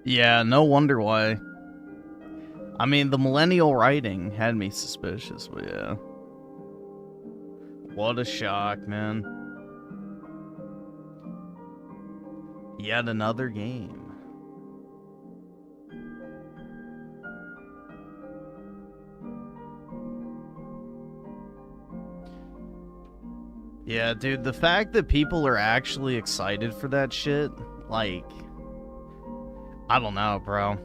Yeah, no wonder why. I mean, the millennial writing had me suspicious, but yeah. What a shock, man. Yet another game. Yeah, dude, the fact that people are actually excited for that shit, like, I don't know, bro.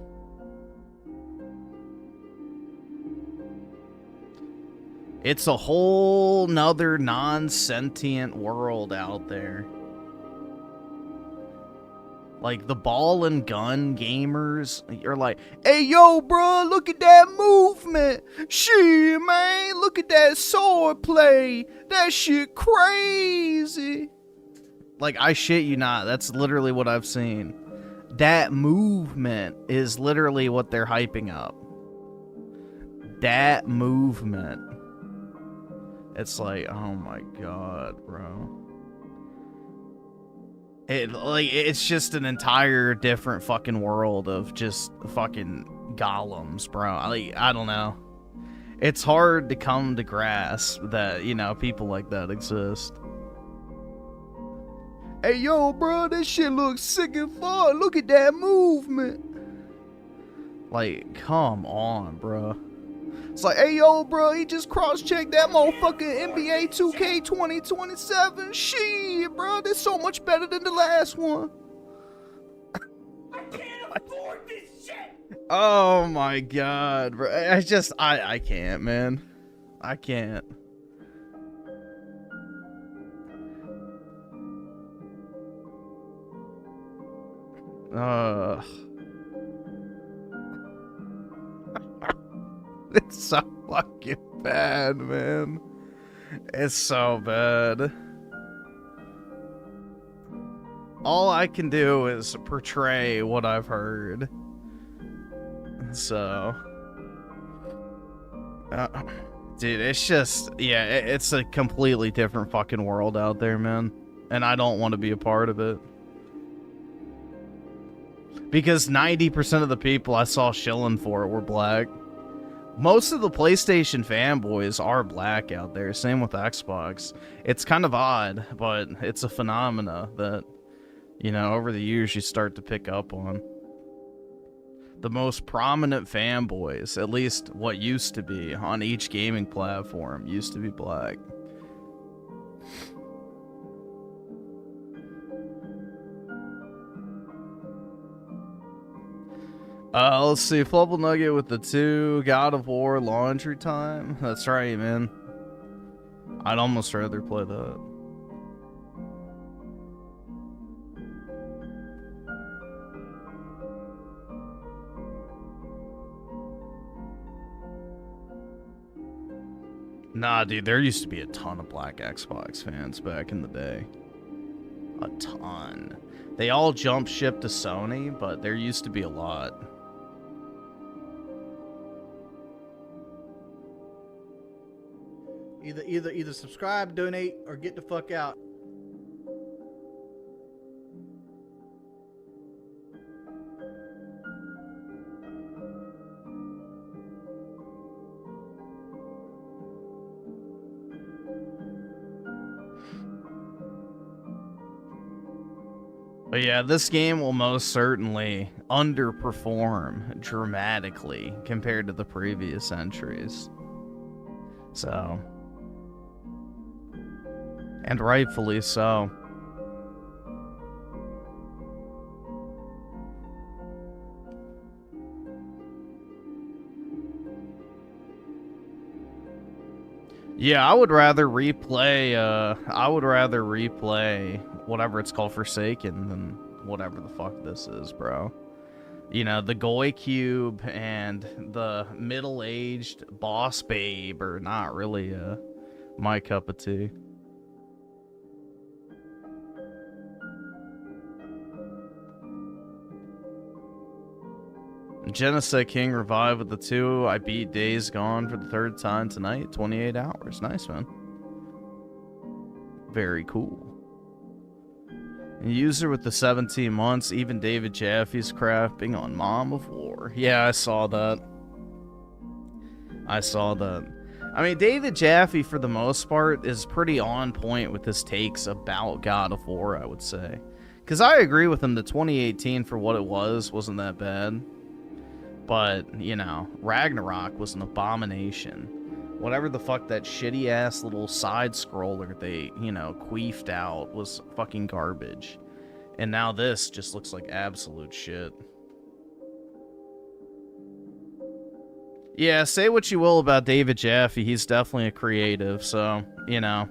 It's a whole nother non-sentient world out there. Like, the ball and gun gamers, you're like, hey, yo, bro, look at that movement. Shit, man, look at that sword play. That shit crazy. Like, I shit you not, that's literally what I've seen. That movement is literally what they're hyping up. That movement. It's like, oh my god, bro. It's just an entire different fucking world of just fucking golems, bro. I don't know. It's hard to come to grasp that, you know, people like that exist. Hey, yo, bro, this shit looks sick and fun. Look at that movement. Like, come on, bro. It's like, hey, yo, bro, he just cross-checked that motherfucking NBA 2K 2027. Shit, bro, this so much better than the last one. I can't afford this shit! Oh, my God, bro. I can't, man. I can't. It's so fucking bad, man. It's so bad. All I can do is portray what I've heard. So... dude, it's just... yeah, it's a completely different fucking world out there, man. And I don't want to be a part of it. Because 90% of the people I saw shilling for it were black. Most of the PlayStation fanboys are black out there. Same with Xbox. It's kind of odd, but it's a phenomena that, you know, over the years you start to pick up on. The most prominent fanboys, at least what used to be on each gaming platform, used to be black. Let's see. Flubble Nugget with the 2 God of War laundry time. That's right, man. I'd almost rather play that. Nah, dude, there used to be a ton of black Xbox fans back in the day. A ton. They all jumped ship to Sony, but there used to be a lot. Either subscribe, donate, or get the fuck out. But yeah, this game will most certainly underperform dramatically compared to the previous entries. So... and rightfully so. Yeah, I would rather replay whatever it's called, Forsaken, than whatever the fuck this is, bro. You know, the Goy Cube and the middle-aged boss babe are not really my cup of tea. Genesect King revived with the 2. I beat Days Gone for the 3rd time tonight. 28 hours. Nice, man. Very cool. User with the 17 months, even David Jaffe's crapping on Mom of War. Yeah, I saw that. I saw that. I mean, David Jaffe, for the most part, is pretty on point with his takes about God of War, I would say. Because I agree with him, the 2018, for what it was, wasn't that bad. But, you know, Ragnarok was an abomination. Whatever the fuck that shitty-ass little side-scroller they, you know, queefed out was fucking garbage. And now this just looks like absolute shit. Yeah, say what you will about David Jaffe, he's definitely a creative, so, you know.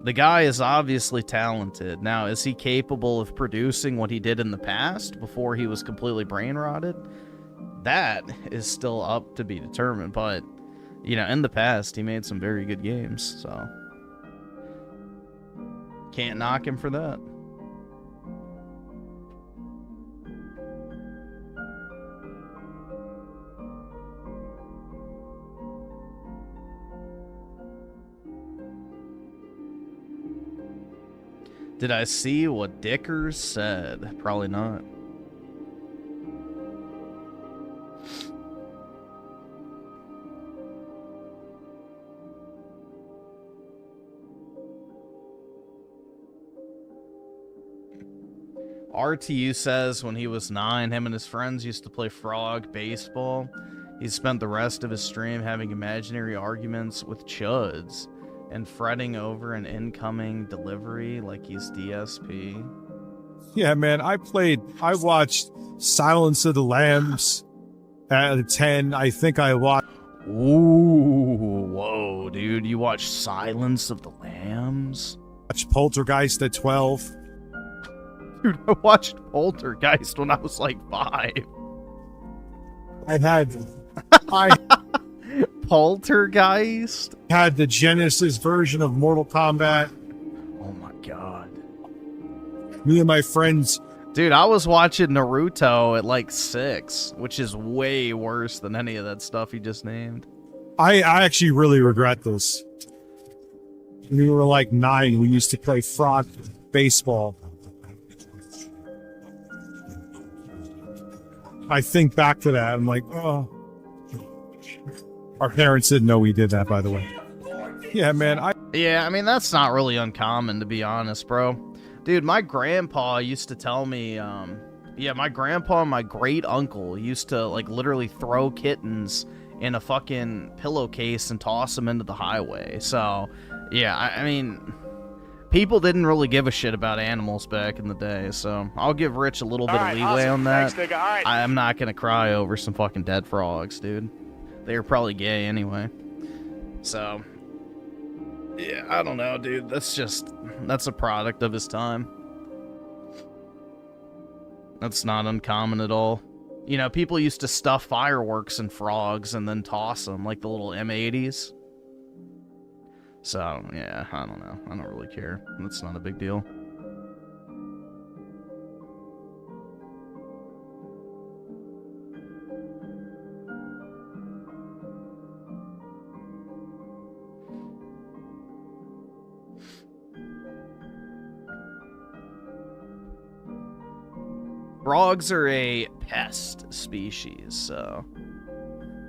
The guy is obviously talented. Now, is he capable of producing what he did in the past before he was completely brain-rotted? That is still up to be determined, but, you know, in the past, he made some very good games, so. Can't knock him for that. Did I see what Dickers said? Probably not. RTU says when he was 9, him and his friends used to play frog baseball. He spent the rest of his stream having imaginary arguments with chuds and fretting over an incoming delivery like he's DSP. Yeah, man, I watched Silence of the Lambs at 10. I think I watched... Ooh, whoa, dude. You watched Silence of the Lambs? Poltergeist at 12. Dude, I watched Poltergeist when I was like 5. Poltergeist? Had the Genesis version of Mortal Kombat. Oh my god. Me and my friends. Dude, I was watching Naruto at like 6, which is way worse than any of that stuff you just named. I actually really regret this. When we were like 9, we used to play frog baseball. I think back to that, I'm like, oh. Our parents didn't know we did that, by the way. Yeah, man, Yeah, I mean, that's not really uncommon, to be honest, bro. Dude, my grandpa used to tell me, yeah, my grandpa and my great-uncle used to, like, literally throw kittens in a fucking pillowcase and toss them into the highway. So, yeah, I mean, people didn't really give a shit about animals back in the day, so I'll give Rich a little bit of leeway on that. Thanks, nigga. All right. I'm not gonna cry over some fucking dead frogs, dude. They were probably gay anyway. So, yeah, I don't know, dude. That's a product of his time. That's not uncommon at all. You know, people used to stuff fireworks in frogs and then toss them, like the little M80s. So, yeah, I don't know. I don't really care. That's not a big deal. Frogs are a pest species, so...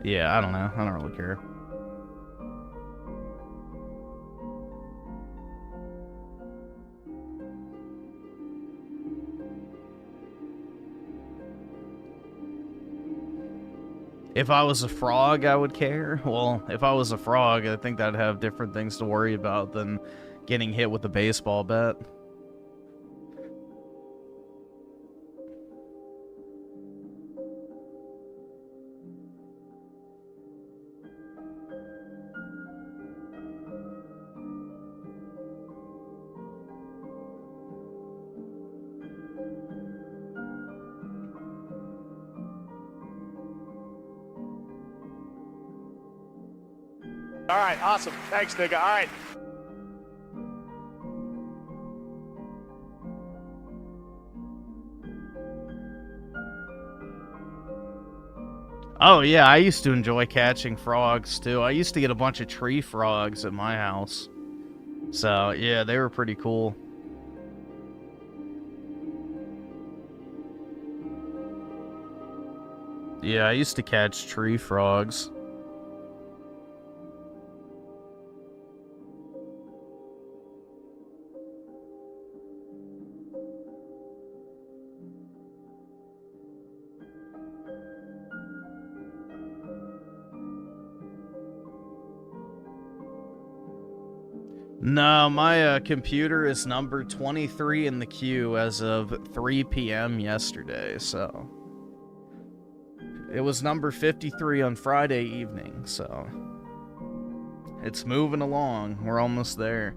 yeah, I don't know. I don't really care. If I was a frog, I would care. Well, if I was a frog, I think I'd have different things to worry about than getting hit with a baseball bat. All right, awesome. Thanks, nigga. All right. Oh, yeah, I used to enjoy catching frogs, too. I used to get a bunch of tree frogs at my house. So, yeah, they were pretty cool. Yeah, I used to catch tree frogs. No, my computer is number 23 in the queue as of 3 p.m. yesterday, so... It was number 53 on Friday evening, so... It's moving along. We're almost there.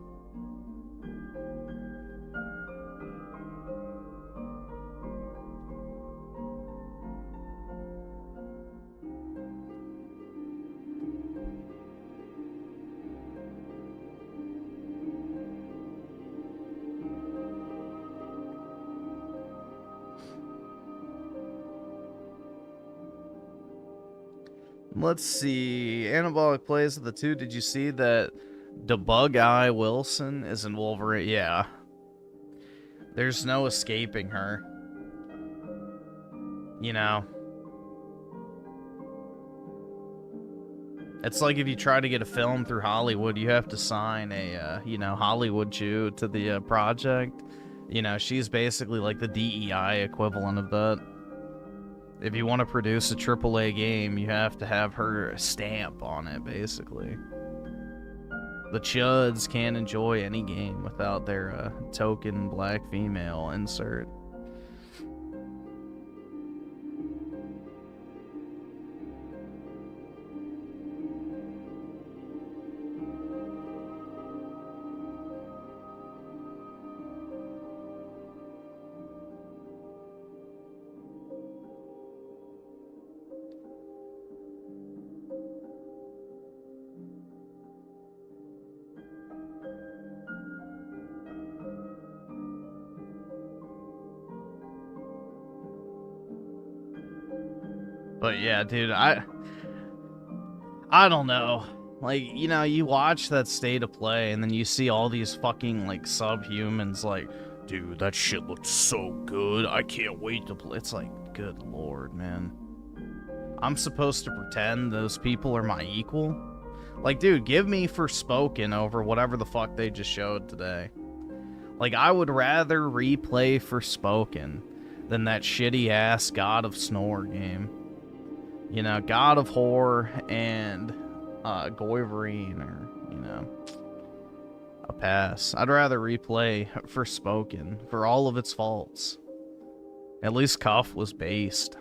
Let's see. Anabolic plays of the two. Did you see that Debug Eye Wilson is in Wolverine? Yeah. There's no escaping her. You know. It's like if you try to get a film through Hollywood, you have to sign a, you know, Hollywood Jew to the project. You know, she's basically like the DEI equivalent of that. If you want to produce a AAA game, you have to have her stamp on it, basically. The chuds can't enjoy any game without their token black female insert. But yeah, dude, I don't know. Like, you know, you watch that state of play and then you see all these fucking, like, subhumans like, dude, that shit looks so good. I can't wait to play. It's like, good lord, man. I'm supposed to pretend those people are my equal? Like, dude, give me Forspoken over whatever the fuck they just showed today. Like, I would rather replay Forspoken than that shitty-ass God of Snore game. You know, God of Horror and Goiverine, or, you know, a pass. I'd rather replay Forspoken for all of its faults. At least Cuff was based.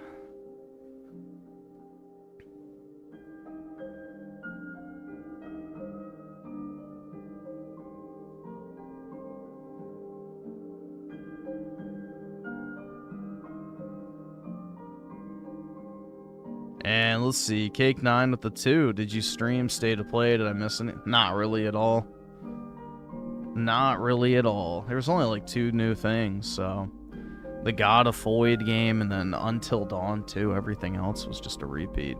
And let's see, Cake 9 with the 2. Did you stream State of Play? Did I miss any? Not really at all. Not really at all. There was only like 2 new things, so... The God of Void game, and then Until Dawn 2. Everything else was just a repeat.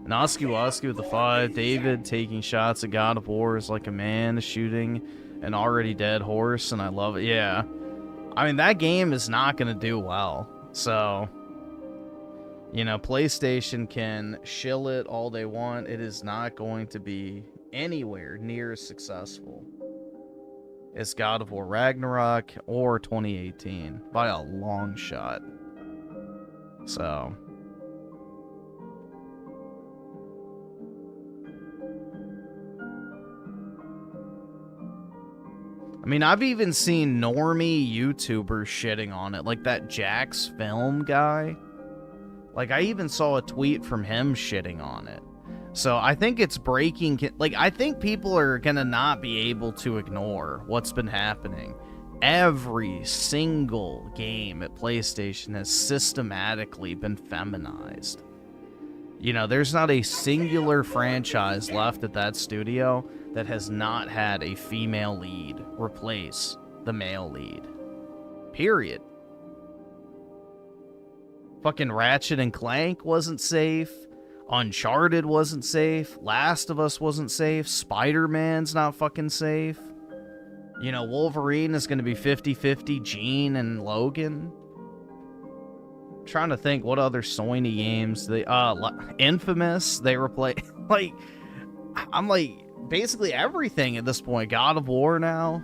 And Oski Woski with the 5. David taking shots at God of War is like a man shooting an already dead horse, and I love it. Yeah. I mean, that game is not going to do well. So, you know, PlayStation can shill it all they want. It is not going to be anywhere near as successful as God of War Ragnarok or 2018 by a long shot. So, I mean, I've even seen normie YouTubers shitting on it, like that Jack's Film guy. Like, I even saw a tweet from him shitting on it. So, I think it's breaking... Like, I think people are gonna not be able to ignore what's been happening. Every single game at PlayStation has systematically been feminized. You know, there's not a singular franchise left at that studio that has not had a female lead replace the male lead. Period. Fucking Ratchet and Clank wasn't safe. Uncharted wasn't safe. Last of Us wasn't safe. Spider-Man's not fucking safe. You know, Wolverine is going to be 50-50 Gene and Logan. Trying to think what other Sony games they Infamous they replay like I'm like basically everything at this point. God of War now.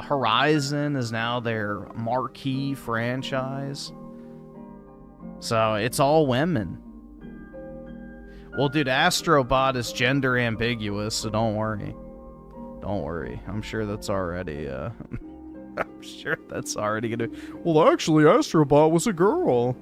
Horizon is now their marquee franchise. So it's all women. Well, dude, Astrobot is gender ambiguous, so don't worry. Don't worry. I'm sure that's already I'm sure that's already gonna. Well, actually, Astrobot was a girl.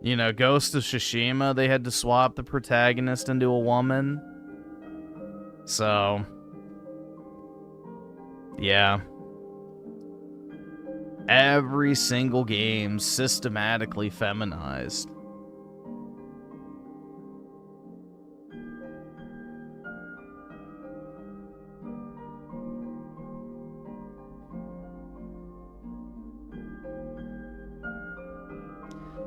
You know, Ghost of Tsushima, they had to swap the protagonist into a woman. So, yeah. Every single game systematically feminized.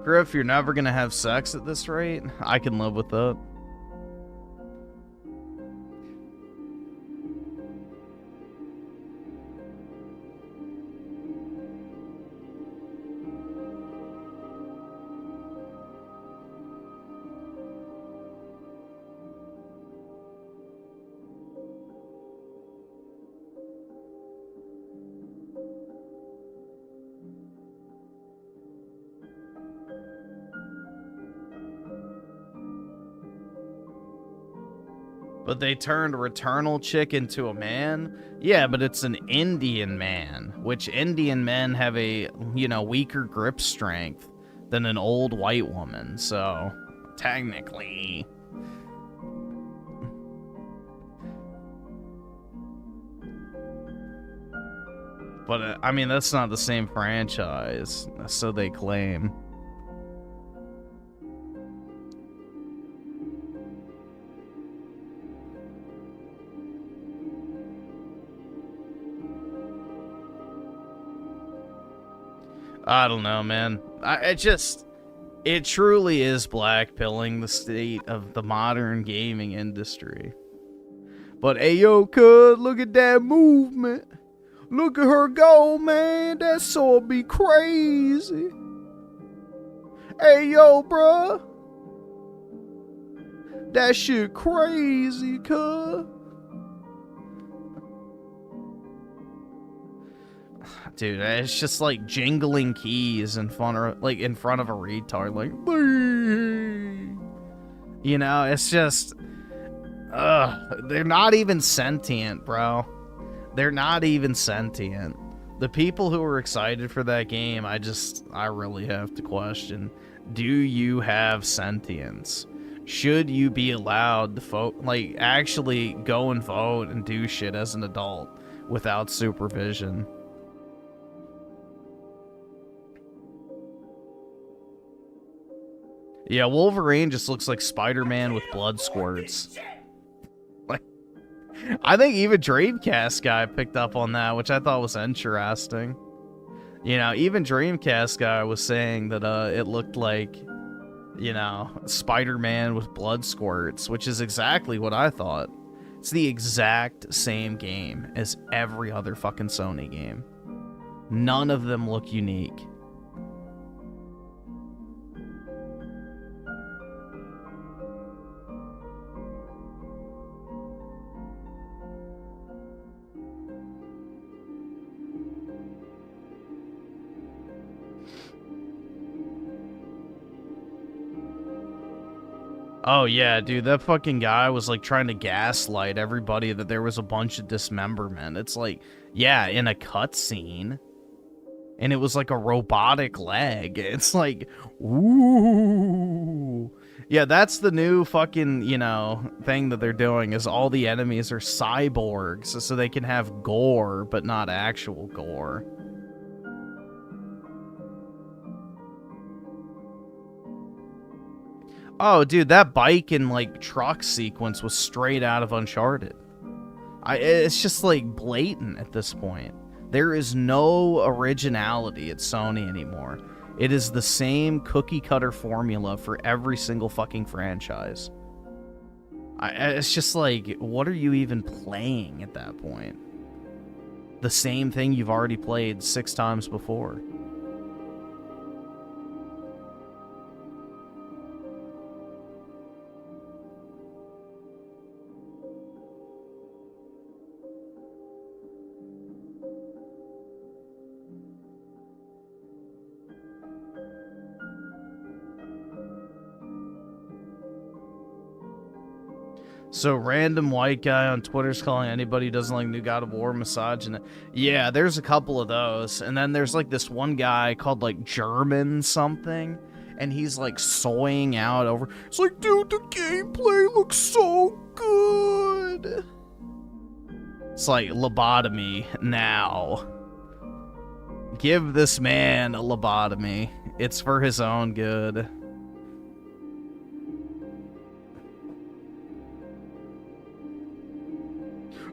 Griff, you're never gonna have sex at this rate? I can live with that. But they turned Returnal chick into a man? Yeah, but it's an Indian man, which Indian men have a, you know, weaker grip strength than an old white woman, so technically. But, I mean, that's not the same franchise, so they claim. I don't know, man. It truly is blackpilling the state of the modern gaming industry. But, hey, yo, cuz, look at that movement. Look at her go, man. That sword be crazy. Hey, yo, bruh. That shit crazy, cuz. Dude, it's just like jingling keys in front of a retard, like, you know, it's just, they're not even sentient, bro. They're not even sentient. The people who are excited for that game, I really have to question, do you have sentience? Should you be allowed to vote, like, actually go and vote and do shit as an adult without supervision? Yeah, Wolverine just looks like Spider-Man with blood squirts. Like, I think even Dreamcast guy picked up on that, which I thought was interesting. You know, even Dreamcast guy was saying that it looked like, you know, Spider-Man with blood squirts, which is exactly what I thought. It's the exact same game as every other fucking Sony game. None of them look unique. Oh yeah, dude, that fucking guy was like trying to gaslight everybody that there was a bunch of dismemberment. It's like, yeah, in a cutscene. And it was like a robotic leg. It's like, ooh. Yeah, that's the new fucking, you know, thing that they're doing is all the enemies are cyborgs so they can have gore, but not actual gore. Oh, dude, that bike and, like, truck sequence was straight out of Uncharted. It's just, like, blatant at this point. There is no originality at Sony anymore. It is the same cookie cutter formula for every single fucking franchise. It's just like, what are you even playing at that point? The same thing you've already played 6 times before. So random white guy on Twitter's calling anybody who doesn't like new God of War misogynist. Yeah, there's a couple of those. And then there's like this one guy called like German something. And he's like soying out over. It's like, dude, the gameplay looks so good. It's like lobotomy now. Give this man a lobotomy. It's for his own good.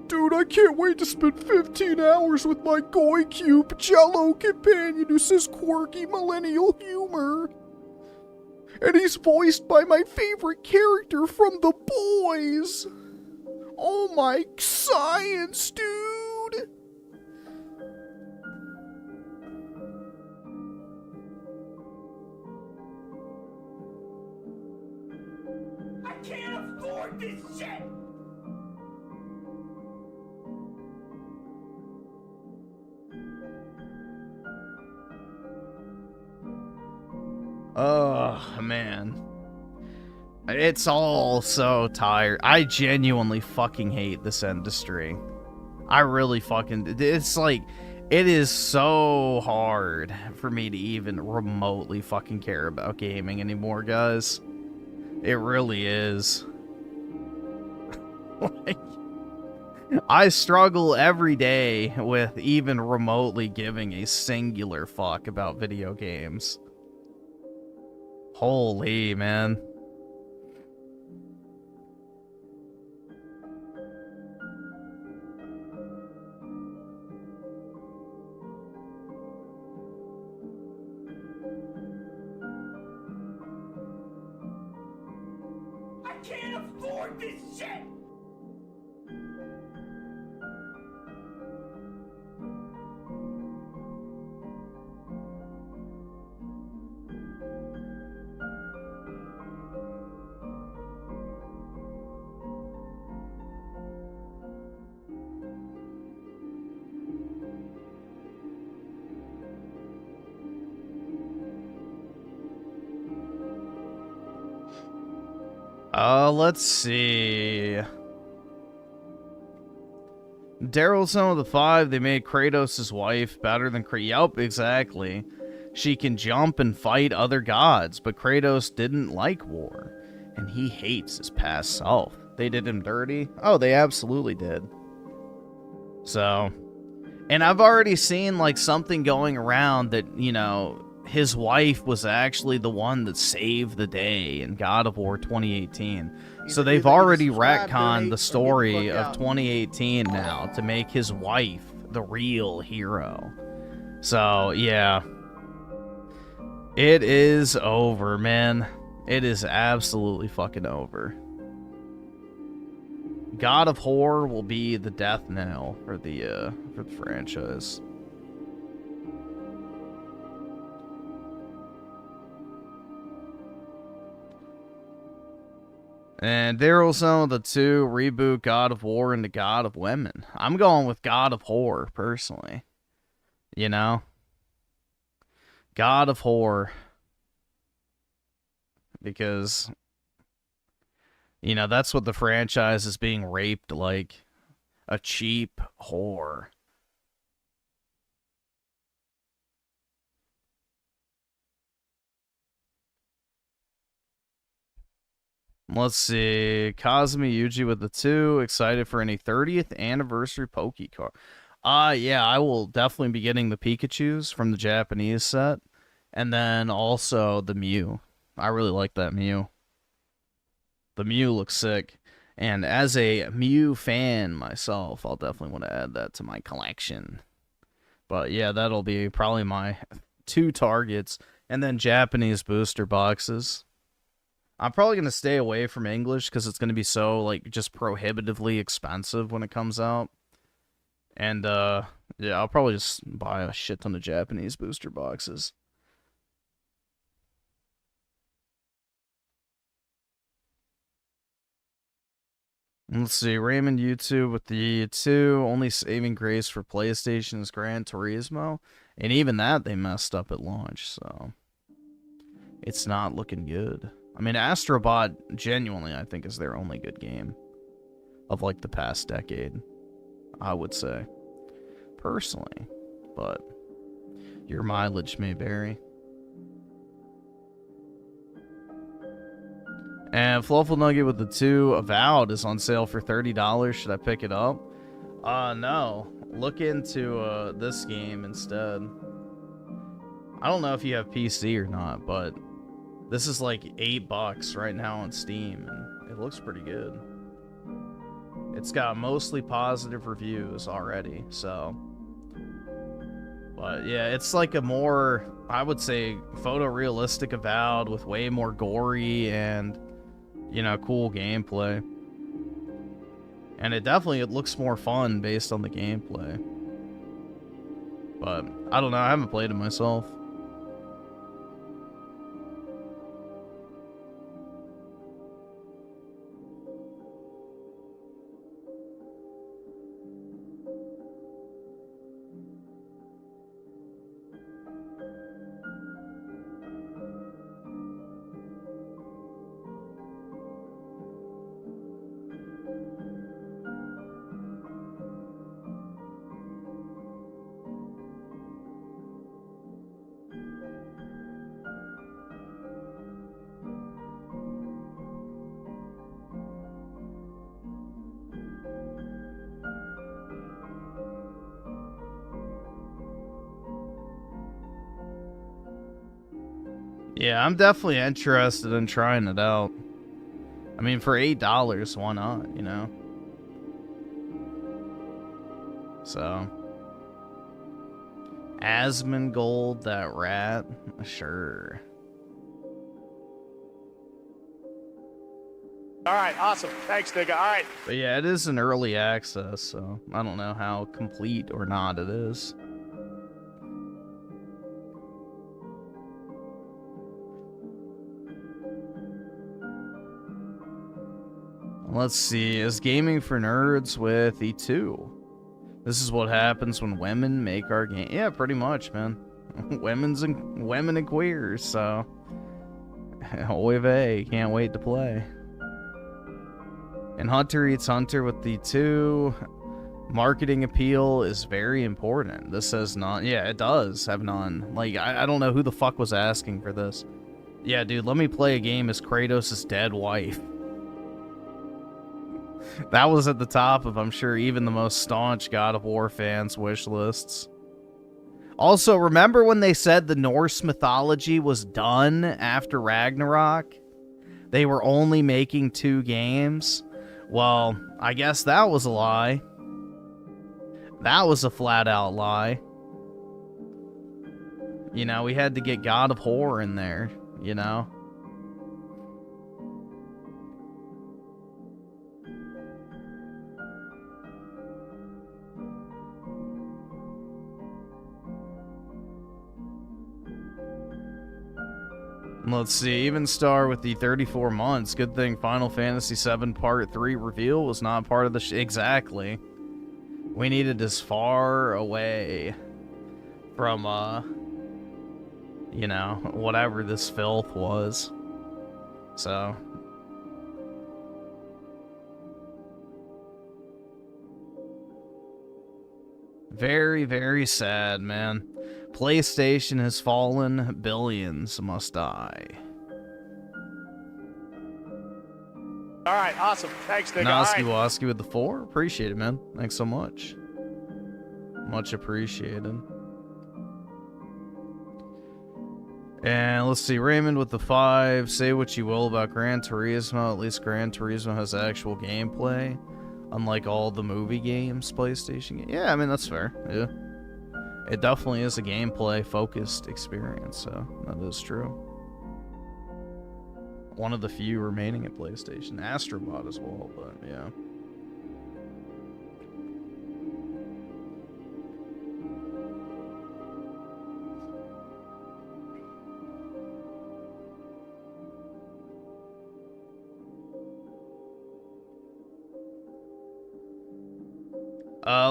Dude, I can't wait to spend 15 hours with my Goy Cube Jello companion who says quirky millennial humor. And he's voiced by my favorite character from The Boys. Oh my science, dude. I can't afford this shit! Oh, man. It's all so tired. I genuinely fucking hate this industry. I really fucking... It's like... It is so hard for me to even remotely fucking care about gaming anymore, guys. It really is. Like... I struggle every day with even remotely giving a singular fuck about video games. Holy, man. I can't afford this shit! Let's see. Daryl's Son of the Five, they made Kratos' wife better than Kratos. Yup, exactly. She can jump and fight other gods, but Kratos didn't like war, and he hates his past self. They did him dirty? Oh, they absolutely did. So, and I've already seen, like, something going around that, you know, his wife was actually the one that saved the day in God of War 2018. So they've already retconned the story of 2018 now to make his wife the real hero. So, yeah. It is over, man. It is absolutely fucking over. God of War will be the death knell for the franchise. And Daryl's Son of the 2 reboot God of War into God of Women. I'm going with God of Horror, personally. You know? God of Horror. Because, you know, that's what the franchise is being raped like. A cheap whore. Let's see. Kazumi Yuji with the 2. Excited for any 30th anniversary Poke card. Yeah, I will definitely be getting the Pikachus from the Japanese set. And then also the Mew. I really like that Mew. The Mew looks sick. And as a Mew fan myself, I'll definitely want to add that to my collection. But yeah, that'll be probably my 2 targets, and then Japanese booster boxes. I'm probably going to stay away from English because it's going to be so, like, just prohibitively expensive when it comes out. And, yeah, I'll probably just buy a shit ton of Japanese booster boxes. Let's see, Raymond YouTube with the 2, only saving grace for PlayStation's Gran Turismo. And even that, they messed up at launch, so it's not looking good. I mean, Astrobot, genuinely, I think, is their only good game of, like, the past decade, I would say, personally. But your mileage may vary. And Fluffle Nugget with the 2, Avowed, is on sale for $30. Should I pick it up? No. Look into this game instead. I don't know if you have PC or not, but this is like $8 right now on Steam, and it looks pretty good. It's got mostly positive reviews already, so. But yeah, it's like a more, I would say, photorealistic Avowed with way more gory and, you know, cool gameplay. And it looks more fun based on the gameplay. But I don't know, I haven't played it myself. Yeah, I'm definitely interested in trying it out. I mean, for $8, why not, you know? So. Asmongold, that rat? Sure. All right, awesome. Thanks, nigga. All right. But yeah, it is an early access, so I don't know how complete or not it is. Let's see, is Gaming for Nerds with E2? This is what happens when women make our game. Yeah, pretty much, man. Women and queers, so. Oy vey, can't wait to play. And Hunter Eats Hunter with the 2. Marketing appeal is very important. This says none. Yeah, it does have none. Like, I don't know who the fuck was asking for this. Yeah, dude, let me play a game as Kratos' dead wife. That was at the top of, I'm sure, even the most staunch God of War fans' wish lists. Also, remember when they said the Norse mythology was done after Ragnarok? They were only making 2 games? Well, I guess that was a lie. That was a flat-out lie. You know, we had to get God of War in there, you know? Let's see, Even Star with the 34 months. Good thing Final Fantasy VII Part 3 reveal was not part of the exactly. We needed as far away from, you know, whatever this filth was. So. Very, very sad, man. PlayStation has fallen, billions must die. All right, awesome. Thanks, nigga. Noski Woski with the 4. Appreciate it, man. Thanks so much. Much appreciated. And let's see, Raymond with the 5. Say what you will about Gran Turismo. At least Gran Turismo has actual gameplay. Unlike all the movie games, PlayStation games. Yeah, I mean, that's fair. Yeah. It definitely is a gameplay focused experience, so that is true. One of the few remaining at PlayStation. Astrobot as well, but yeah.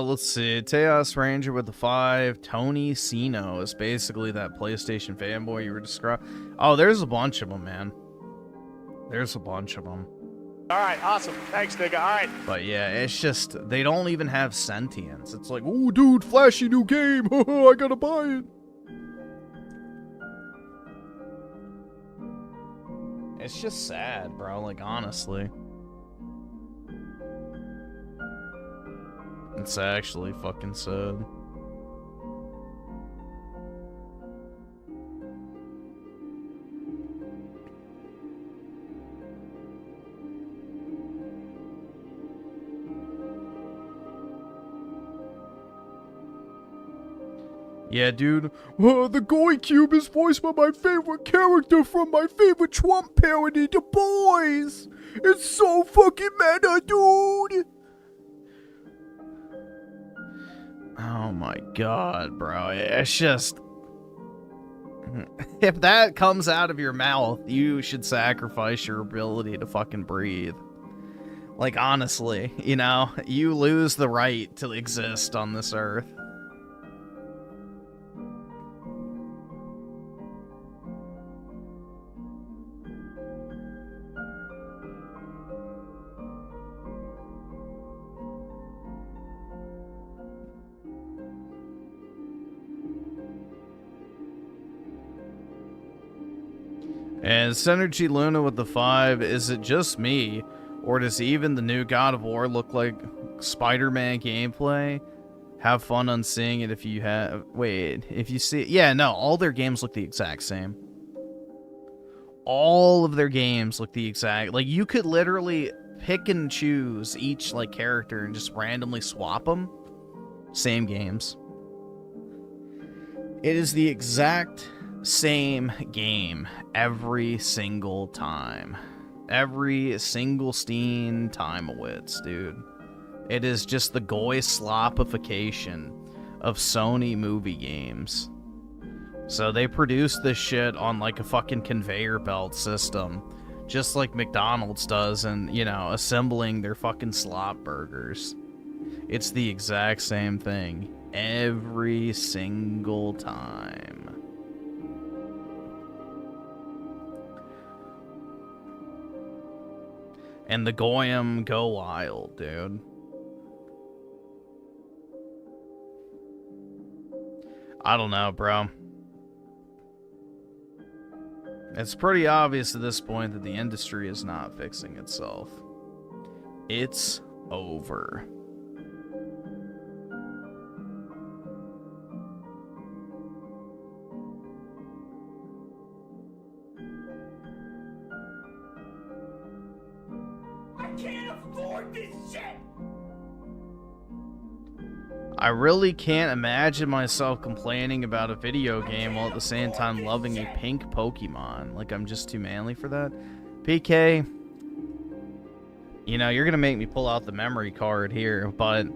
Let's see. Teos Ranger with the 5. Tony Sino is basically that PlayStation fanboy you were describing. Oh, there's a bunch of them, man. There's a bunch of them. All right, awesome. Thanks, nigga. All right. But yeah, it's just, they don't even have sentience. It's like, oh, dude, flashy new game. I gotta buy it. It's just sad, bro. Like, honestly. It's actually fucking sad. Yeah, dude. The Goy Cube is voiced by my favorite character from my favorite Trump parody, The Boys. It's so fucking meta, dude. Oh my god, bro. It's just... If that comes out of your mouth, you should sacrifice your ability to fucking breathe. Like, honestly, you know? You lose the right to exist on this earth. And Synergy Luna with the 5, is it just me, or does even the new God of War look like Spider-Man gameplay? Have fun on seeing it if you have... Wait, if you see... Yeah, no, all their games look the exact same. All of their games look the exact... Like, you could literally pick and choose each, like, character and just randomly swap them. Same games. It is the exact... same game every single time. Every single Steam time-a-wits, dude. It is just the Goy sloppification of Sony movie games. So they produce this shit on like a fucking conveyor belt system, just like McDonald's does, and, you know, assembling their fucking slop burgers. It's the exact same thing every single time. And the Goyim go wild, dude. I don't know, bro. It's pretty obvious at this point that the industry is not fixing itself. It's over. I really can't imagine myself complaining about a video game while at the same time loving a pink Pokemon. Like, I'm just too manly for that. PK, you know, you're gonna make me pull out the memory card here, but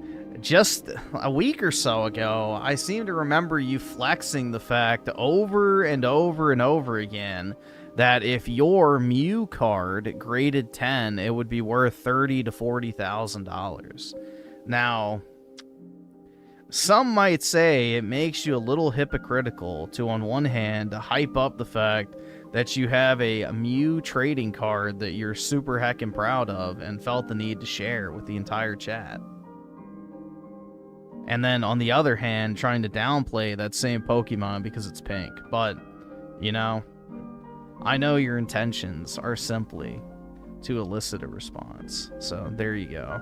just a week or so ago, I seem to remember you flexing the fact over and over and over again that if your Mew card graded 10, it would be worth $30,000 to $40,000. Now, some might say it makes you a little hypocritical to, on one hand, hype up the fact that you have a Mew trading card that you're super heckin' proud of and felt the need to share with the entire chat. And then, on the other hand, trying to downplay that same Pokemon because it's pink. But, you know, I know your intentions are simply to elicit a response. So, there you go.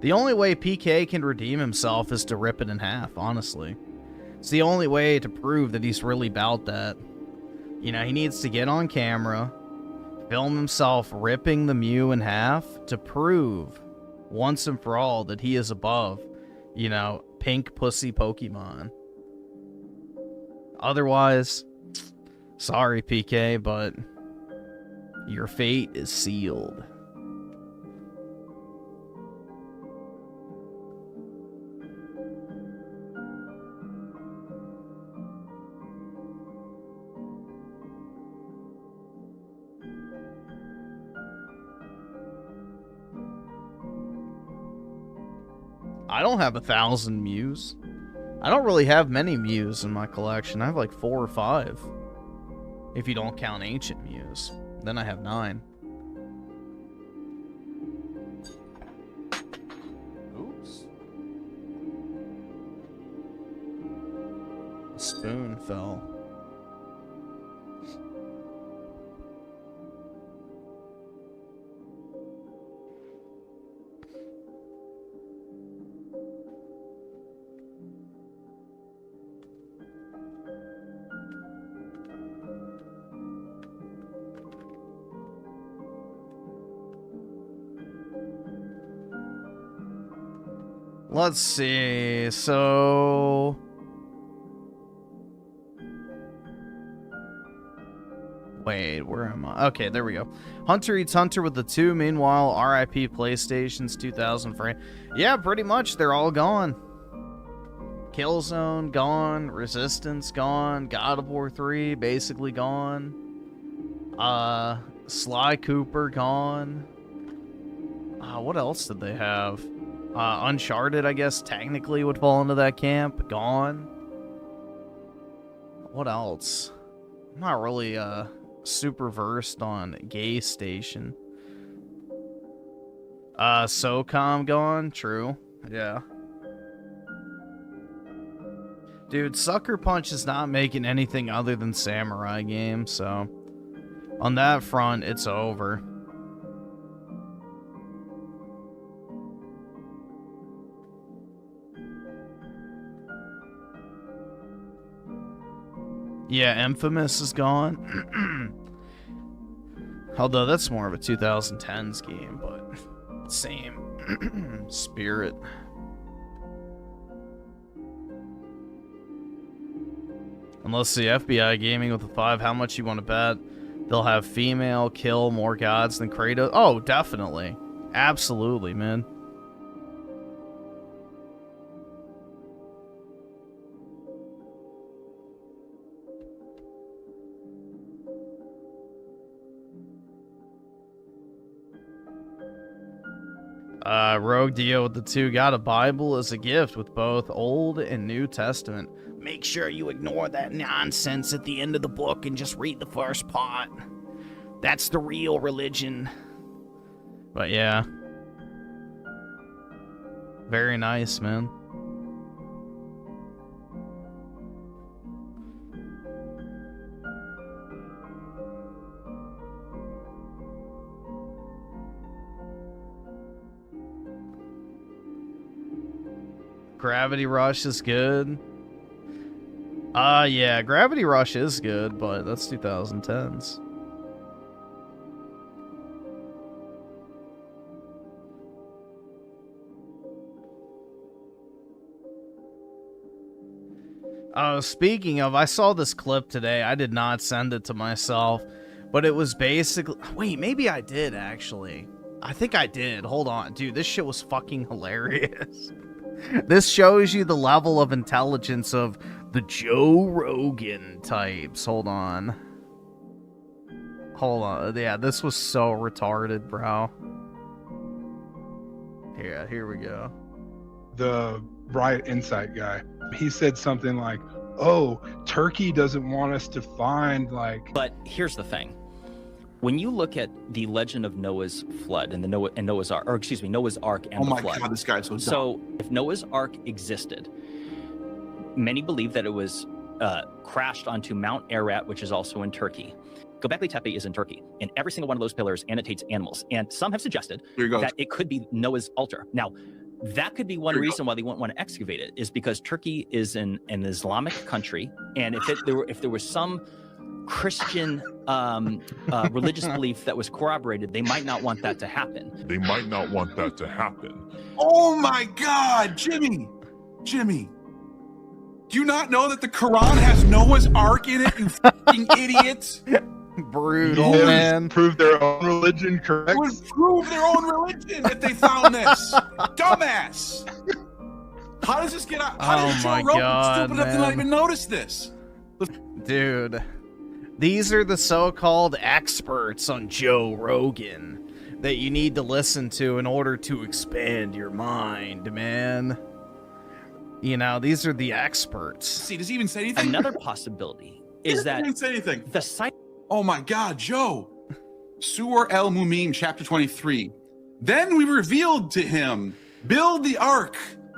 The only way PK can redeem himself is to rip it in half, honestly. It's the only way to prove that he's really about that. You know, he needs to get on camera, film himself ripping the Mew in half to prove once and for all that he is above, you know, pink pussy Pokemon. Otherwise, sorry, PK, but your fate is sealed. I don't have 1,000 Mews. I don't really have many Mews in my collection. I have like 4 or 5. If you don't count ancient Mews. Then I have 9. Oops. A spoon fell. Let's see, so... Wait, where am I? Okay, there we go. Hunter eats Hunter with the 2. Meanwhile, RIP PlayStation's 2,000 frame. Yeah, pretty much, they're all gone. Killzone, gone. Resistance, gone. God of War 3, basically gone. Sly Cooper, gone. What else did they have? Uncharted, I guess, technically would fall into that camp. Gone. What else? I'm not really, super versed on Gay Station. SOCOM gone? True. Yeah. Dude, Sucker Punch is not making anything other than samurai games, so... On that front, it's over. Yeah, Infamous is gone. Although that's more of a 2010s game, but same spirit. Unless the FBI Gaming with a 5, how much you want to bet? They'll have female kill more gods than Kratos? Oh, definitely. Absolutely, man. Rogue Dio with the 2 got a Bible as a gift with both Old and New Testament. Make sure you ignore that nonsense at the end of the book and just read the first part. That's the real religion. But yeah. Very nice, man. Gravity Rush is good. Yeah, Gravity Rush is good, but that's 2010s. Speaking of, I saw this clip today. I did not send it to myself, but it was basically... Wait, maybe I did, actually. I think I did. Hold on. Dude, this shit was fucking hilarious. This shows you the level of intelligence of the Joe Rogan types. Hold on. Yeah, this was so retarded, bro. Yeah, here we go. The Riot Insight guy, he said something like, oh, Turkey doesn't want us to find, like... But here's the thing. When you look at the legend of Noah's flood and Noah's Ark, or excuse me, Noah's Ark and the flood. Oh my God, this guy's so dumb. So if Noah's Ark existed, many believe that it was crashed onto Mount Ararat, which is also in Turkey. Göbekli Tepe is in Turkey, and every single one of those pillars annotates animals. And some have suggested that it could be Noah's altar. Now, that could be one reason why they wouldn't want to excavate it, is because Turkey is an Islamic country, and if there was some Christian religious belief that was corroborated, they might not want that to happen. They might not want that to happen. Oh my God, Jimmy! Jimmy, do you not know that the Quran has Noah's Ark in it, you fucking idiots? Brutal, man. Prove their own religion correct. It would prove their own religion if they found this. Dumbass! How does this get out? How does Joe Rogan stupid enough to not even notice this? Dude, these are the so-called experts on Joe Rogan that you need to listen to in order to expand your mind, man. You know, these are the experts. See, does he even say anything? Another possibility is that he didn't say anything. The site. Oh my God, Joe. Surah al-Mumim, chapter 23. Then we revealed to him, build the ark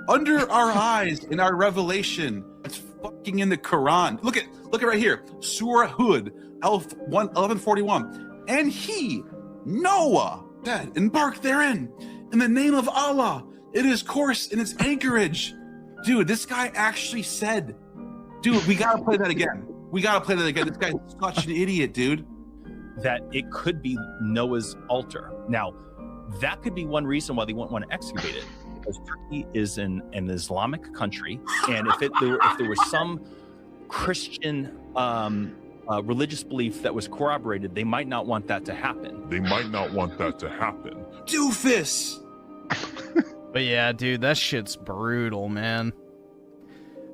under our eyes in our revelation. It's fucking in the Quran. Look at right here. Surah Hud, 1141. And he, Noah, said, embark therein in the name of Allah. It is course in its anchorage. Dude, this guy actually said, dude, we gotta play that again. We gotta play that again. This guy's such an idiot, dude. That it could be Noah's altar. Now, that could be one reason why they wouldn't want to excavate it, because Turkey is an Islamic country, and if there was some Christian religious belief that was corroborated, they might not want that to happen. They might not want that to happen. Doofus! But yeah, dude, that shit's brutal, man.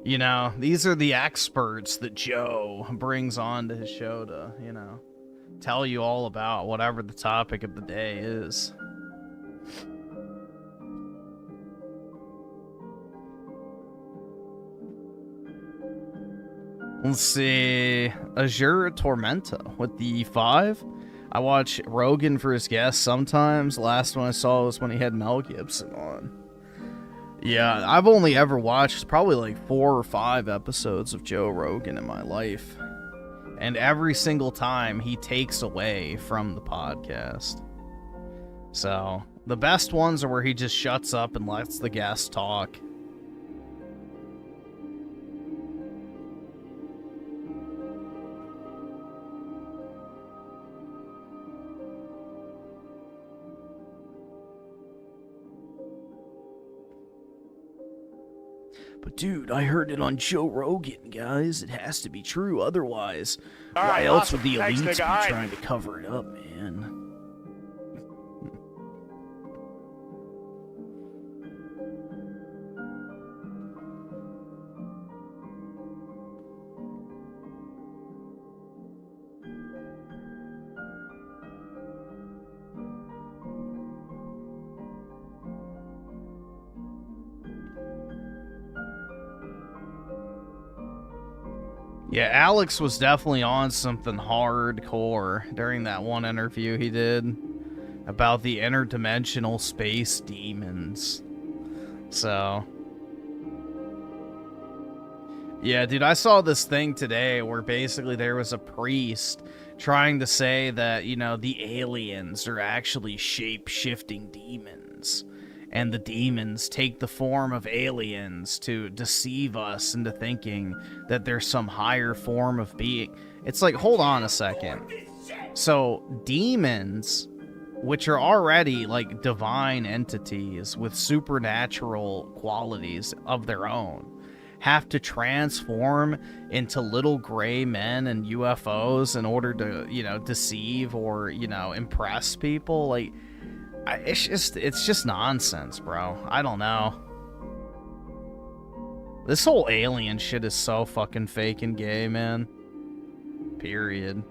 You know, these are the experts that Joe brings on to his show to, you know, tell you all about whatever the topic of the day is. Let's see. Azure Tormenta with the 5. I watch Rogan for his guests sometimes. Last one I saw was when he had Mel Gibson on. Yeah, I've only ever watched probably like 4 or 5 episodes of Joe Rogan in my life. And every single time he takes away from the podcast. So, the best ones are where he just shuts up and lets the guests talk. But dude, I heard it on Joe Rogan, guys. It has to be true, otherwise, why else would the elites be trying to cover it up, man? Yeah, Alex was definitely on something hardcore during that one interview he did about the interdimensional space demons. So, yeah, dude, I saw this thing today where basically there was a priest trying to say that, you know, the aliens are actually shape-shifting demons. And the demons take the form of aliens to deceive us into thinking that there's some higher form of being. It's like, hold on a second. So, demons, which are already like divine entities with supernatural qualities of their own, have to transform into little gray men and UFOs in order to, you know, deceive or, you know, impress people. Like, it's just nonsense, bro. I don't know. This whole alien shit is so fucking fake and gay, man. Period.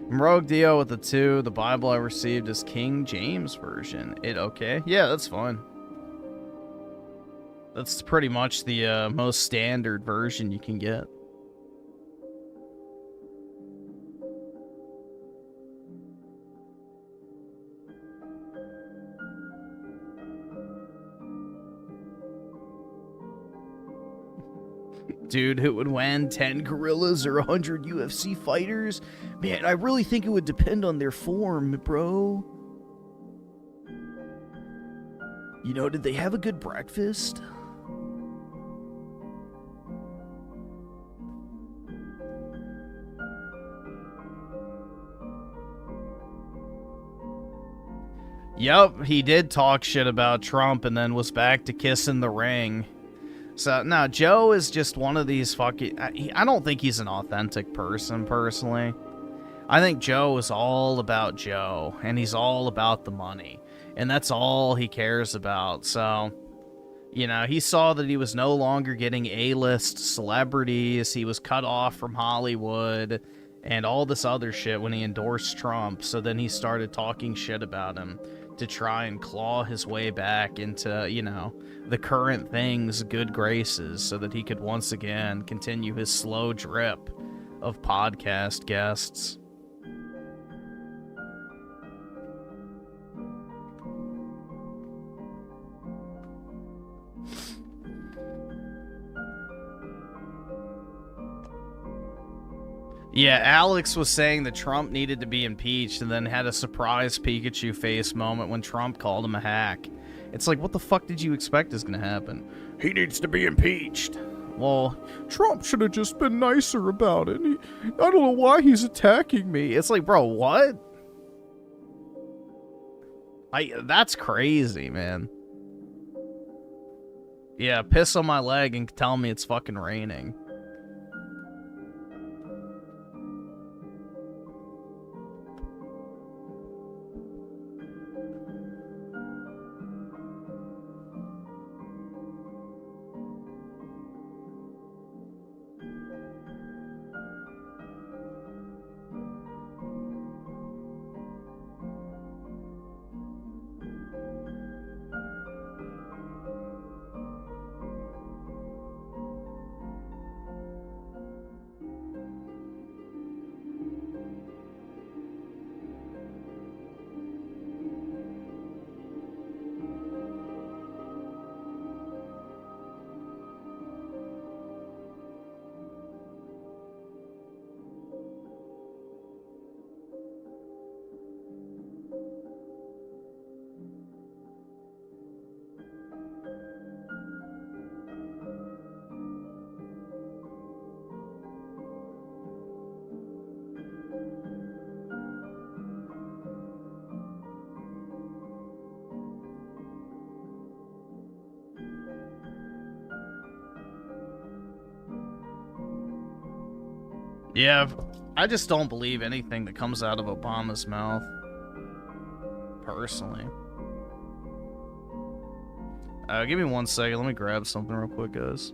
Rogue Dio with the 2. The Bible I received is King James Version. It okay? Yeah, that's fine. That's pretty much the most standard version you can get. Dude, who would win? 10 gorillas or 100 UFC fighters? Man, I really think it would depend on their form, bro. You know, did they have a good breakfast? Yup, he did talk shit about Trump and then was back to kissing the ring. So, no, Joe is just one of these fucking... I don't think he's an authentic person, personally. I think Joe is all about Joe, and he's all about the money. And that's all he cares about, so... You know, he saw that he was no longer getting A-list celebrities, he was cut off from Hollywood, and all this other shit when he endorsed Trump, so then he started talking shit about him to try and claw his way back into, you know, the current thing's good graces so that he could once again continue his slow drip of podcast guests. Yeah, Alex was saying that Trump needed to be impeached and then had a surprise Pikachu face moment when Trump called him a hack. It's like, what the fuck did you expect is going to happen? He needs to be impeached. Well, Trump should have just been nicer about it. I don't know why he's attacking me. It's like, bro, what? That's crazy, man. Yeah, piss on my leg and tell me it's fucking raining. Yeah, I just don't believe anything that comes out of Obama's mouth. Personally. Give me 1 second. Let me grab something real quick, guys.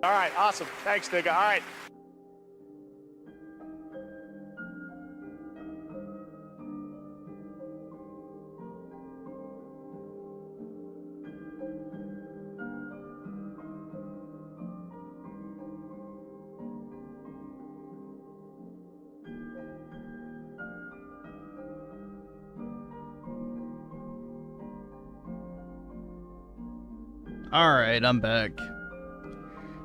All right, awesome. Thanks, nigga. All right. Alright, I'm back.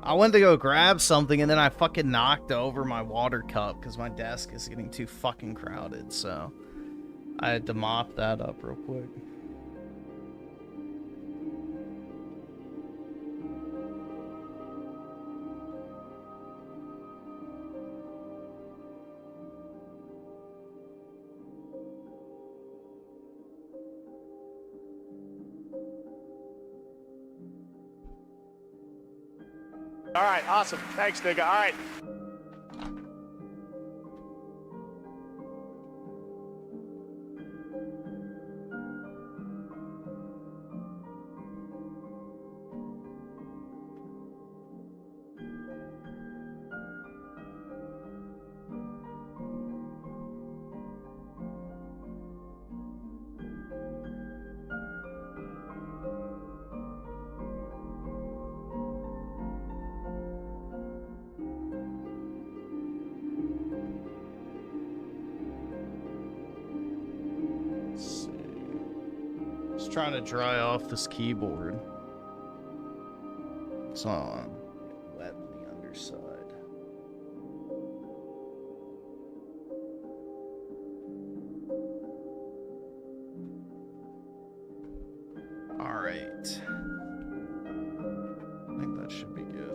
I went to go grab something and then I fucking knocked over my water cup because my desk is getting too fucking crowded, so I had to mop that up real quick. All right, awesome. Thanks, nigga. All right. Trying to dry off this keyboard. So I'm wet on the underside. Alright. I think that should be good.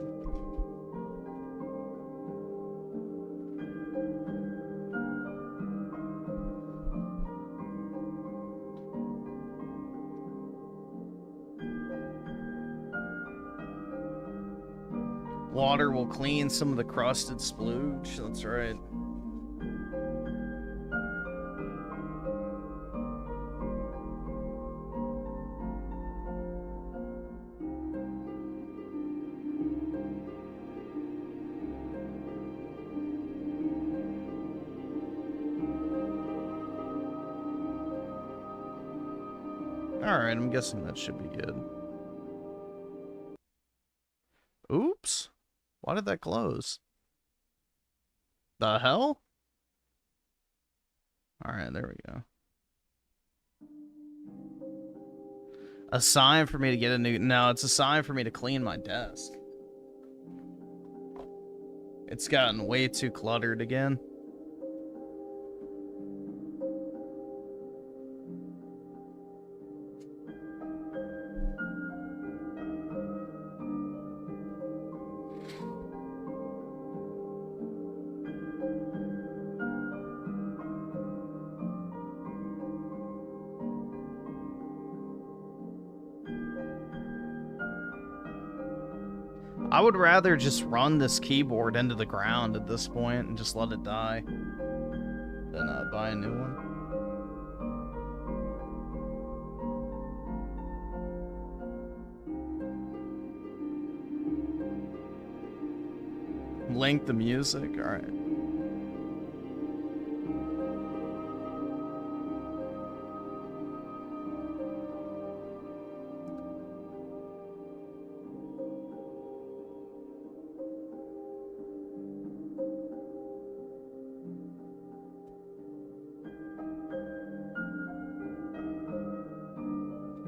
Water will clean some of the crusted splooge. That's right. Alright, I'm guessing that should be good. Oops. Why did that close? The hell? Alright, there we go. A sign for me to get a new... No, it's a sign for me to clean my desk. It's gotten way too cluttered again. I would rather just run this keyboard into the ground at this point and just let it die than buy a new one. Link the music, alright.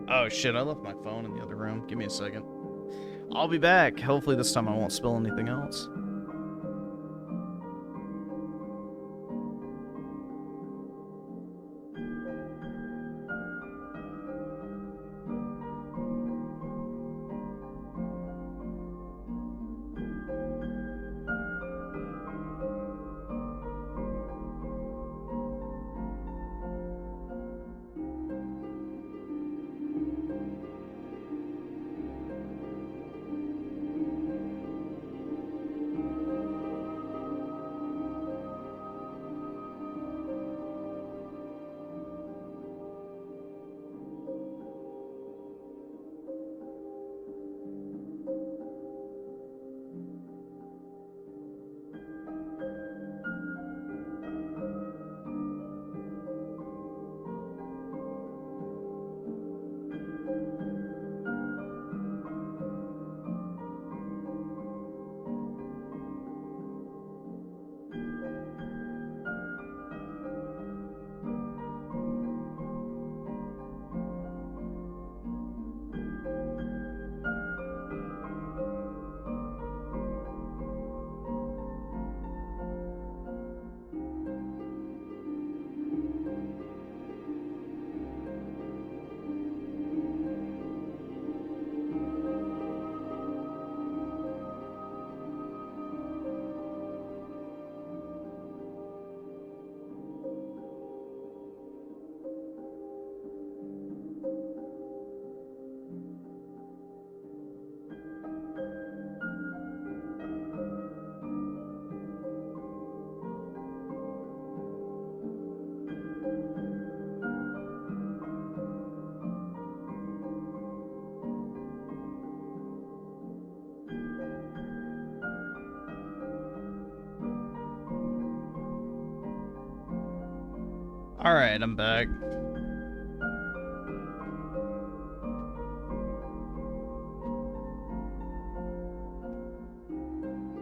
Oh shit, I left my phone in the other room. Give me a second. I'll be back. Hopefully this time I won't spill anything else. Alright, I'm back.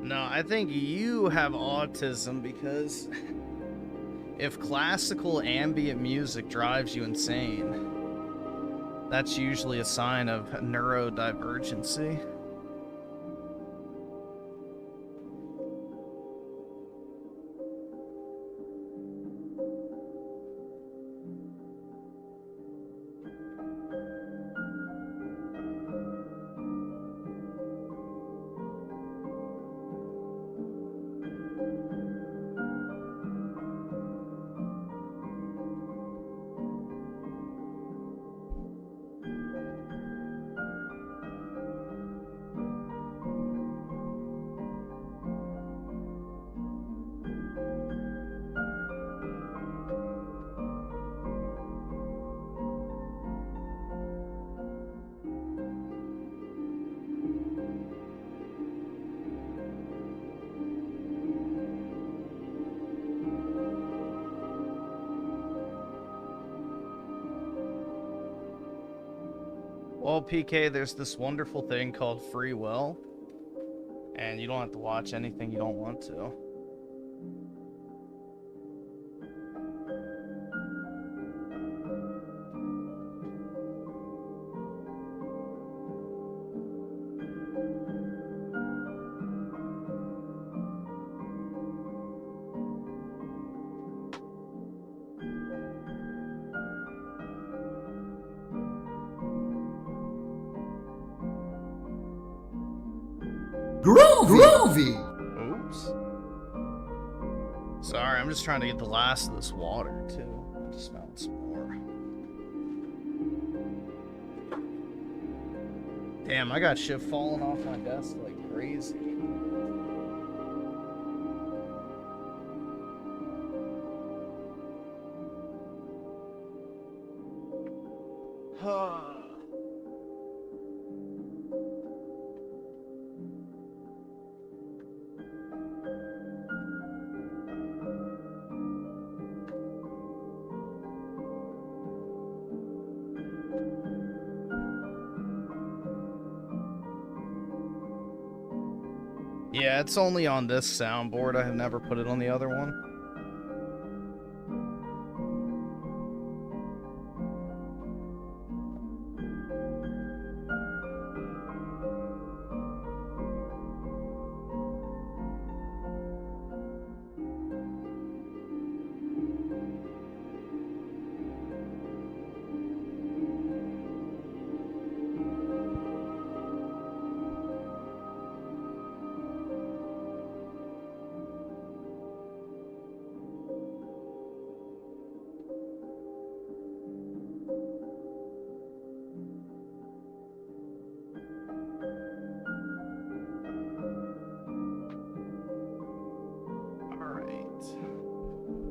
No, I think you have autism because if classical ambient music drives you insane, that's usually a sign of neurodivergency. Well, PK, there's this wonderful thing called free will, and you don't have to watch anything you don't want to. Groovy! Oops. Sorry, I'm just trying to get the last of this water, too. I just found some more. Damn, I got shit falling off my desk like crazy. Yeah, it's only on this soundboard. I have never put it on the other one.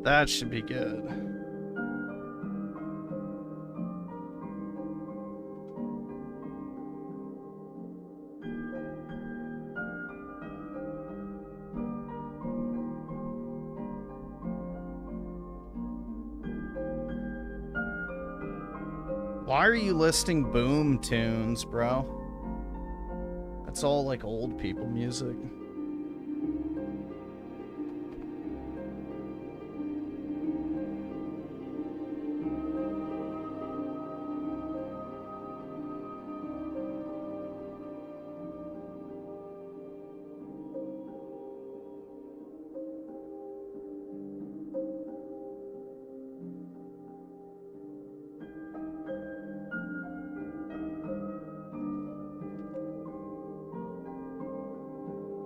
That should be good. Why are you listing boom tunes, bro? That's all like old people music.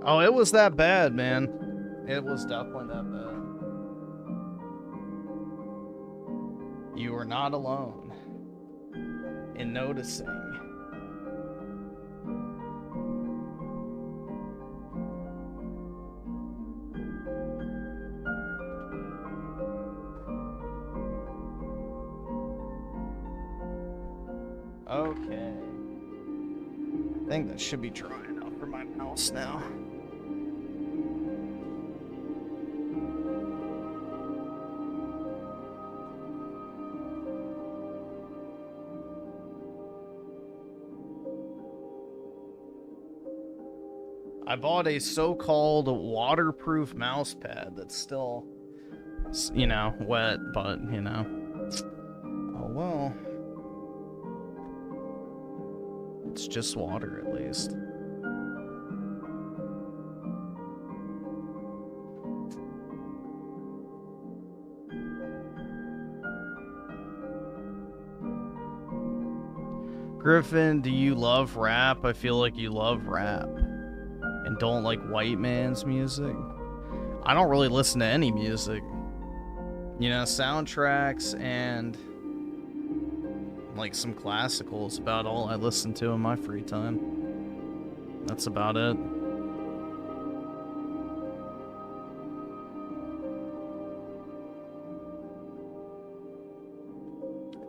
Oh, it was that bad, man. It was definitely that bad. You are not alone in noticing. Okay. I think that should be drying out for my mouse now. I bought a so-called waterproof mouse pad that's still, you know, wet, but, you know. Oh well. It's just water, at least. Griffin, do you love rap? I feel like you love rap. And don't like white man's music. I don't really listen to any music. You know, soundtracks and like some classical is about all I listen to in my free time. That's about it.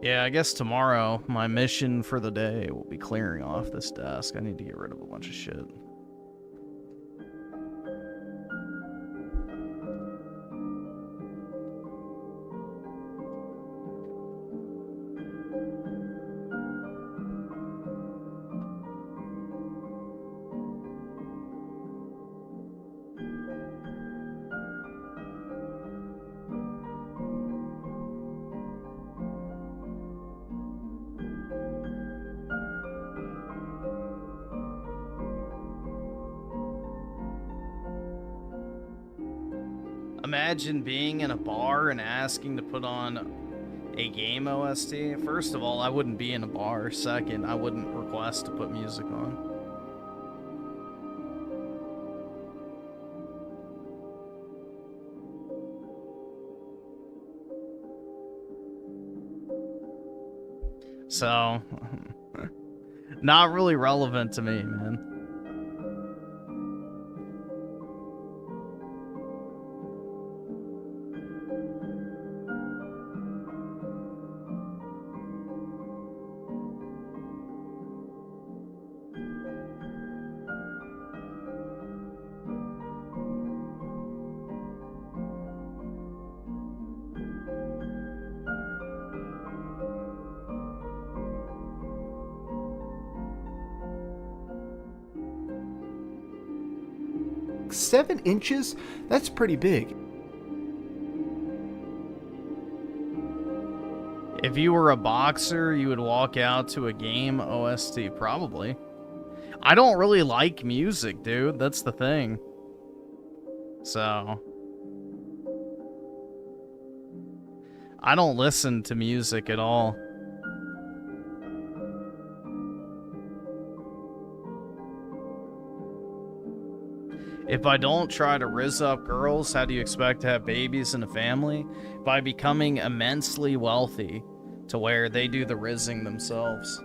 Yeah, I guess tomorrow my mission for the day will be clearing off this desk. I need to get rid of a bunch of shit. Imagine being in a bar and asking to put on a game OST. First of all, I wouldn't be in a bar. Second, I wouldn't request to put music on. So, not really relevant to me, man. Seven inches? That's pretty big. If you were a boxer, you would walk out to a game OST, probably. I don't really like music, dude. That's the thing. So, I don't listen to music at all. If I don't try to rizz up girls, how do you expect to have babies and a family? By becoming immensely wealthy to where they do the rizzing themselves.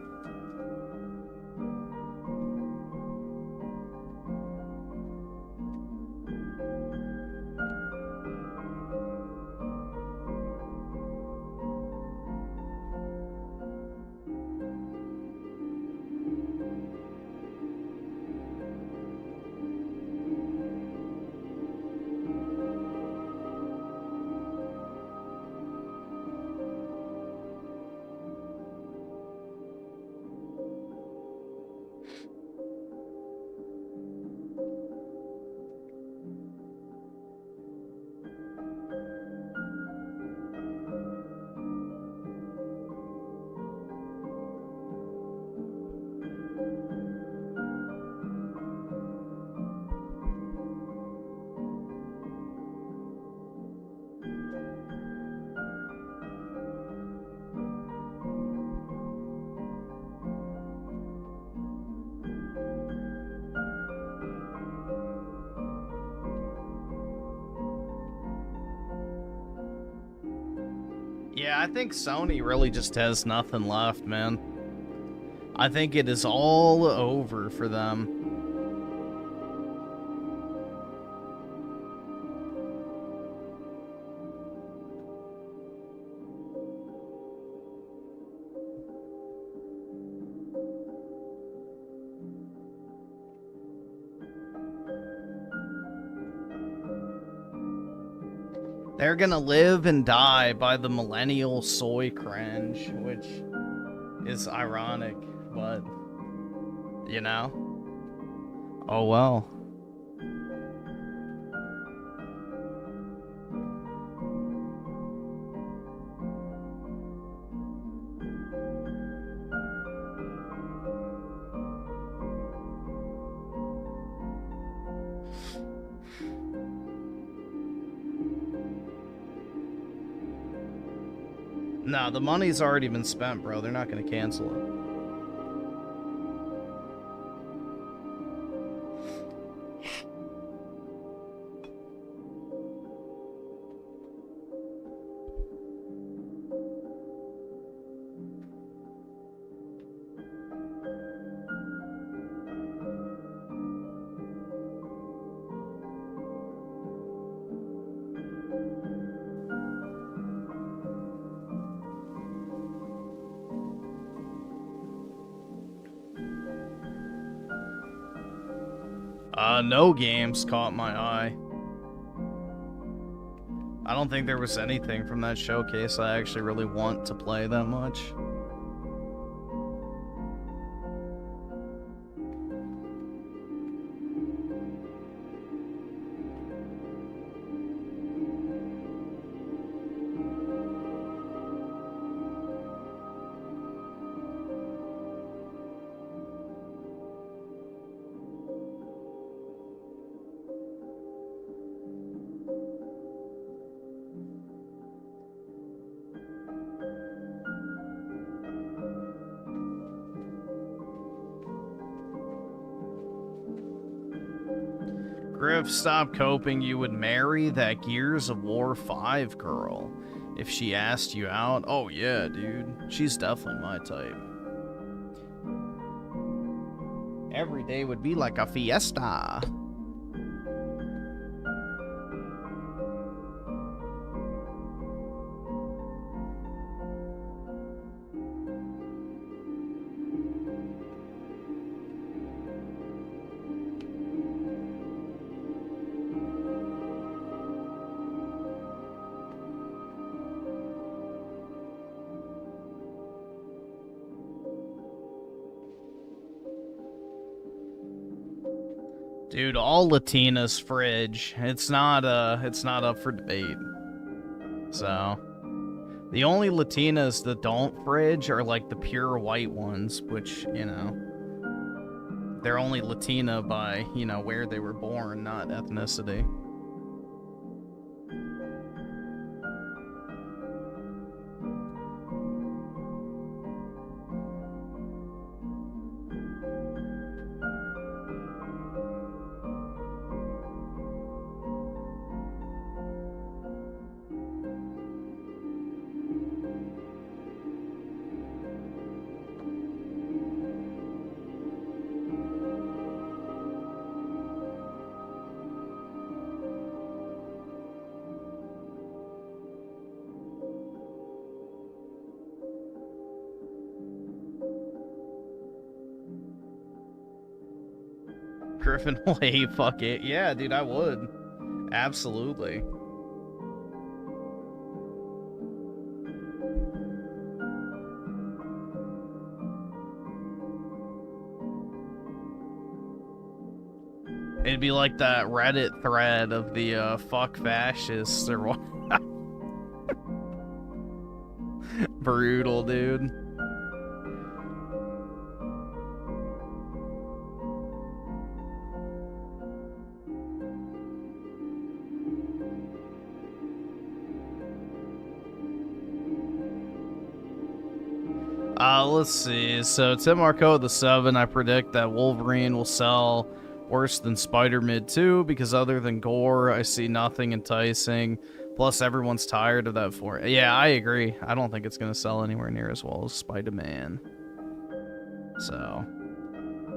Yeah, I think Sony really just has nothing left, man. I think it is all over for them. They're gonna live and die by the millennial soy cringe, which is ironic, but, you know, oh well. Nah, the money's already been spent, bro. They're not gonna cancel it. No games caught my eye. I don't think there was anything from that showcase I actually really want to play that much. Griff, stop coping. You would marry that Gears of War 5 girl if she asked you out. Oh yeah, dude. She's definitely my type. Every day would be like a fiesta. Dude, all Latinas fridge. It's not up for debate. So, the only Latinas that don't fridge are like the pure white ones, which, you know, they're only Latina by, you know, where they were born, not ethnicity. Griffin, hey, fuck it. Yeah, dude, I would. Absolutely. It'd be like that Reddit thread of the fuck fascists or what. Brutal, dude. Let's see. So, Tim Marco, the 7, I predict that Wolverine will sell worse than Spider-Man 2 because other than gore, I see nothing enticing. Plus, everyone's tired of that for. Yeah, I agree. I don't think it's going to sell anywhere near as well as Spider-Man. So,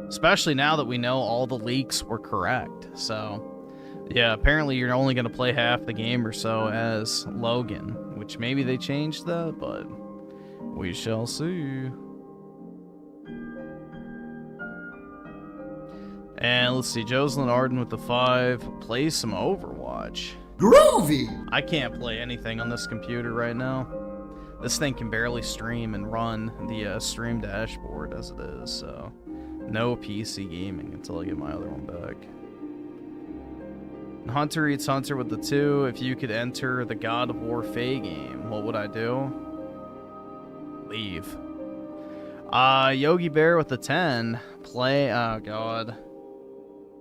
especially now that we know all the leaks were correct. So, yeah, apparently you're only going to play half the game or so as Logan, which maybe they changed that, but we shall see. And let's see, Jocelyn Arden with the 5. Play some Overwatch. Groovy! I can't play anything on this computer right now. This thing can barely stream and run the stream dashboard as it is, so no PC gaming until I get my other one back. Hunter eats Hunter with the 2. If you could enter the God of War Faye game, what would I do? Leave. Yogi Bear with the 10. Play. Oh god.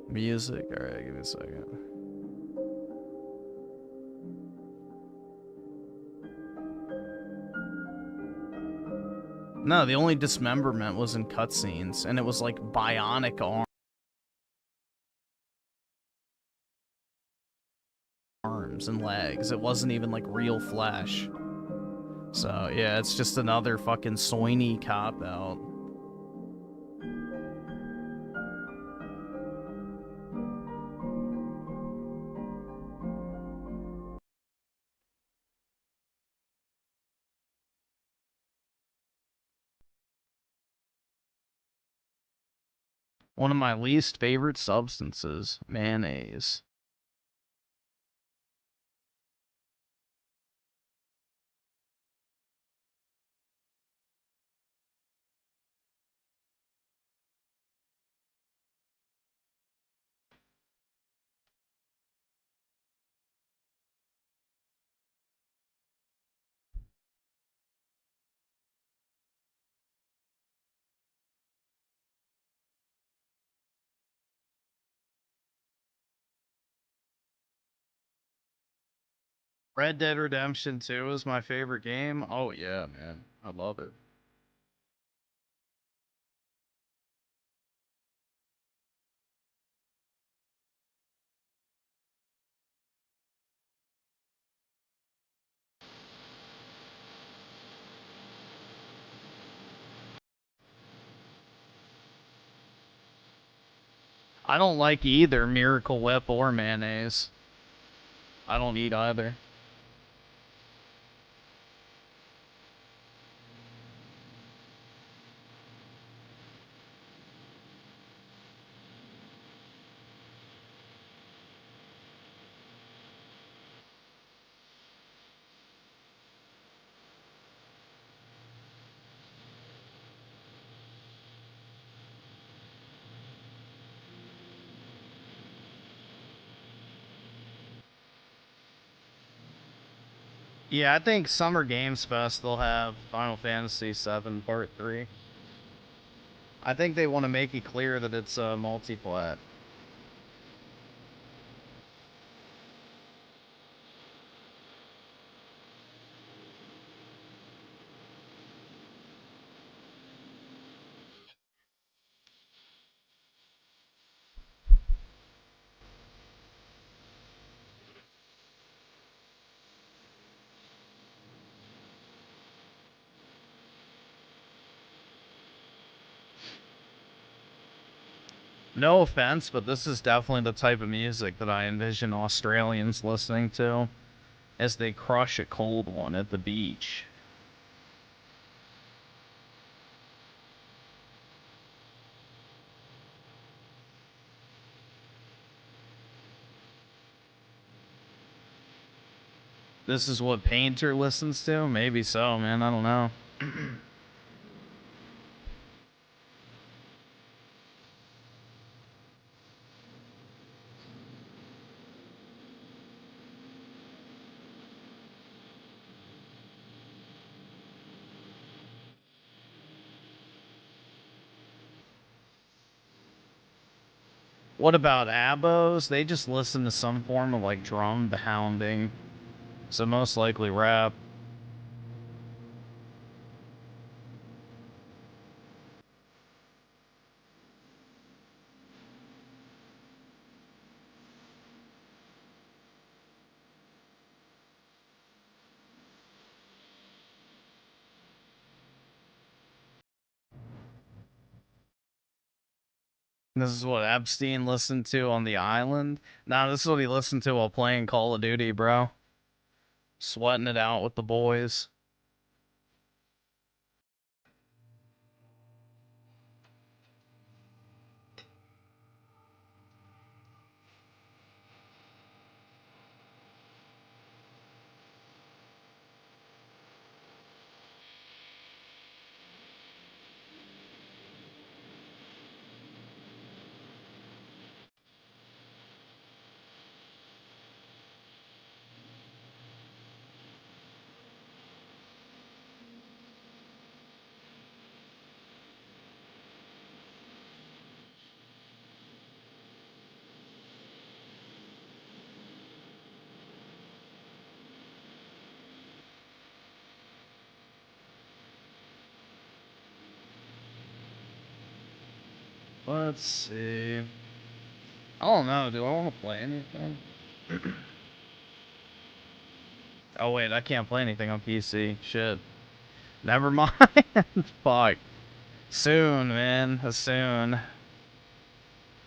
Music. All right, give me a second. No, the only dismemberment was in cutscenes, and it was like bionic arms and legs. It wasn't even like real flesh. So yeah, it's just another fucking Soiny cop-out. One of my least favorite substances, mayonnaise. Red Dead Redemption 2 is my favorite game. Oh yeah, man. I love it. I don't like either Miracle Whip or mayonnaise. I don't eat either. Yeah, I think Summer Games Fest they'll have Final Fantasy VII Part 3. I think they want to make it clear that it's multi-plat. No offense, but this is definitely the type of music that I envision Australians listening to as they crush a cold one at the beach. This is what Painter listens to? Maybe so, man. I don't know. What about abos? They just listen to some form of like drum pounding. So most likely rap. This is what Epstein listened to on the island? Nah, this is what he listened to while playing Call of Duty, bro. Sweating it out with the boys. Let's see. I don't know. Do I want to play anything? Oh wait, I can't play anything on PC. Shit. Never mind. Fuck. Soon, man. Soon.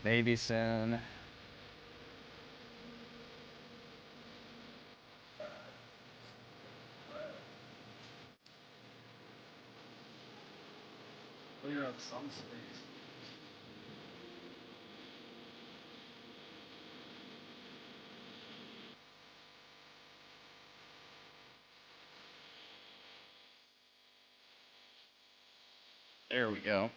Maybe soon. Clear up some space. There we go.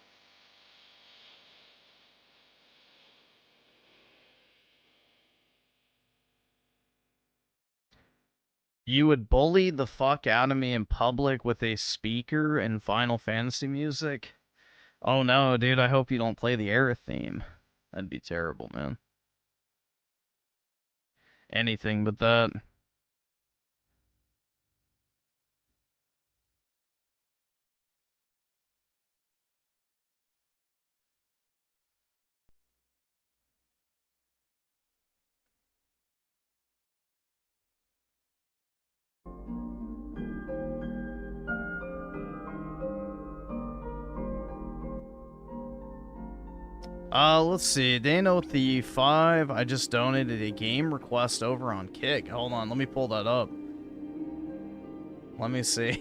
You would bully the fuck out of me in public with a speaker and Final Fantasy music? Oh no, dude, I hope you don't play the Era theme. That'd be terrible, man. Anything but that. Let's see. Dana with the 5. I just donated a game request over on Kick. Hold on, let me pull that up. Let me see.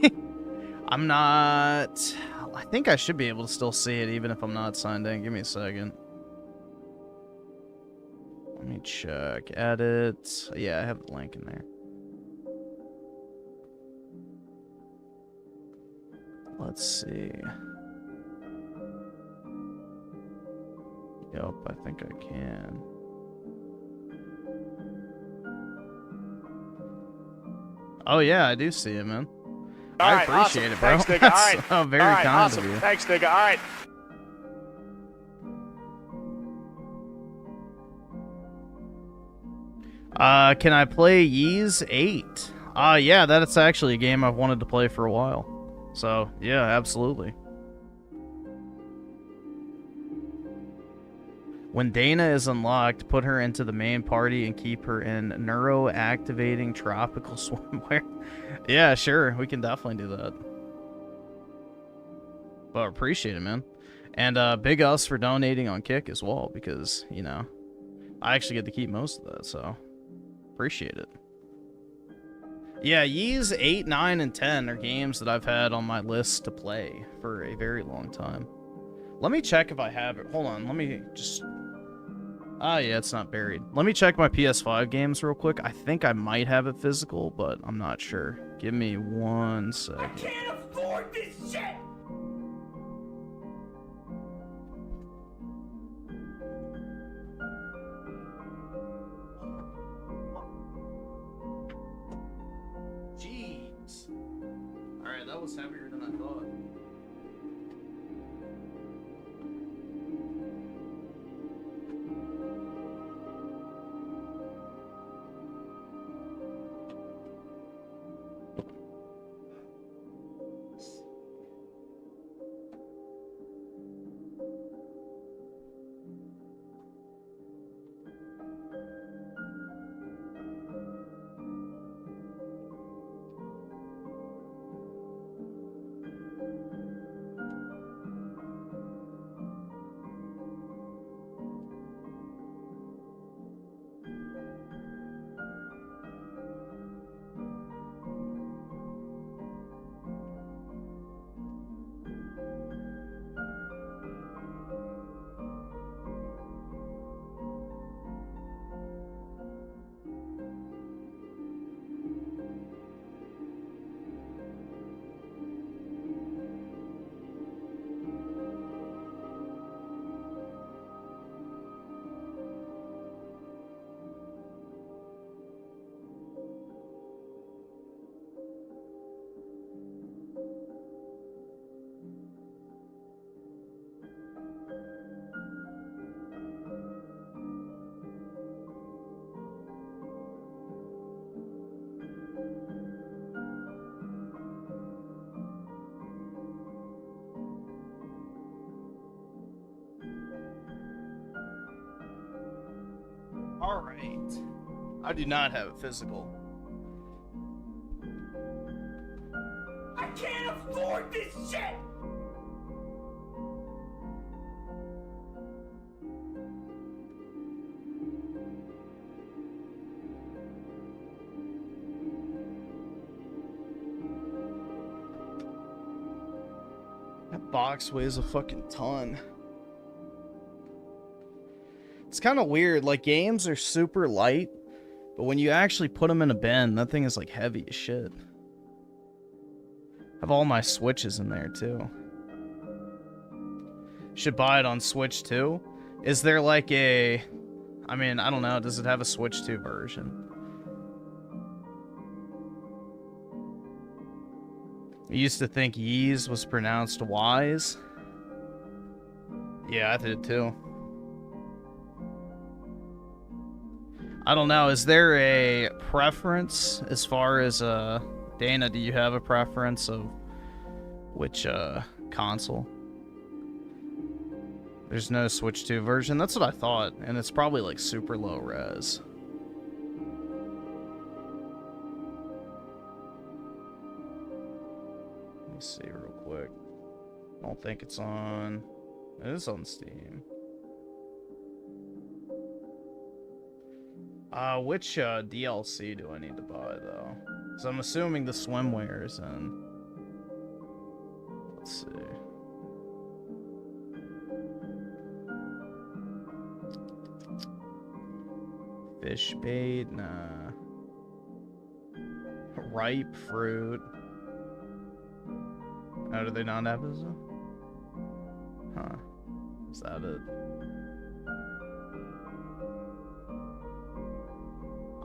I'm not... I think I should be able to still see it even if I'm not signed in. Give me a second. Let me check. Edit. Yeah, I have the link in there. Let's see. Yep, I think I can. Oh yeah, I do see it, man. I appreciate it, bro. Thanks, nigga. All right. So very all right, kind awesome. of you. Thanks, nigga. All right. Can I play Ys 8? Yeah, that's actually a game I've wanted to play for a while. So, yeah, absolutely. When Dana is unlocked, put her into the main party and keep her in neuro-activating tropical swimwear. Yeah, sure. We can definitely do that. But appreciate it, man. And big us for donating on Kick as well, because, you know, I actually get to keep most of that, so appreciate it. Yeah, Ys 8, 9, and 10 are games that I've had on my list to play for a very long time. Let me check if I have it. Hold on, let me just... Ah, yeah, it's not buried. Let me check my PS5 games real quick. I think I might have it physical, but I'm not sure. Give me 1 second. I can't afford this shit! Jeez. Alright, that was heavier than I thought. Alright. I do not have a physical. I can't afford this shit! That box weighs a fucking ton. It's kind of weird. Like, games are super light, but when you actually put them in a bin, that thing is like heavy as shit. I have all my Switches in there too. Should buy it on Switch 2. Is there like a... I mean, I don't know. Does it have a Switch 2 version? I used to think Yeez was pronounced Wise. Yeah, I did too. I don't know. Is there a preference as far as Dana? Do you have a preference of which console? There's no Switch 2 version. That's what I thought, and it's probably like super low res. Let me see real quick. I don't think it's on. It is on Steam. Which DLC do I need to buy though? Because I'm assuming the swimwear is in. Let's see. Fish bait, nah. Ripe fruit. Oh, do they not have this? Huh. Is that it?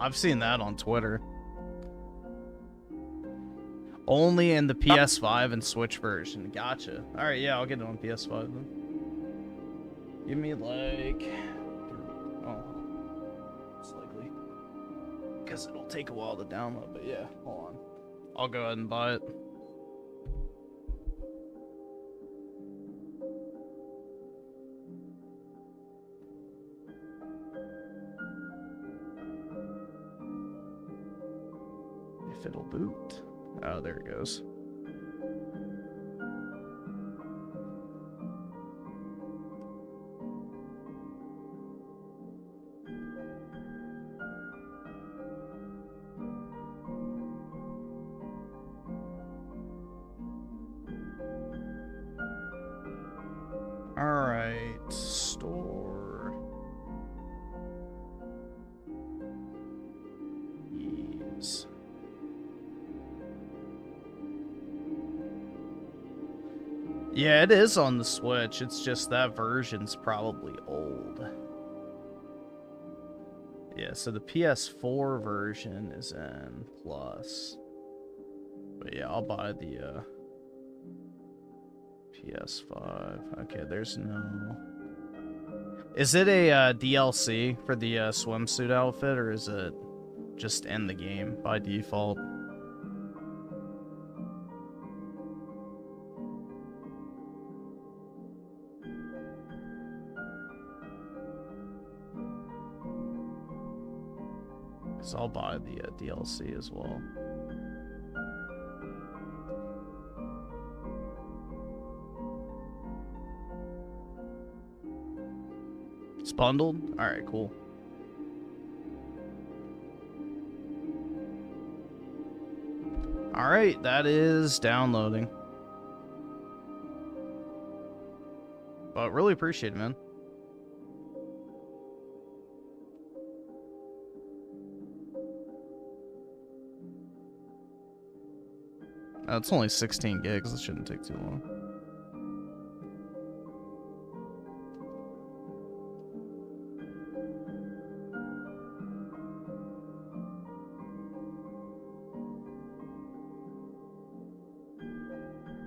I've seen that on Twitter. Only in the PS5 and Switch version. Gotcha. Alright, yeah, I'll get it on PS5 then. Give me like... Oh. It's likely. Because it'll take a while to download, but yeah, hold on. I'll go ahead and buy it. If it'll boot. Oh, there it goes. Alright, store. Yes. Yeah, it is on the Switch. It's just that version's probably old. Yeah, so the PS4 version is in Plus. But yeah, I'll buy the PS5. Okay, there's no... Is it a DLC for the swimsuit outfit, or is it just in the game by default? So I'll buy the DLC as well. It's bundled? Alright, cool. Alright, that is downloading. But really appreciate it, man. It's only 16 gigs. It shouldn't take too long.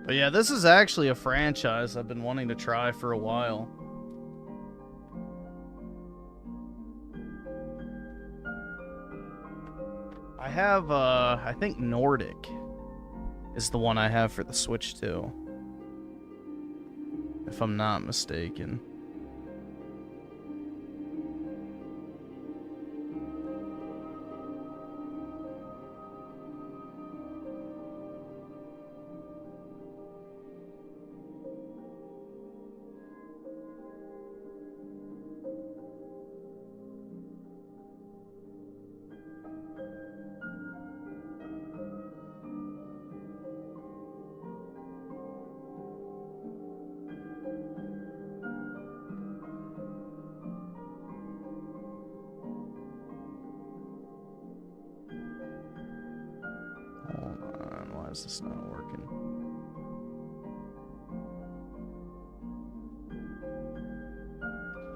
But yeah, this is actually a franchise I've been wanting to try for a while. I have, I think Nordic is the one I have for the Switch 2. If I'm not mistaken. is this not working?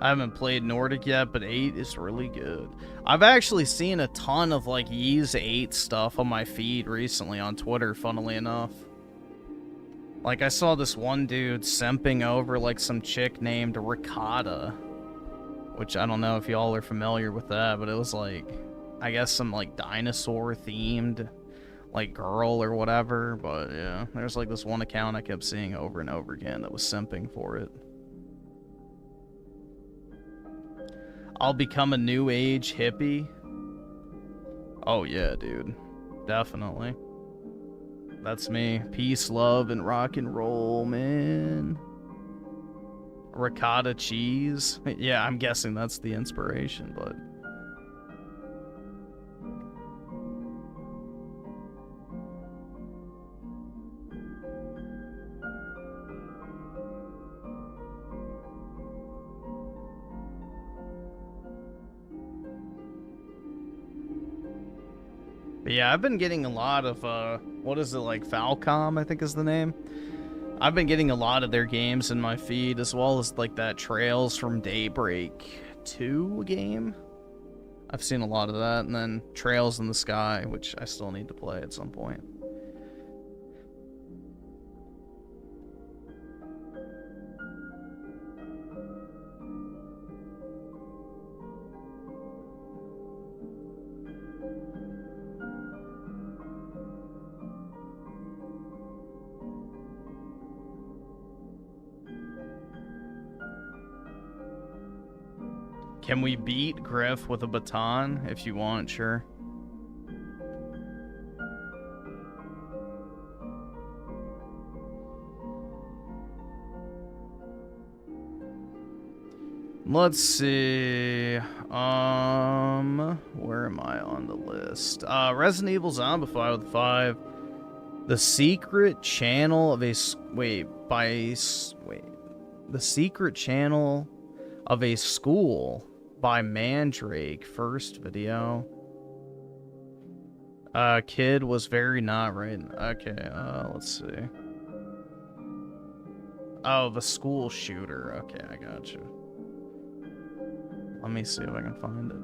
I haven't played Nordic yet, but 8 is really good. I've actually seen a ton of like Ys 8 stuff on my feed recently on Twitter, funnily enough. Like I saw this one dude simping over like some chick named Ricotta, which I don't know if y'all are familiar with that, but it was like, I guess some like dinosaur themed like girl or whatever. But yeah, there's like this one account I kept seeing over and over again that was simping for it. I'll become a new age hippie. Oh yeah, dude. Definitely. That's me. Peace, love, and rock and roll, man. Ricotta cheese. Yeah, I'm guessing that's the inspiration, but... But yeah, I've been getting a lot of, what is it, like, Falcom, I think is the name? I've been getting a lot of their games in my feed, as well as, like, that Trails from Daybreak 2 game. I've seen a lot of that, and then Trails in the Sky, which I still need to play at some point. Can we beat Griff with a baton? If you want, sure. Let's see. Where am I on the list? Resident Evil Zombified with 5. The Secret Channel of a... The Secret Channel of a School by Mandrake. First video. Kid was very not right. Okay, let's see. Oh, the school shooter. Okay, I got you. Let me see if I can find it.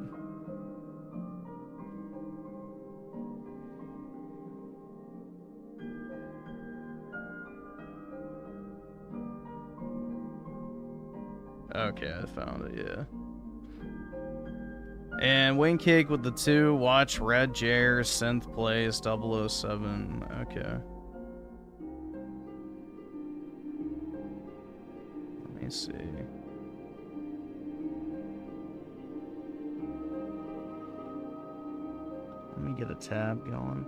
Okay, I found it, yeah. And Wing Cake with the 2. Watch Red Jair Synth Plays 007. Okay. Let me see. Let me get a tab going.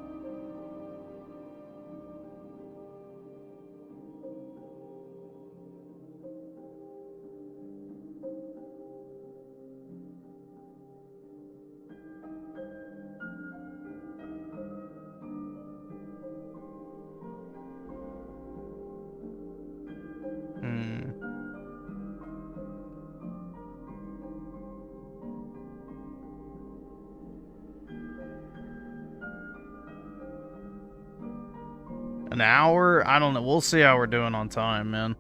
An hour? I don't know. We'll see how we're doing on time, man.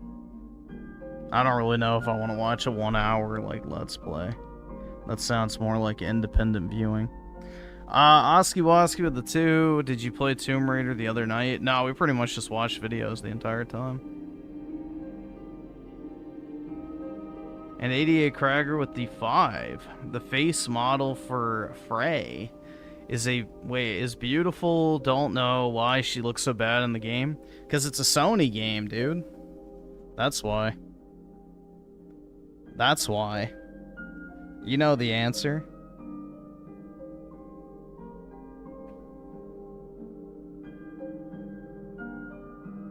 I don't really know if I want to watch a 1 hour, like, Let's Play. That sounds more like independent viewing. Oski Woski with the 2. Did you play Tomb Raider the other night? No, we pretty much just watched videos the entire time. And 88 Krager with the 5. The face model for Frey is beautiful. Don't know why she looks so bad in the game. Because it's a Sony game, dude. That's why. That's why. You know the answer.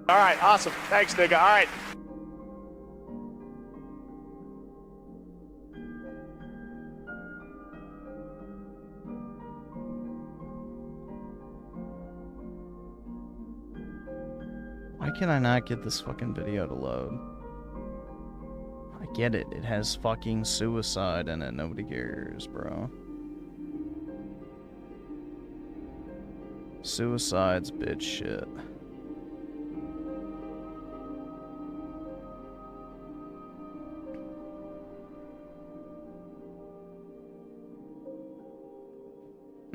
All right, awesome. Thanks, nigga. All right. Why can I not get this fucking video to load? I get it. It has fucking suicide in it. Nobody cares, bro. Suicide's bitch shit.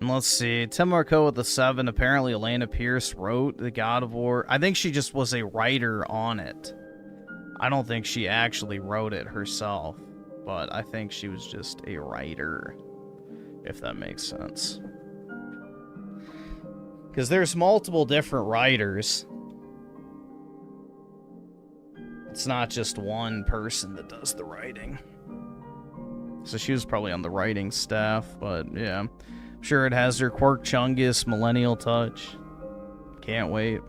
And let's see. Tim Marco with the 7. Apparently, Elena Pierce wrote the God of War. I think she just was a writer on it. I don't think she actually wrote it herself. But I think she was just a writer. If that makes sense. Because there's multiple different writers. It's not just one person that does the writing. So she was probably on the writing staff, but yeah. I'm sure it has her Quirk Chungus millennial touch. Can't wait.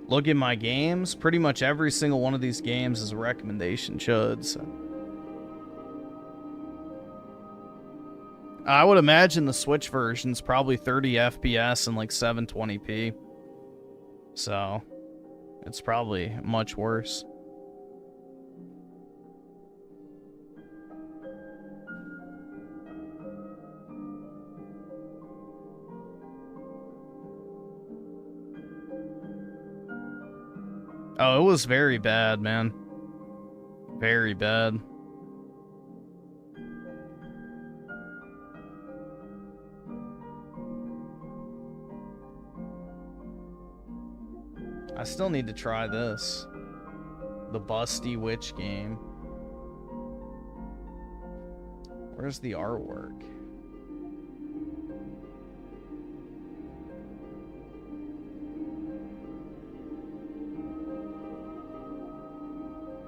Look at my games. Pretty much every single one of these games is a recommendation, chuds. I would imagine the Switch version's probably 30 FPS and like 720p. So, it's probably much worse. Oh, it was very bad, man. Very bad. I still need to try this. The Busty Witch game. Where's the artwork?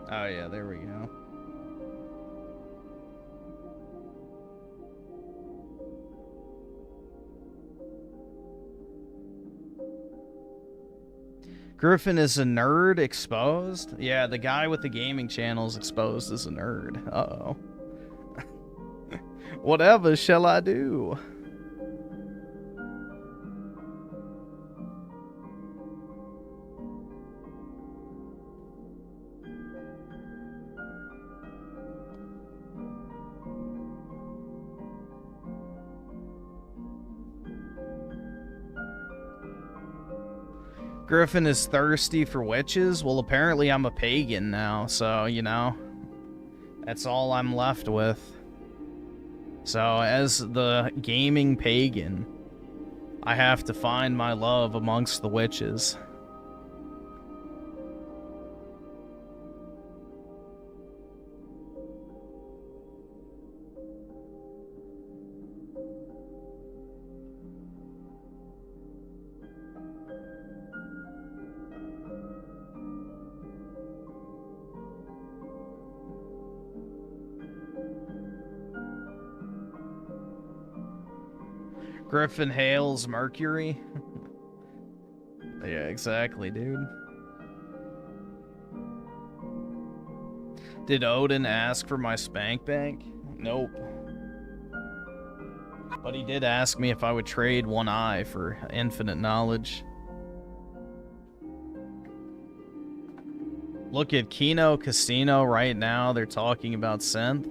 Oh yeah, there we go. Griffin is a nerd exposed? Yeah, the guy with the gaming channel is exposed as a nerd. Uh-oh. Whatever shall I do? Griffin is thirsty for witches? Well, apparently I'm a pagan now, so, you know, that's all I'm left with. So, as the gaming pagan, I have to find my love amongst the witches. Griffin hails Mercury. Yeah, exactly, dude. Did Odin ask for my spank bank? Nope. But he did ask me if I would trade one eye for infinite knowledge. Look at Kino Casino right now. They're talking about synth.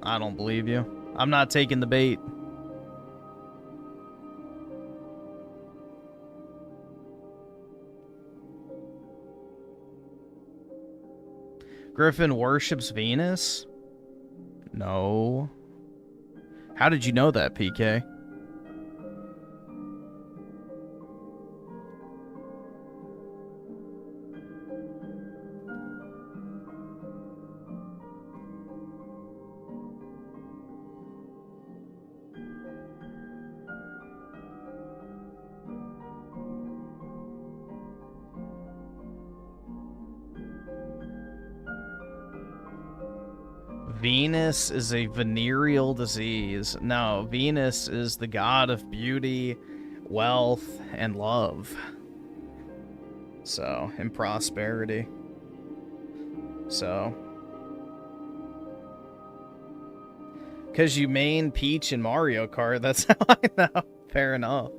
I don't believe you. I'm not taking the bait. Griffin worships Venus? No. How did you know that, PK? Venus is a venereal disease. No, Venus is the god of beauty, wealth, and love. So, and prosperity. So. Because you main Peach in Mario Kart, that's how I know. Fair enough.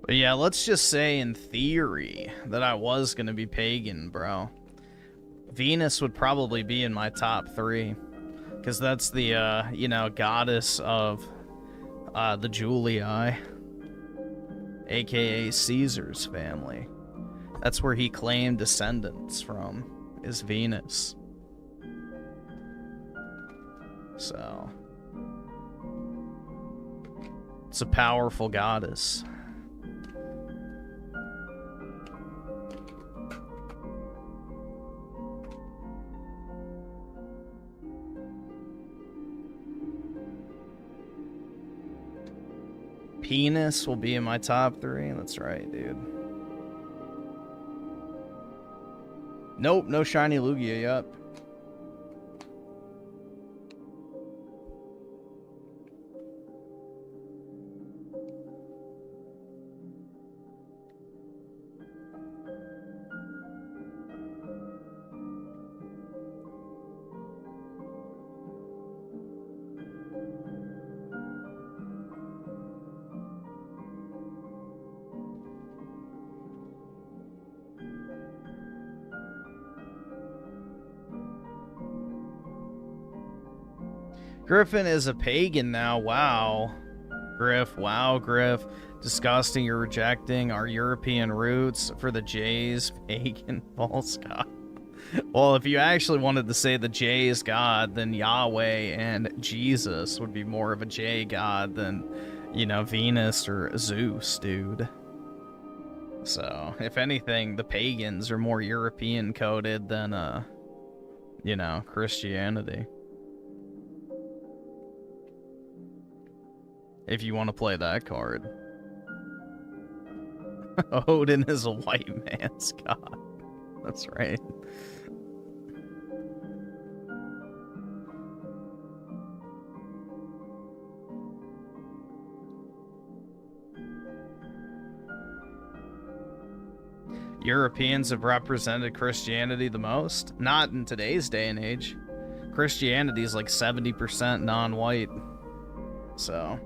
But yeah, let's just say in theory that I was going to be pagan, bro. Venus would probably be in my top 3. Because that's the, you know, goddess of the Julii, a.k.a. Caesar's family. That's where he claimed descendants from, is Venus. So, it's a powerful goddess. Penis will be in my top 3. That's right, dude. Nope, no shiny Lugia yet. Griffin is a pagan now. Wow. Griff. Wow, Griff. Disgusting. You're rejecting our European roots for the J's. Pagan. False god. Well, if you actually wanted to say the J is God, then Yahweh and Jesus would be more of a J god than, you know, Venus or Zeus, dude. So, if anything, the pagans are more European coded than, you know, Christianity. If you want to play that card. Odin is a white man's god. That's right. Europeans have represented Christianity the most? Not in today's day and age. Christianity is like 70% non-white. So...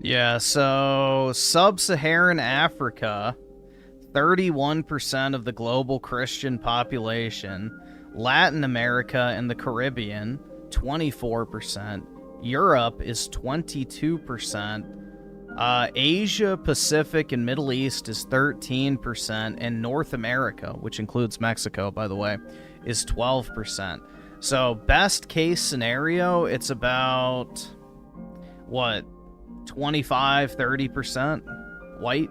Yeah, so sub-Saharan Africa, 31% of the global Christian population. Latin America and the Caribbean, 24%. Europe is 22%. Asia, Pacific, and Middle East is 13%. And North America, which includes Mexico, by the way, is 12%. So best case scenario, it's about, what, 25-30% white.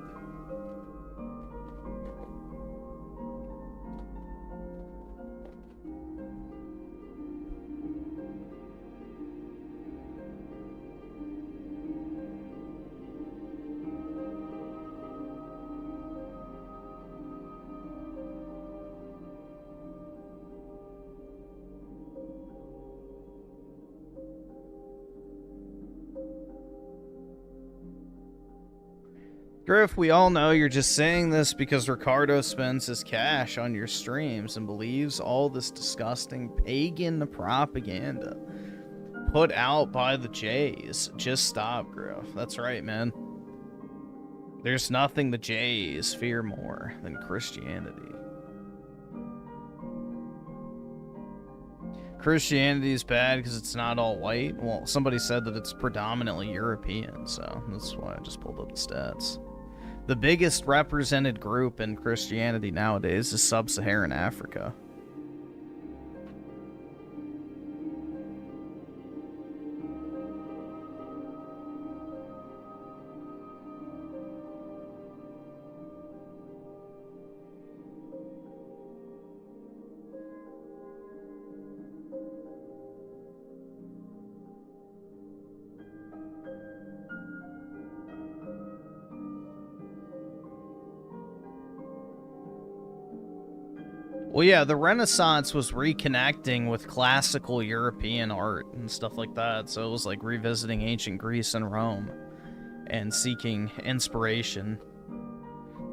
Griff, we all know you're just saying this because Ricardo spends his cash on your streams and believes all this disgusting pagan propaganda put out by the Jays. Just stop, Griff. That's right, man. There's nothing the Jays fear more than Christianity. Christianity is bad because it's not all white. Well, somebody said that it's predominantly European, so that's why I just pulled up the stats. The biggest represented group in Christianity nowadays is sub-Saharan Africa. Well, yeah, the Renaissance was reconnecting with classical European art and stuff like that. So it was like revisiting ancient Greece and Rome and seeking inspiration.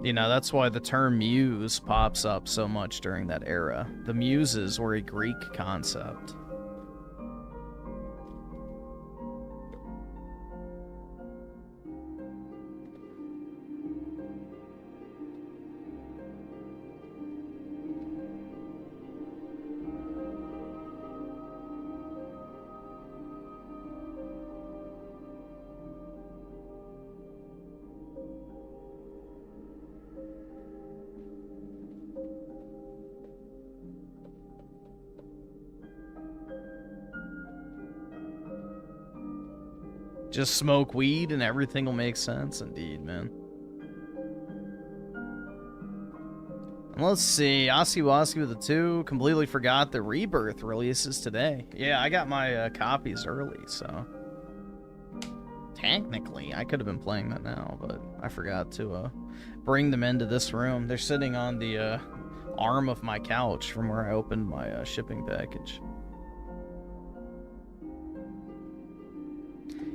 You know, that's why the term muse pops up so much during that era. The muses were a Greek concept. Just smoke weed and everything will make sense. Indeed, man. And let's see. Asiwasi with the 2. Completely forgot the Rebirth releases today. Yeah, I got my copies early, so... Technically, I could have been playing that now, but I forgot to bring them into this room. They're sitting on the arm of my couch from where I opened my shipping package.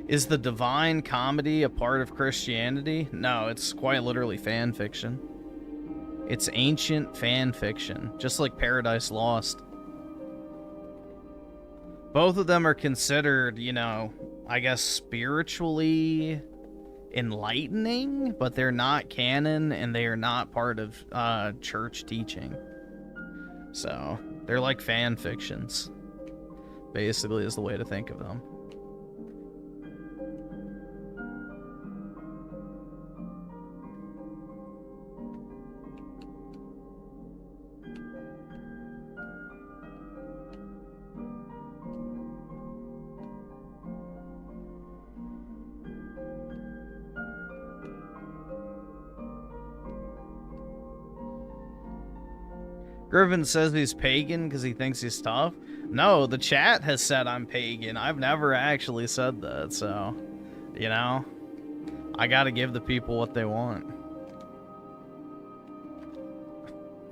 Is the Divine Comedy a part of Christianity? No, it's quite literally fan fiction. It's ancient fan fiction, just like Paradise Lost. Both of them are considered, you know, I guess spiritually enlightening, but they're not canon and they are not part of church teaching. So, they're like fan fictions, basically, is the way to think of them. Griffin says he's pagan because he thinks he's tough. No, the chat has said I'm pagan. I've never actually said that, so, you know, I gotta give the people what they want.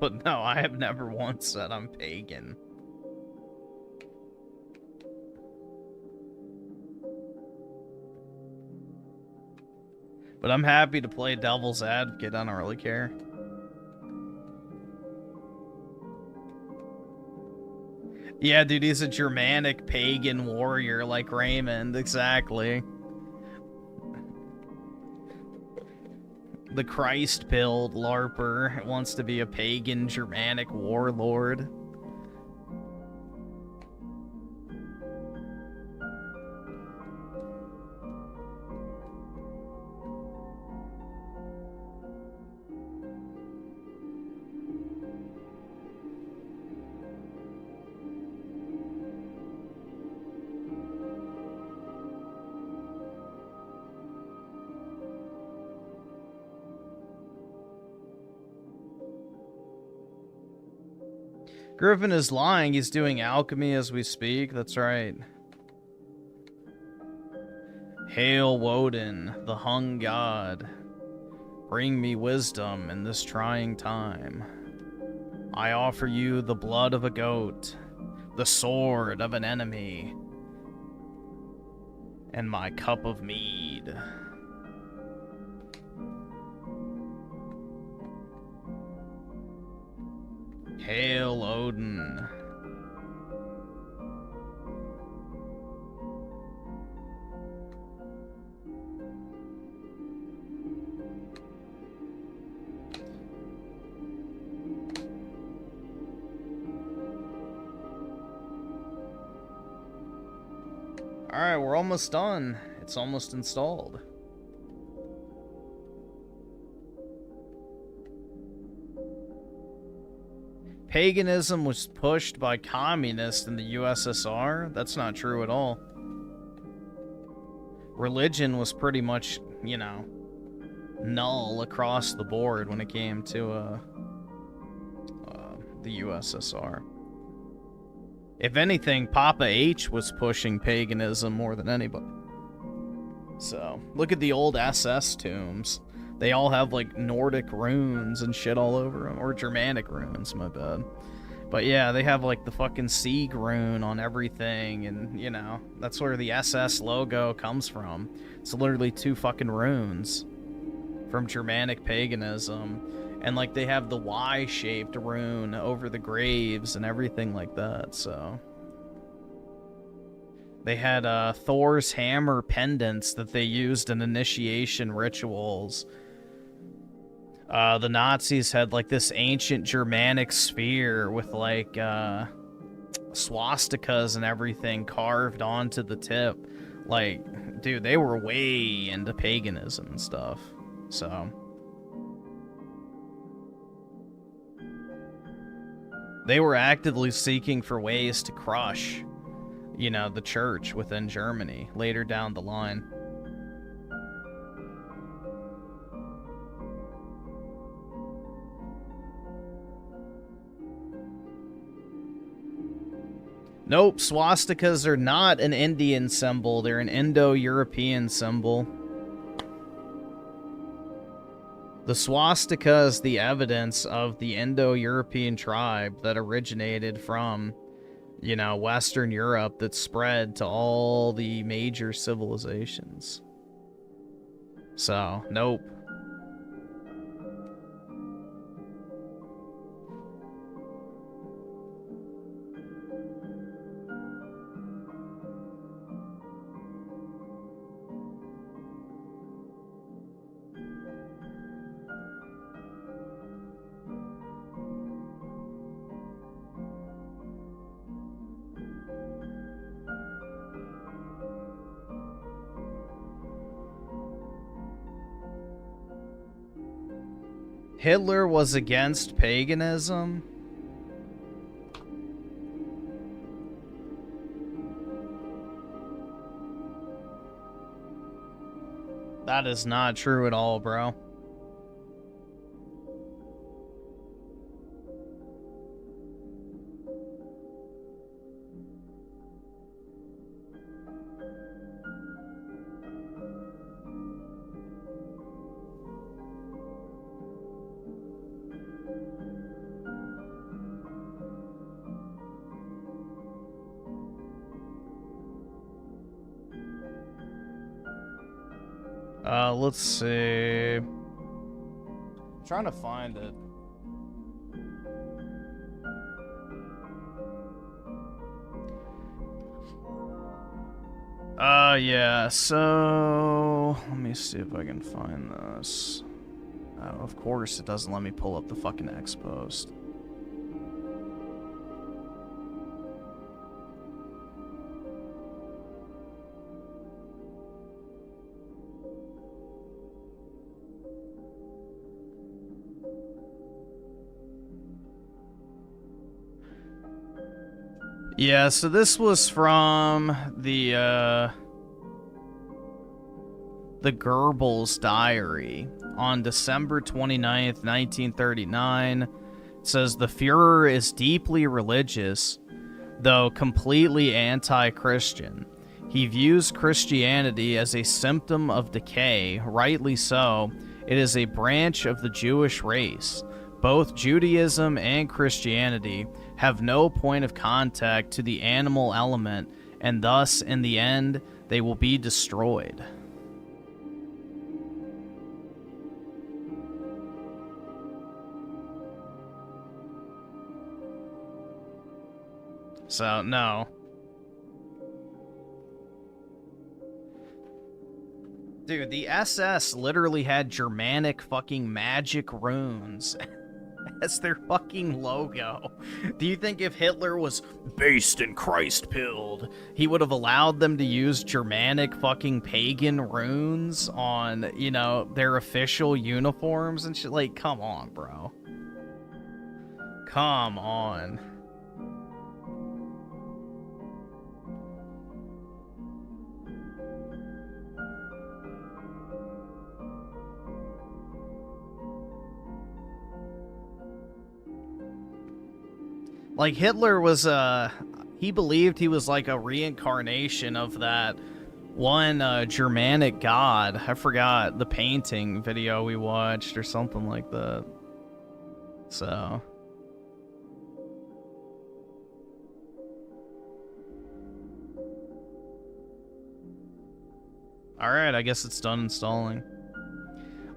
But no, I have never once said I'm pagan. But I'm happy to play devil's advocate. I don't really care. Yeah, dude, he's a Germanic pagan warrior like Raymond, exactly. The Christ-pilled LARPer wants to be a pagan Germanic warlord. Griffin is lying. He's doing alchemy as we speak. That's right. Hail Woden, the hung god. Bring me wisdom in this trying time. I offer you the blood of a goat, the sword of an enemy, and my cup of mead. Hail Odin. Alright, we're almost done. It's almost installed. Paganism was pushed by communists in the USSR? That's not true at all. Religion was pretty much, you know, null across the board when it came to the USSR. If anything, Papa H was pushing paganism more than anybody. So, look at the old SS tombs. They all have, like, Nordic runes and shit all over them. Or Germanic runes, my bad. But yeah, they have like the fucking Sieg rune on everything, and you know, that's where the SS logo comes from. It's literally 2 fucking runes from Germanic paganism. And like they have the Y-shaped rune over the graves and everything like that, so. They had Thor's hammer pendants that they used in initiation rituals. The Nazis had like this ancient Germanic sphere with like swastikas and everything carved onto the tip. Like, dude, they were way into paganism and stuff. So they were actively seeking for ways to crush, you know, the church within Germany later down the line. Nope, swastikas are not an Indian symbol. They're an Indo-European symbol. The swastika is the evidence of the Indo-European tribe that originated from, you know, Western Europe that spread to all the major civilizations. So, nope. Hitler was against paganism? That is not true at all, bro. Let's see. I'm trying to find it. Yeah, so let me see if I can find this. Oh, of course it doesn't let me pull up the fucking X post. Yeah, so this was from the Goebbels diary on December 29th, 1939. It says, the Fuhrer is deeply religious, though completely anti-Christian. He views Christianity as a symptom of decay, rightly so. It is a branch of the Jewish race. Both Judaism and Christianity have no point of contact to the animal element, and thus, in the end, they will be destroyed. So, no. Dude, the SS literally had Germanic fucking magic runes as their fucking logo. Do you think if Hitler was based in Christ-pilled, he would have allowed them to use Germanic fucking pagan runes on, you know, their official uniforms and shit? Like, come on, bro. Come on. Like, Hitler was, he believed he was like a reincarnation of that one Germanic god. I forgot the painting video we watched or something like that. So. Alright, I guess it's done installing.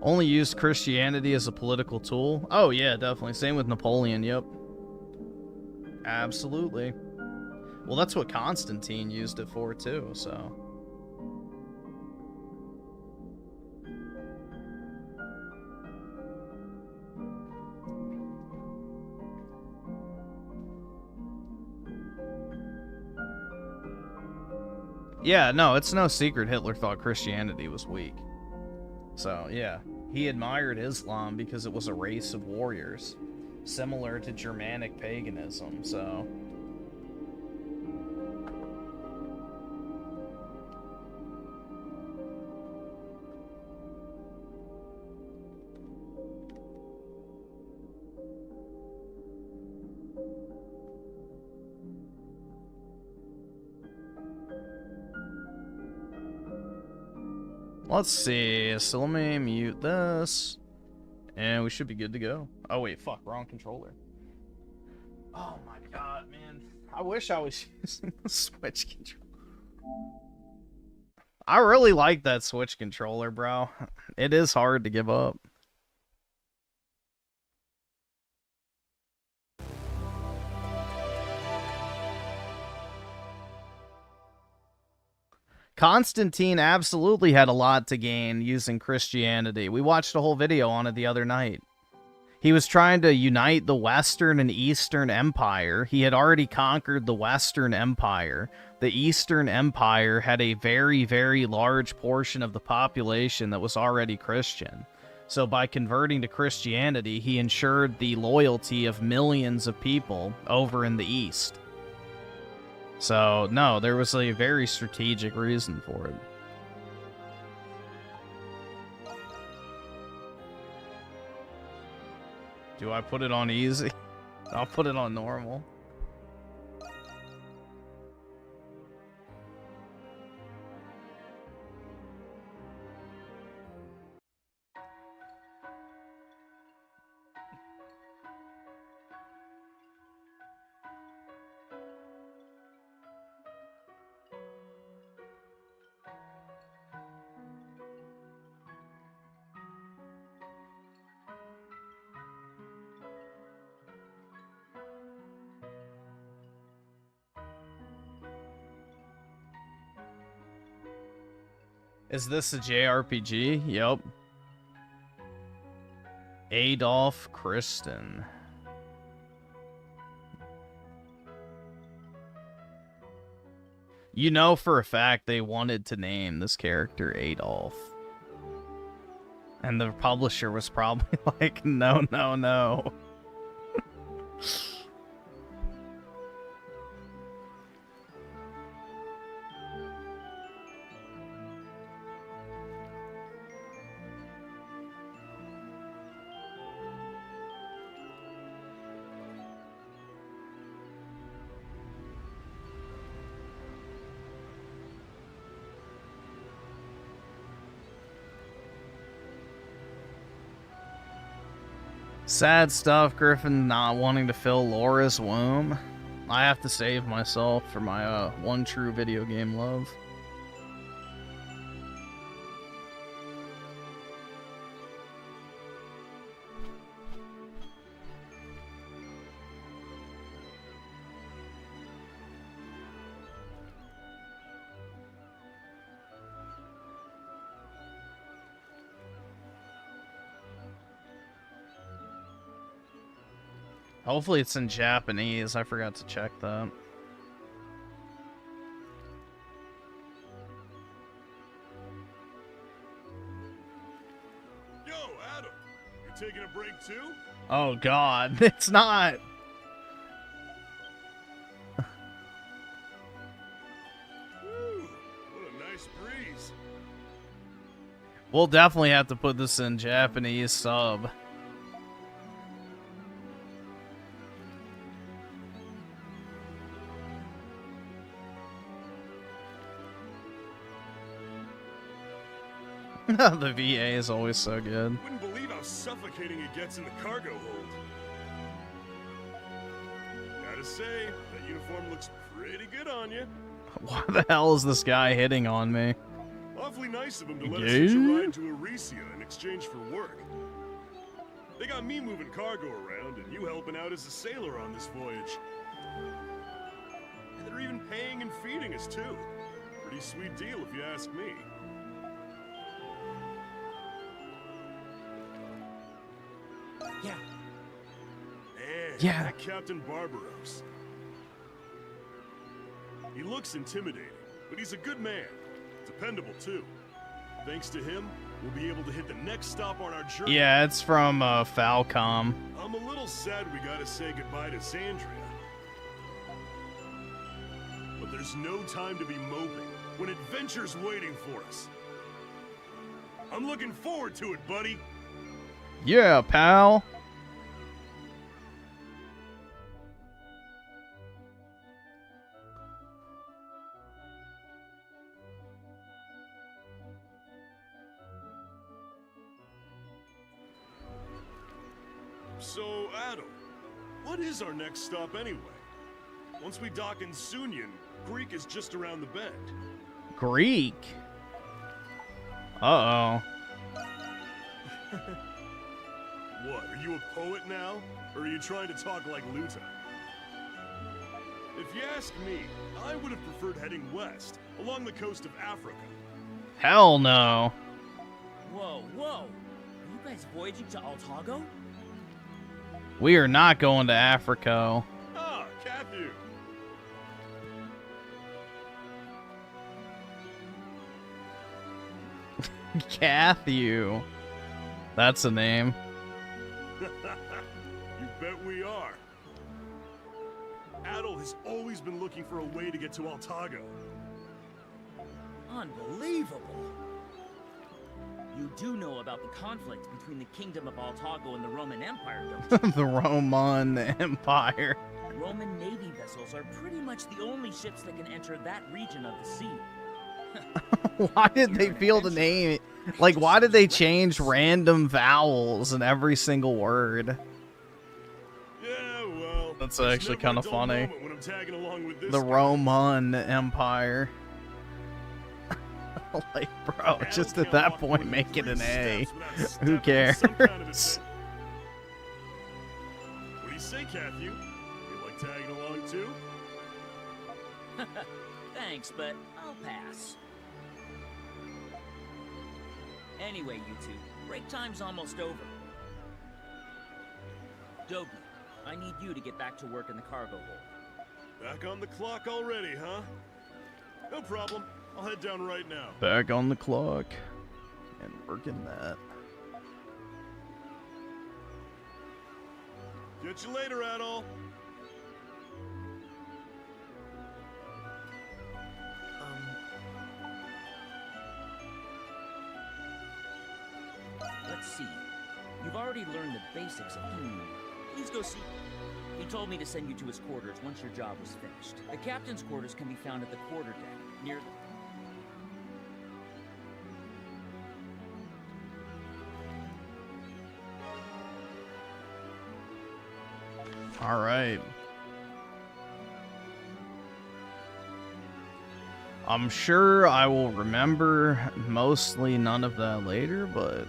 Only used Christianity as a political tool? Oh yeah, definitely. Same with Napoleon, yep. Absolutely. Well, that's what Constantine used it for too, so... Yeah, no, it's no secret Hitler thought Christianity was weak. So, yeah. He admired Islam because it was a race of warriors, similar to Germanic paganism, so... Let's see, so let me mute this, and we should be good to go. Oh wait, fuck, wrong controller. Oh my god, man. I wish I was using the Switch controller. I really like that Switch controller, bro. It is hard to give up. Constantine absolutely had a lot to gain using Christianity. We watched a whole video on it the other night. He was trying to unite the Western and Eastern Empire. He had already conquered the Western Empire. The Eastern Empire had a very, very large portion of the population that was already Christian. So by converting to Christianity, he ensured the loyalty of millions of people over in the East. So, no, there was a very strategic reason for it. Do I put it on easy? I'll put it on normal. Is this a JRPG? Yep. Adolf Christen. You know for a fact they wanted to name this character Adolf. And the publisher was probably like, no, no, no. Sad stuff, Griffin not wanting to fill Laura's womb. I have to save myself for my one true video game love. Hopefully it's in Japanese. I forgot to check that. Yo, Adam, you taking a break too? Oh god, it's not. Woo, what a nice breeze. We'll definitely have to put this in Japanese sub. The VA is always so good. Wouldn't believe how suffocating it gets in the cargo hold. Gotta say, that uniform looks pretty good on you. Why the hell is this guy hitting on me? Awfully nice of them to let us hitch a ride to Arisia in exchange for work. They got me moving cargo around and you helping out as a sailor on this voyage. And they're even paying and feeding us too. Pretty sweet deal if you ask me. Yeah. And Yeah. that Captain Barbaros. He looks intimidating, but he's a good man. Dependable too. Thanks to him, we'll be able to hit the next stop on our journey. Yeah, it's from Falcom. I'm a little sad we gotta say goodbye to Xandria. But there's no time to be moping when adventure's waiting for us. I'm looking forward to it, buddy. Yeah, pal. So, Adam, what is our next stop anyway? Once we dock in Sunyan, Greek is just around the bend. Greek. Uh-oh. What, are you a poet now? Or are you trying to talk like Luta? If you ask me, I would have preferred heading west, along the coast of Africa. Hell no. Whoa, whoa. Are you guys voyaging to Altago? We are not going to Africa. Ah, Cathu. Cathu. That's a name. You bet we are. Adol has always been looking for a way to get to Altago. Unbelievable. You do know about the conflict between the Kingdom of Altago and the Roman Empire, don't you? The Roman Empire. Roman Navy vessels are pretty much the only ships that can enter that region of the sea. Why did they feel the name? Like, why did they change random vowels in every single word? Yeah, well, That's actually kind of funny. When I'm tagging along with this The guy. Roman Empire. Like, bro, just at that point, make it an A. Who cares? What do you say, Cathu? You like tagging along too? Thanks, but I'll pass. Anyway, you two, break time's almost over. Dogi, I need you to get back to work in the cargo hold. Back on the clock already, huh? No problem. I'll head down right now. Back on the clock. And working that. Catch you later, Adol. Let's see. You've already learned the basics of Please go see. He told me to send you to his quarters once your job was finished. The captain's quarters can be found at the quarterdeck, near the... All right. I'm sure I will remember mostly none of that later, but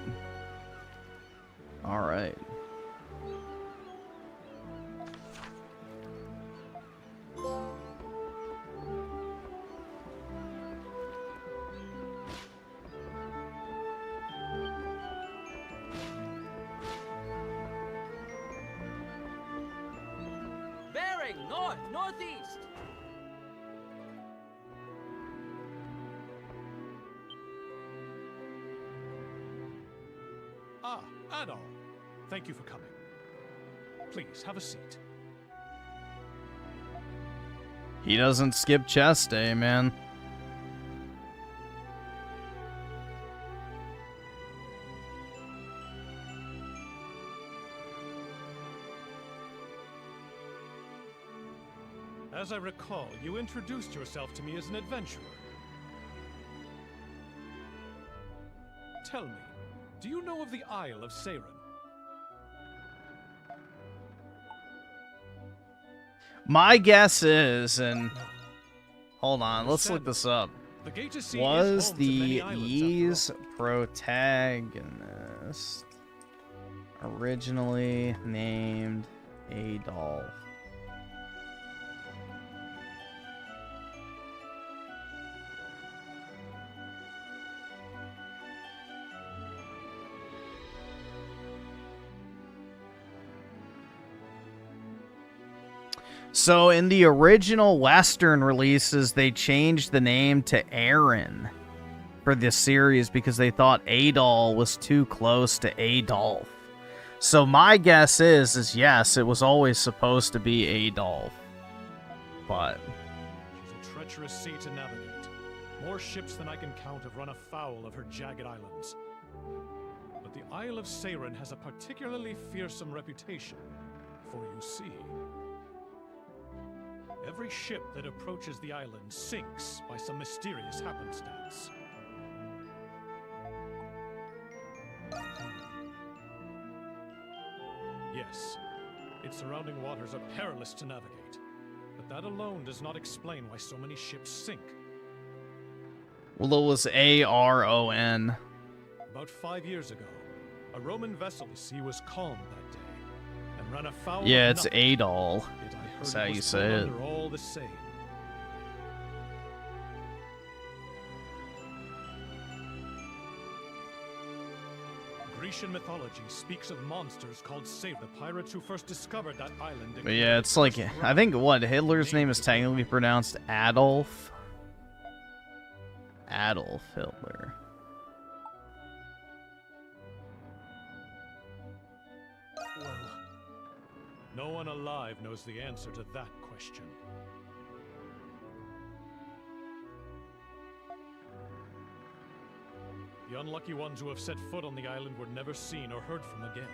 all right. Bearing northeast. Ah, Adol. Thank you for coming. Please, have a seat. He doesn't skip chest day, man. As I recall, you introduced yourself to me as an adventurer. Tell me, do you know of the Isle of Seiren? My guess is, and hold on, let's look this up. The gate to sea Was is home to the many islands, E's protagonist originally named Adolf? So in the original Western releases, they changed the name to Aaron for this series because they thought Adol was too close to Adolf. So my guess is yes, it was always supposed to be Adolf. But She's a treacherous sea to navigate. More ships than I can count have run afoul of her jagged islands. But the Isle of Seiren has a particularly fearsome reputation, for you see, every ship that approaches the island sinks by some mysterious happenstance. Yes, its surrounding waters are perilous to navigate, but that alone does not explain why so many ships sink. well, it was Aron. About 5 years ago, a Roman vessel at sea was calm that day and ran afoul Yeah, of it's nothing. Adol. Yet I heard That's it how was you put say it. under all the same. Grecian mythology speaks of monsters called Seiren, the pirates who first discovered that island. But yeah, it's like, I think what, Hitler's name is technically pronounced Adolf? Adolf Hitler. Well, no one alive knows the answer to that question. The unlucky ones who have set foot on the island were never seen or heard from again.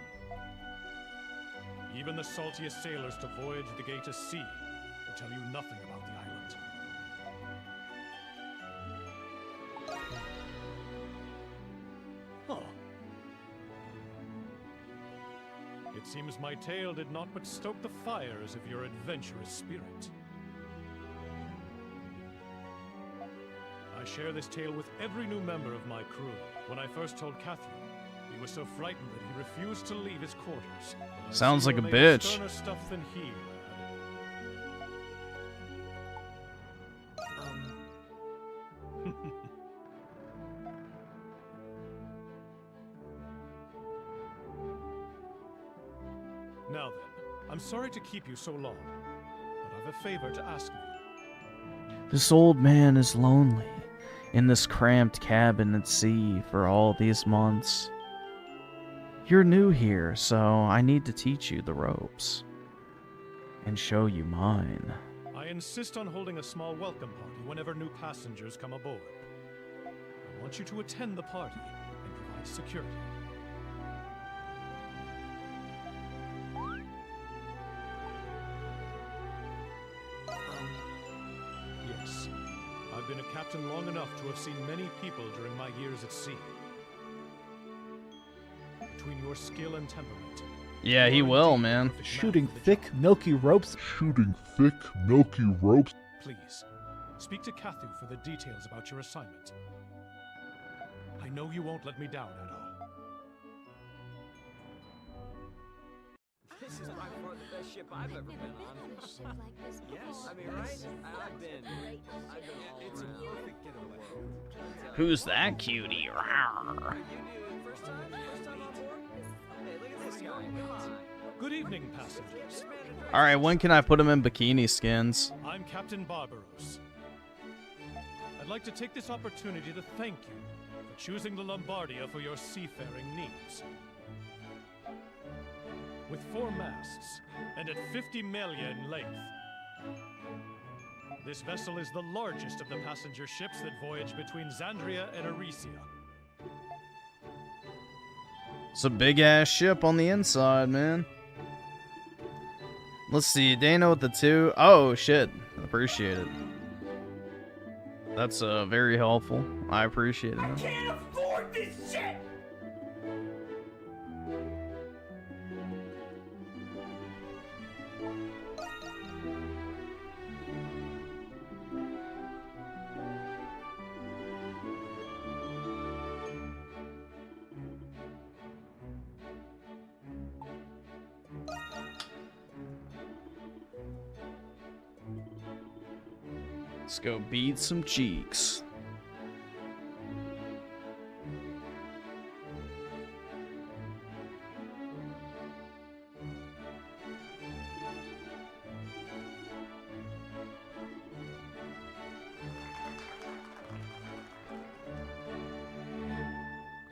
Even the saltiest sailors to voyage the gate to sea will tell you nothing about the island. Huh. It seems my tale did not but stoke the fires of your adventurous spirit. I share this tale with every new member of my crew. When I first told Catherine, he was so frightened that he refused to leave his quarters. But I Sounds see like a you're made of bitch. sterner stuff than he, lad. Now then, I'm sorry to keep you so long, but I've a favor to ask of you. This old man is lonely in this cramped cabin at sea for all these months. You're new here, so I need to teach you the ropes and show you mine. I insist on holding a small welcome party whenever new passengers come aboard. I want you to attend the party and provide security. Yes, I've been a captain long enough to have seen many people during my years at sea. Between your skill and temperament, Yeah, he will, man. Shooting thick, milky ropes. Shooting thick, milky ropes. please, speak to Kathu for the details about your assignment. I know you won't let me down at all. This is by far the best ship I've ever been on. Yes, I mean, right? I've been all it's around. A perfect getaway. Who's that cutie? Rawr. First time on board? Hey, look at this guy. Come on. Good evening, passengers. All right, when can I put him in bikini skins? I'm Captain Barbaros. I'd like to take this opportunity to thank you for choosing the Lombardia for your seafaring needs. With 4 masts and at 50 melia in length, this vessel is the largest of the passenger ships that voyage between Xandria and Arisia. It's a big ass ship on the inside, man. Let's see, Dana with the 2. Oh shit, appreciate it. That's very helpful. I appreciate it. Can't afford this shit! Let's go beat some cheeks.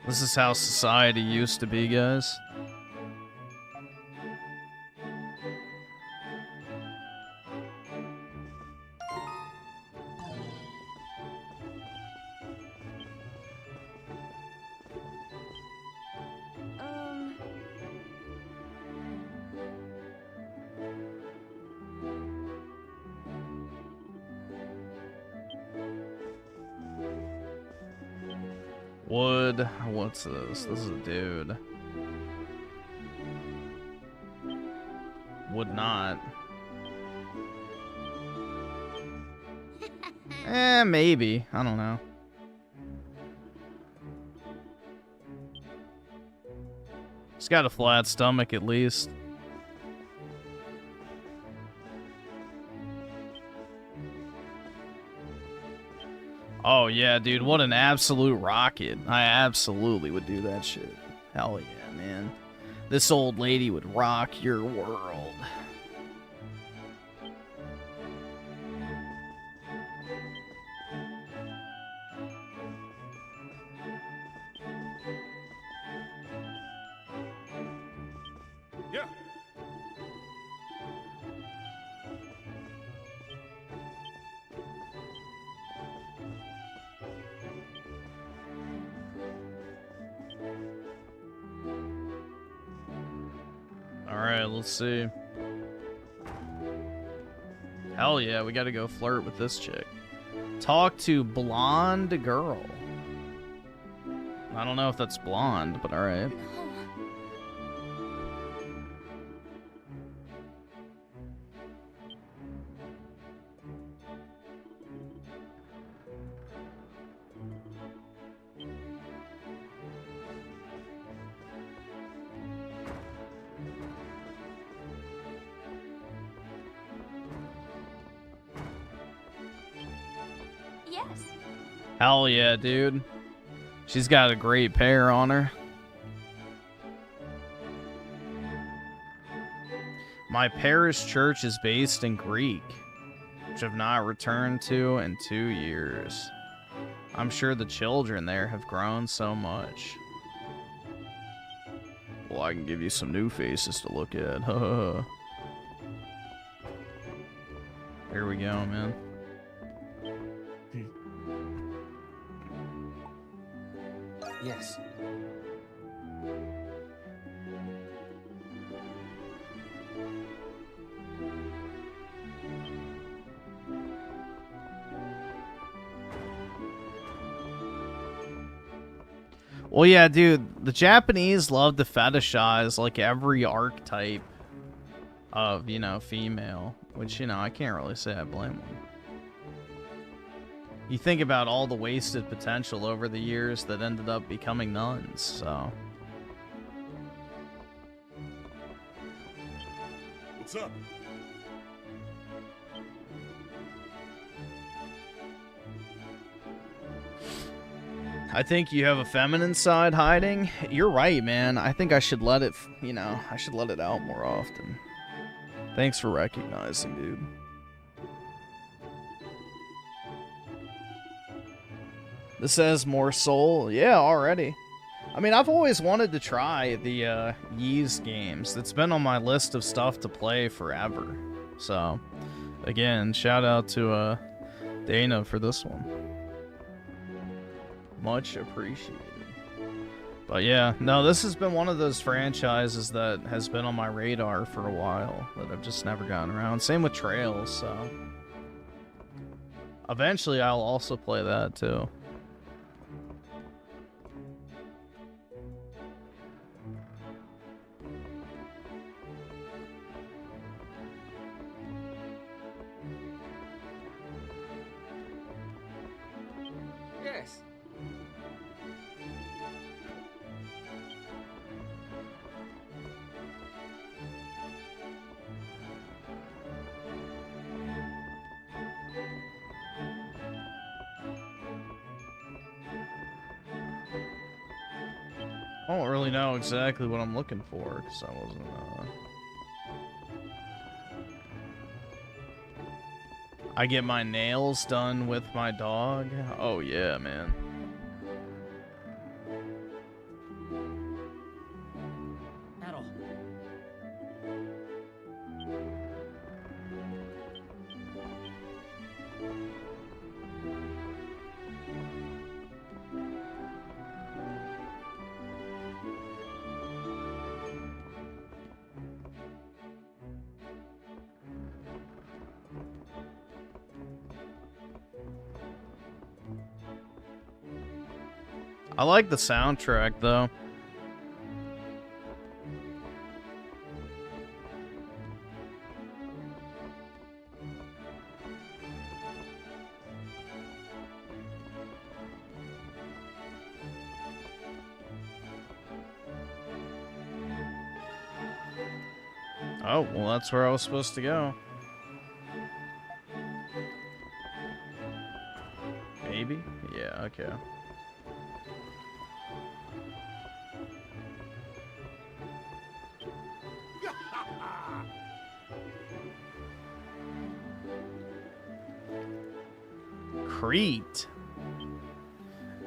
This is how society used to be, guys. Wood. What's this? This is a dude. Would not. Maybe. I don't know. He's got a flat stomach at least. Oh yeah, dude, what an absolute rocket. I absolutely would do that shit. Hell yeah, man. This old lady would rock your world. Yeah. Alright, let's see. Hell yeah, we gotta go flirt with this chick. Talk to blonde girl. I don't know if that's blonde, but alright. Yes. Hell yeah, dude. She's got a great pair on her. My parish church is based in Greek, which I've not returned to in 2 years. I'm sure the children there have grown so much. Well, I can give you some new faces to look at. Here we go, man. Yes. Well, yeah, dude, the Japanese love to fetishize, like, every archetype of, you know, female. Which, you know, I can't really say I blame them. You think about all the wasted potential over the years that ended up becoming nuns, so... What's up? I think you have a feminine side hiding. You're right, man. I think I should let it, you know, I should let it out more often. Thanks for recognizing, dude. This has more soul. Yeah, already. I mean, I've always wanted to try the Ys games. It's been on my list of stuff to play forever. So, again, shout out to Dana for this one. Much appreciated. But yeah, no, this has been one of those franchises that has been on my radar for a while that I've just never gotten around. Same with Trails, so... Eventually, I'll also play that, too. Yes. I don't really know exactly what I'm looking for, because I wasn't, I get my nails done with my dog? Oh yeah, man. Battle. I like the soundtrack, though. Oh, well, that's where I was supposed to go. Maybe? Yeah, okay. Crete.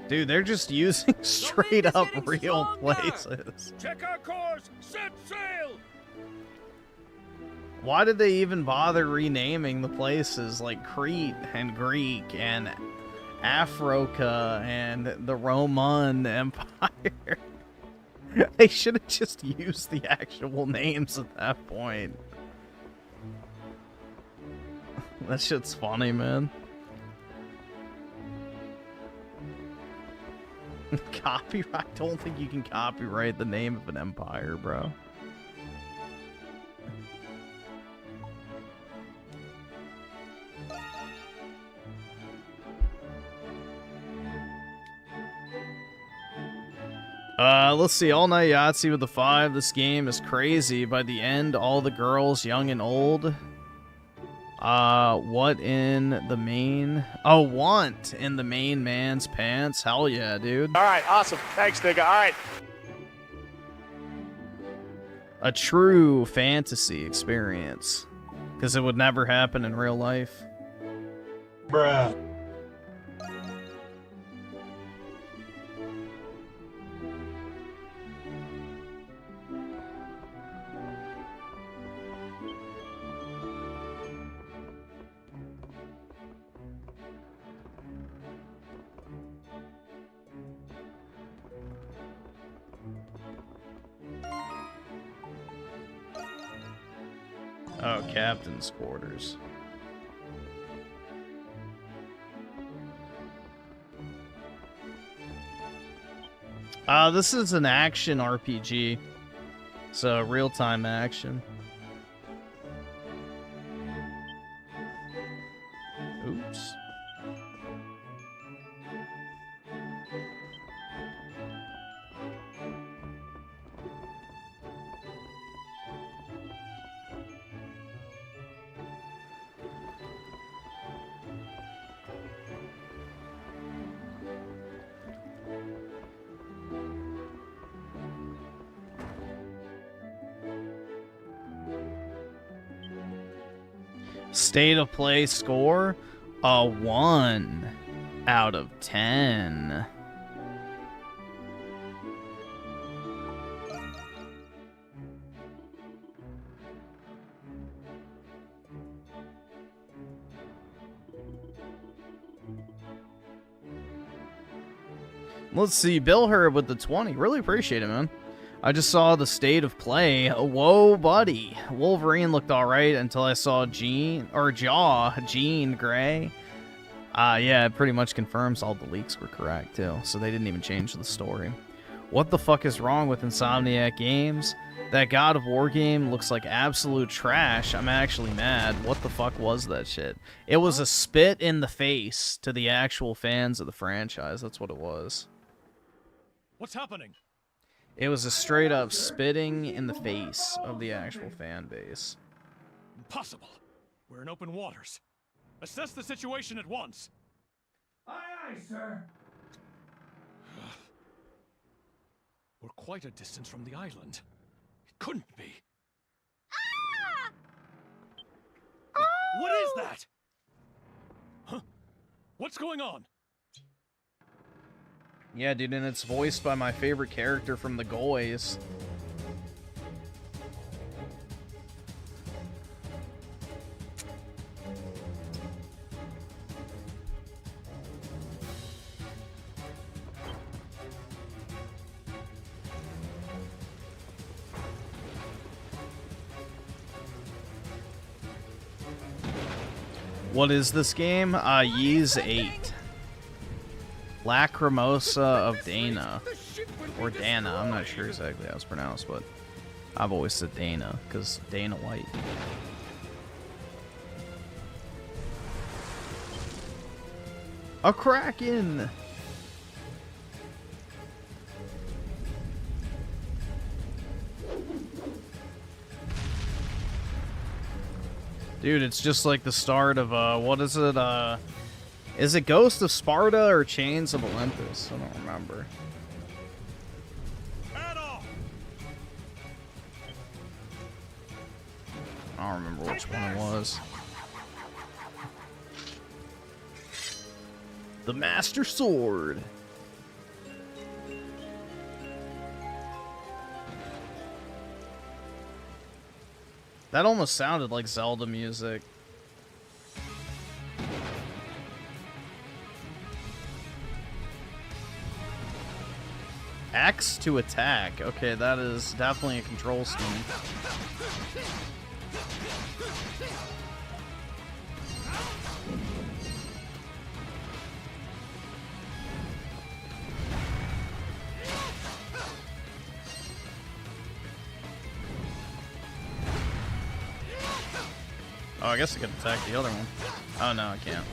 Dude, they're just using straight up real places. Check our course. Set sail. Why did they even bother renaming the places like Crete and Greek and Africa and the Roman Empire? They should have just used the actual names at that point. That shit's funny, man. Copyright? I don't think you can copyright the name of an empire, bro. Let's see. All Night Yahtzee with the 5. This game is crazy. By the end, all the girls, young and old. What in the main? Oh, want in the main man's pants? Hell yeah, dude. All right, awesome. Thanks, nigga. All right. A true fantasy experience. Because it would never happen in real life. Bruh. Oh, captain's quarters. This is an action RPG. So, real-time action. Oops. State of play score, a 1 out of 10. Let's see, Bill Herb with the 20. Really appreciate it, man. I just saw the state of play. Whoa, buddy. Wolverine looked alright until I saw Jean Grey. Yeah, it pretty much confirms all the leaks were correct, too. So they didn't even change the story. What the fuck is wrong with Insomniac Games? That God of War game looks like absolute trash. I'm actually mad. What the fuck was that shit? It was a spit in the face to the actual fans of the franchise. That's what it was. What's happening? It was a straight up spitting in the face of the actual fan base. Impossible. We're in open waters. Assess the situation at once. Aye, aye, sir. We're quite a distance from the island. It couldn't be. What is that? Huh? What's going on? Yeah, dude, and it's voiced by my favorite character from the Goys. What is this game? VIII. Lacrisoma of Dana. Or Dana, I'm not sure exactly how it's pronounced, but I've always said Dana, because Dana White. A Kraken! Dude, it's just like the start of, what is it Ghost of Sparta or Chains of Olympus? I don't remember. I don't remember which one it was. The Master Sword. That almost sounded like Zelda music. X to attack. Okay, that is definitely a control scheme. Oh, I guess I could attack the other one. Oh, no, I can't.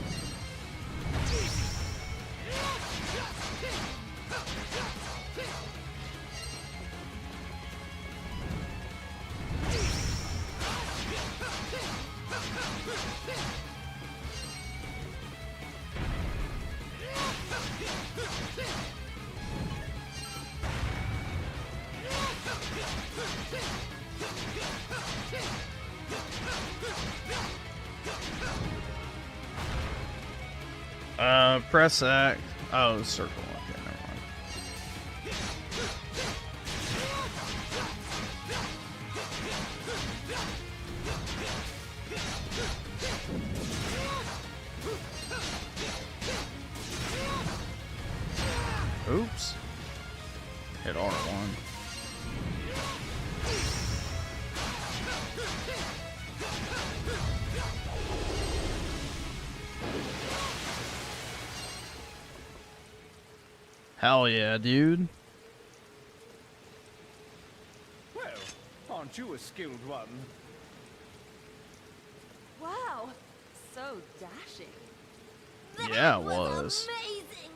Press X. Oh, circle. Okay, never mind. Oops. Hit R1. Hell yeah, dude. Well, aren't you a skilled one? Wow, so dashing. Yeah, it was. Amazing.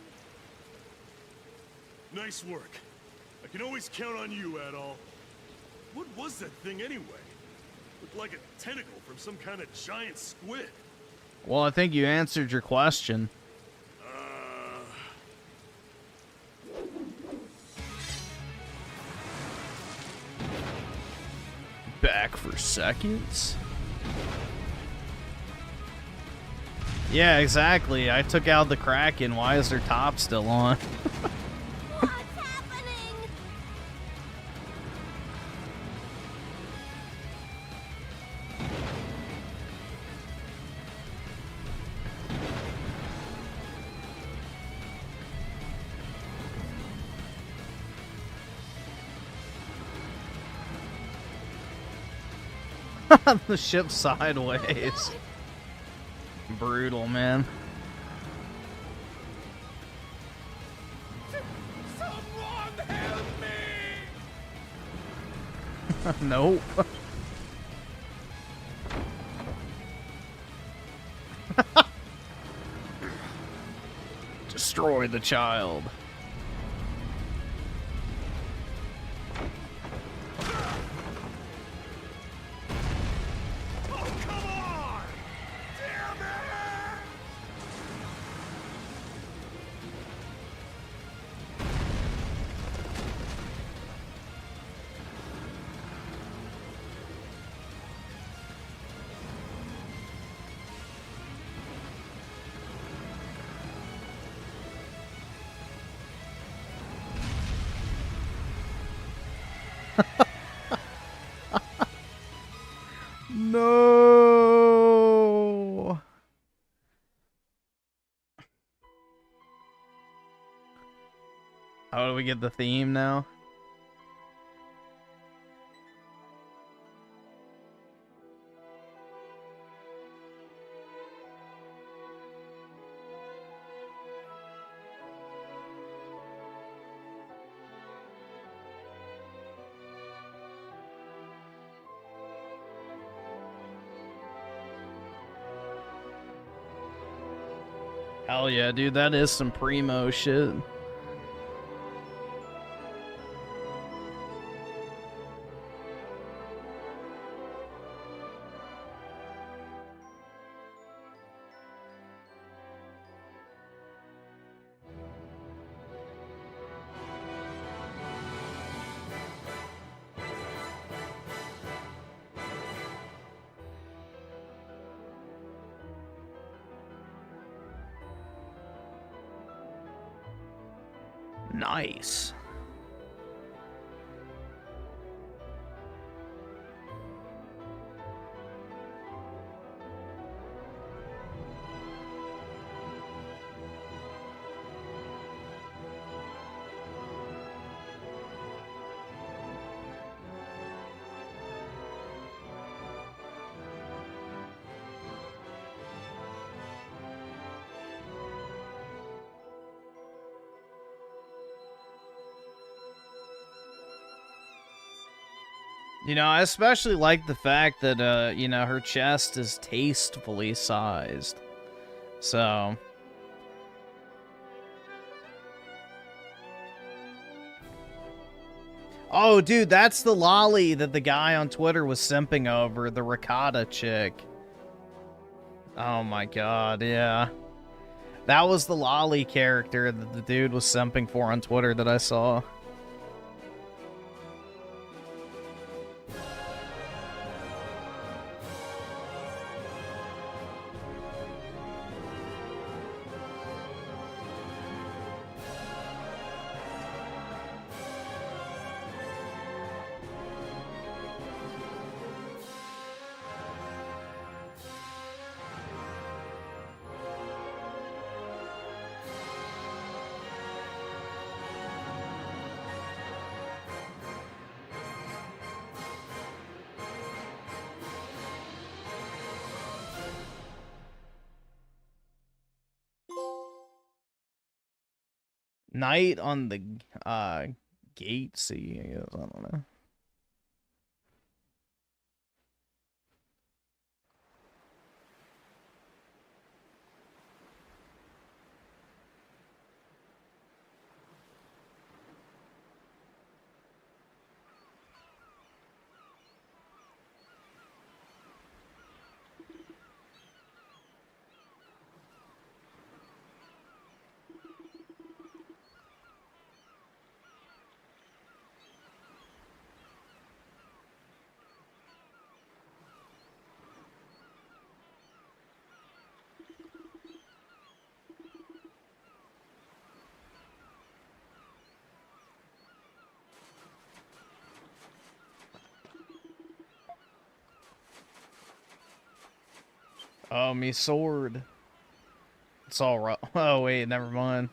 Nice work. I can always count on you, Adol. What was that thing anyway? Looked like a tentacle from some kind of giant squid. Well, I think you answered your question. Back for seconds? Yeah, exactly. I took out the Kraken. Why is their top still on? What's happening? The ship sideways. Brutal, man. Someone help me! Nope. Destroy the child. No. How do we get the theme now? Hell yeah, dude, that is some primo shit. Nice. You know, I especially like the fact that, you know, her chest is tastefully sized. So... Oh, dude, that's the lolly that the guy on Twitter was simping over, the ricotta chick. Oh my god, yeah. That was the lolly character that the dude was simping for on Twitter that I saw. Night on the gate sea, I guess. I don't know. Oh, me sword. It's all right. Oh, wait, never mind.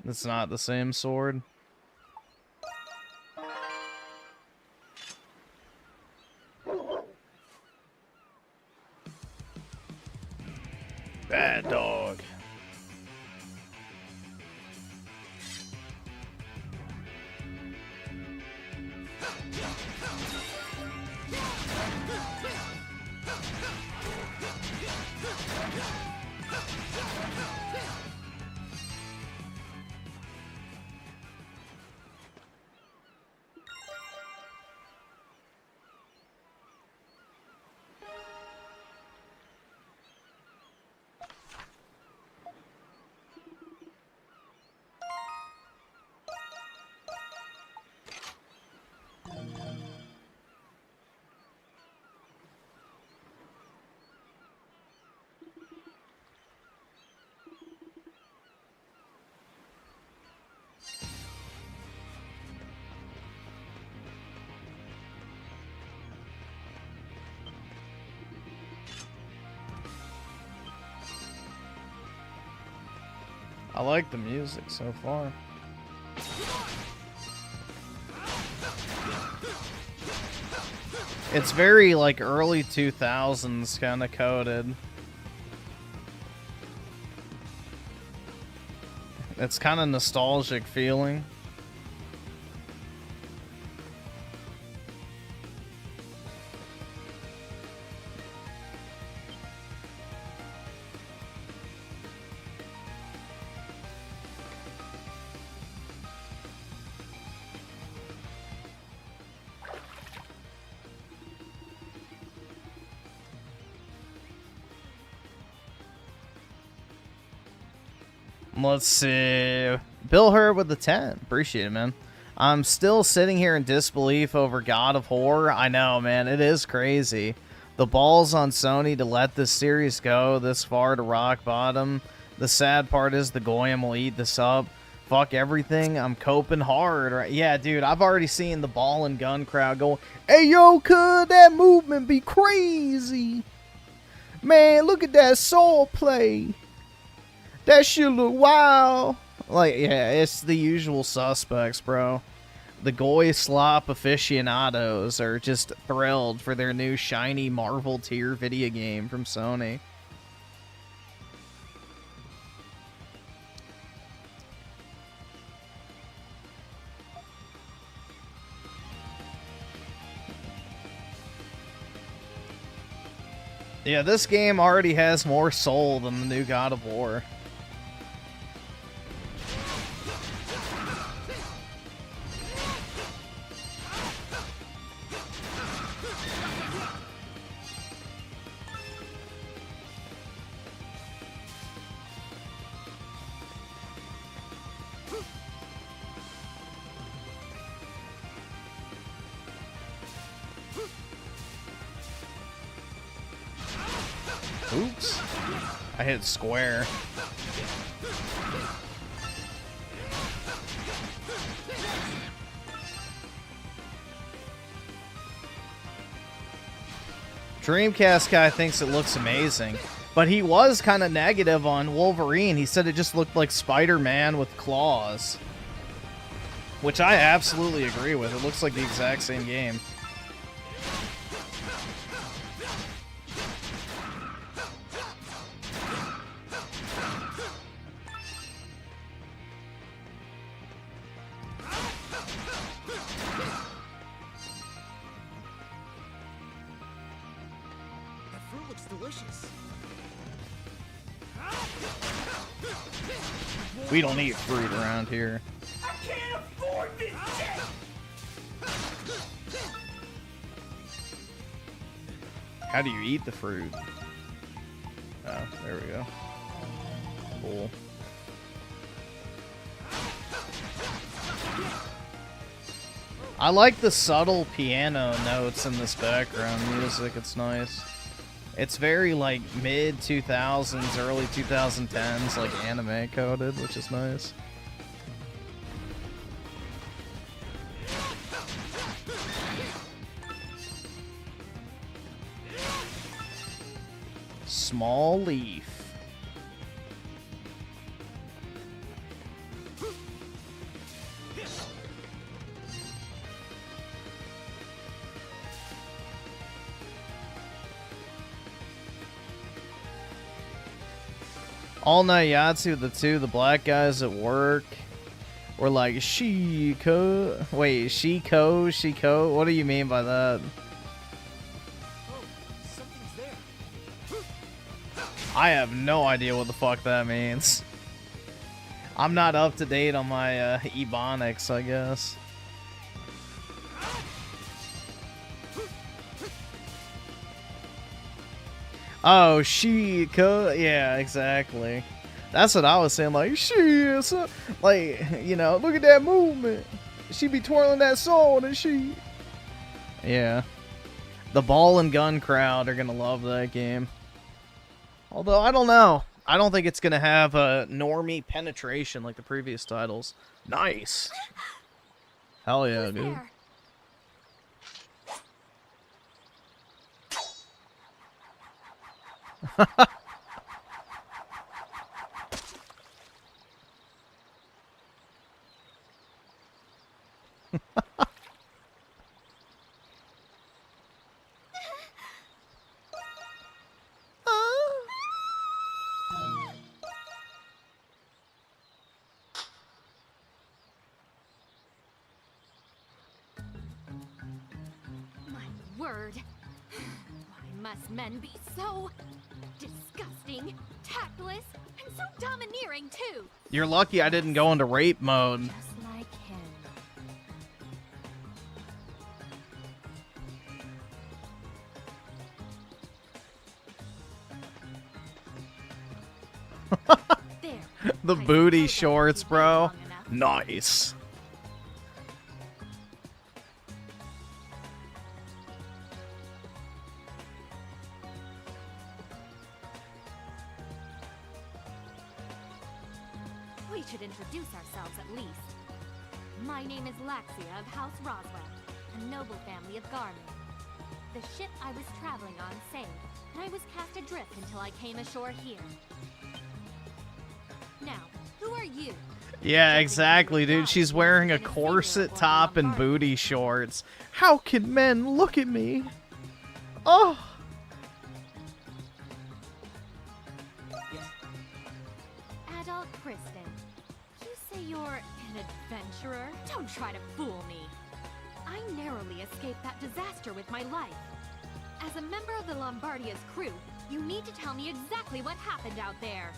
It's not the same sword. Bad dog. I like the music so far. It's very like early 2000s kind of coded. It's kind of nostalgic feeling. Let's see. Bill Hurd with the 10. Appreciate it, man. I'm still sitting here in disbelief over God of War. I know, man. It is crazy. The balls on Sony to let this series go this far to rock bottom. The sad part is the Goyim will eat this up. Fuck everything. I'm coping hard. Right? Yeah, dude. I've already seen the ball and gun crowd go, "Hey, yo, could that movement be crazy? Man, look at that soul play. That shit look wild." Like, yeah, it's the usual suspects, bro. The Goy Slop aficionados are just thrilled for their new shiny Marvel tier video game from Sony. Yeah, this game already has more soul than the new God of War. Oops. I hit square. Dreamcast guy thinks it looks amazing, but he was kind of negative on Wolverine. He said it just looked like Spider-Man with claws, which I absolutely agree with. It looks like the exact same game. We don't eat fruit around here. I can't afford this shit! How do you eat the fruit? Oh, there we go. Cool. I like the subtle piano notes in this background music. It's nice. It's very like mid 2000s, early 2010s, like anime coded, which is nice. Small leaf. All Night Yahtzee, the two, the black guys at work were like, Shiko. Wait, Shiko? What do you mean by that? I have no idea what the fuck that means. I'm not up to date on my Ebonics, I guess. Oh, Shiko. Yeah, exactly. That's what I was saying. Like, shit. Like, you know, look at that movement. She be twirling that sword and she. Yeah. The ball and gun crowd are going to love that game. Although, I don't know. I don't think it's going to have a normie penetration like the previous titles. Nice. Hell yeah, dude. word. Why must men be so disgusting, tactless, and so domineering too? You're lucky I didn't go into rape mode. Just like him. The booty shorts, bro. Nice. We should introduce ourselves at least. My name is Laxia of House Roswell, a noble family of Garmin. The ship I was traveling on sank, and I was cast adrift until I came ashore here. Now, who are you? Yeah, exactly, dude. She's wearing a corset top and booty shorts. How can men look at me? Oh. Adult Kristen, you say you're an adventurer? Don't try to fool me. I narrowly escaped that disaster with my life. As a member of the Lombardia's crew, you need to tell me exactly what happened out there.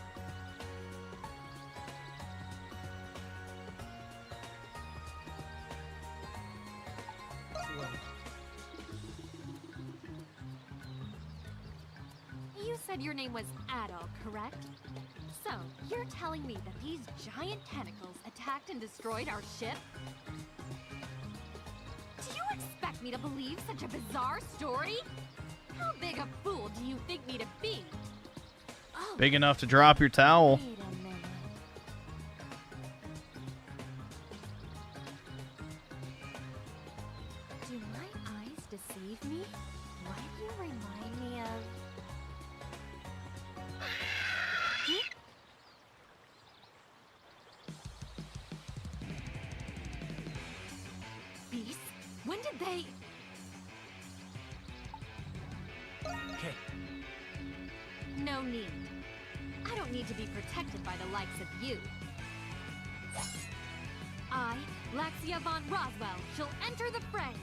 You said your name was Adol, correct? So, you're telling me that these giant tentacles attacked and destroyed our ship? Do you expect me to believe such a bizarre story? How big a fool do you think me to be? Oh, Big enough to drop your towel. wait a minute. Do my eyes deceive me? Why do you remind me of... Beasts? When did they... Okay. No need. I don't need to be protected by the likes of you. I, Laxia von Roswell, shall enter the fray.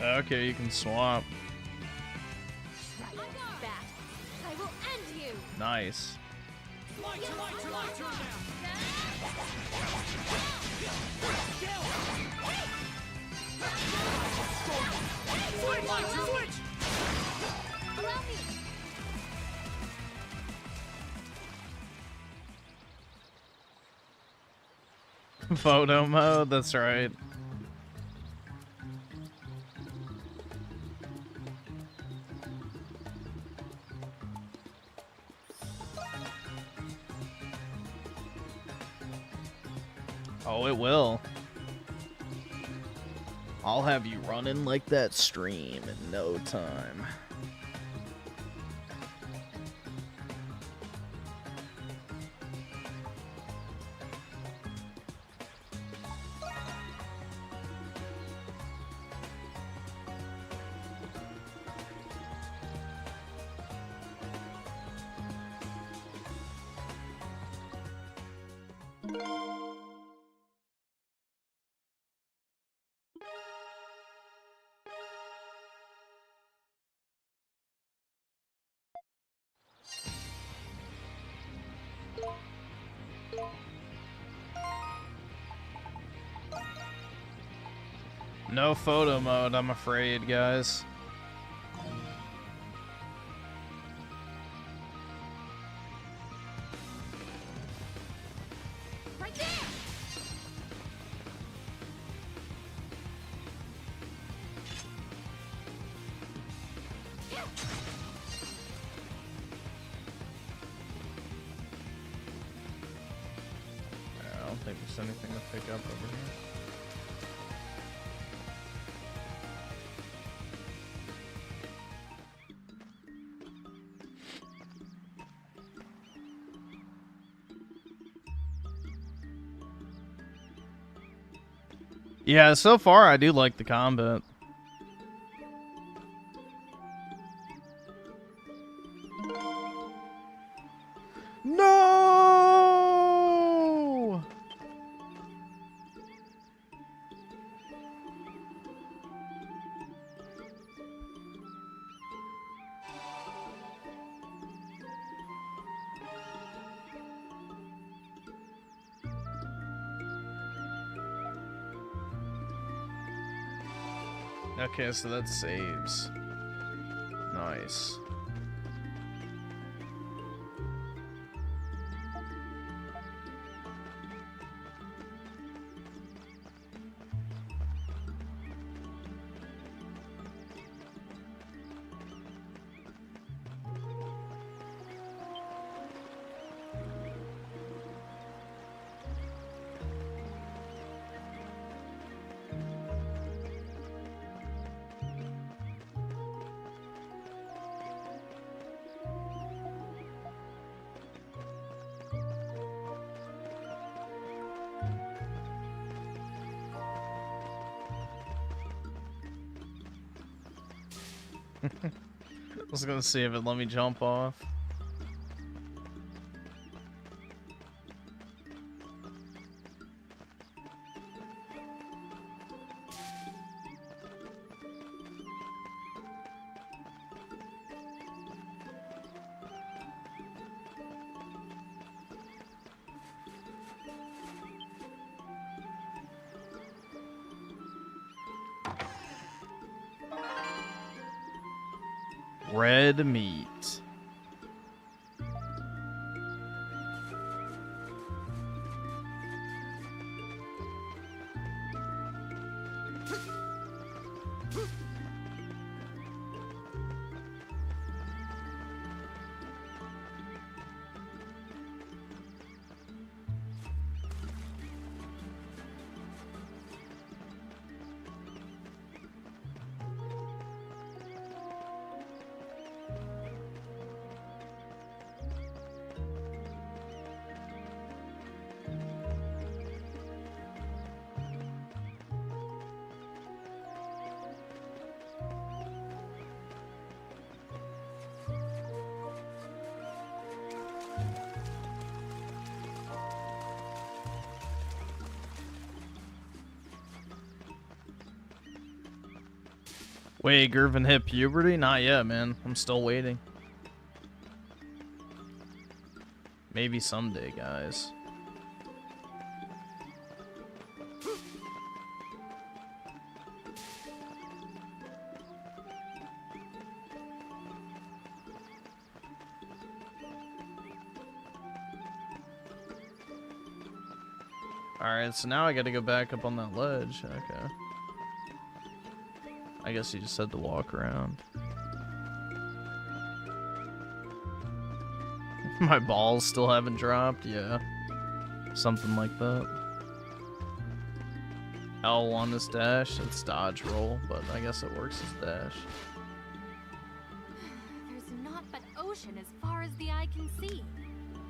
Okay, you can swap. Right off the bat, I will end you. Nice. Allow me. Photo mode, that's right. Oh, it will. I'll have you running like that stream in no time. No photo mode, I'm afraid, guys. Right there. I don't think there's anything to pick up over here. Yeah, so far I do like the combat. No! Okay, so that saves. Nice. I was gonna see if it let me jump off. Red meat. Wait, Griffin hit puberty? Not yet, man. I'm still waiting. Maybe someday, guys. Alright, so now I gotta go back up on that ledge. Okay. I guess you just had to walk around. My balls still haven't dropped? Yeah. Something like that. L1 is dash. It's dodge roll, but I guess it works as dash. There's naught but ocean as far as the eye can see.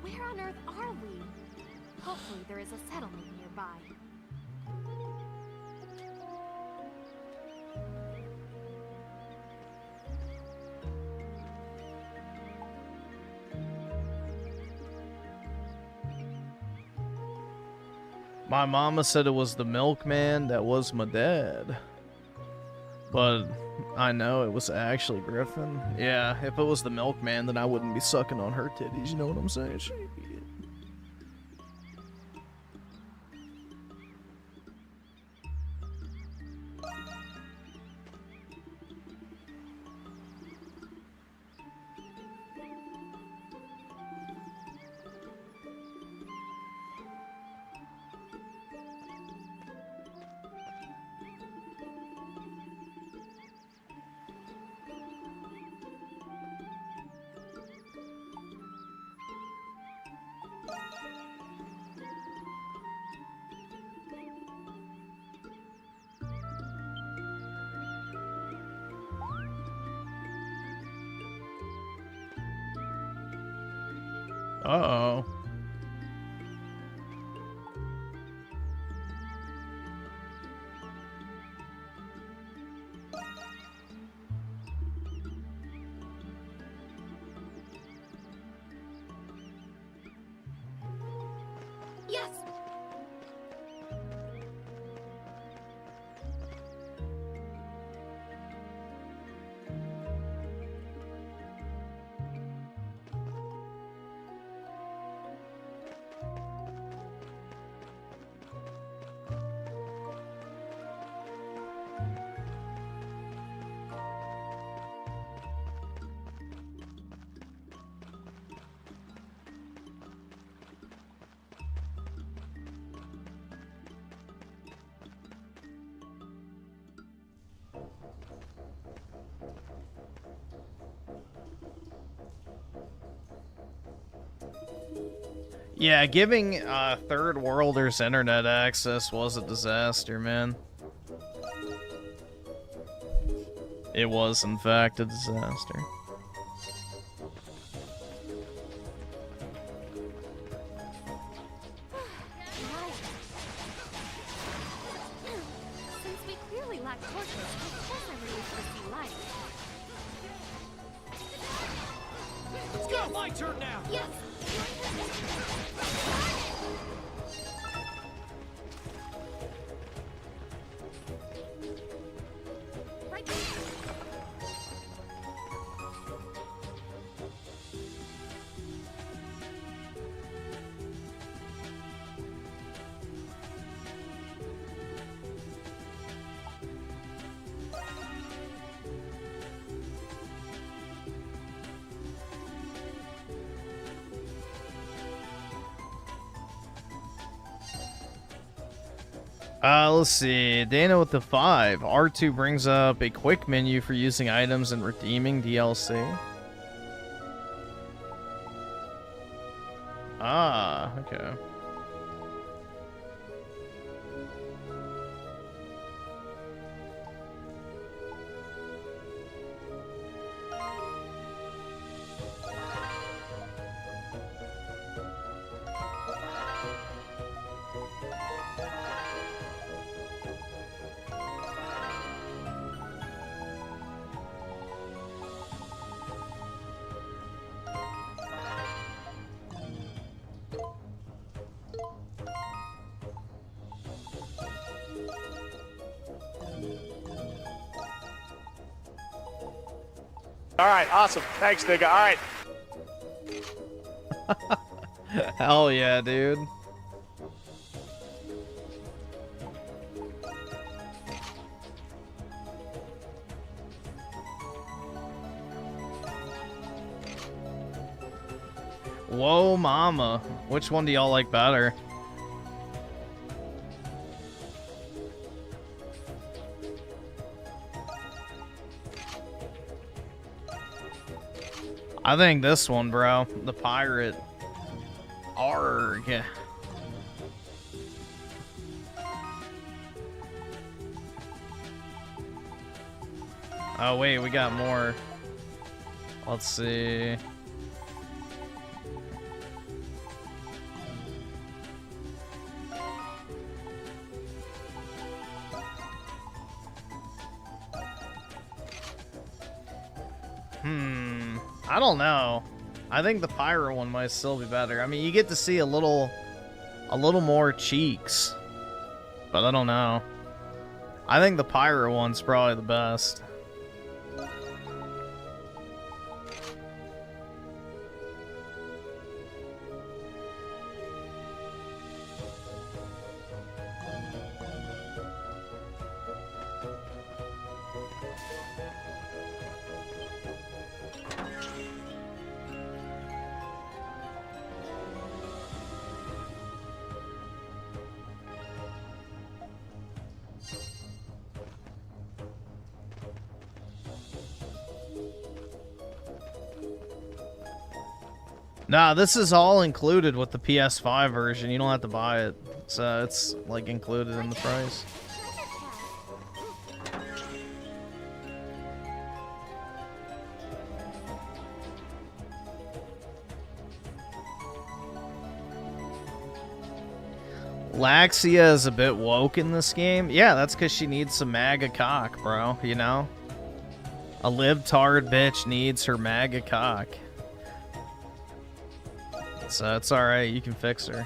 Where on earth are we? Hopefully there is a settlement nearby. My mama said it was the milkman that was my dad. But I know it was actually Griffin. Yeah, if it was the milkman, then I wouldn't be sucking on her titties, you know what I'm saying? Uh-oh. Yes! Yeah, giving third worlders internet access was a disaster, man. It was, in fact, a disaster. Since we clearly lack torches, of course I really foresee light. Let's go! My turn now! Yes! Right there! Let's see. Dana with the 5. R2 brings up a quick menu for using items and redeeming DLC. Ah, okay. All right, awesome. Thanks, nigga. All right. Hell yeah, dude. Whoa, mama. Which one do y'all like better? I think this one, bro. The pirate. Arg. Oh, wait, we got more. Let's see. I don't know. I think the pirate one might still be better. I mean, you get to see a little more cheeks, but I don't know. I think the pirate one's probably the best. Nah, this is all included with the PS5 version. You don't have to buy it. So it's like included in the price. Laxia is a bit woke in this game. Yeah, that's because she needs some MAGA cock, bro. You know? A libtard bitch needs her MAGA cock. So it's alright, you can fix her.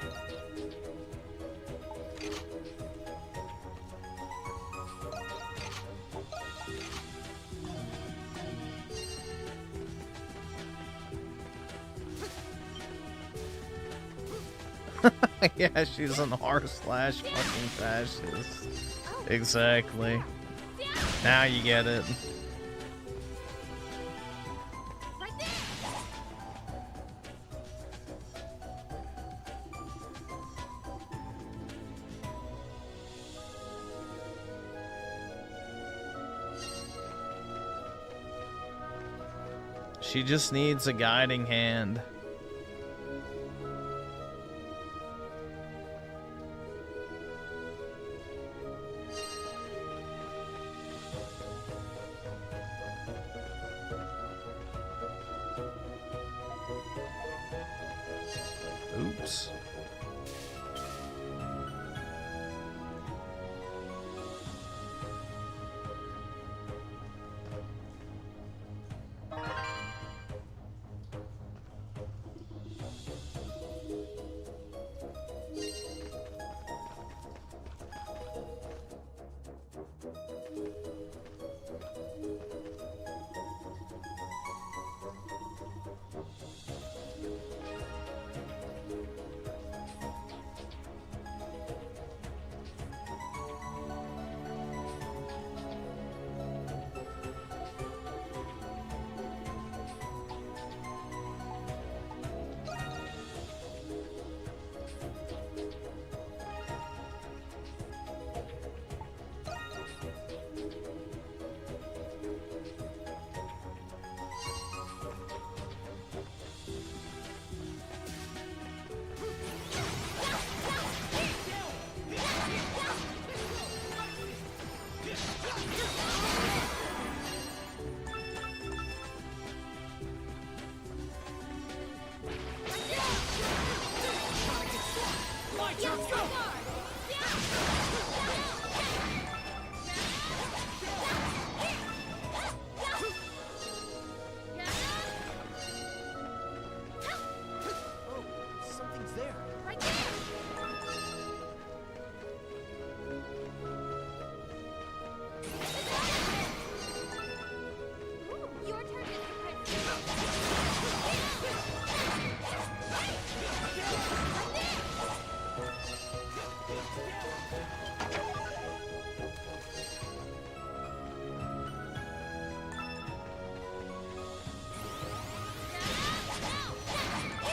Yeah, she's an r/fucking fascist. Exactly. Now you get it. She just needs a guiding hand. Oops.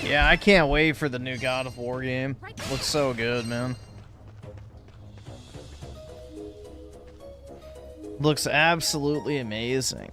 Yeah, I can't wait for the new God of War game. Looks so good, man. Looks absolutely amazing.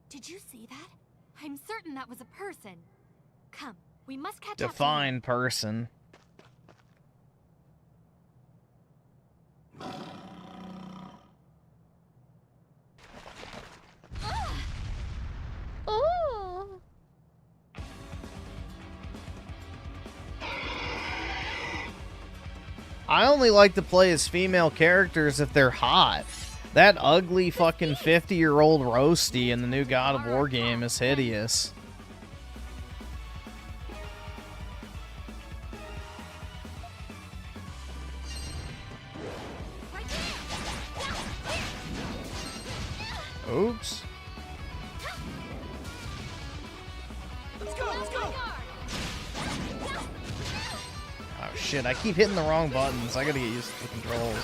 Did you see that? I'm certain that was a person. Come, we must catch up to him. Define person. Oh. I only like to play as female characters if they're hot. That ugly fucking 50-year-old Roasty in the new God of War game is hideous. Oops. Let's go, let's go. Oh shit, I keep hitting the wrong buttons. I gotta get used to the controls.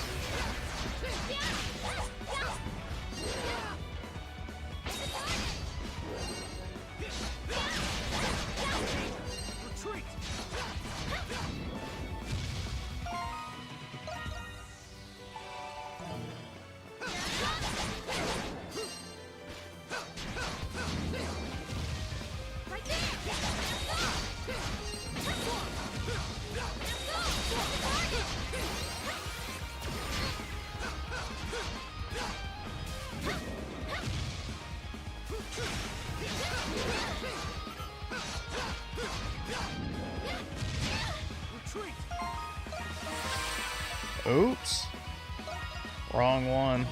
Oops. Wrong one.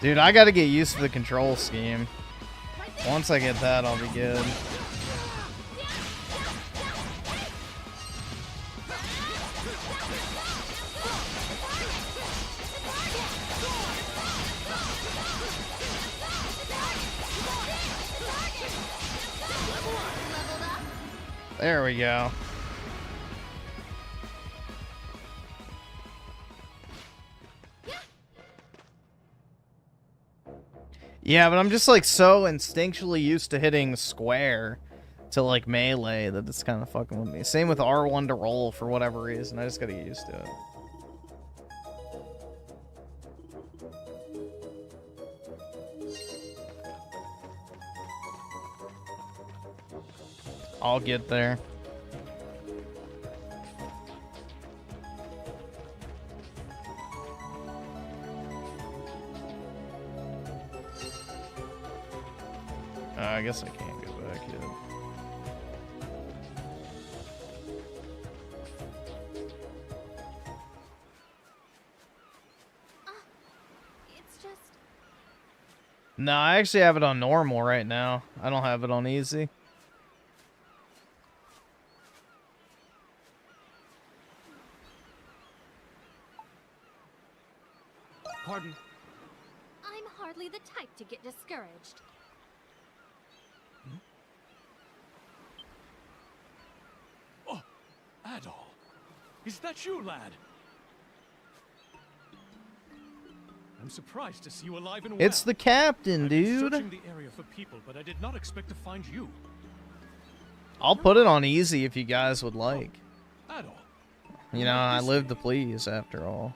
Dude, I gotta get used to the control scheme. Once I get that, I'll be good. There we go. Yeah, but I'm just like so instinctually used to hitting square to like melee that it's kind of fucking with me. Same with R1 to roll for whatever reason. I just gotta get used to it. I'll get there. I guess I can't go back yet. It's just... No, I actually have it on normal right now. I don't have it on easy. Pardon? I'm hardly the type to get discouraged. Oh, Adol. Is that you, lad? I'm surprised to see you alive and well. It's the captain, I've been dude. searching the area for people, but I did not expect to find you. I'll put it on easy if you guys would like. Adol. You know, I live to please after all.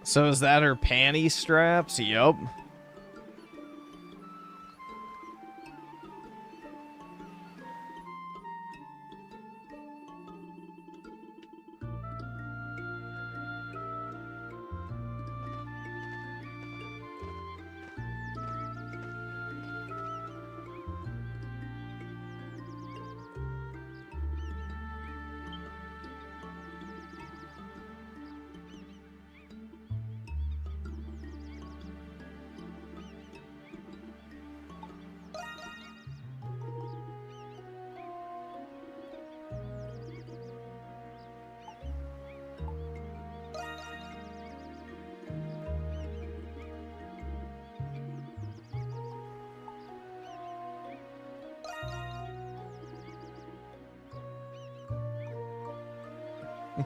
So is that her panty straps? Yup.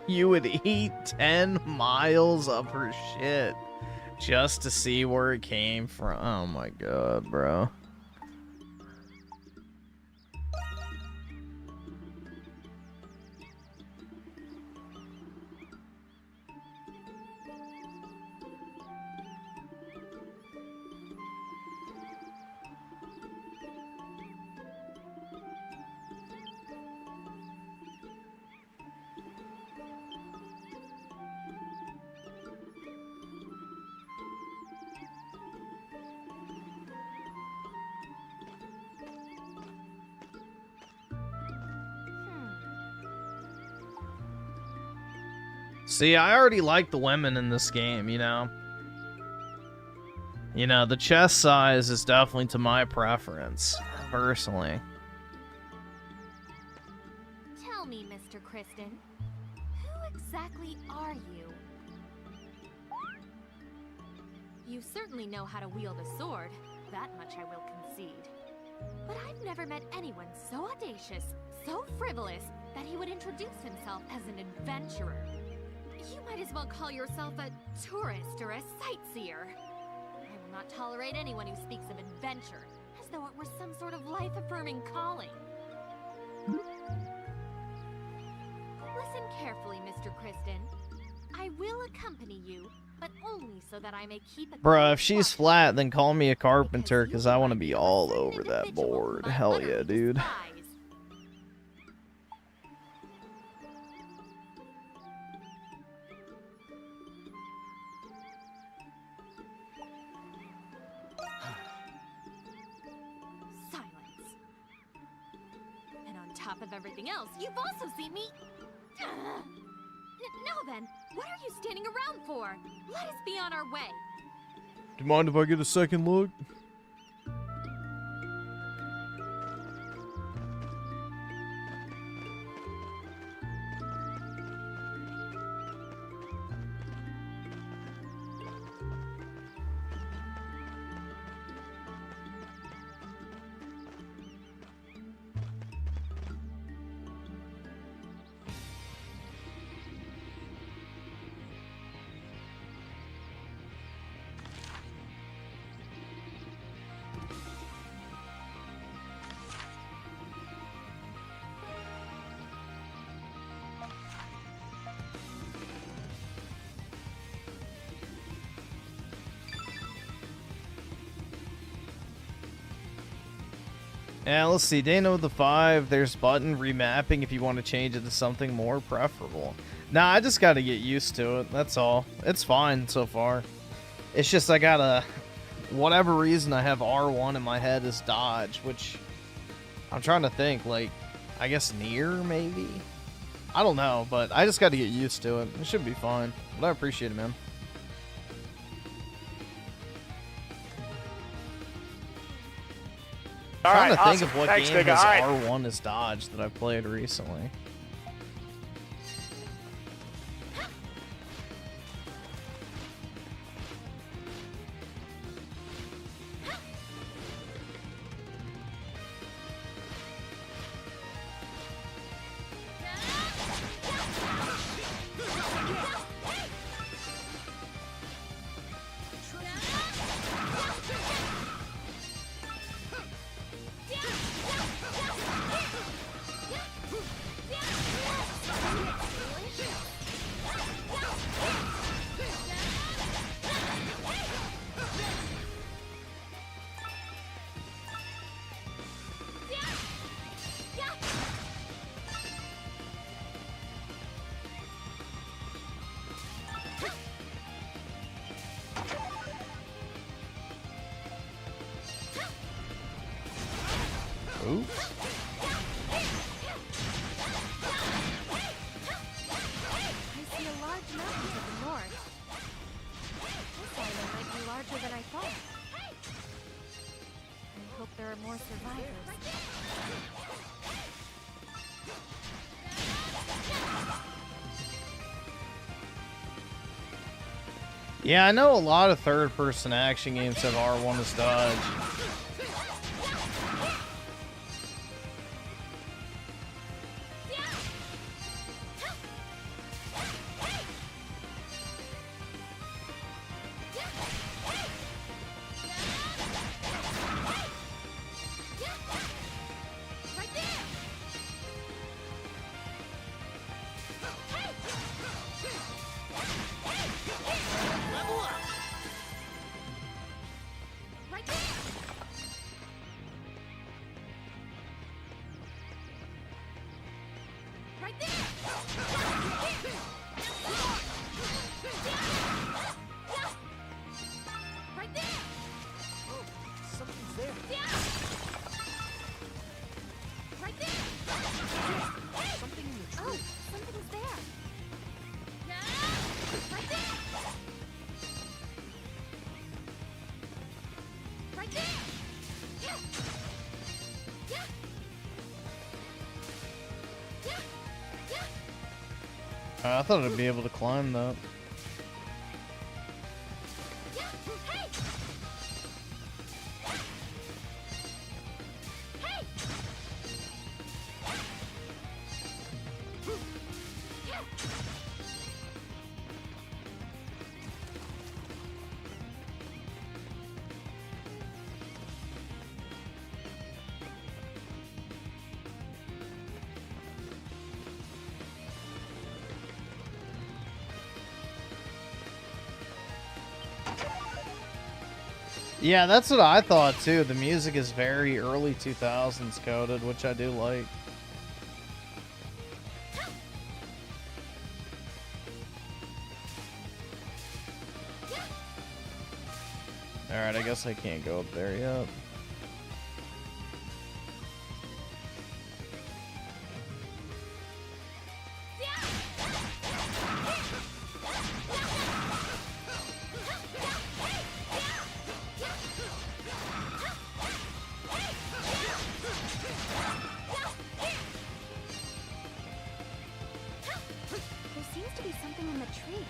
You would eat 10 miles of her shit just to see where it came from. Oh my god, bro. See, I already like the women in this game, you know? You know, the chest size is definitely to my preference, personally. Tell me, Mr. Kristen, who exactly are you? You certainly know how to wield a sword, that much I will concede. But I've never met anyone so audacious, so frivolous, that he would introduce himself as an adventurer. You might as well call yourself a tourist or a sightseer. I will not tolerate anyone who speaks of adventure, as though it were some sort of life-affirming calling. Listen carefully, Mr. Kristen. I will accompany you, but only so that I may keep a Bruh, if she's flat, then call me a carpenter, because I want to be all over that board. Hell yeah, dude. silence. And on top of everything else, you've also seen me... Now then, what are you standing around for? Let us be on our way. Do you mind if I get a second look? Yeah, let's see. Dano with the 5. There's button remapping if you want to change it to something more preferable. Nah, I just got to get used to it. That's all. It's fine so far. It's just I gotta... Whatever reason, I have R1 in my head as dodge, which... I'm trying to think, like... I guess near, maybe? I don't know, but I just got to get used to it. It should be fine. But I appreciate it, man. I'm trying to think of what game has R1 as dodge that I've played recently. Oops. I see a large mountain to the north. This island might be larger than I thought. I hope there are more survivors. Yeah, I know a lot of third-person action games have R1 as dodge. I thought I'd be able to climb that. Yeah, that's what I thought too. The music is very early 2000s coded, which I do like. Alright, I guess I can't go up there yet. There seems to be something in the tree.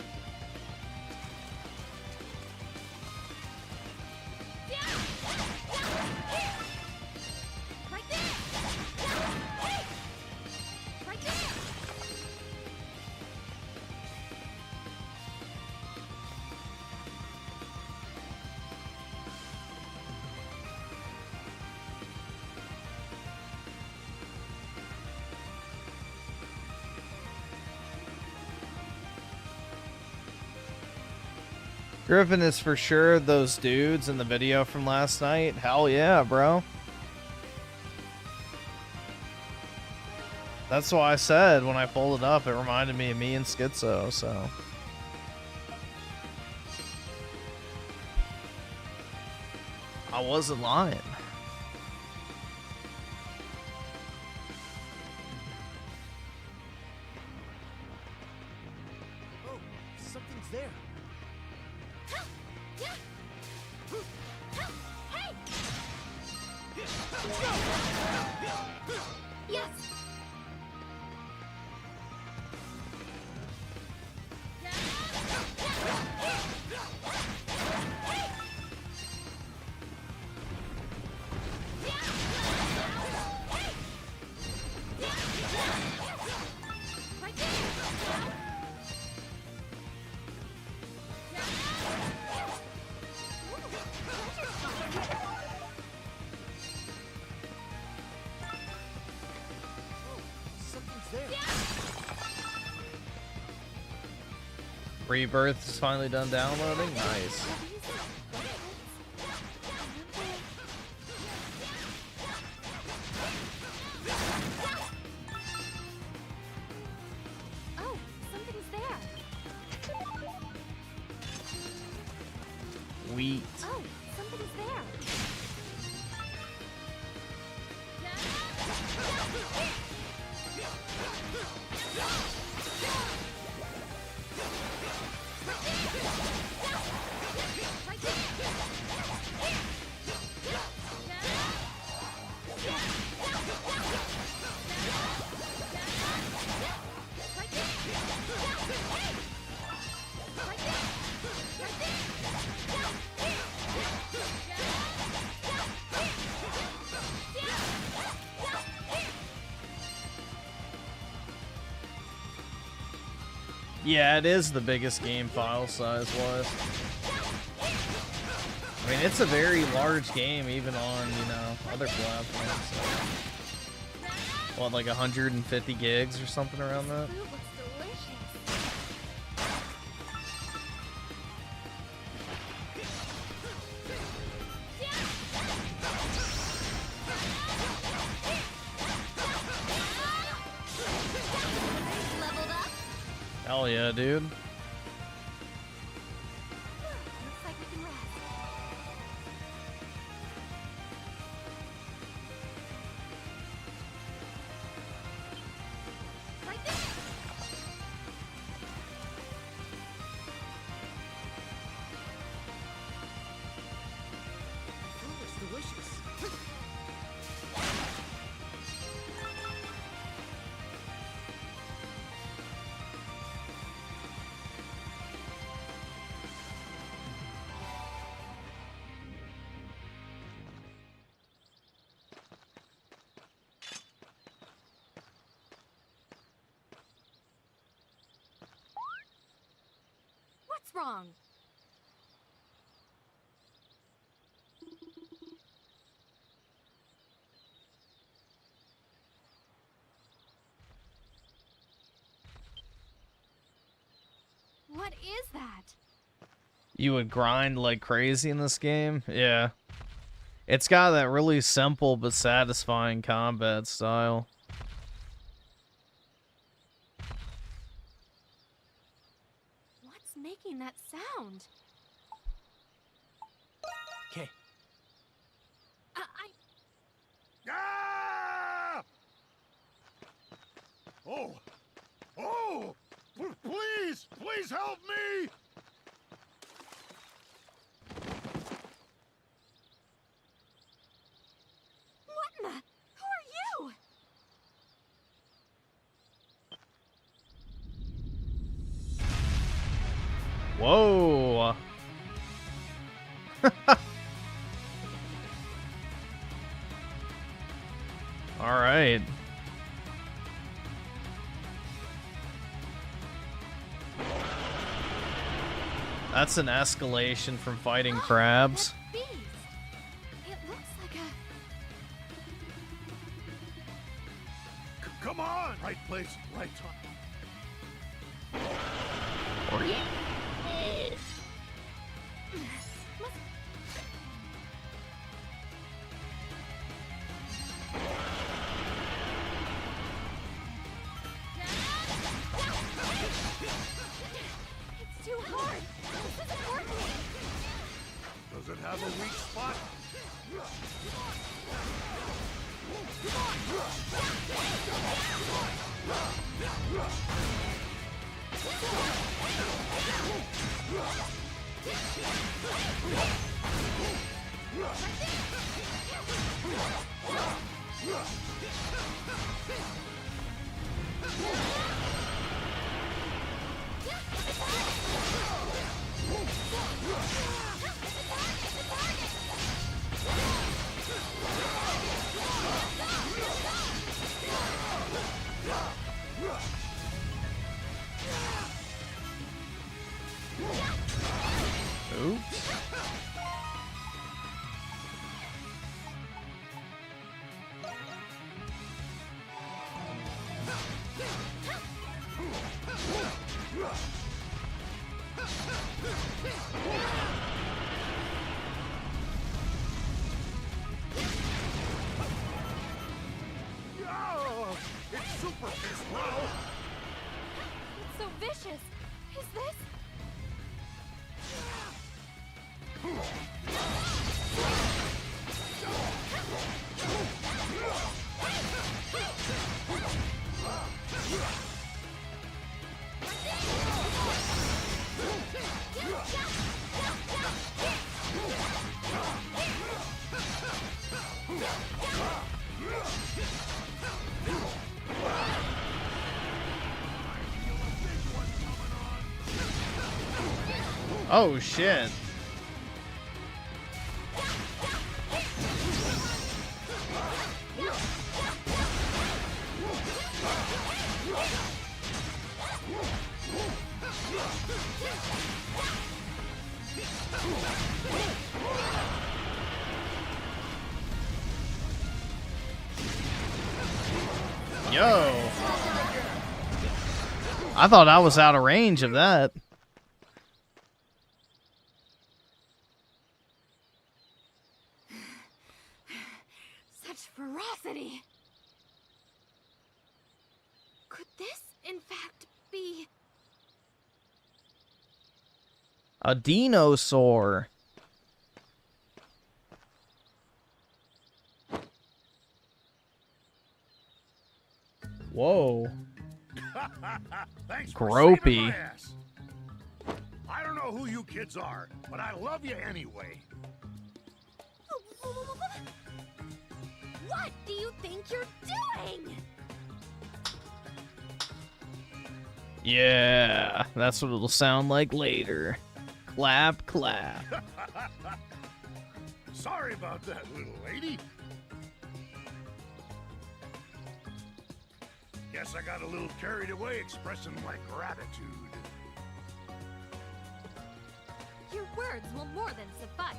Right there! Right there! Griffin is for sure those dudes in the video from last night. Hell yeah, bro. That's why I said when I pulled it up, it reminded me of me and Schizo, so. I wasn't lying. Oh, something's there. Yes! Something's there. Rebirth is finally done downloading. Nice. Oh, something's there. Wheat. Oh, something's there. Yeah, it is the biggest game file size-wise. I mean, it's a very large game, even on, you know, other platforms. So. What, like 150 gigs or something around that? Food looks delicious. Leveled up. Hell yeah, dude. Looks like we can rest. Right there. Food looks delicious. wrong? What is that? You would grind like crazy in this game? Yeah. It's got that really simple but satisfying combat style. What's making that sound? Okay. I... Ah! Oh! Oh! Please! Please help me! What in the... Who are you? Whoa. All right. That's an escalation from fighting crabs. That beast. It looks like a... Come on! Right place, right time. It's too hard. This isn't working. Does it have a weak spot? Oops. Oh, it's super fist now. It's so vicious. Is this... Oh shit. Yo. I thought I was out of range of that. Such ferocity. Could this, in fact, be... A dinosaur. Whoa. Thanks for Gropey. saving my ass. I don't know who you kids are, but I love you anyway. What do you think you're doing? Yeah, that's what it'll sound like later. Clap, clap. Sorry about that, little lady. Guess I got a little carried away expressing my gratitude. Words will more than suffice.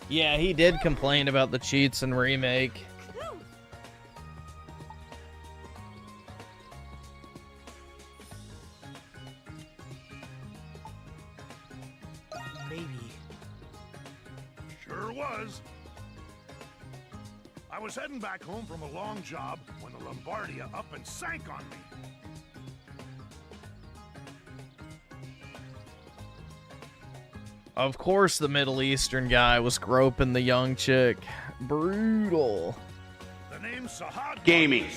Yeah, he did complain about the cheats in Remake. Maybe. Sure was. I was heading back home from a long job when the Lombardia up and sank on me. Of course the Middle Eastern guy was groping the young chick. Brutal. The name's Sahad Gaming.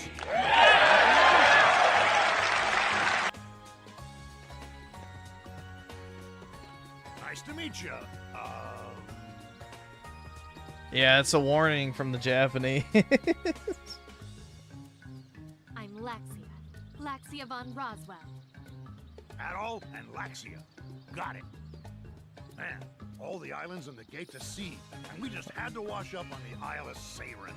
Nice to meet you. Yeah, it's a warning from the Japanese. I'm Laxia. Laxia von Roswell. Adol and Laxia. Got it. Man, all the islands and the gate to sea, and we just had to wash up on the Isle of Seiren.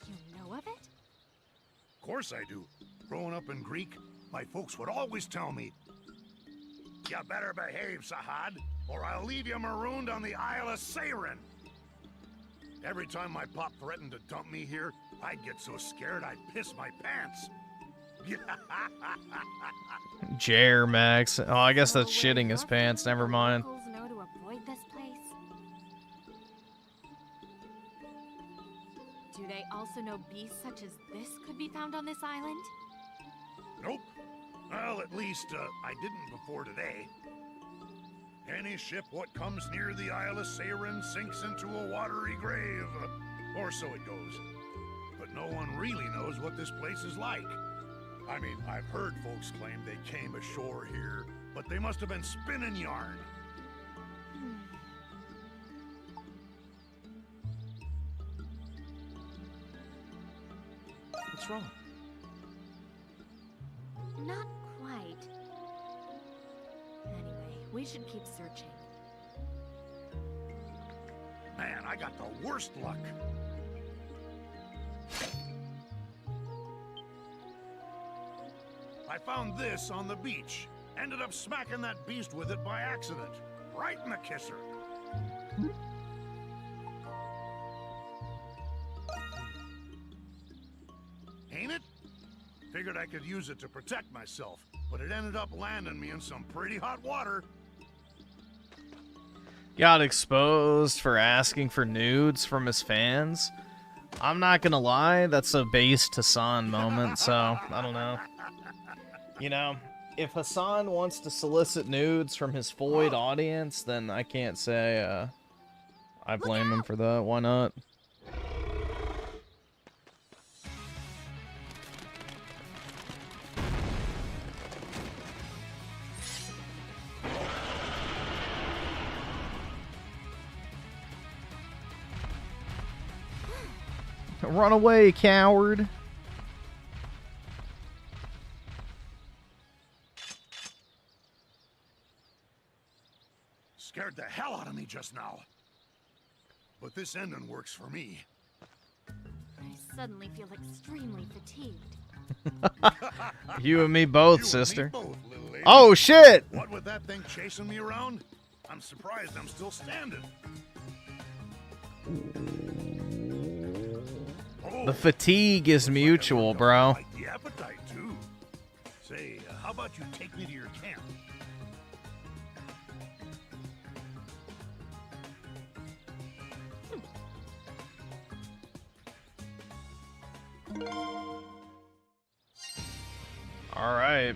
You know of it? Of course I do. Growing up in Greek, my folks would always tell me, "You better behave, Sahad, or I'll leave you marooned on the Isle of Seiren." Every time my pop threatened to dump me here, I'd get so scared I'd piss my pants. Jer Max. Oh, I guess that's shitting his pants. Never mind. Locals know to avoid this place? Do they also know beasts such as this could be found on this island? Nope. Well, at least I didn't before today. Any ship what comes near the Isle of Seiren sinks into a watery grave. Or so it goes. But no one really knows what this place is like. I mean, I've heard folks claim they came ashore here, but they must have been spinning yarn. What's wrong? Not quite. Anyway, we should keep searching. Man, I got the worst luck. I found this on the beach. Ended up smacking that beast with it by accident. Right in the kisser. Ain't it? Figured I could use it to protect myself, but it ended up landing me in some pretty hot water. Got exposed for asking for nudes from his fans. I'm not gonna lie, that's a base Hassan moment, so I don't know. You know, if Hassan wants to solicit nudes from his void audience, then I can't say I blame him for that. Why not? Run away, coward. Scared the hell out of me just now. But this ending works for me. I suddenly feel extremely fatigued. You and me both, sister. Me both, little lady. Oh, shit! What with that thing chasing me around? I'm surprised I'm still standing. The fatigue is mutual, bro. Like the appetite, too. Say, how about you take me to your camp? All right.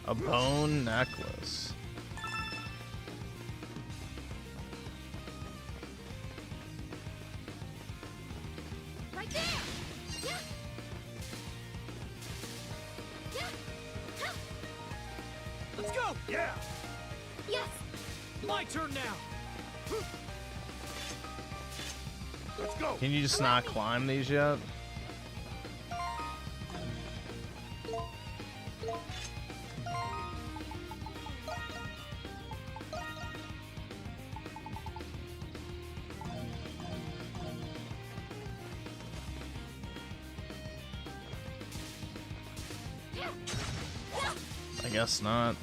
A bone necklace. Right there! Yeah. Yeah. Let's go! Yeah! Yes! My turn now! Let's go. Can you just not climb these yet? I guess not.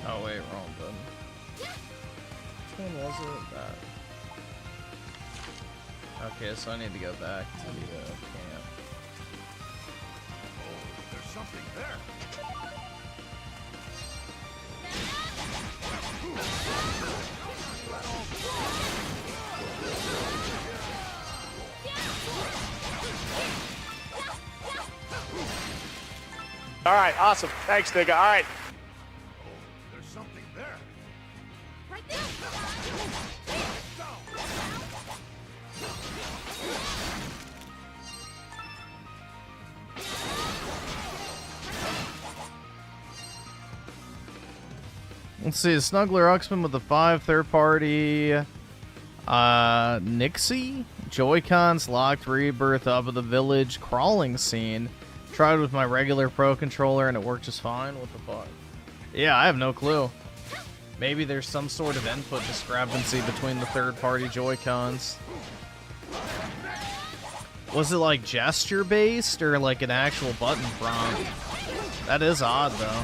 Oh wait, wrong button. Which one was it? That. Okay, so I need to go back to the camp. Oh, there's something there. All right, awesome. Thanks, nigga. All right. There's something there. Let's see, Snuggler Uxman with the 5 third-party Nixie, Joy-Cons, Locked Rebirth, Up of the Village, Crawling Scene. Tried with my regular Pro Controller and it worked just fine. What the fuck? Yeah, I have no clue. Maybe there's some sort of input discrepancy between the third-party Joy-Cons. Was it like gesture-based or like an actual button prompt? That is odd, though.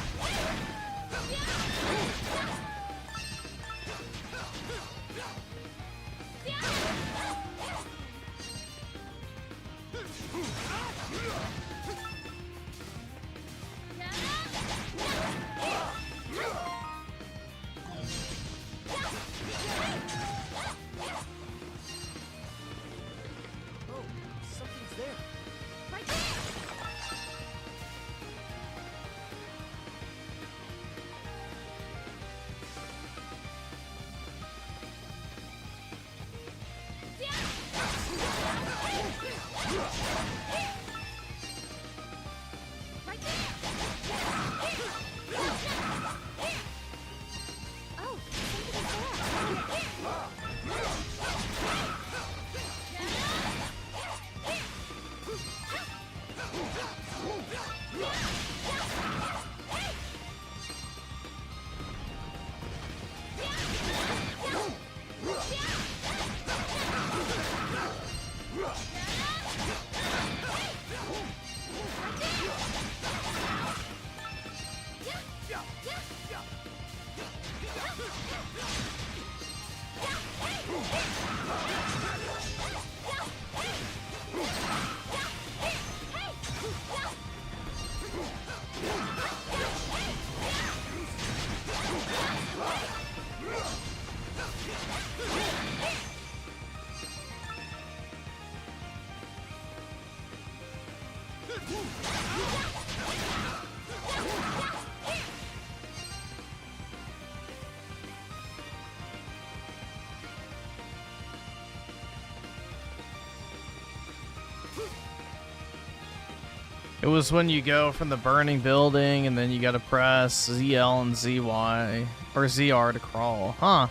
It was when you go from the burning building and then you gotta press ZL and ZY, or ZR to crawl. Huh.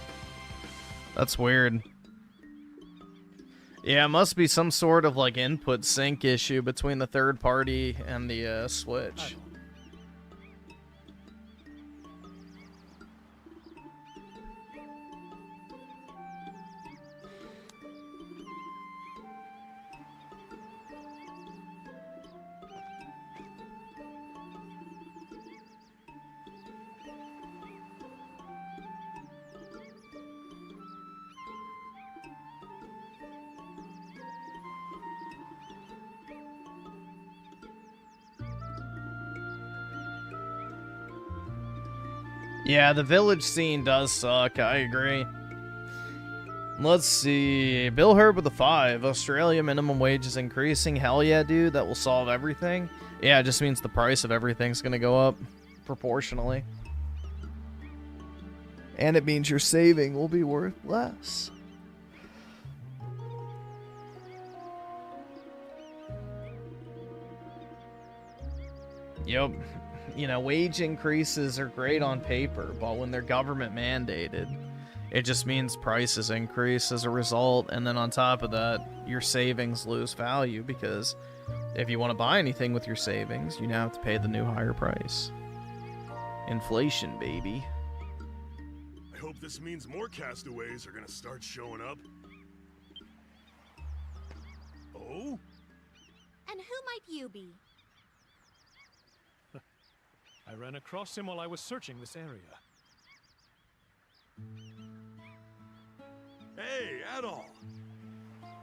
That's weird. Yeah, it must be some sort of like input sync issue between the third party and the Switch. Yeah, the village scene does suck, I agree. Let's see. Bill Herb with a 5. Australia minimum wage is increasing. Hell yeah, dude. That will solve everything. Yeah, it just means the price of everything's going to go up proportionally. And it means your saving will be worth less. Yep. You know, wage increases are great on paper, but when they're government mandated, it just means prices increase as a result, and then on top of that, your savings lose value, because if you want to buy anything with your savings, you now have to pay the new higher price. Inflation, baby. I hope this means more castaways are gonna start showing up. Oh? And who might you be? I ran across him while I was searching this area. Hey, Adol!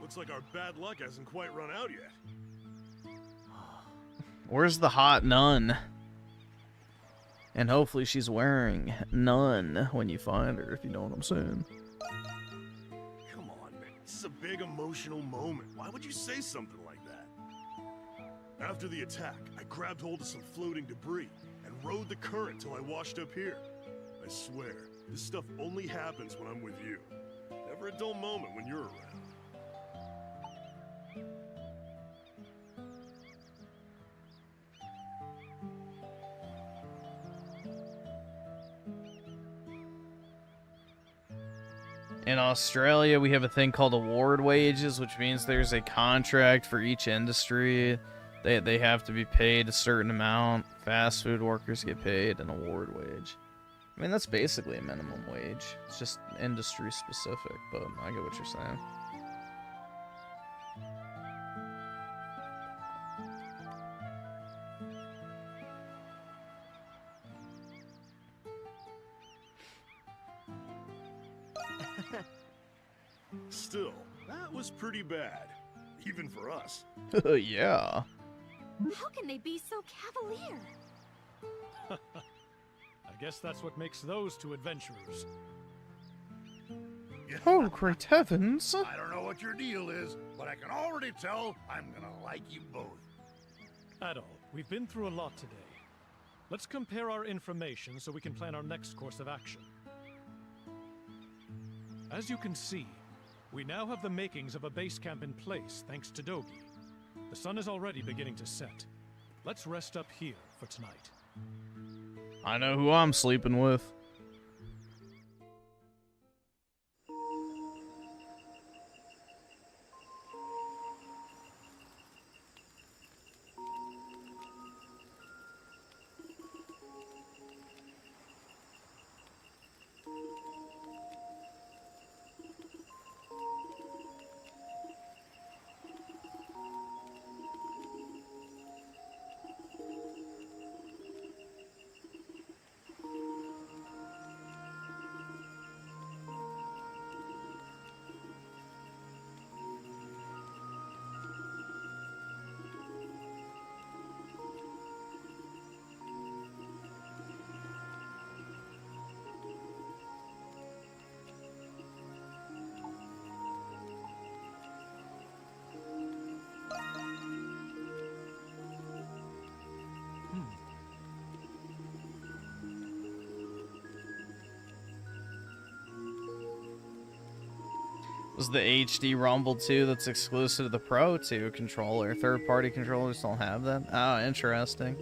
Looks like our bad luck hasn't quite run out yet. Where's the hot nun? And hopefully she's wearing none when you find her, if you know what I'm saying. Come on, man. This is a big emotional moment. Why would you say something like that? After the attack, I grabbed hold of some floating debris and rode the current till I washed up here. I swear, this stuff only happens when I'm with you. Never a dull moment when you're around. In Australia, we have a thing called award wages, which means there's a contract for each industry. They have to be paid a certain amount. Fast food workers get paid an award wage. I mean, that's basically a minimum wage. It's just industry specific, but I get what you're saying. Still, that was pretty bad. Even for us. Yeah. How can they be so cavalier? I guess that's what makes those two adventurers. Oh, great heavens. I don't know what your deal is, but I can already tell I'm gonna like you both. Adol, we've been through a lot today. Let's compare our information so we can plan our next course of action. As you can see, we now have the makings of a base camp in place, thanks to Dogi. The sun is already beginning to set. Let's rest up here for tonight. I know who I'm sleeping with. Was the HD Rumble 2 that's exclusive to the Pro 2 controller? Third-party controllers don't have that? Oh, interesting.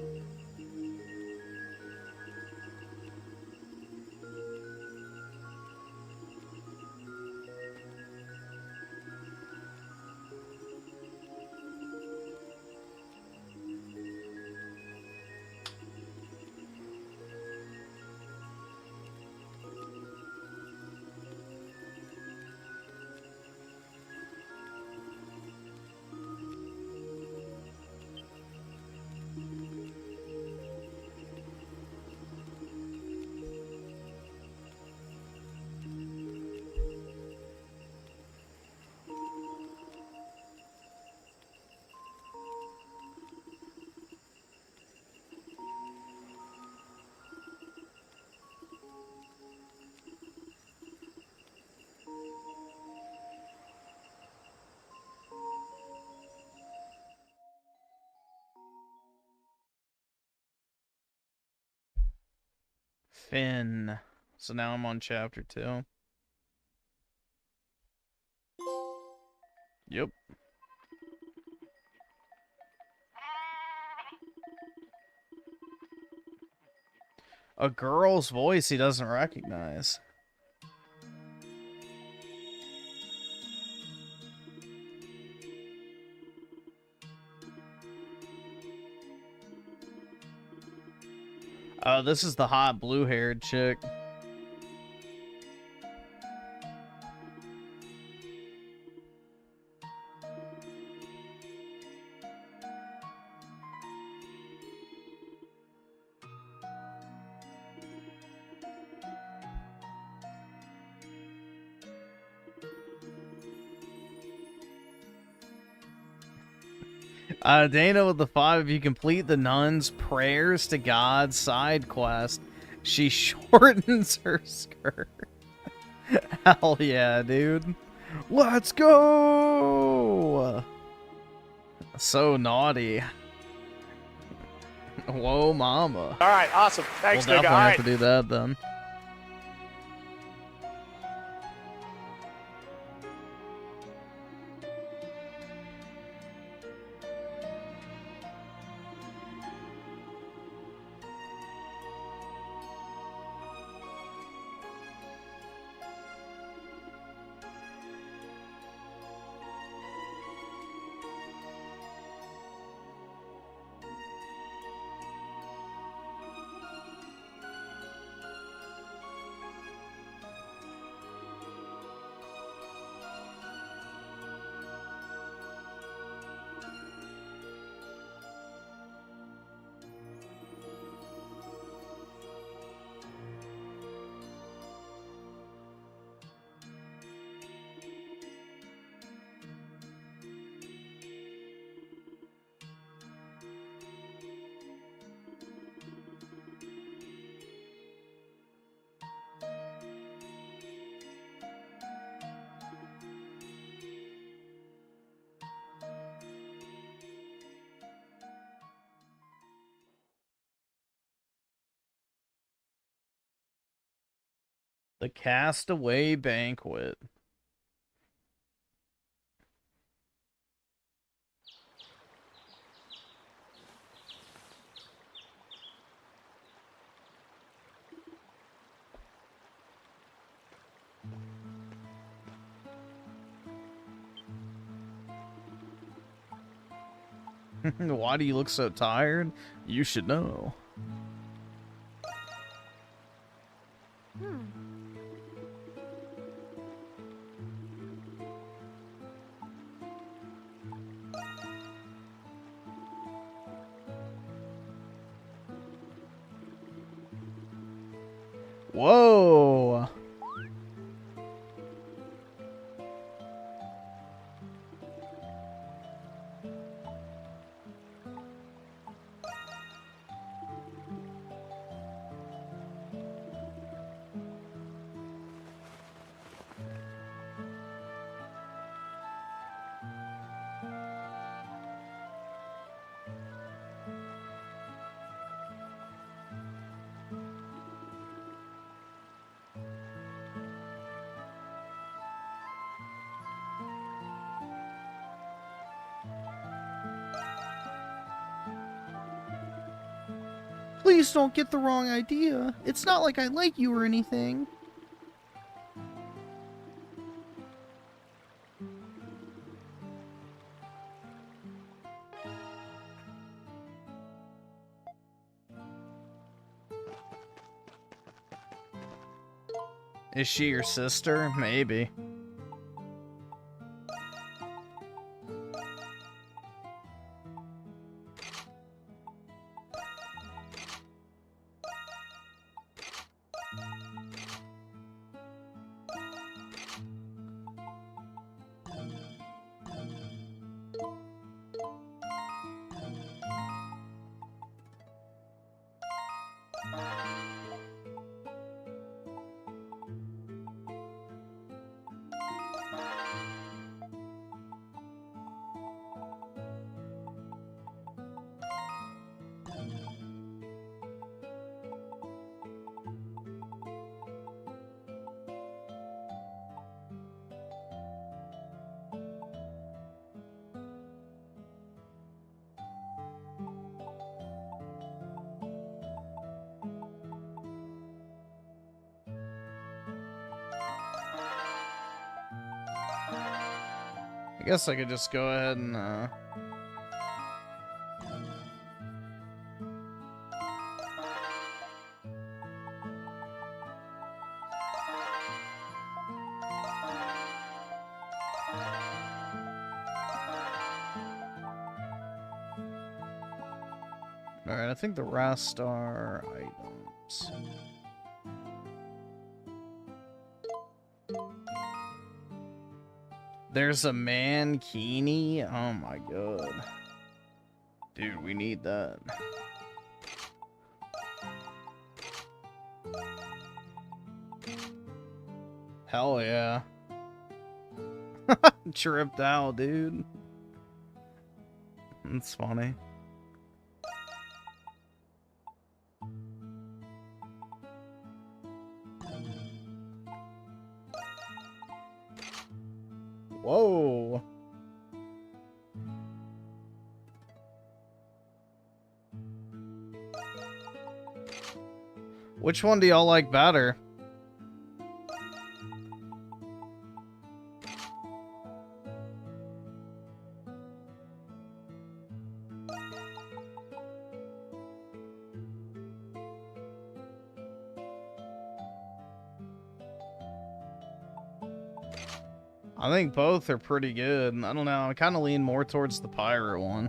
Finn. So now I'm on chapter 2. Yep. A girl's voice he doesn't recognize. Oh, this is the hot blue-haired chick. Dana with the 5. If you complete the nun's prayers to God side quest, she shortens her skirt. Hell yeah, dude. Let's go! So naughty. Whoa, mama. All right, awesome. Thanks, we'll nigga. definitely All have right. to do that then. The Castaway Banquet. Why do you look so tired? You should know. Whoa! Please don't get the wrong idea. It's not like I like you or anything. Is she your sister? Maybe. guess I could just go ahead and, Alright, I think the rest are items. There's a mankini? Oh my god. Dude, we need that. Hell yeah. Tripped out, dude. That's funny. Whoa. Which one do y'all like better? I think both are pretty good. I don't know. I kind of lean more towards the pirate one.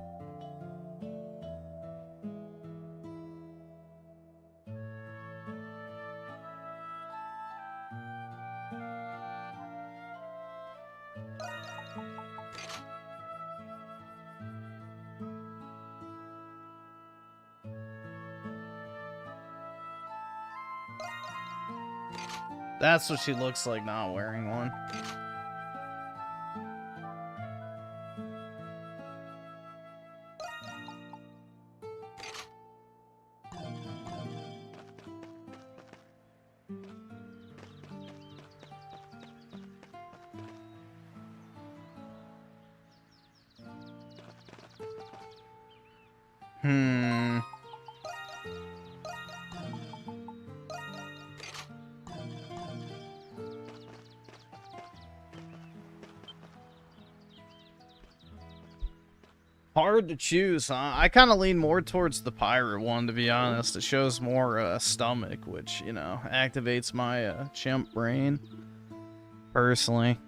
That's what she looks like not wearing one. Hard to choose, huh? I kind of lean more towards the pirate one, to be honest. It shows more stomach, which, you know, activates my chimp brain, personally.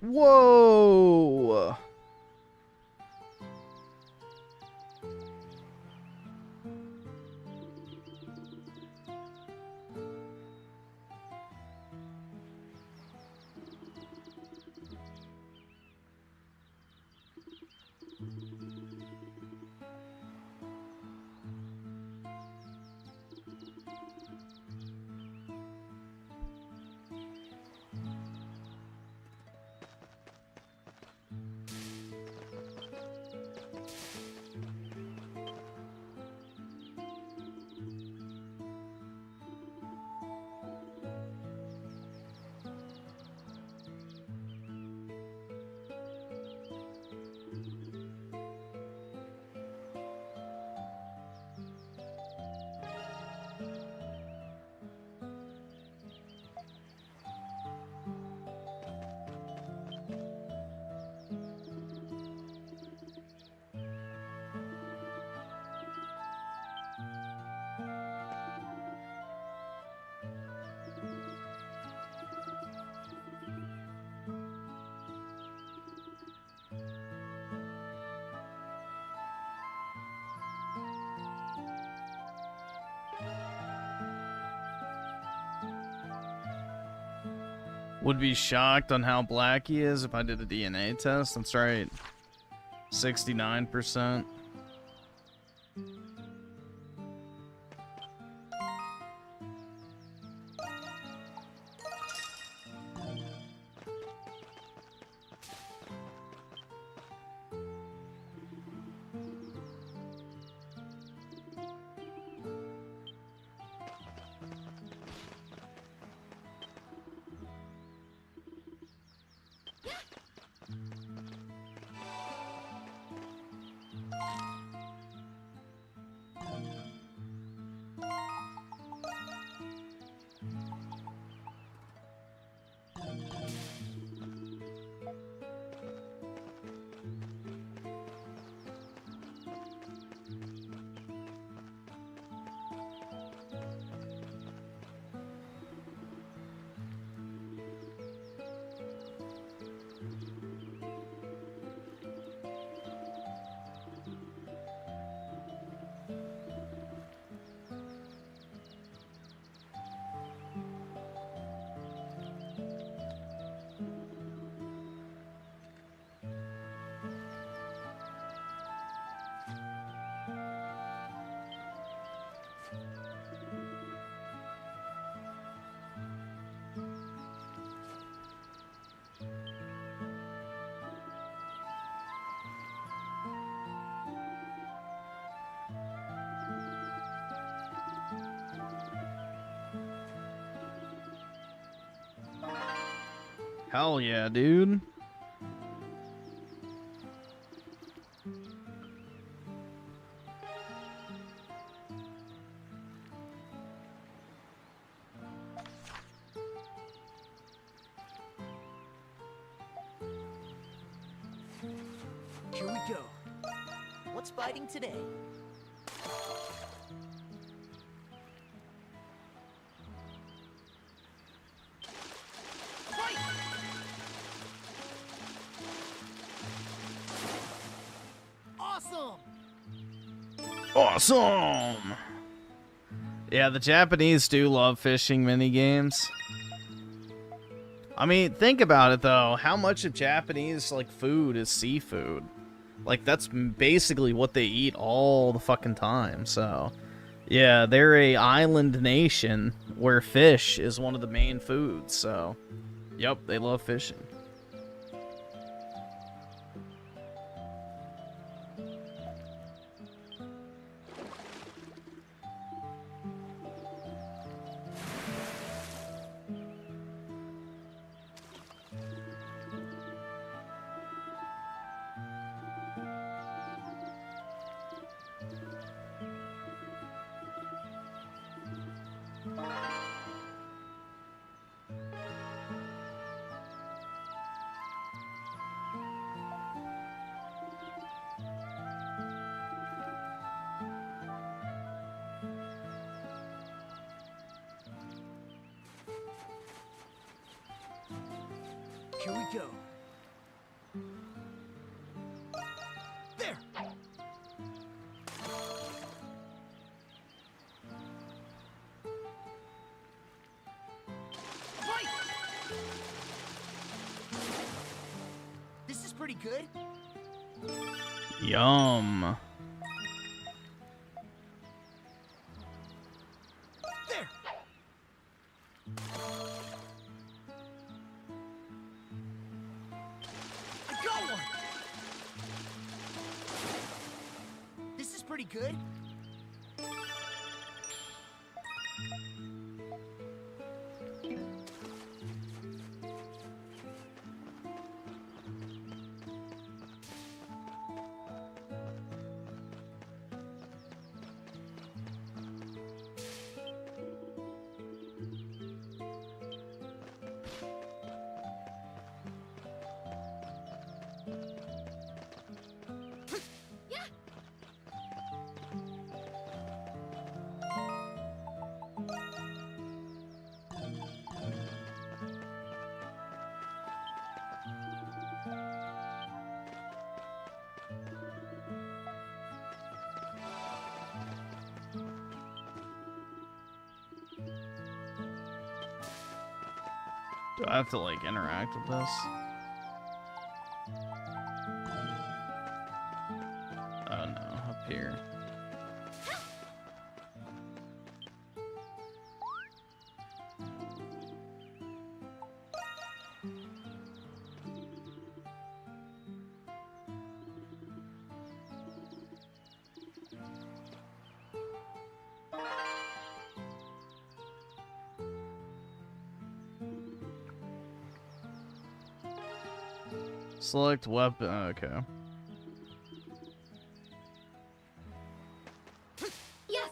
Whoa! Would be shocked on how black he is if I did a DNA test. That's right. 69%. Hell yeah, dude. Here we go. What's biting today? Awesome! Awesome! Yeah, the Japanese do love fishing minigames. I mean, think about it though. How much of Japanese like food is seafood? Like that's basically what they eat all the fucking time. So, yeah, they're a island nation where fish is one of the main foods. So, yep, they love fishing. Here we go. There! Right! This is pretty good. Yum. There! I got one! This is pretty good. Do I have to, like, interact with this? Oh no, up here. Select weapon. Okay. Yes.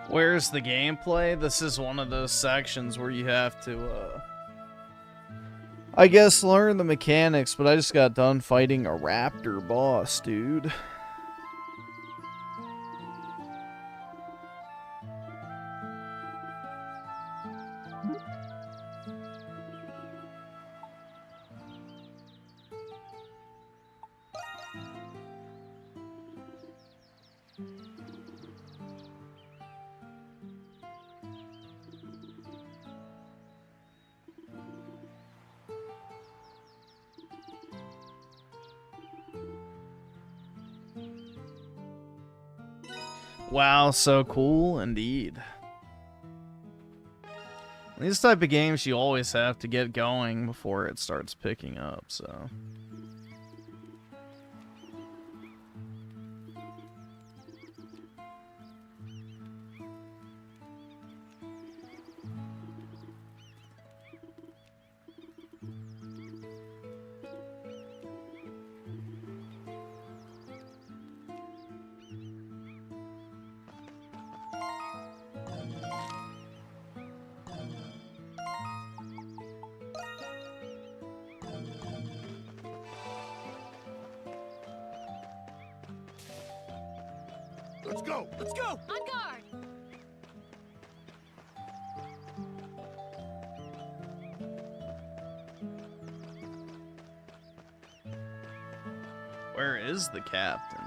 Where's the gameplay? This is one of those sections where you have to, I guess learn the mechanics, but I just got done fighting a raptor boss, dude. Wow, so cool indeed. These type of games you always have to get going before it starts picking up, so. Let's go! Let's go! On guard! Where is the captain?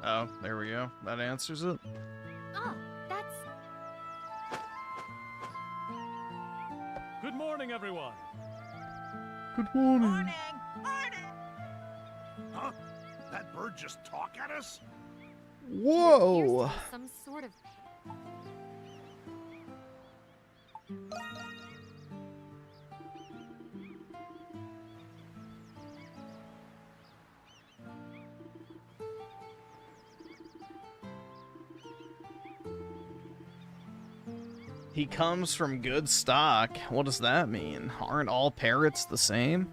Oh, there we go. That answers it. Oh, that's... Good morning, everyone. Good morning. Morning! Huh? That bird just talk at us? Whoa! Some sort of... He comes from good stock. What does that mean? Aren't all parrots the same?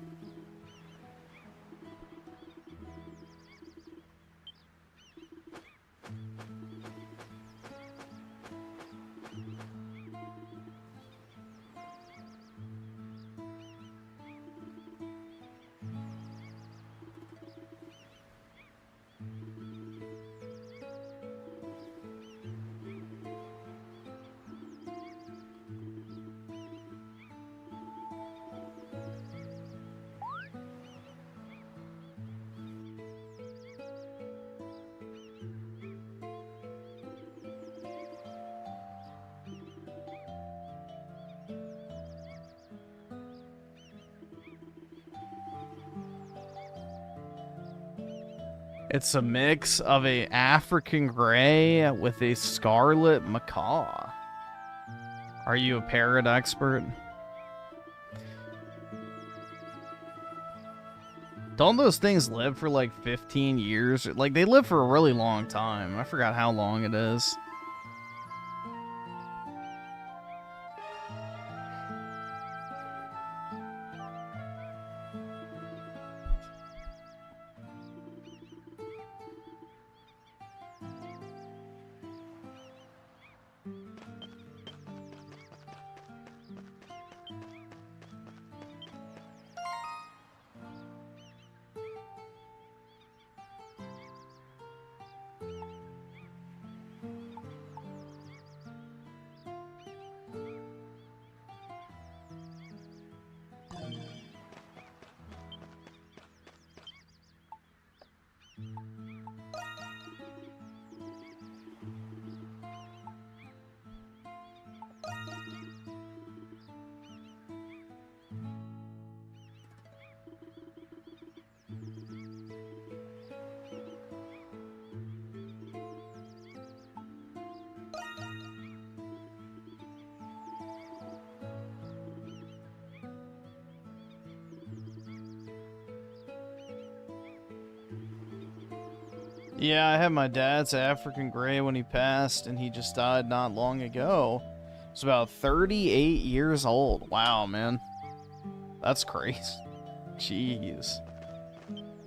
It's a mix of a African gray with a scarlet macaw. Are you a parrot expert? Don't those things live for like 15 years? Like, they live for a really long time. I forgot how long it is. Yeah, I had my dad's African Grey when he passed, and he just died not long ago. He's about 38 years old. Wow, man. That's crazy. Jeez.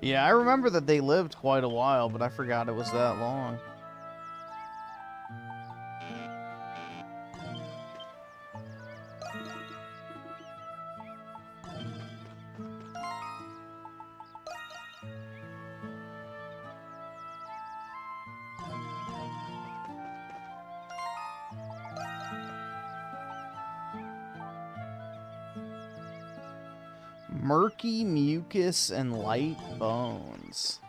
Yeah, I remember that they lived quite a while, but I forgot it was that long. Murky mucus and light bones.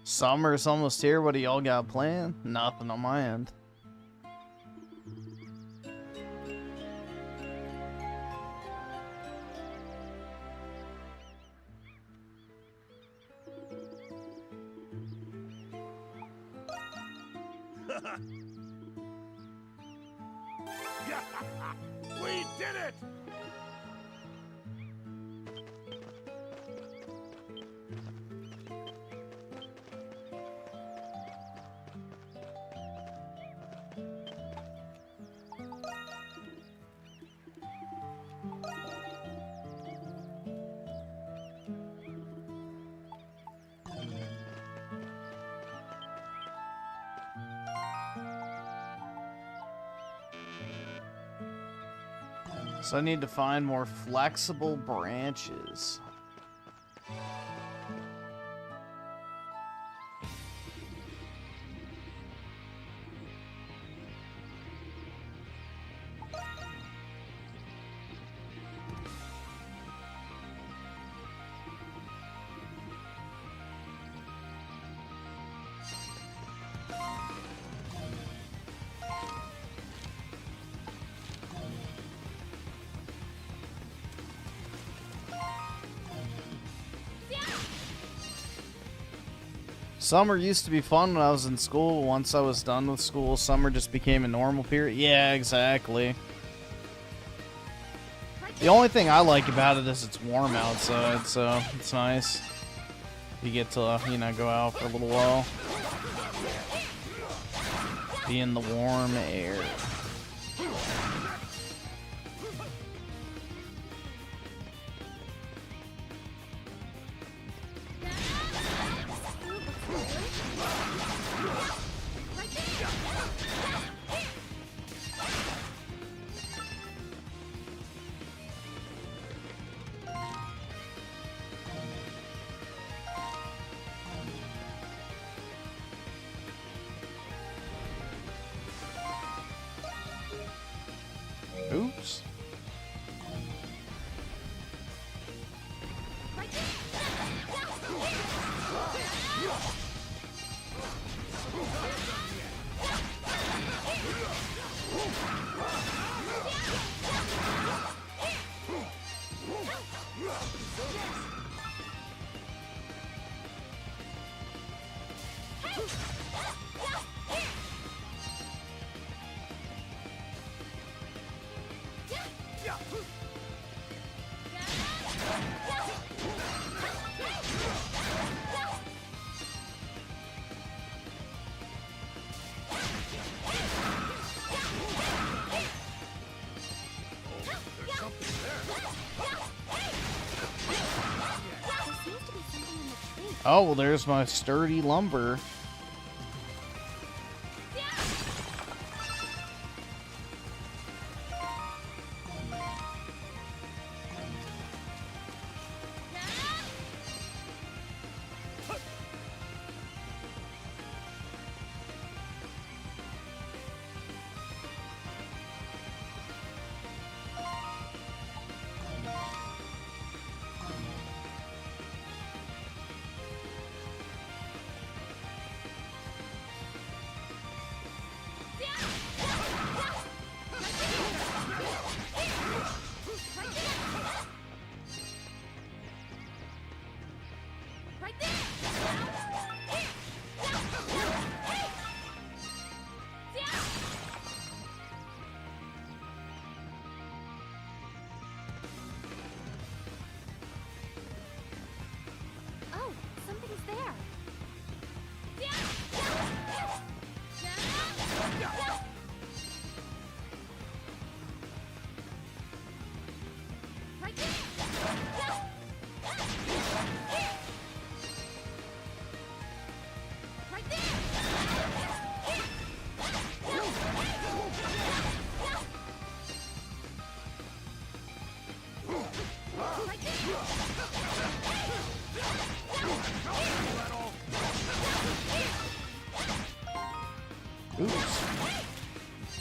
Summer's almost here. What do y'all got planned? Nothing on my end. We did it! So I need to find more flexible branches. Summer used to be fun when I was in school. Once I was done with school, summer just became a normal period. Yeah, exactly. The only thing I like about it is it's warm outside, so it's nice. You get to, you know, go out for a little while. Be in the warm air. Oh, well, there's my sturdy lumber. Oops.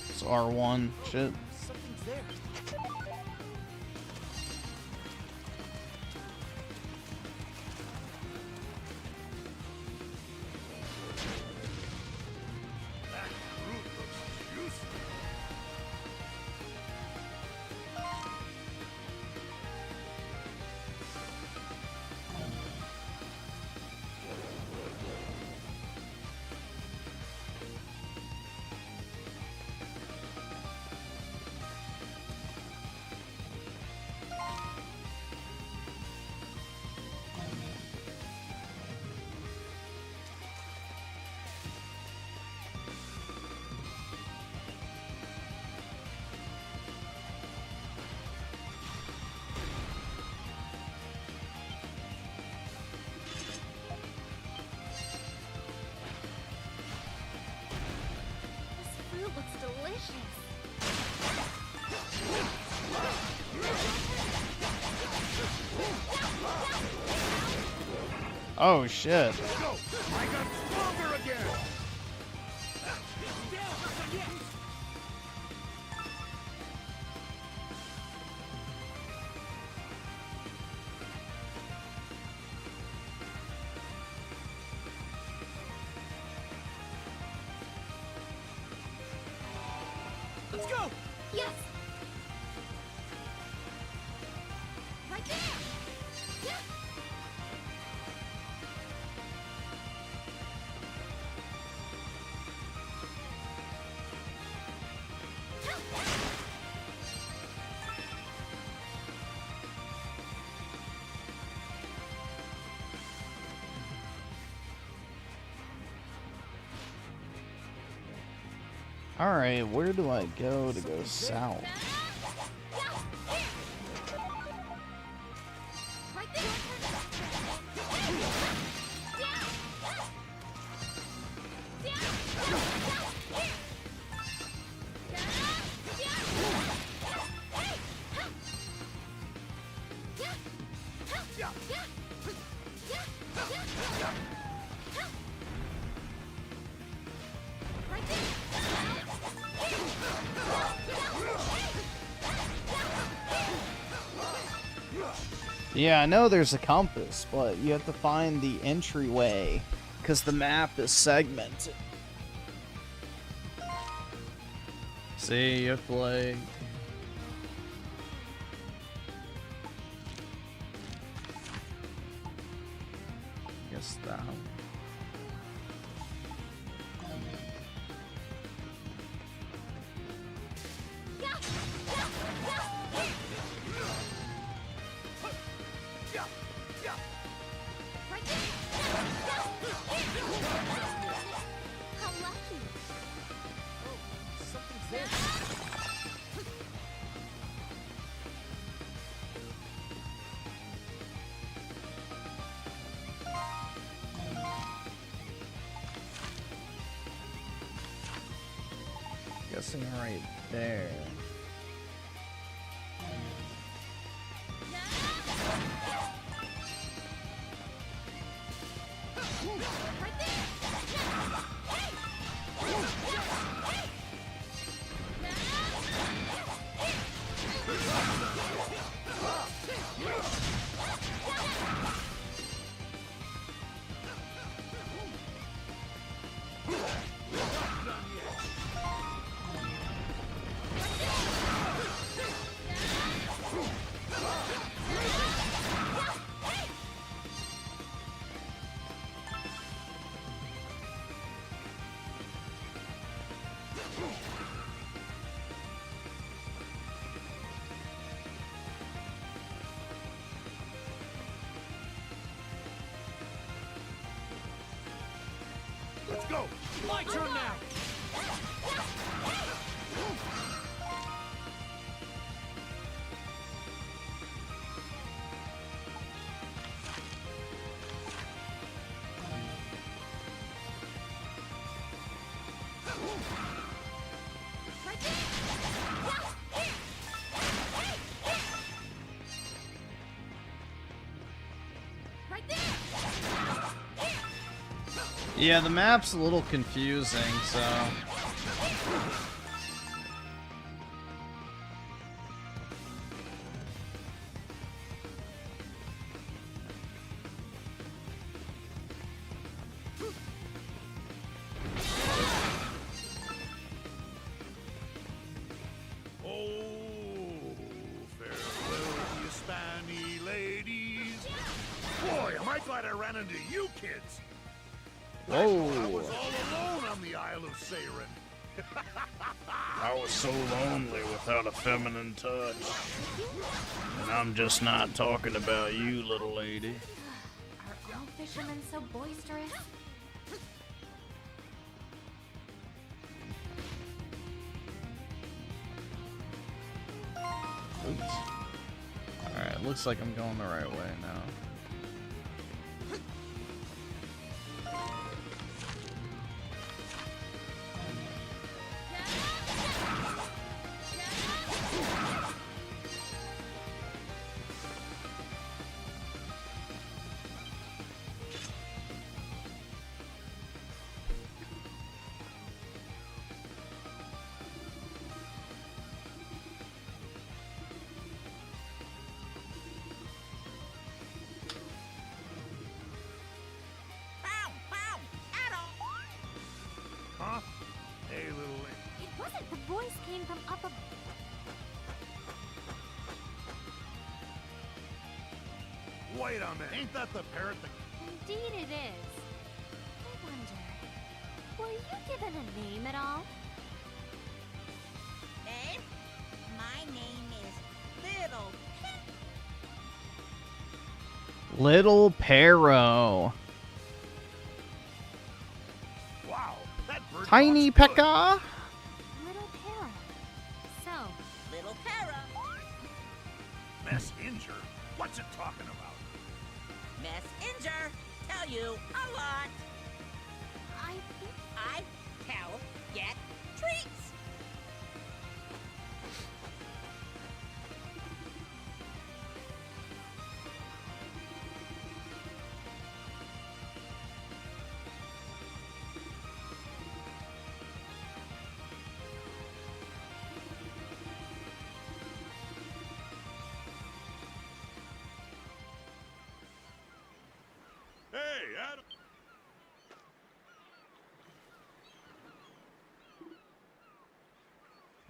It's R1. Shit. Something's there. Oh shit. I got stronger again. Let's go! Yes! Right there! Yeah! Alright, where do I go to go south? Yeah, I know there's a compass, but you have to find the entryway because the map is segmented. See, you have to like... Guess that. guessing right there. Let's go. My turn now. Yeah, the map's a little confusing, so... Boy, am I glad I ran into you kids! Whoa! I was all alone on the Isle of Seiren. I was so lonely without a feminine touch. And I'm just not talking about you, little lady. Are all fishermen so boisterous? Oops. Alright, looks like I'm going the right way now. Huh? Hey, little lady. It wasn't. The voice came from up above. Wait a minute. Ain't that the parrot that... Indeed it is. I wonder, were you given a name at all? Name? My name is Little Perro. Wow, that bird Tiny talks good. Pekka. Little Para. So, Little Para. Messenger? What's it talking about? Messenger. Tell you a lot. I tell, get treats. Hey, Adam.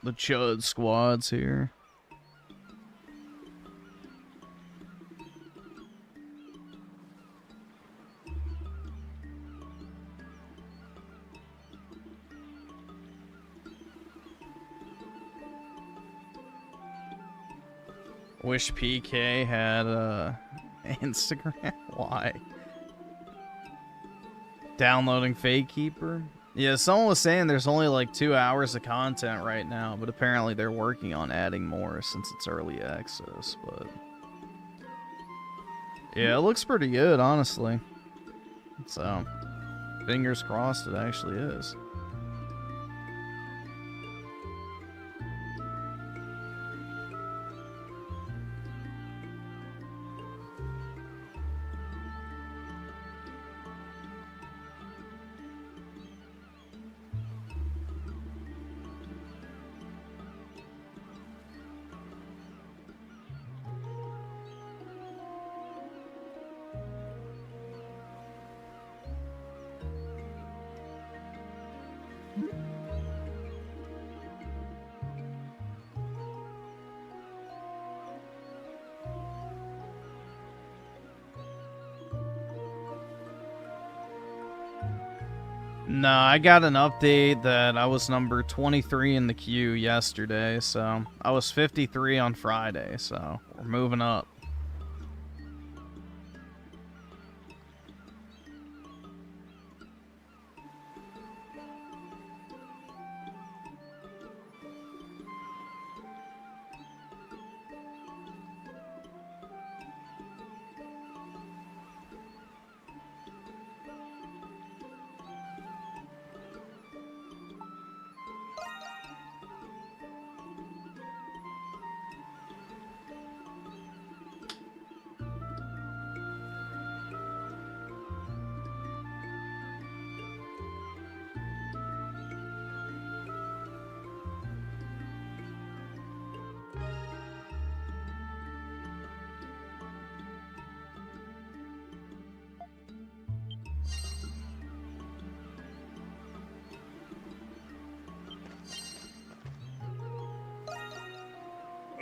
The Chud Squad's here. Wish PK had Instagram. Why? Downloading Fake Keeper. Yeah, someone was saying there's only like 2 hours of content right now, but apparently they're working on adding more since it's early access. But yeah, it looks pretty good, honestly. So fingers crossed it actually is. No, I got an update that I was number 23 in the queue yesterday, so I was 53 on Friday, so we're moving up.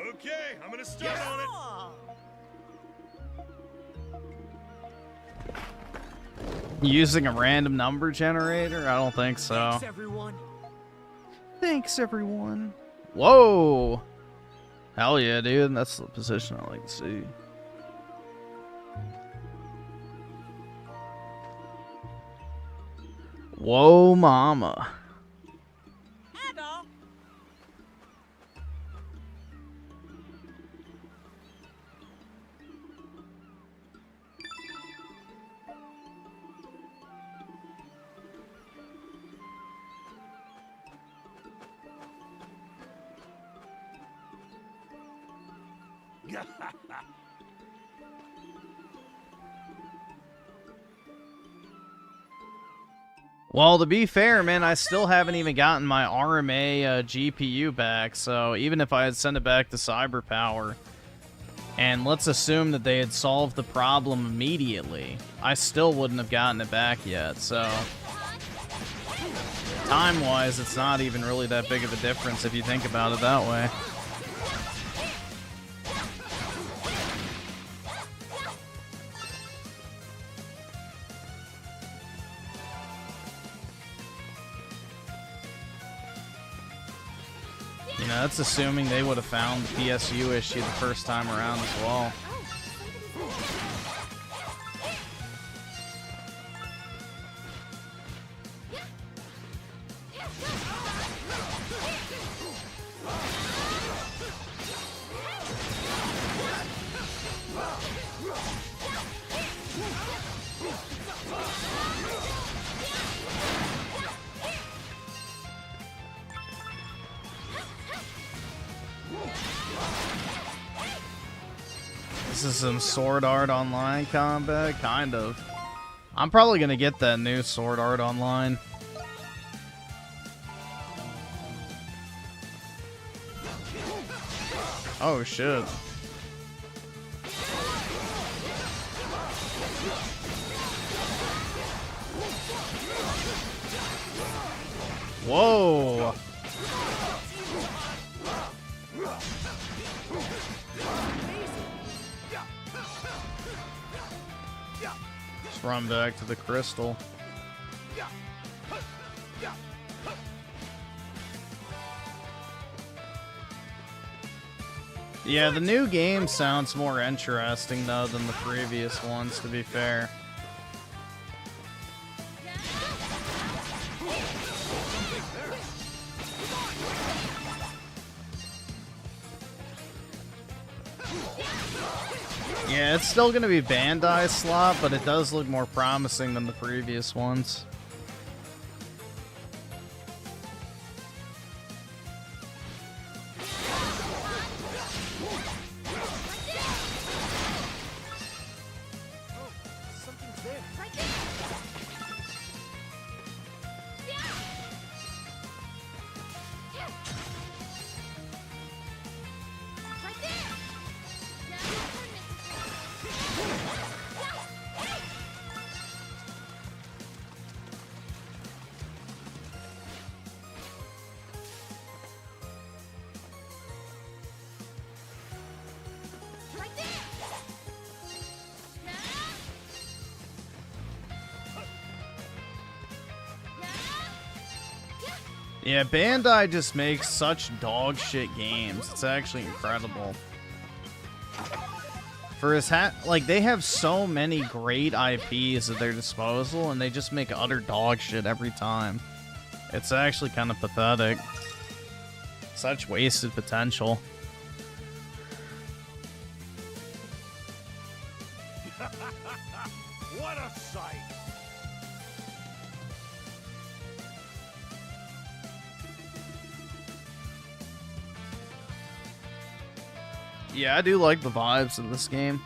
Okay, I'm gonna start on it. Using a random number generator? I don't think so. Thanks, everyone. Thanks, everyone. Whoa! Hell yeah, dude. That's the position I like to see. Whoa, mama. Well, to be fair, man, I still haven't even gotten my RMA GPU back, so even if I had sent it back to CyberPower, and let's assume that they had solved the problem immediately, I still wouldn't have gotten it back yet, so time-wise, it's not even really that big of a difference if you think about it that way. You know, that's assuming they would have found the PSU issue the first time around as well. This is some Sword Art Online combat? Kind of. I'm probably gonna get that new Sword Art Online. Oh shit. Whoa! Just run back to the crystal. Yeah, the new game sounds more interesting, though, than the previous ones, to be fair. Yeah, it's still going to be Bandai slot, but it does look more promising than the previous ones. Yeah, Bandai just makes such dog shit games. It's actually incredible. For his like, they have so many great IPs at their disposal, and they just make utter dog shit every time. It's actually kind of pathetic. Such wasted potential. What a sight! Yeah, I do like the vibes of this game.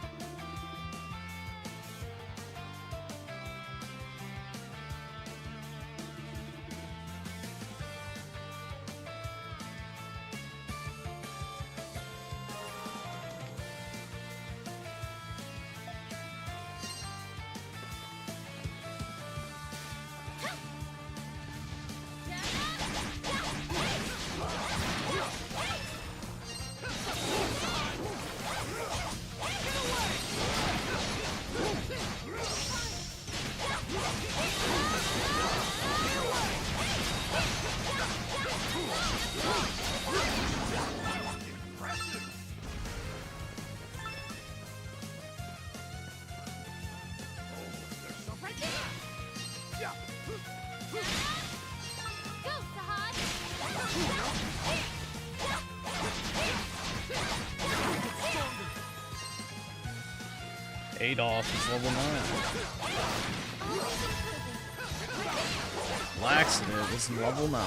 Adolf is level 9. Laxative is level 9.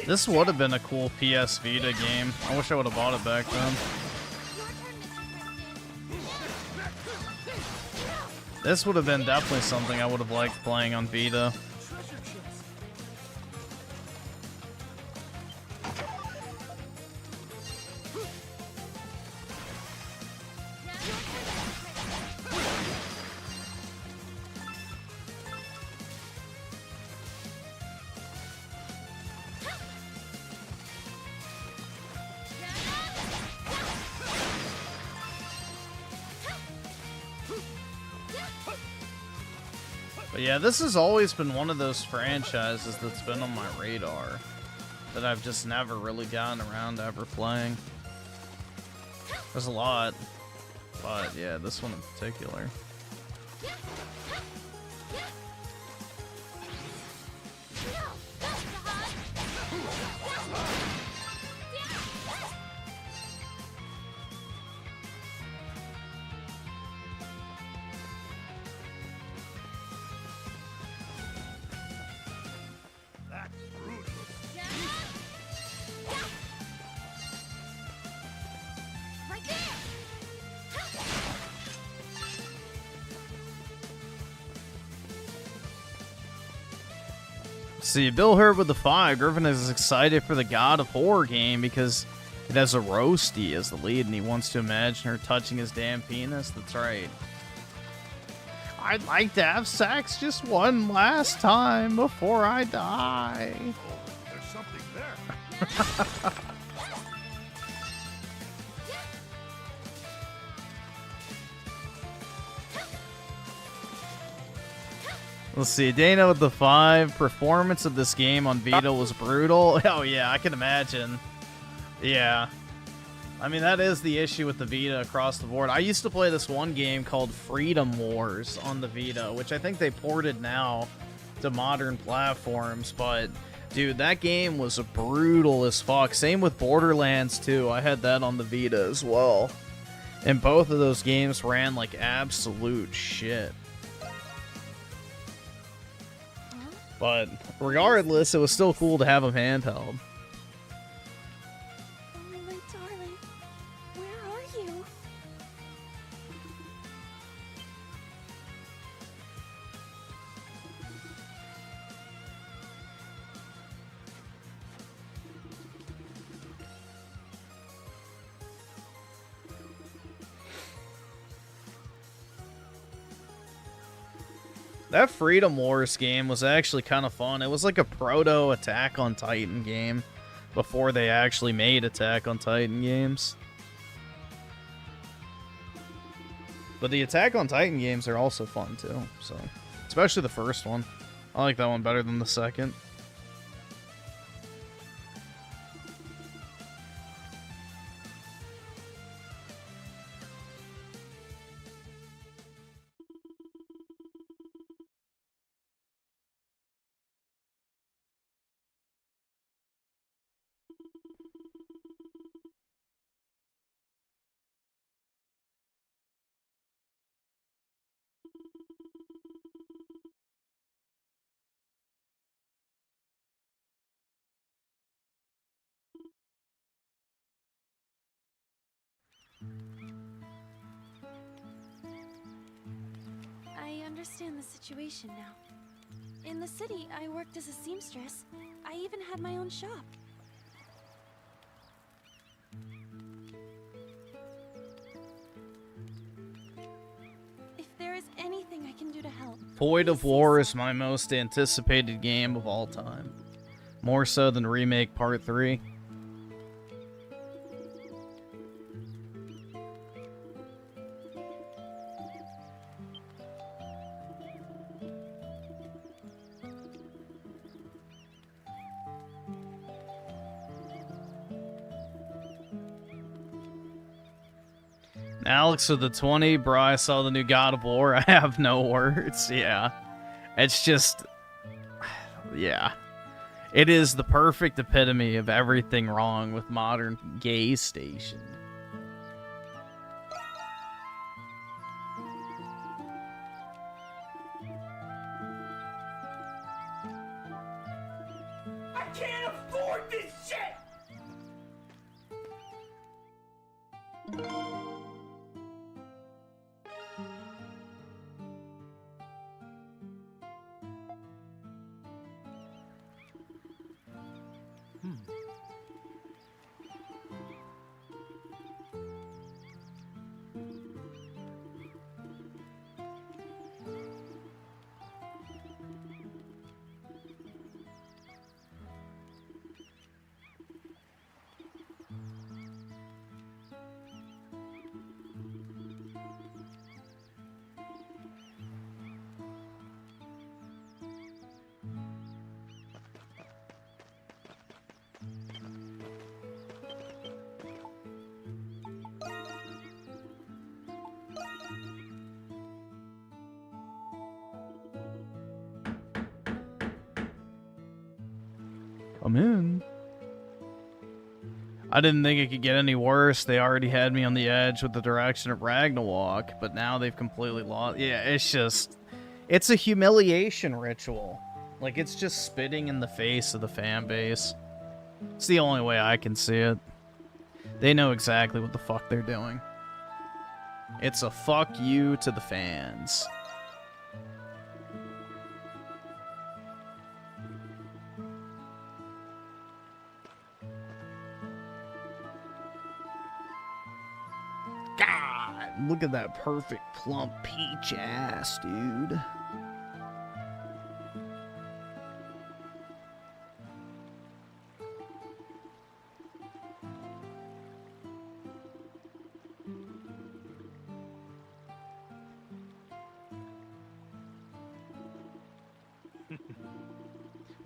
This would have been a cool PS Vita game. I wish I would have bought it back then. This would have been definitely something I would have liked playing on Vita. But yeah, this has always been one of those franchises that's been on my radar that I've just never really gotten around to ever playing. There's a lot, but yeah, this one in particular. See, Bill Hurd with the 5. Griffin is excited for the God of Horror game because it has a roasty as the lead, and he wants to imagine her touching his damn penis. That's right. I'd like to have sex just one last time before I die. Oh, there's something there. Let's see, Dana with the 5. Performance of this game on Vita was brutal. Oh yeah, I can imagine. Yeah. I mean, that is the issue with the Vita across the board. I used to play this one game called Freedom Wars on the Vita, which I think they ported now to modern platforms, but dude, that game was brutal as fuck. Same with Borderlands 2. I had that on the Vita as well. And both of those games ran like absolute shit. But regardless, it was still cool to have them handheld. Oh, my darling. Where are you? That Freedom Wars game was actually kind of fun. It was like a proto Attack on Titan game before they actually made Attack on Titan games. But the Attack on Titan games are also fun too, so especially the first one. I like that one better than the second. I understand the situation now. In the city, I worked as a seamstress. I even had my own shop. If there is anything I can do to help. Void of War is my most anticipated game of all time. More so than Remake Part 3. Alex with the 20, bro, I saw the new God of War. I have no words. Yeah. It's just... Yeah. It is the perfect epitome of everything wrong with modern gay station. I can't afford this shit! I'm in. I didn't think it could get any worse. They already had me on the edge with the direction of Ragnarok, but now they've completely lost. Yeah, it's just... It's a humiliation ritual. Like, it's just spitting in the face of the fan base. It's the only way I can see it. They know exactly what the fuck they're doing. It's a fuck you to the fans. God, look at that perfect plump peach ass, dude.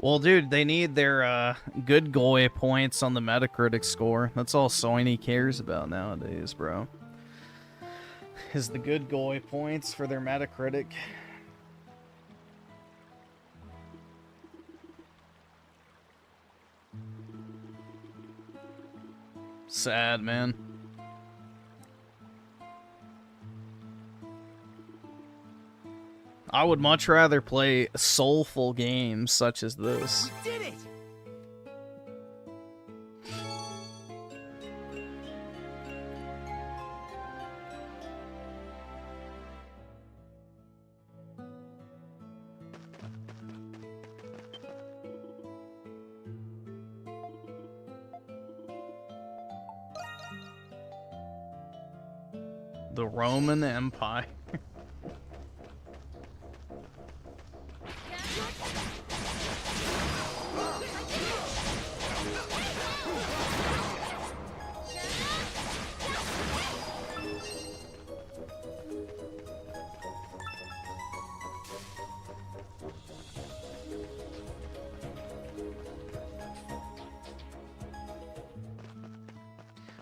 Well, dude, they need their good goy points on the Metacritic score. That's all Sony cares about nowadays, bro. Is the good goy points for their Metacritic. Sad, man. I would much rather play soulful games such as this. We did it! The Roman Empire.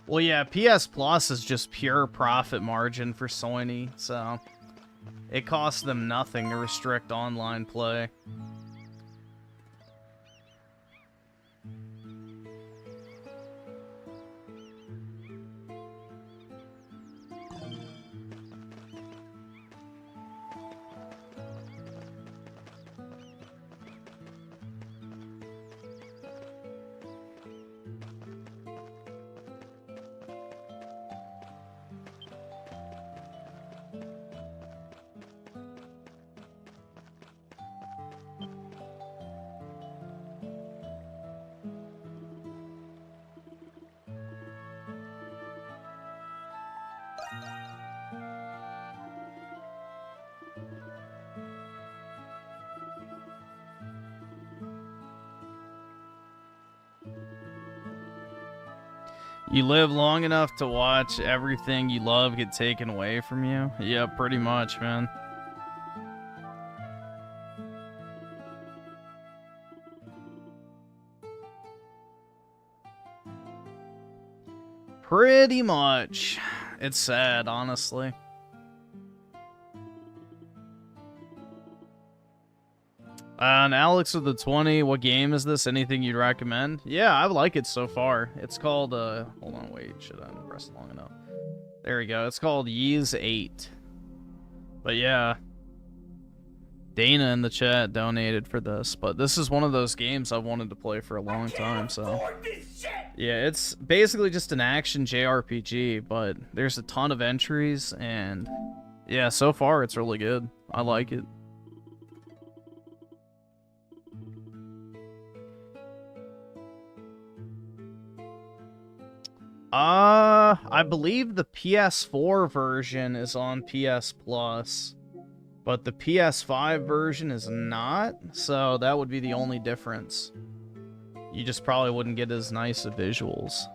Well, yeah, PS Plus is just pure profit margin for Sony, so it costs them nothing to restrict online play. You live long enough to watch everything you love get taken away from you? Yeah, pretty much, man. Pretty much. It's sad, honestly. And Alex with the 20, what game is this? Anything you'd recommend? Yeah, I like it so far. It's called, hold on, wait, should I press long enough? There we go. It's called VIII. But yeah, Dana in the chat donated for this, but this is one of those games I've wanted to play for a long time, so. Yeah, it's basically just an action JRPG, but there's a ton of entries, and yeah, so far it's really good. I like it. I believe the PS4 version is on PS Plus, but the PS5 version is not, so that would be the only difference. You just probably wouldn't get as nice of visuals.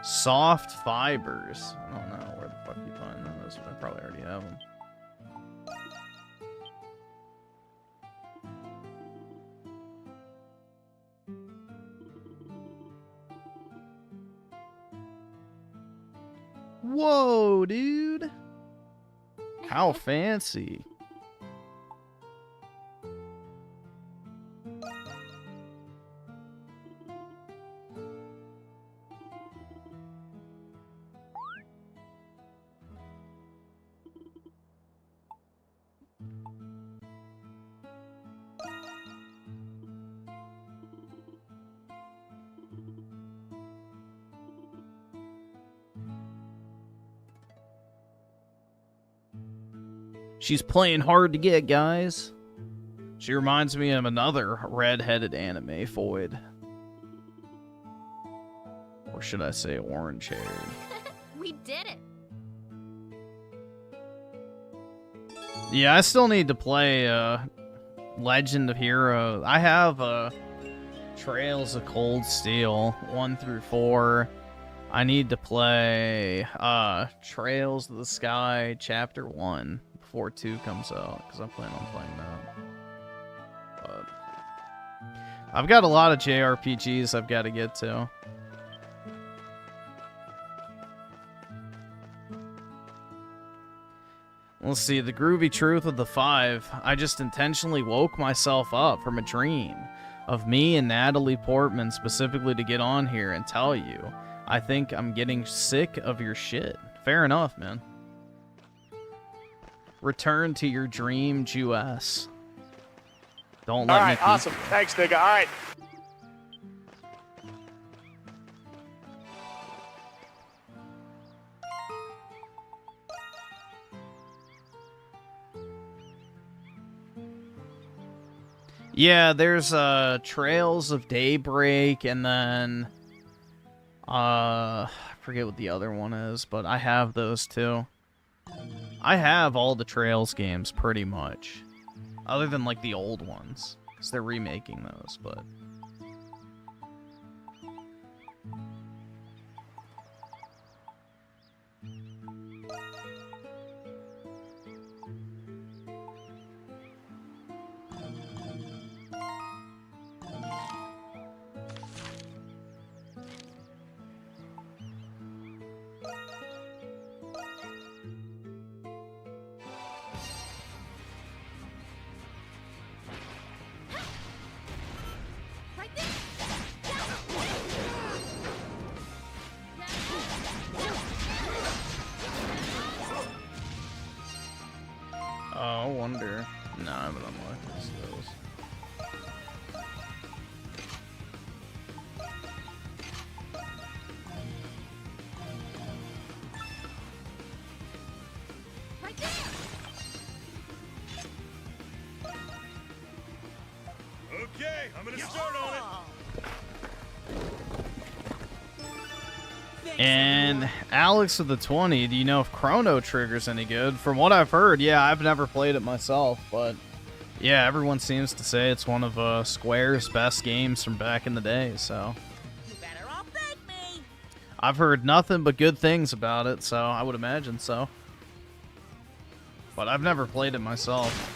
Soft fibers. I don't know where the fuck you find those, but I probably already have them. Whoa, dude. How fancy. She's playing hard to get, guys. She reminds me of another red-headed anime, Foyd. Or should I say orange-haired? We did it. Yeah, I still need to play Legend of Heroes. I have Trails of Cold Steel 1 through 4. I need to play Trails of the Sky Chapter 1 before 2 comes out, because I plan on playing that. But I've got a lot of JRPGs I've got to get to. Let's see, the groovy truth of the 5. I just intentionally woke myself up from a dream of me and Natalie Portman specifically to get on here and tell you, I think I'm getting sick of your shit. Fair enough, man. Return to your dream, Jewess. Don't let me. Alright, awesome. Thanks, nigga. Alright. Yeah, there's Trails of Daybreak, and then I forget what the other one is, but I have those too. I have all the Trails games pretty much, other than like the old ones, because they're remaking those, but I wonder. No, I haven't unlocked those. Okay, I'm gonna start on it. And Alex with the 20, do you know if Chrono Trigger's any good? From what I've heard, yeah, I've never played it myself, but yeah, everyone seems to say it's one of Square's best games from back in the day, so. You better all thank me. I've heard nothing but good things about it, so I would imagine so. But I've never played it myself.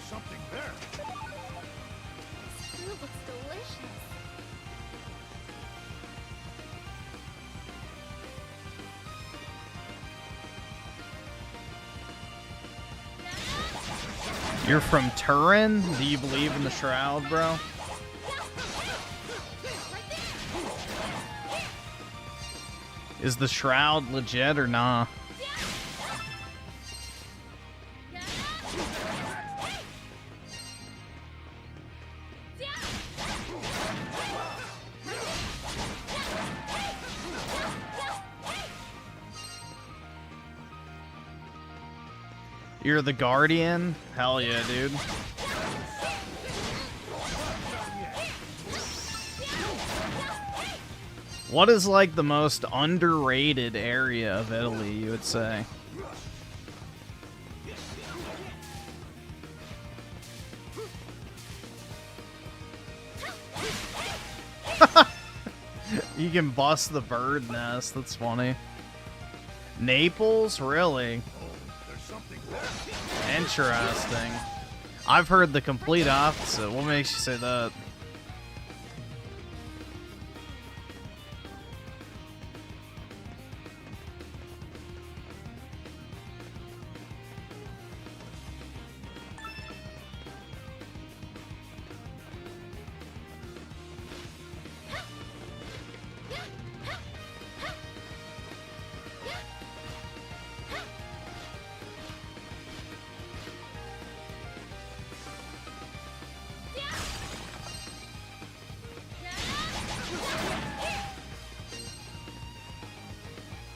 Something there. This food looks delicious. You're from Turin? Do you believe in the Shroud, bro? Is the Shroud legit or nah? You're the Guardian? Hell yeah, dude. What is like the most underrated area of Italy, you would say? You can bust the bird nest, that's funny. Naples? Really? Interesting. I've heard the complete opposite. What makes you say that?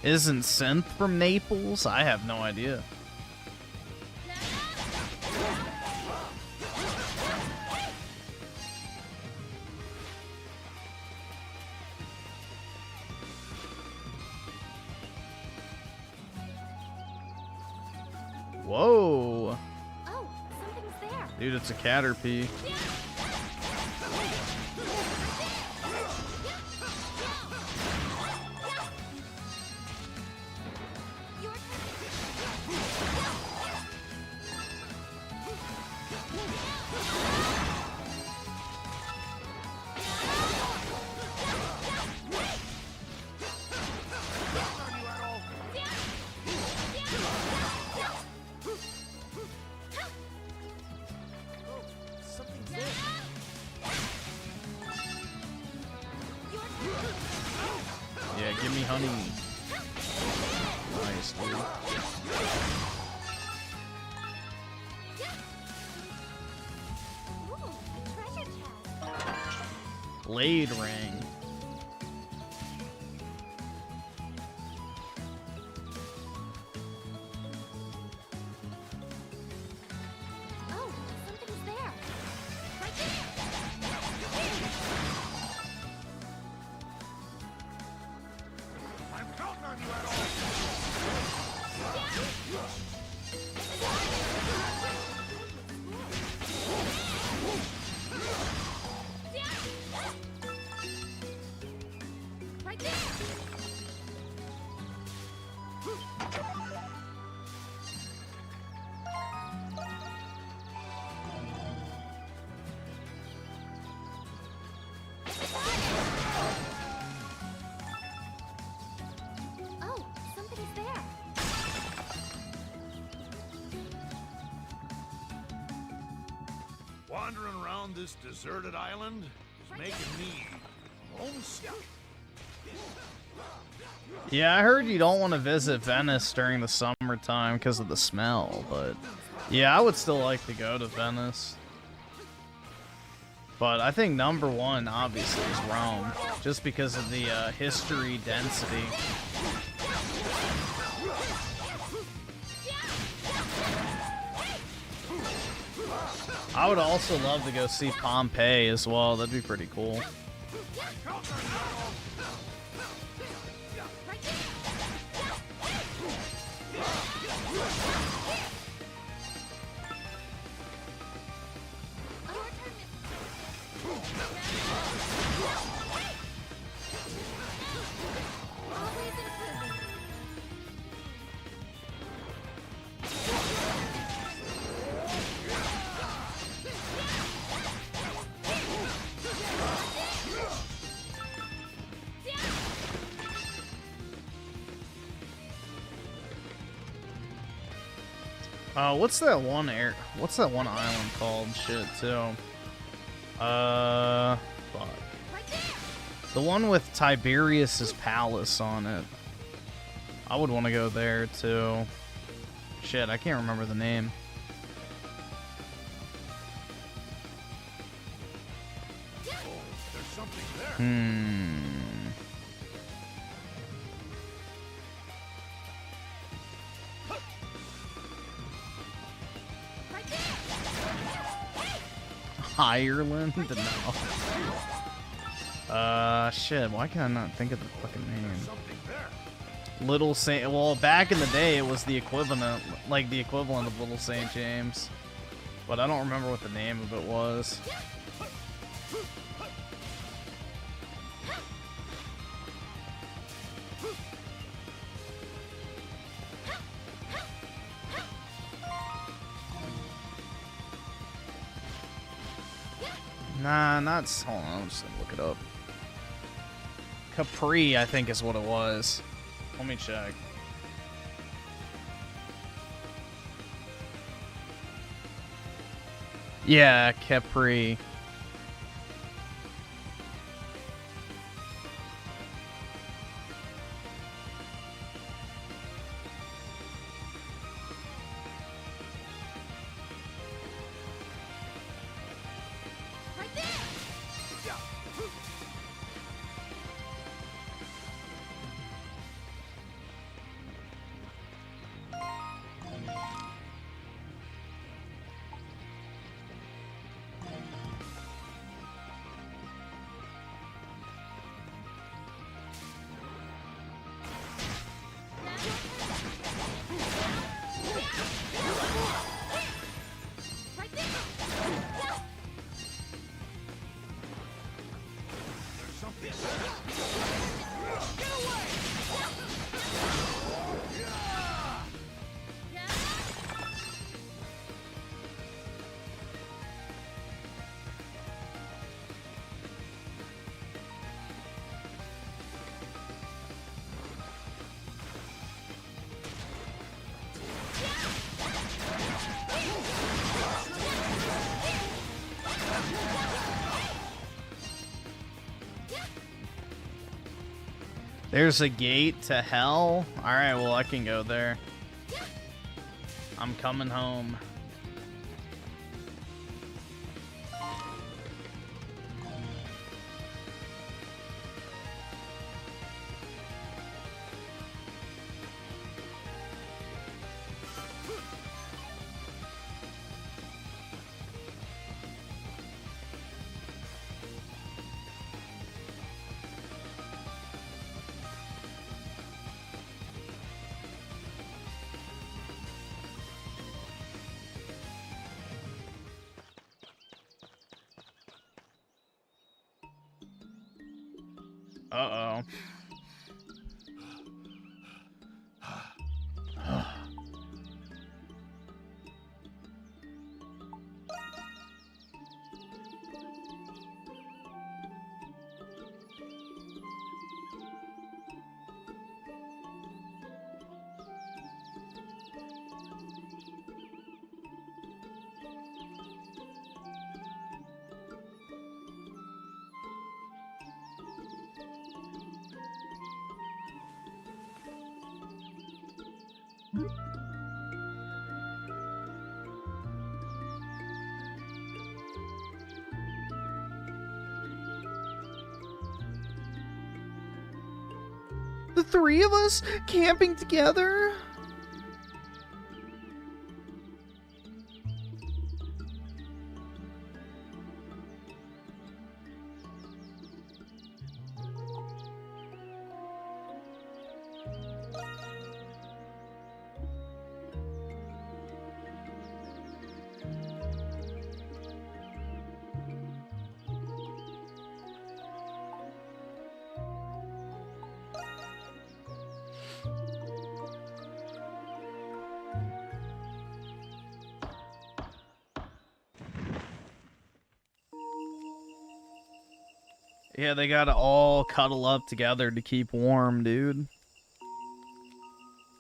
Isn't Synth from Naples? I have no idea. Whoa. Oh, something's there. Dude, it's a Caterpie. Yeah, give me honey. Nice, dude. Blade ring. Oh, something's there. Right there. I'm counting on you at all. Right there. Oh, something's there. Wandering around this deserted island is making me homesick. Yeah, I heard you don't want to visit Venice during the summertime because of the smell, but yeah, I would still like to go to Venice. But I think number one, obviously, is Rome, just because of the history density. I would also love to go see Pompeii as well. That'd be pretty cool. What's that one what's that one island called? Shit, too. Fuck. The one with Tiberius's palace on it. I would want to go there, too. Shit, I can't remember the name. There's something there. Ireland? No. Shit, why can I not think of the fucking name? Little Saint... Well, back in the day, it was the equivalent, like the equivalent of Little St. James. But I don't remember what the name of it was. Nah, not... Hold on, I'm just gonna look it up. Capri, I think is what it was. Let me check. Yeah, Capri. There's a gate to hell? Alright, well, I can go there. I'm coming home. Uh-oh. The three of us camping together? Yeah, they gotta all cuddle up together to keep warm, dude.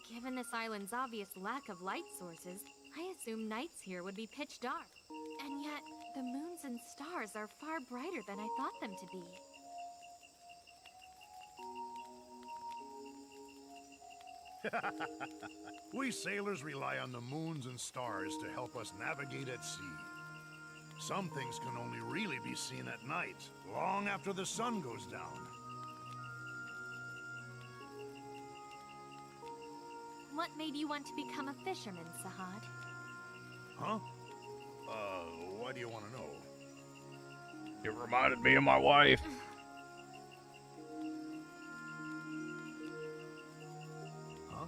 Given this island's obvious lack of light sources, I assume nights here would be pitch dark. And yet, the moons and stars are far brighter than I thought them to be. We sailors rely on the moons and stars to help us navigate at sea. Some things can only really be seen at night, long after the sun goes down. What made you want to become a fisherman, Sahad? Huh? What do you want to know? It reminded me of my wife. Huh?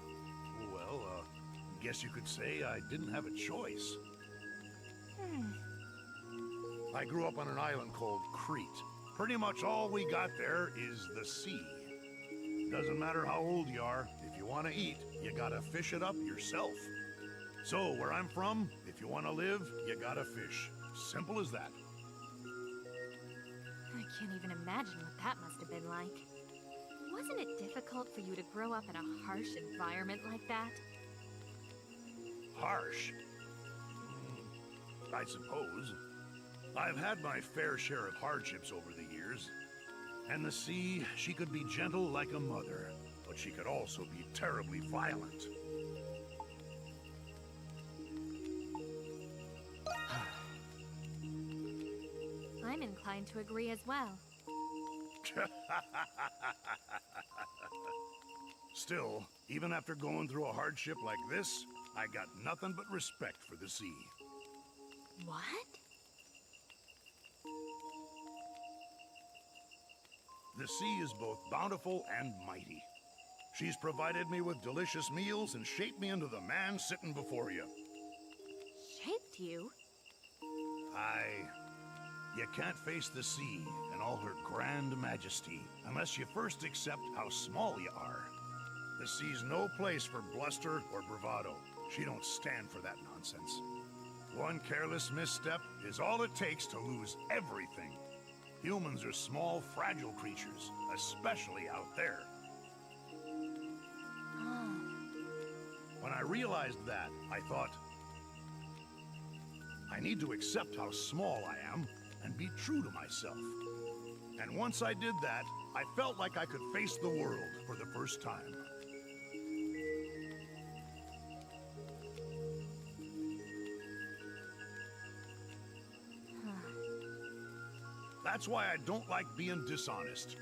Well, guess you could say I didn't have a choice. I grew up on an island called Crete. Pretty much all we got there is the sea. Doesn't matter how old you are, if you want to eat, you gotta fish it up yourself. So, where I'm from, if you want to live, you gotta fish. Simple as that. I can't even imagine what that must have been like. Wasn't it difficult for you to grow up in a harsh environment like that? Harsh? I suppose. I've had my fair share of hardships over the years. And the sea, she could be gentle like a mother, but she could also be terribly violent. I'm inclined to agree as well. Still, even after going through a hardship like this, I got nothing but respect for the sea. What? The sea is both bountiful and mighty. She's provided me with delicious meals and shaped me into the man sitting before you. Shaped you? You can't face the sea in all her grand majesty unless you first accept how small you are. The sea's no place for bluster or bravado. She don't stand for that nonsense. One careless misstep is all it takes to lose everything. Humans are small, fragile creatures, especially out there. When I realized that, I thought, I need to accept how small I am and be true to myself. And once I did that, I felt like I could face the world for the first time. That's why I don't like being dishonest.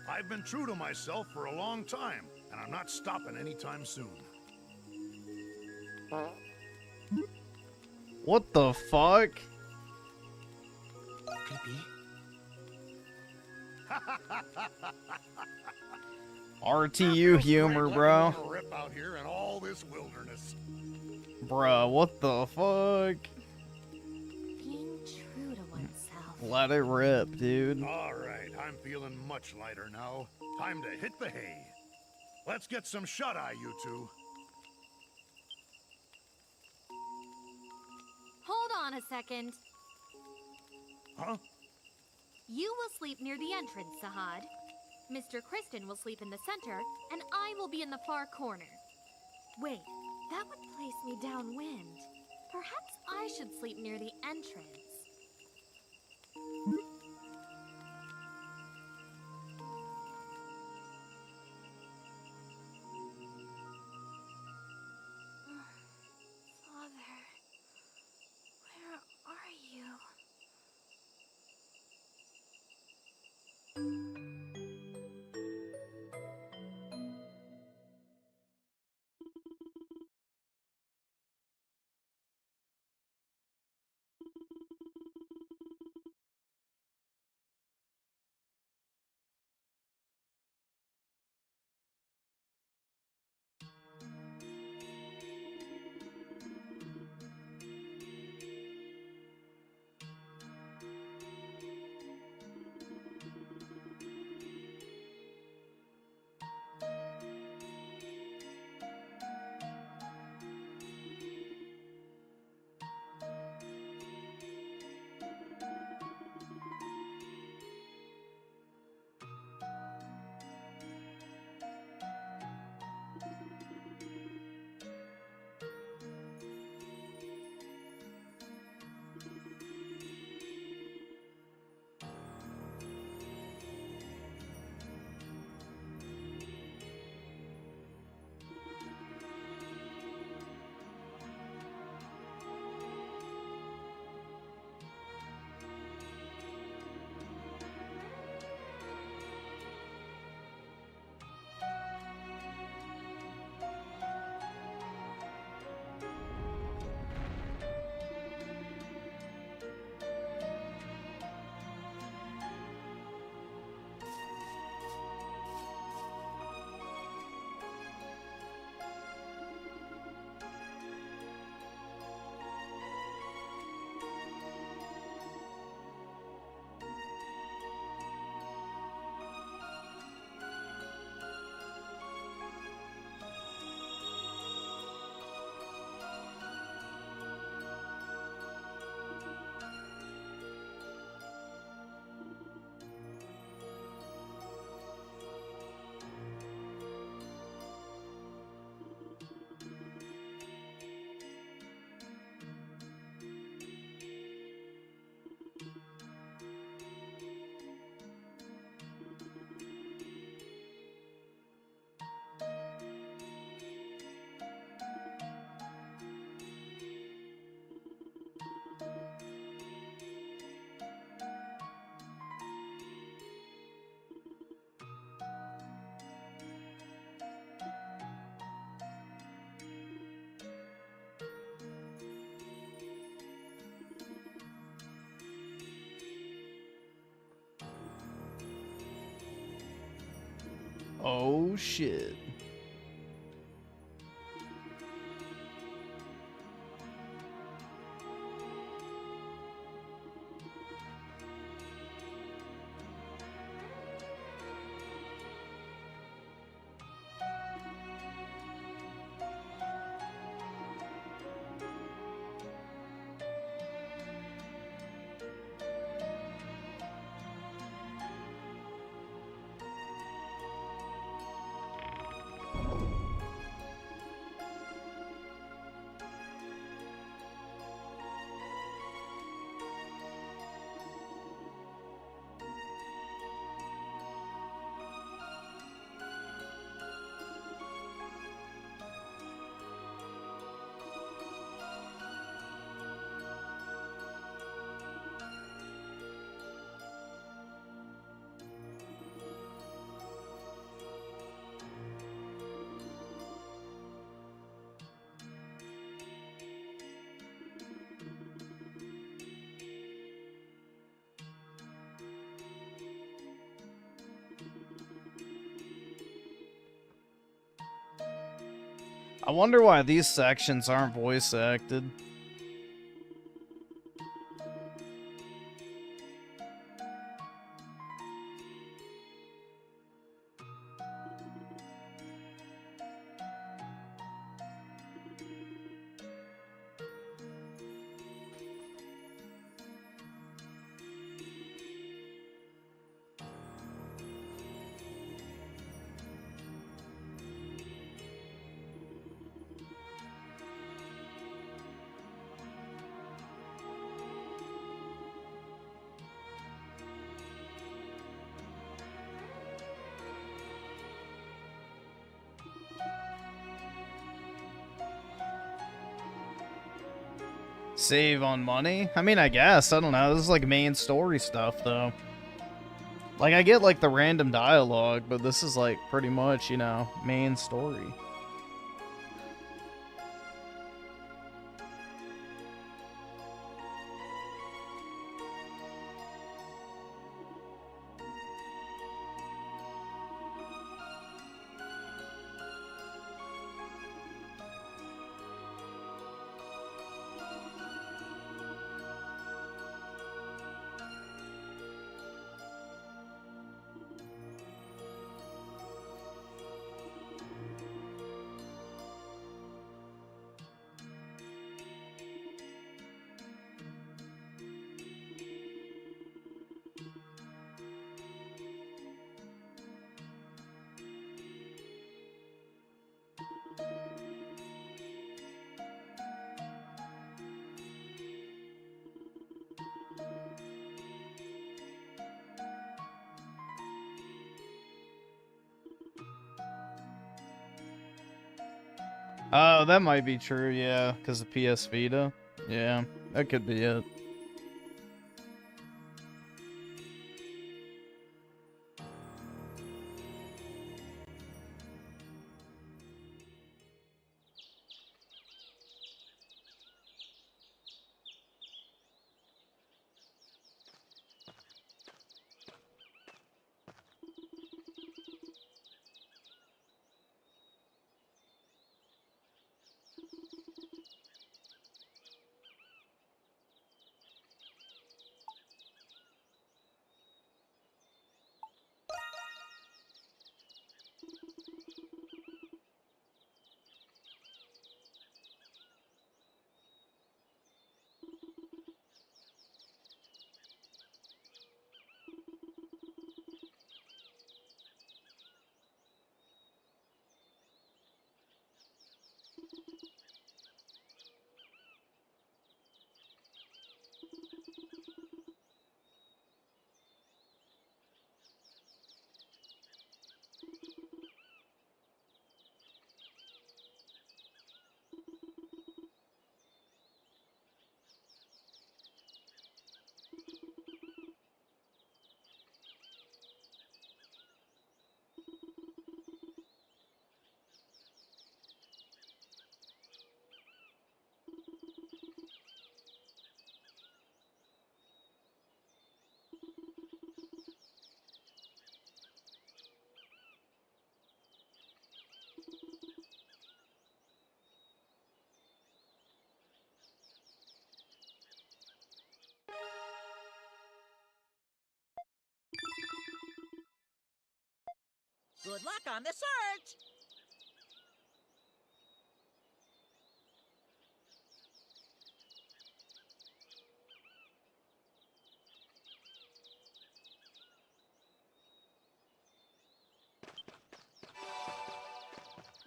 I've been true to myself for a long time, and I'm not stopping anytime soon. What the fuck? Creepy. RTU humor, bro. Rip out here in all this wilderness. Bruh, what the fuck? Being true to oneself. Let it rip, dude. All right, I'm feeling much lighter now. Time to hit the hay. Let's get some shut-eye, you two. Hold on a second. Huh? You will sleep near the entrance, Sahad. Mr. Kristen will sleep in the center, and I will be in the far corner. Wait, that would place me downwind. Perhaps I should sleep near the entrance. Oh shit. I wonder why these sections aren't voice acted. Save on money? I mean, I guess. I don't know. This is like main story stuff, though. Like, I get, like, the random dialogue, but this is, like, pretty much, you know, main story. Oh, that might be true, yeah, because of PS Vita. Yeah, that could be it. Good luck on the search.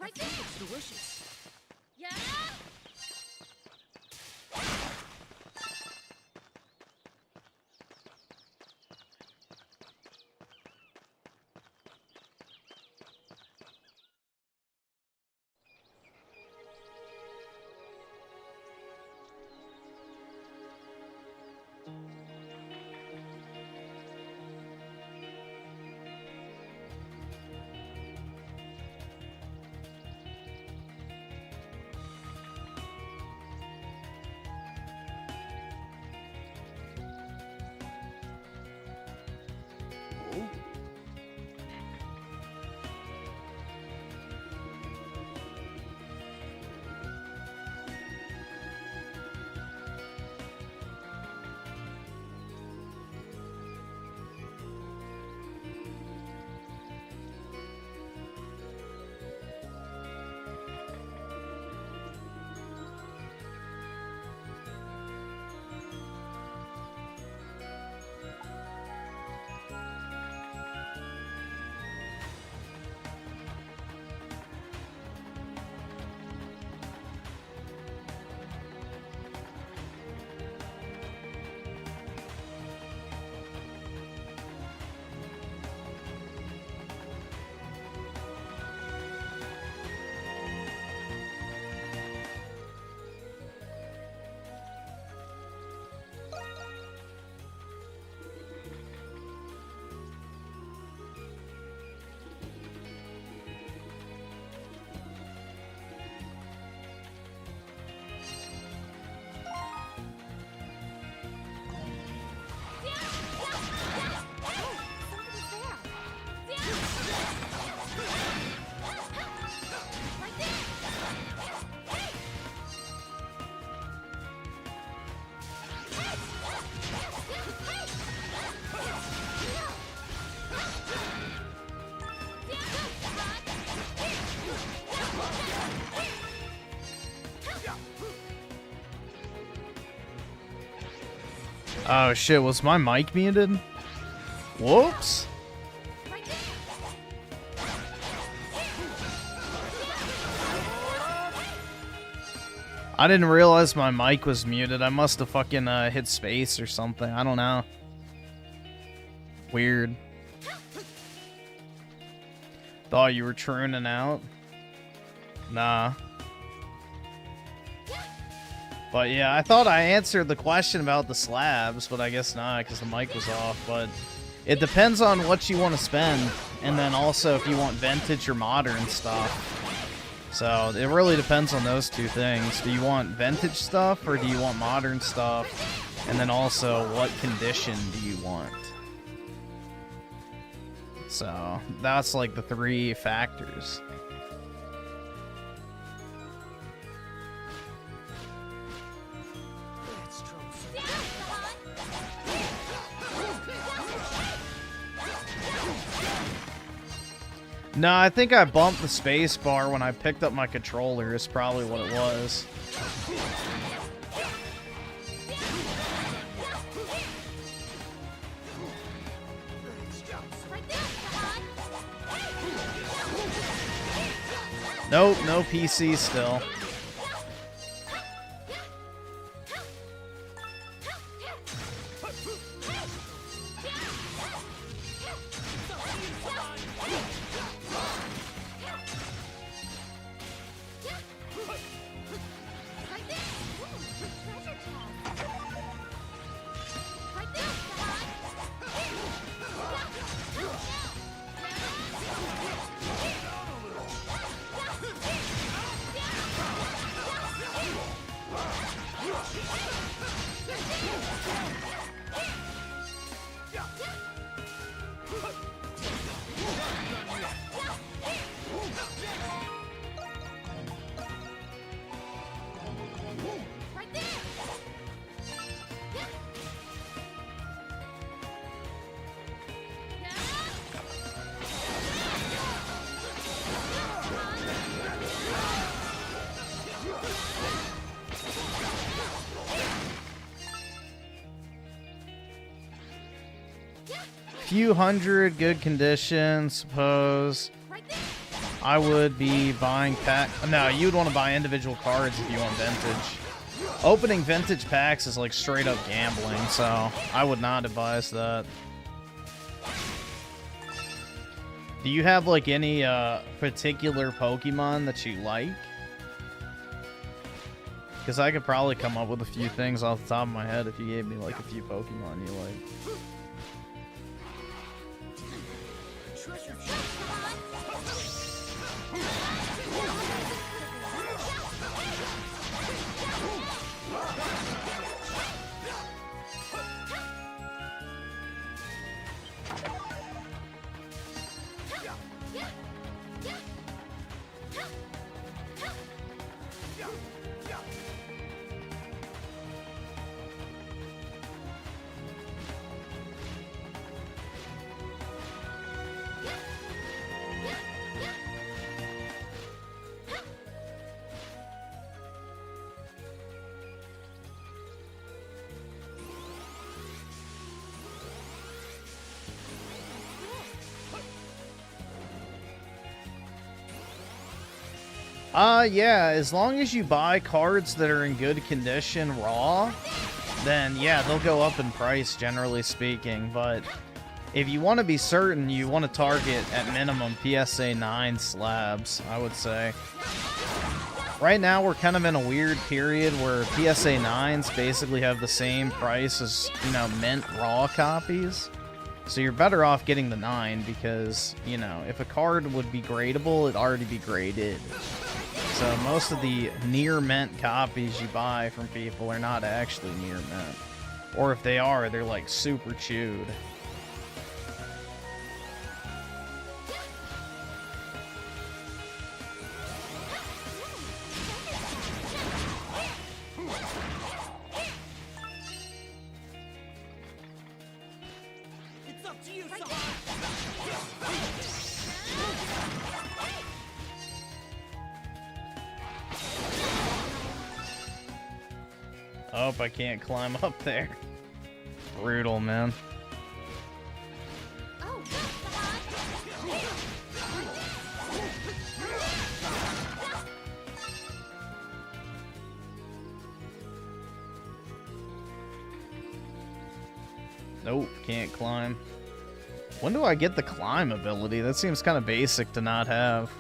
Right there. It's delicious. Yeah. Oh shit, was my mic muted? Whoops. I didn't realize my mic was muted. I must have fucking hit space or something. I don't know. Weird. Thought you were tuning out. Nah. But yeah, I thought I answered the question about the slabs, but I guess not, because the mic was off. But it depends on what you want to spend, and then also if you want vintage or modern stuff. So it really depends on those two things. Do you want vintage stuff, or do you want modern stuff? And then also, what condition do you want? So that's like the three factors. No, I think I bumped the space bar when I picked up my controller is probably what it was. Nope, no PC still. few hundred, good condition, suppose. I would be buying pack. No, you would want to buy individual cards if you want vintage. Opening vintage packs is like straight up gambling, so I would not advise that. Do you have like any particular Pokemon that you like? Because I could probably come up with a few things off the top of my head if you gave me like a few Pokemon you like. Yeah, as long as you buy cards that are in good condition raw, then yeah, they'll go up in price, generally speaking. But if you want to be certain, you want to target at minimum PSA 9 slabs, I would say. Right now, we're kind of in a weird period where PSA 9s basically have the same price as, you know, mint raw copies. So you're better off getting the 9 because, you know, if a card would be gradable, it'd already be graded. So most of the near mint copies you buy from people are not actually near mint. Or if they are, they're like super chewed. Oh, I can't climb up there. Brutal, man. Nope, can't climb. When do I get the climb ability? That seems kind of basic to not have.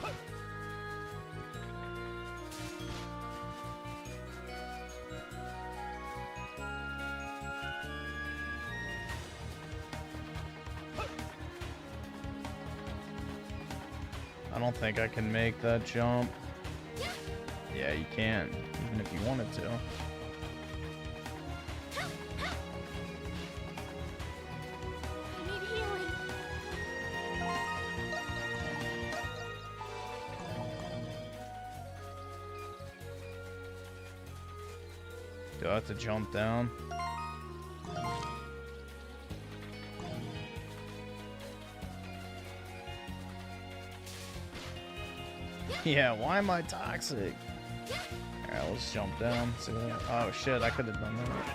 I don't think I can make that jump. Yeah, you can't, even if you wanted to. Do I have to jump down? Yeah, why am I toxic? Alright, let's jump down. See what... Oh shit, I could have done that.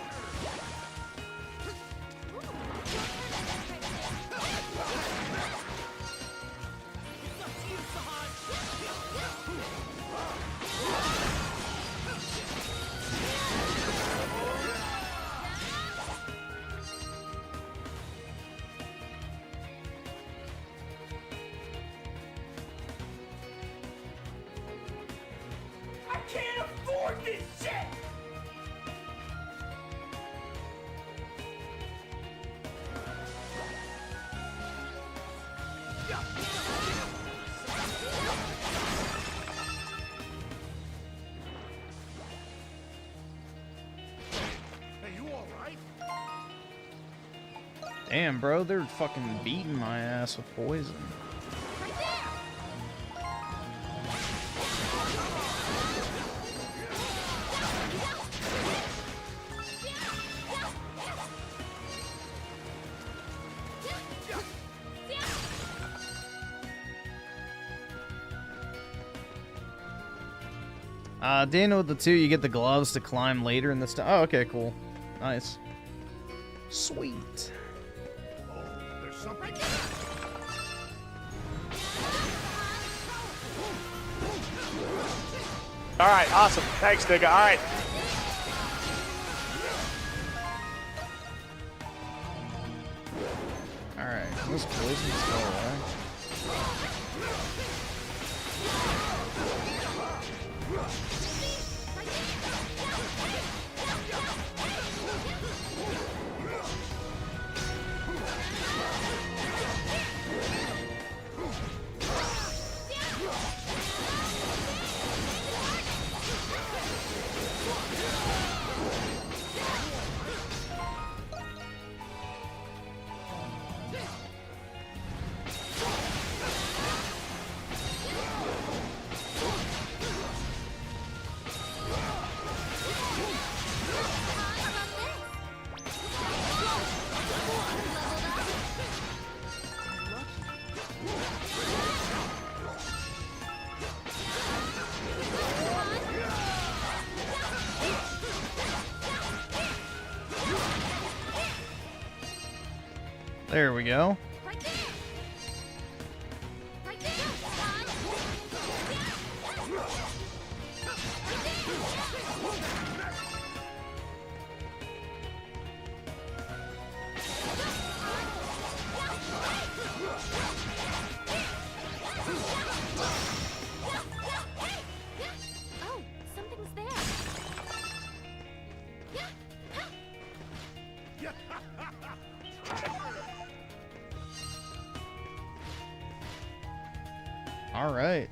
Damn, bro, they're fucking beating my ass with poison. Dana with the 2, you get the gloves to climb later in this time. Oh, okay, cool. Nice. Sweet. Oh, there's something. All right, awesome. Thanks, nigga. All right. Alright, this poison's still away. There we go. Oh, something's there. All right.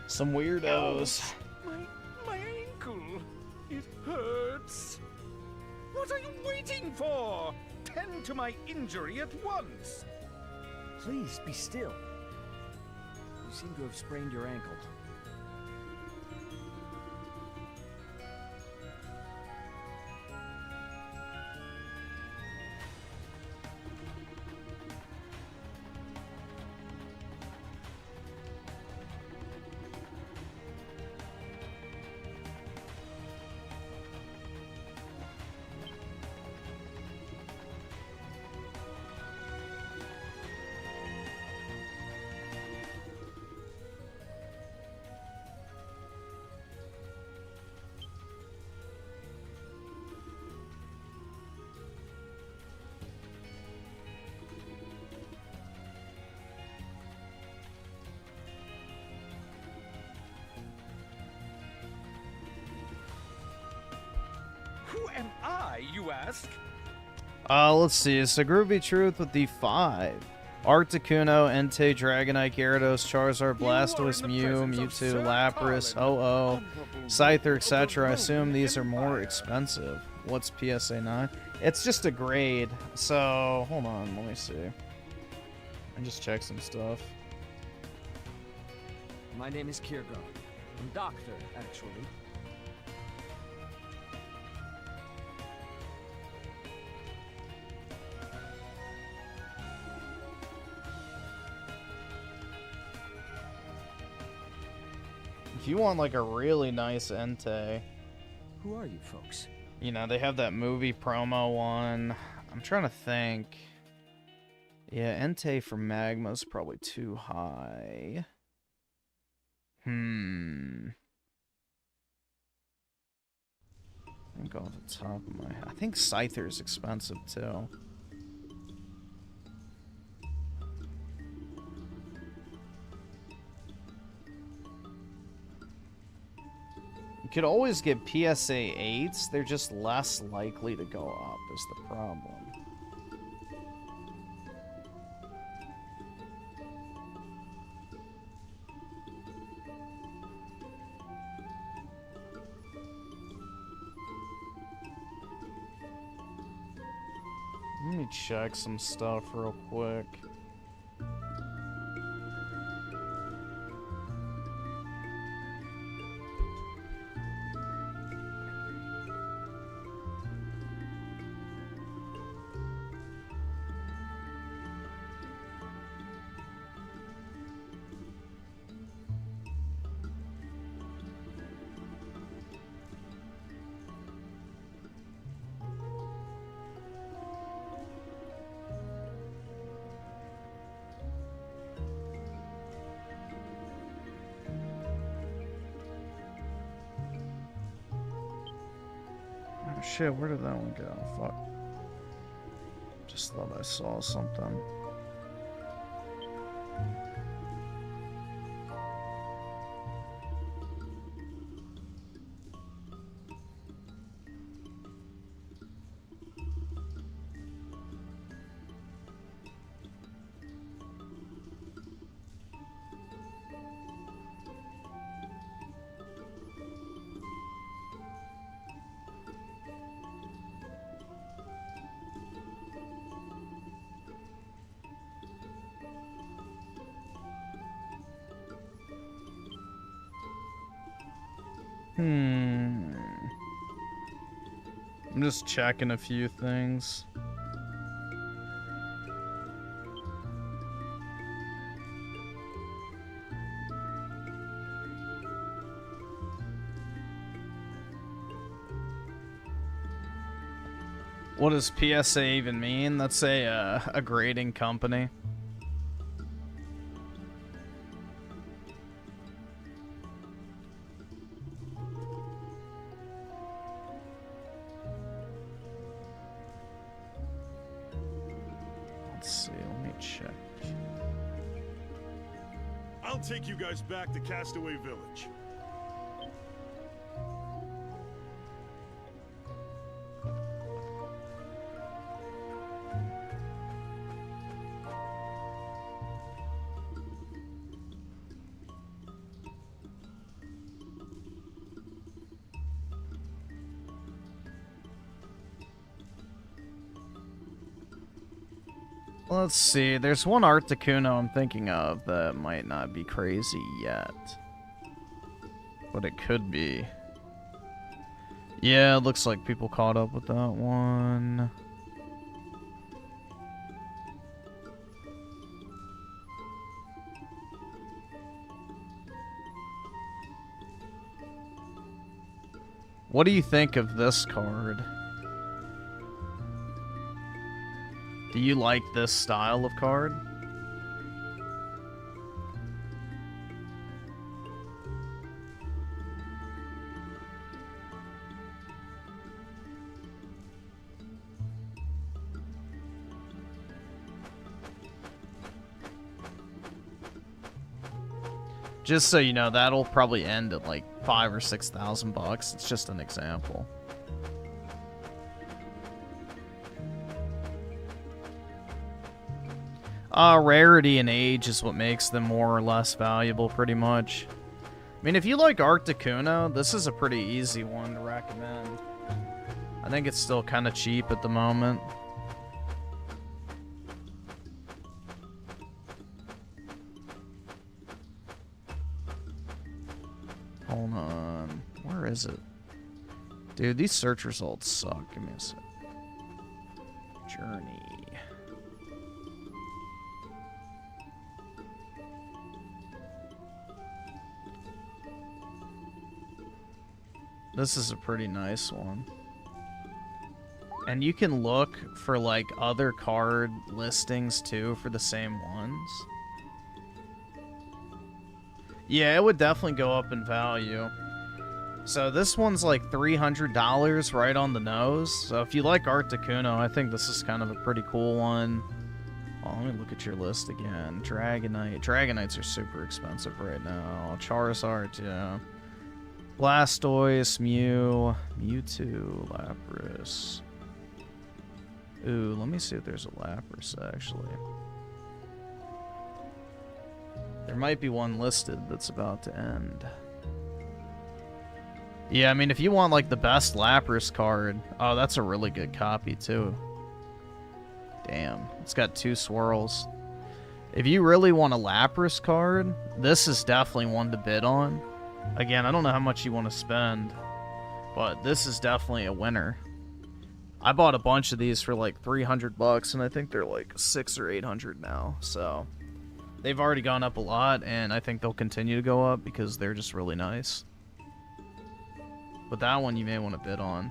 Some weirdos. My ankle. It hurts. What are you waiting for? Tend to my injury at once. Please be still. You seem to have sprained your ankle. Who am I, you ask? Let's see. It's a Groovy Truth with the 5. Articuno, Entei, Dragonite, Gyarados, Charizard, Blastoise, Mew, Mewtwo, Lapras, Ho-Oh, Scyther, etc. I assume these are more expensive. What's PSA 9? It's just a grade. So, hold on. Let me see. I just check some stuff. My name is Kirgo. I'm doctor, actually. If you want like a really nice Entei, Who are you folks? you know, they have that movie promo one. I'm trying to think. Yeah, Entei for Magma's probably too high. I think off the top of my head. I think Scyther's expensive too. You could always get PSA 8s, they're just less likely to go up is the problem. Let me check some stuff real quick. shit, where did that one go? Fuck. Just thought I saw something. I'm just checking a few things. What does PSA even mean? That's a grading company. I'll take you guys back to Castaway Village. Let's see, there's one Articuno I'm thinking of that might not be crazy yet. But it could be. Yeah, it looks like people caught up with that one. What do you think of this card? Do you like this style of card? Just so you know, that'll probably end at like $5,000 or $6,000. It's just an example. Rarity and age is what makes them more or less valuable, pretty much. I mean, if you like Articuno, this is a pretty easy one to recommend. I think it's still kind of cheap at the moment. Hold on. Where is it? Dude, these search results suck. Give me a sec. Journey. This is a pretty nice one. And you can look for like other card listings too for the same ones. Yeah, it would definitely go up in value. So this one's like $300 right on the nose. So if you like Articuno, I think this is kind of a pretty cool one. Oh, let me look at your list again. Dragonite. Dragonites are super expensive right now. Charizard, yeah. Blastoise, Mew, Mewtwo, Lapras. Ooh, let me see if there's a Lapras, actually. There might be one listed that's about to end. Yeah, I mean, if you want, like, the best Lapras card... Oh, that's a really good copy, too. Damn. It's got 2 swirls. If you really want a Lapras card, this is definitely one to bid on. Again, I don't know how much you want to spend, but this is definitely a winner. I bought a bunch of these for like $300, and I think they're like $600 or $800 now. So they've already gone up a lot, and I think they'll continue to go up because they're just really nice. But that one you may want to bid on.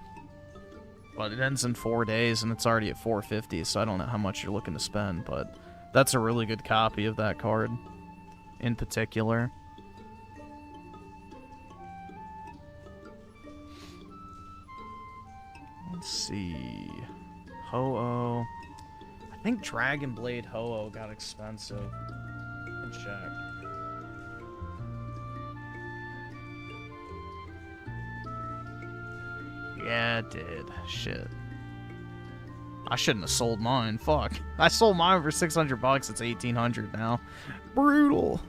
But it ends in 4 days, and it's already at $450, so I don't know how much you're looking to spend, but that's a really good copy of that card in particular. Let's see. Ho-Oh. I think Dragon Blade Ho-Oh got expensive. Let's check. Yeah, it did. Shit. I shouldn't have sold mine. Fuck. I sold mine for $600. It's $1,800 now. Brutal.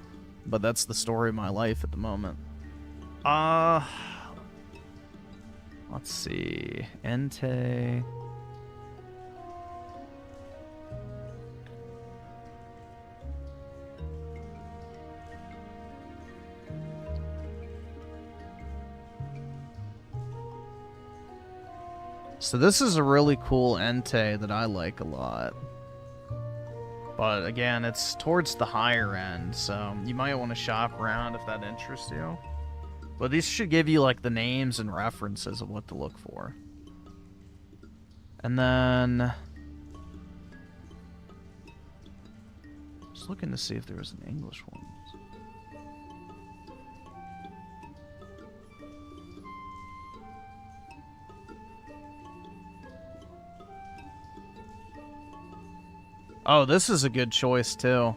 But that's the story of my life at the moment. Let's see. Entei. So this is a really cool Entei that I like a lot. But again, it's towards the higher end, so you might want to shop around if that interests you. But these should give you like the names and references of what to look for. And then just looking to see if there was an English one. Oh, this is a good choice, too.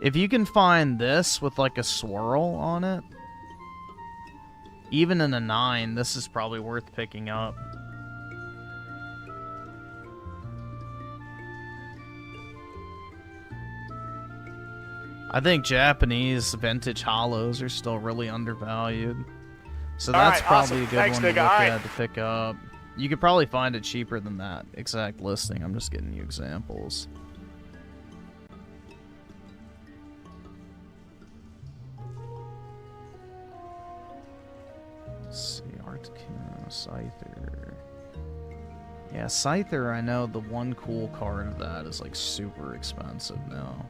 If you can find this with, like, a swirl on it, even in a 9, this is probably worth picking up. I think Japanese vintage hollows are still really undervalued. So that's probably a good one to look at to pick up. You could probably find it cheaper than that exact listing. I'm just getting you examples. Let's see, Articuno, Scyther. Yeah, Scyther, I know the one cool card of that is like super expensive now.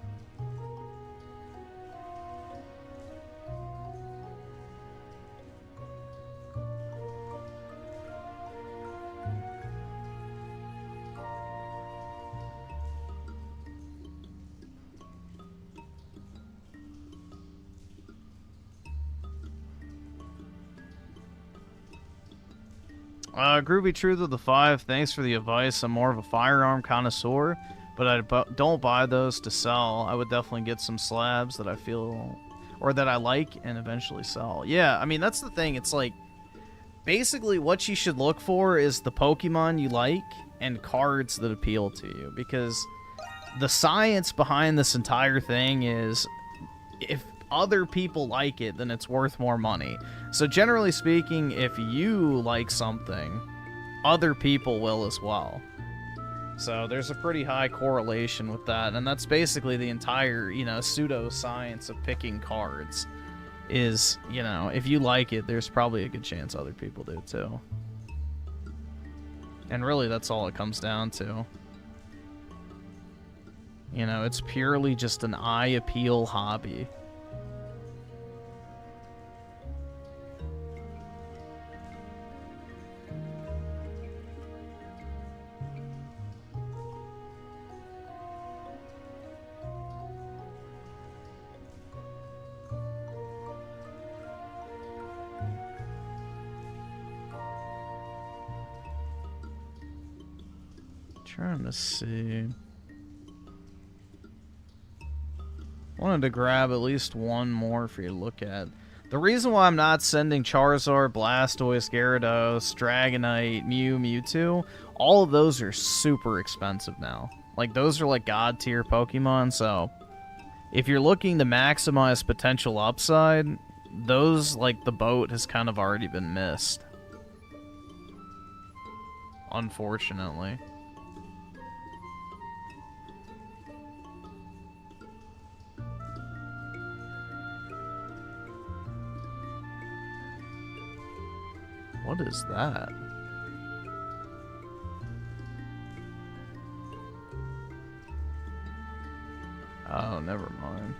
Groovy Truth of the 5, thanks for the advice. I'm more of a firearm connoisseur, but I don't buy those to sell. I would definitely get some slabs that I feel, or that I like, and eventually sell. Yeah, I mean, that's the thing. It's like, basically what you should look for is the Pokemon you like and cards that appeal to you, because the science behind this entire thing is, if other people like it, then it's worth more money. So generally speaking, if you like something, other people will as well. So there's a pretty high correlation with that, and that's basically the entire, you know, pseudo-science of picking cards. Is, you know, if you like it, there's probably a good chance other people do too. And really, that's all it comes down to. You know, it's purely just an eye appeal hobby. Trying to see. Wanted to grab at least one more for you to look at. The reason why I'm not sending Charizard, Blastoise, Gyarados, Dragonite, Mew, Mewtwo, all of those are super expensive now. Like, those are like god tier Pokemon, so if you're looking to maximize potential upside, those, like, the boat has kind of already been missed. Unfortunately. What is that? Oh, never mind.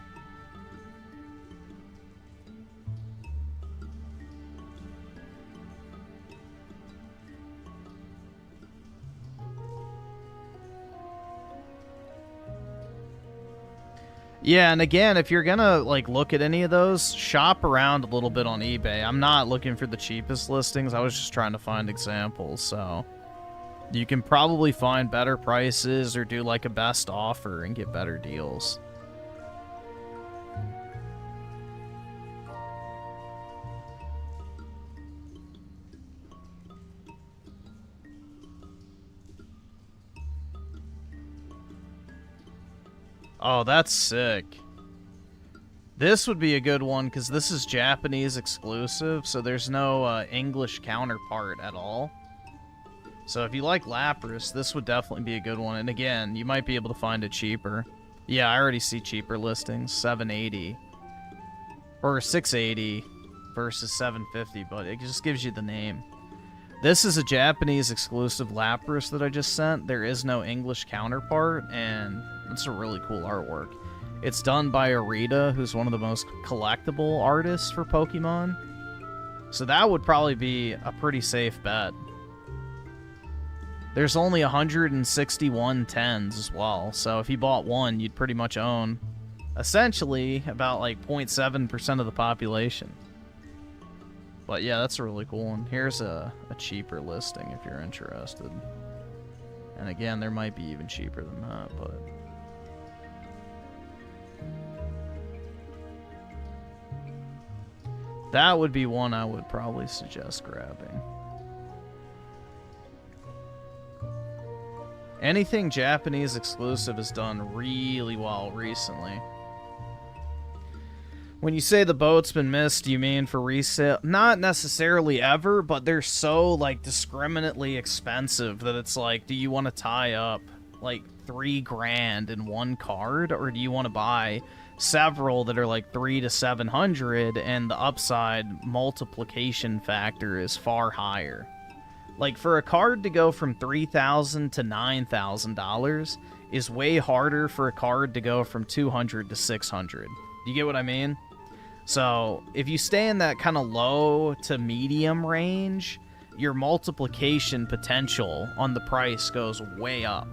Yeah, and again, if you're gonna like look at any of those, shop around a little bit on eBay. I'm not looking for the cheapest listings. I was just trying to find examples, so you can probably find better prices or do like a best offer and get better deals. Oh, that's sick. This would be a good one because this is Japanese exclusive, so there's no English counterpart at all. So if you like Lapras, this would definitely be a good one. And again, you might be able to find it cheaper. Yeah, I already see cheaper listings, 780 or 680 versus 750, but it just gives you the name. This is a Japanese exclusive Lapras that I just sent. There is no English counterpart, and it's a really cool artwork. It's done by Arita, who's one of the most collectible artists for Pokemon. So that would probably be a pretty safe bet. There's only 161 10s as well, so if you bought one, you'd pretty much own, essentially, about like 0.7% of the population. But yeah, that's a really cool one. Here's a cheaper listing if you're interested. And again, there might be even cheaper than that, but... that would be one I would probably suggest grabbing. Anything Japanese exclusive has done really well recently. When you say the boat's been missed, do you mean for resale? Not necessarily ever, but they're so, like, discriminately expensive that it's like, do you want to tie up, like, $3,000 in one card? Or do you want to buy several that are, like, 300 to 700, and the upside multiplication factor is far higher? Like, for a card to go from $3,000 to $9,000 is way harder for a card to go from 200 to 600. Do you get what I mean? So, if you stay in that kind of low to medium range, your multiplication potential on the price goes way up.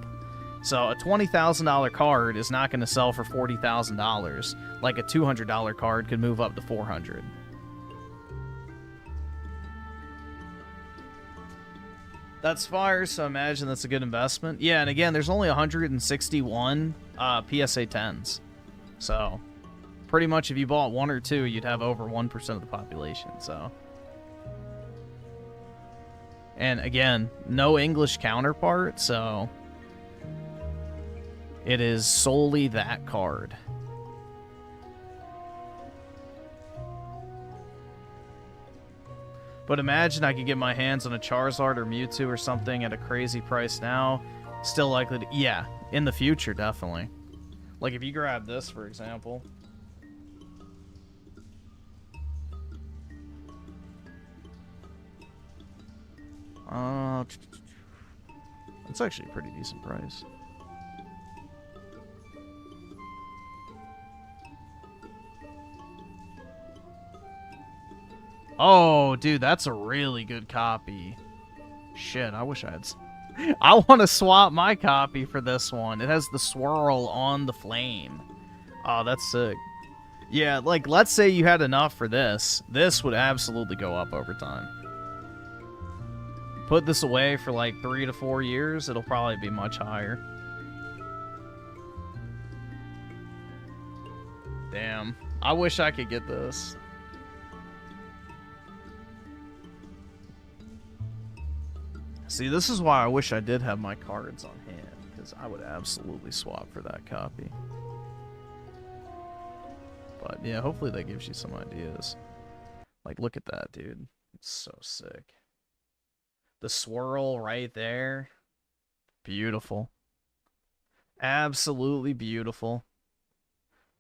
So, a $20,000 card is not going to sell for $40,000, like a $200 card could move up to $400. That's fire, so imagine that's a good investment. Yeah, and again, there's only 161 PSA 10s. So... pretty much if you bought one or two, you'd have over 1% of the population, so. And again, no English counterpart, so it is solely that card. But imagine I could get my hands on a Charizard or Mewtwo or something at a crazy price now. Still likely to, yeah, in the future, definitely. Like if you grab this, for example. It's actually a pretty decent price. Oh, dude, that's a really good copy. Shit, I wish I had... I want to swap my copy for this one. It has the swirl on the flame. Oh, that's sick. Yeah, like, let's say you had enough for this. This would absolutely go up over time. Put this away for like 3 to 4 years, it'll probably be much higher. Damn. I wish I could get this. See, this is why I wish I did have my cards on hand, because I would absolutely swap for that copy. But yeah, hopefully that gives you some ideas. Like, look at that, dude. It's so sick. The swirl right there. Beautiful. Absolutely beautiful.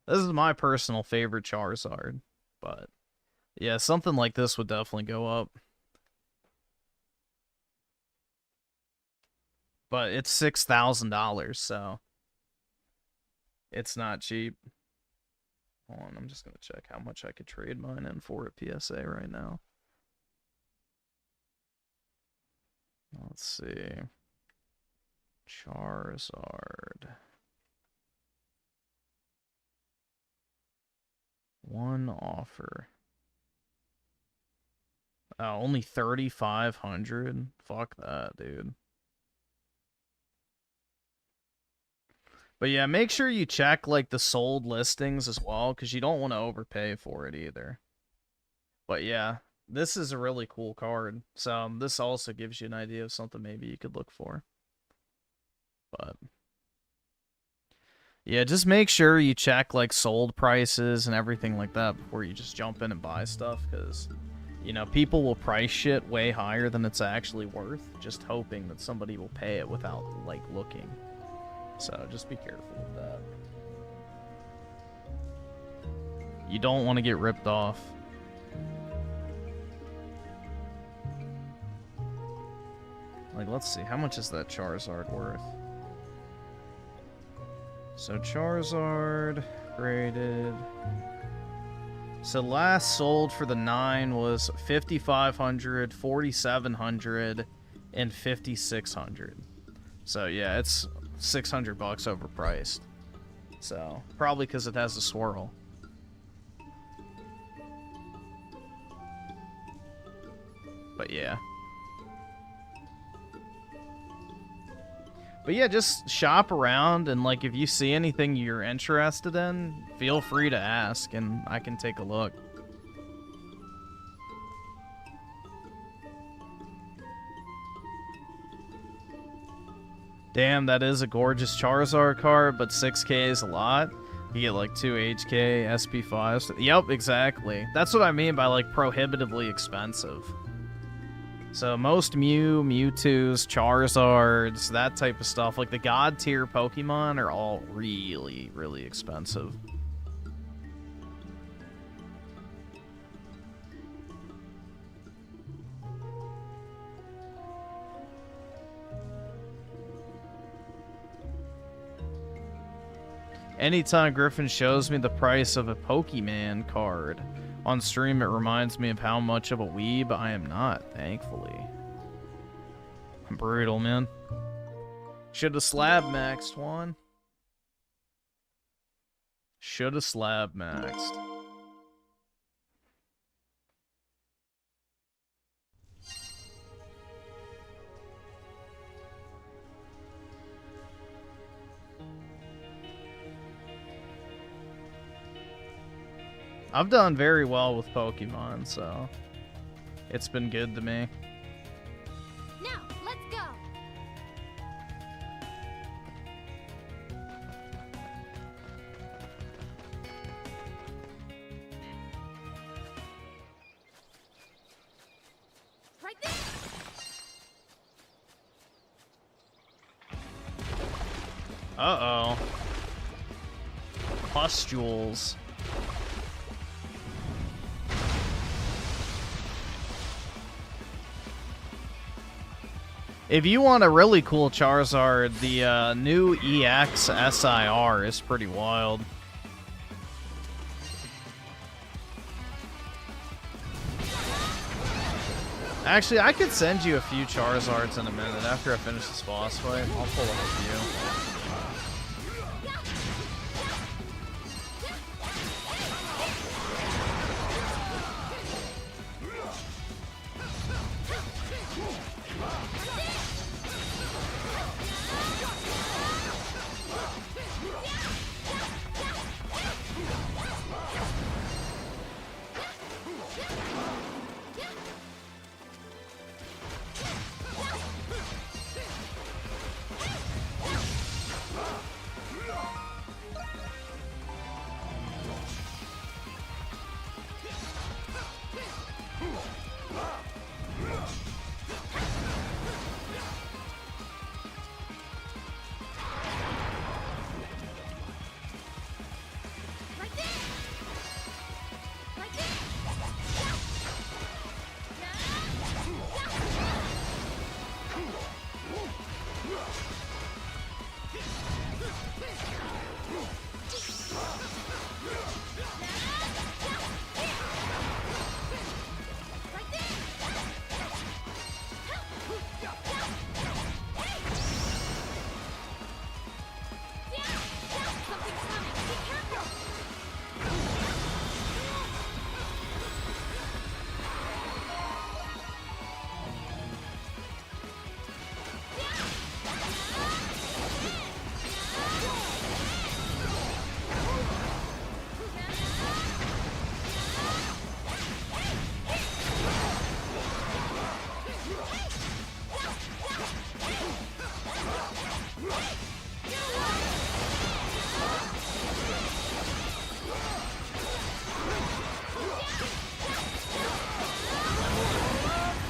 This is my personal favorite Charizard. But, yeah, something like this would definitely go up. But it's $6,000, so it's not cheap. Hold on, I'm just going to check how much I could trade mine in for at PSA right now. Let's see. Charizard. One offer. Only 3,500. Fuck that, dude. But yeah, make sure you check like the sold listings as well, because you don't want to overpay for it either. But yeah, this is a really cool card. So this also gives you an idea of something maybe you could look for. But yeah, just make sure you check like sold prices and everything like that before you just jump in and buy stuff, because you know, people will price shit way higher than it's actually worth, just hoping that somebody will pay it without like looking. So just be careful with that. You don't want to get ripped off. Like, let's see, how much is that Charizard worth? So Charizard graded. So last sold for the 9 was 5,500, 4,700, and 5,600. So yeah, it's $600 overpriced. So probably because it has a swirl. But yeah. But yeah, just shop around, and like if you see anything you're interested in, feel free to ask and I can take a look. Damn, that is a gorgeous Charizard card, but 6K is a lot. You get like 2 HK, SP5s. Yep, exactly. That's what I mean by like prohibitively expensive. So most Mew, Mewtwo's, Charizards, that type of stuff, like the God tier Pokemon are all really, really expensive. Anytime Griffin shows me the price of a Pokemon card on stream, it reminds me of how much of a weeb I am not, thankfully. Brutal, man. Should have slab maxed one. Should have slab maxed. I've done very well with Pokemon, so it's been good to me. Now, let's go. Right there. Uh-oh. Pustules. If you want a really cool Charizard, the new EX SIR is pretty wild. Actually, I could send you a few Charizards in a minute after I finish this boss fight. I'll pull up a few.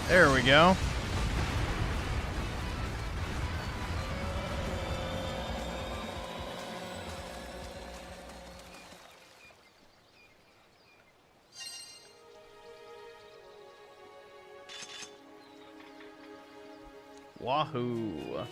There we go. Wahoo.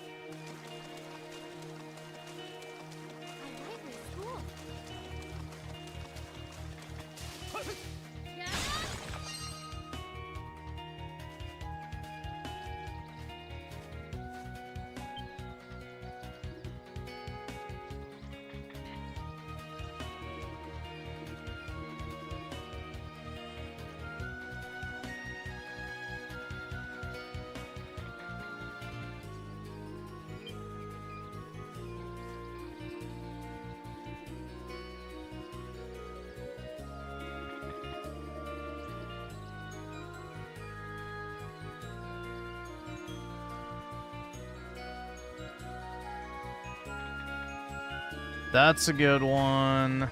That's a good one.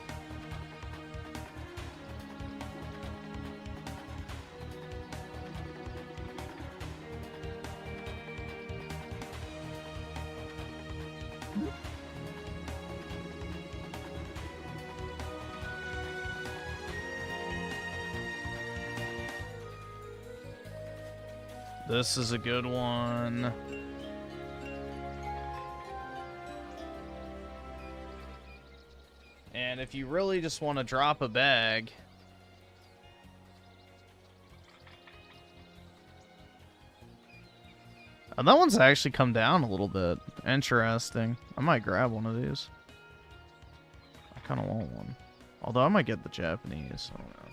This is a good one. And if you really just want to drop a bag, and that one's actually come down a little bit. Interesting. I might grab one of these. I kind of want one. Although I might get the Japanese. I don't know.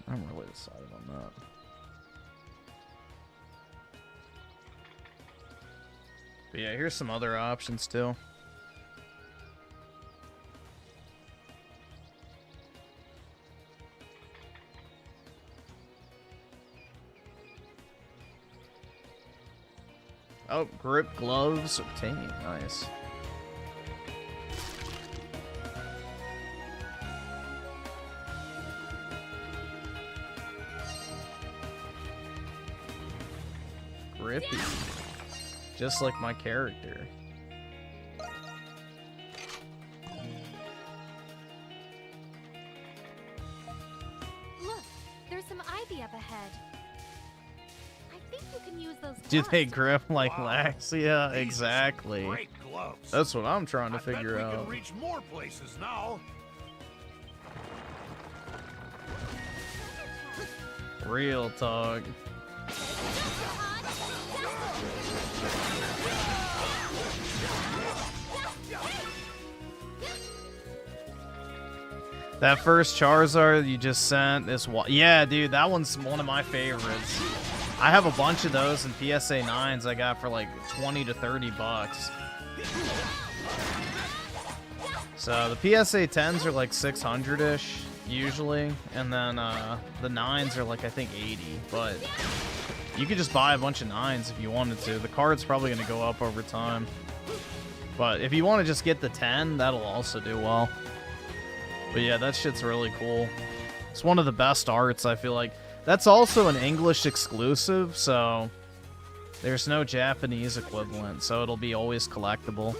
I haven't really decided on that. But yeah, here's some other options too. Oh, grip gloves obtained. Nice. Grippy. Just like my character. Look, there's some ivy up ahead. I think you can use those. Do they grip like Lax? Yeah, exactly. Great gloves. That's what I'm trying to figure I bet we out. can reach more places now. Real talk. That first Charizard you just sent is what? Yeah, dude, that one's one of my favorites. I have a bunch of those in PSA 9s I got for like 20 to 30 bucks. So the PSA 10s are like 600-ish usually, and then the 9s are like I think 80, but you could just buy a bunch of 9s if you wanted to. The card's probably going to go up over time. But if you want to just get the 10, that'll also do well. But yeah, that shit's really cool. It's one of the best arts, I feel like. That's also an English exclusive, so there's no Japanese equivalent, so it'll be always collectible.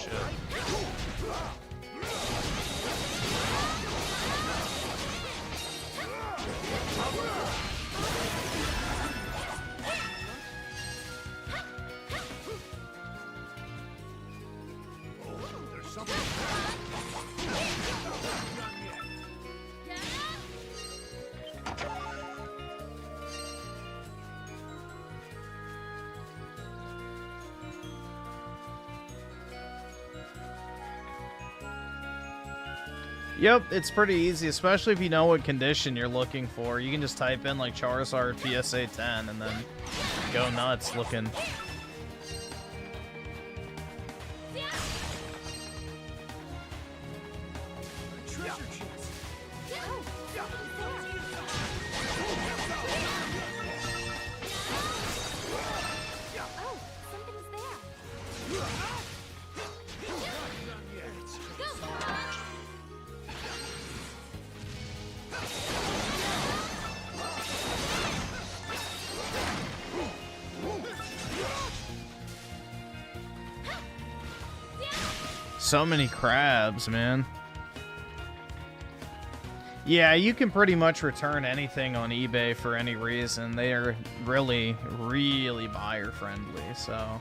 shit. There's something. Yep, it's pretty easy, especially if you know what condition you're looking for. You can just type in like Charizard PSA 10 and then go nuts looking. So many crabs, man. Yeah, you can pretty much return anything on eBay for any reason. They are really, really buyer friendly, so.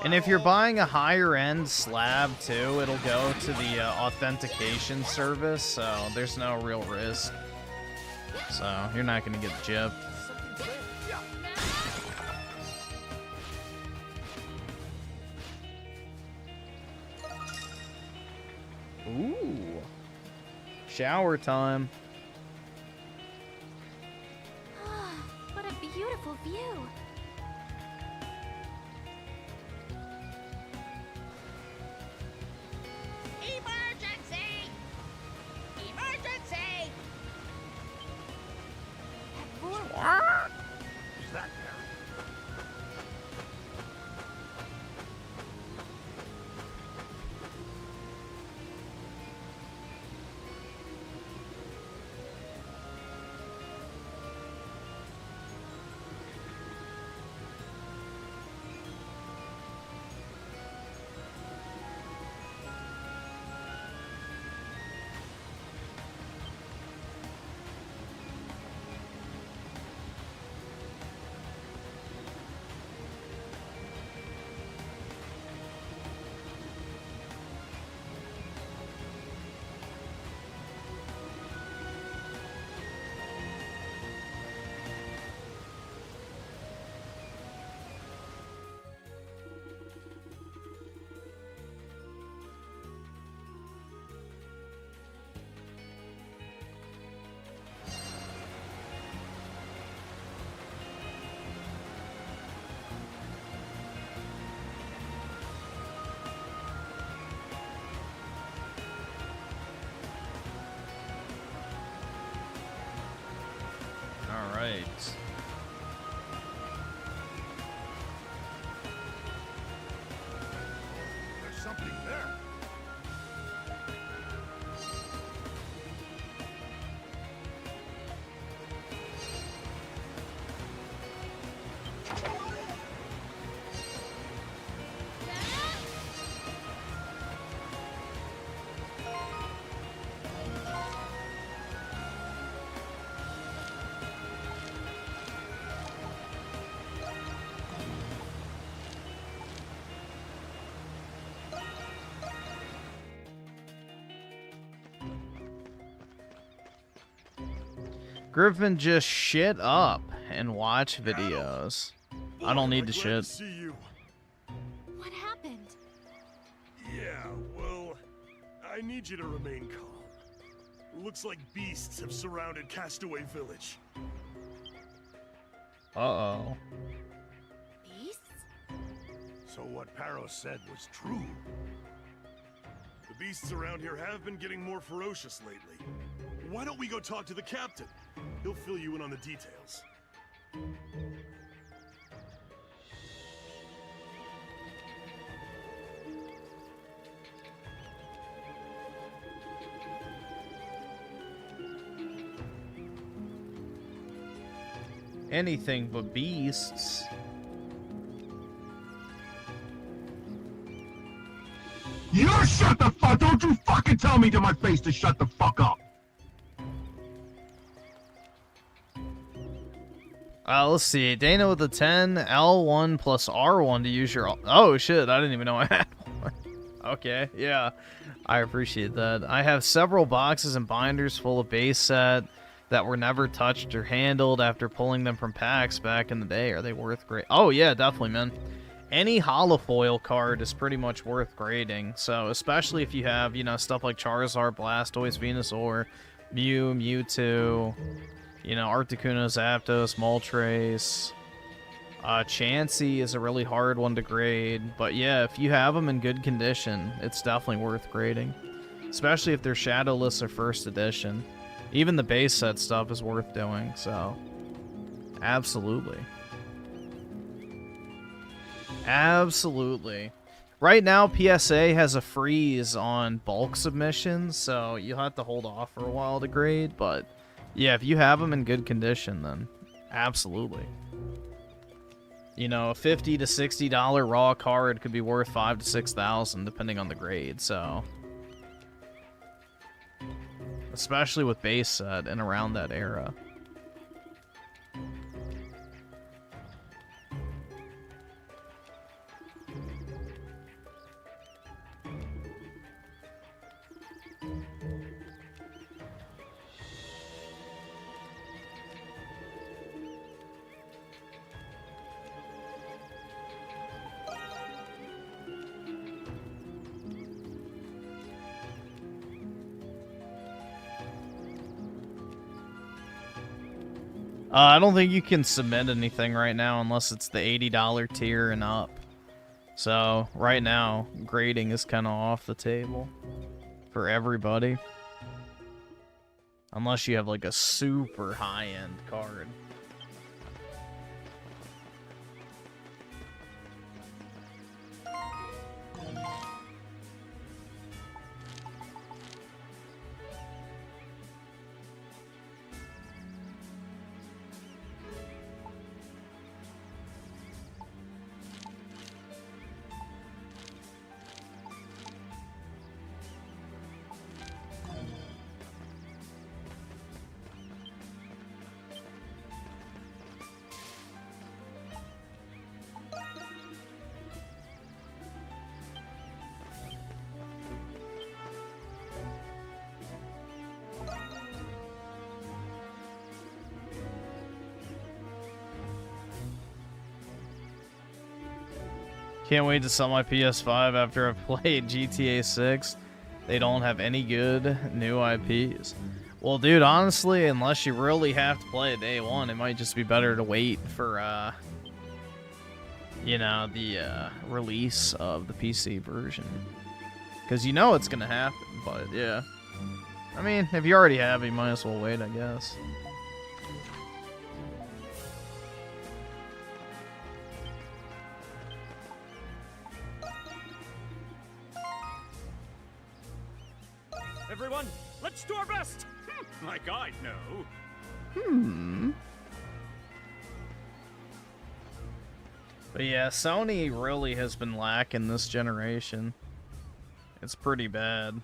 And if you're buying a higher end slab too, it'll go to the authentication service, so there's no real risk. So you're not gonna get gypped. Ooh. Shower time. What a beautiful view. Emergency! Emergency! Is that Harry? All right. There's something there. Griffin just shit up and watch videos. I don't need to shit. See you. What happened? Yeah, well, I need you to remain calm. Looks like beasts have surrounded Castaway Village. Uh-oh. Beasts? So what Paro said was true. The beasts around here have been getting more ferocious lately. Why don't we go talk to the captain? He'll fill you in on the details. Anything but beasts. You shut the fuck! Don't you fucking tell me to my face to shut the fuck up! Let's see. Dana with a 10, L1 plus R1 to use your... Oh, shit. I didn't even know I had one. Okay, yeah. I appreciate that. I have several boxes and binders full of base set that were never touched or handled after pulling them from packs back in the day. Are they worth great? Oh, yeah, definitely, man. Any holofoil card is pretty much worth grading. So, especially if you have, you know, stuff like Charizard, Blastoise, Venusaur, Mew, Mewtwo... You know, Articuno, Zapdos, Moltres. Chansey is a really hard one to grade. But yeah, if you have them in good condition, it's definitely worth grading. Especially if they're Shadowless or First Edition. Even the base set stuff is worth doing, so... Absolutely. Absolutely. Right now, PSA has a freeze on bulk submissions, so you'll have to hold off for a while to grade, but... Yeah, if you have them in good condition, then absolutely. You know, a $50 to $60 raw card could be worth $5,000 to $6,000 depending on the grade, so... Especially with base set and around that era. I don't think you can submit anything right now unless it's the $80 tier and up. So, right now, grading is kind of off the table for everybody. Unless you have like a super high-end card. Can't wait to sell my PS5 after I've played GTA 6. They don't have any good new IPs. Well, dude, honestly, unless you really have to play it day one, it might just be better to wait for, you know, the release of the PC version. Because you know it's going to happen, but yeah. I mean, if you already have it, you might as well wait, I guess. Everyone, let's do our best! Like I know. But yeah, Sony really has been lacking this generation. It's pretty bad.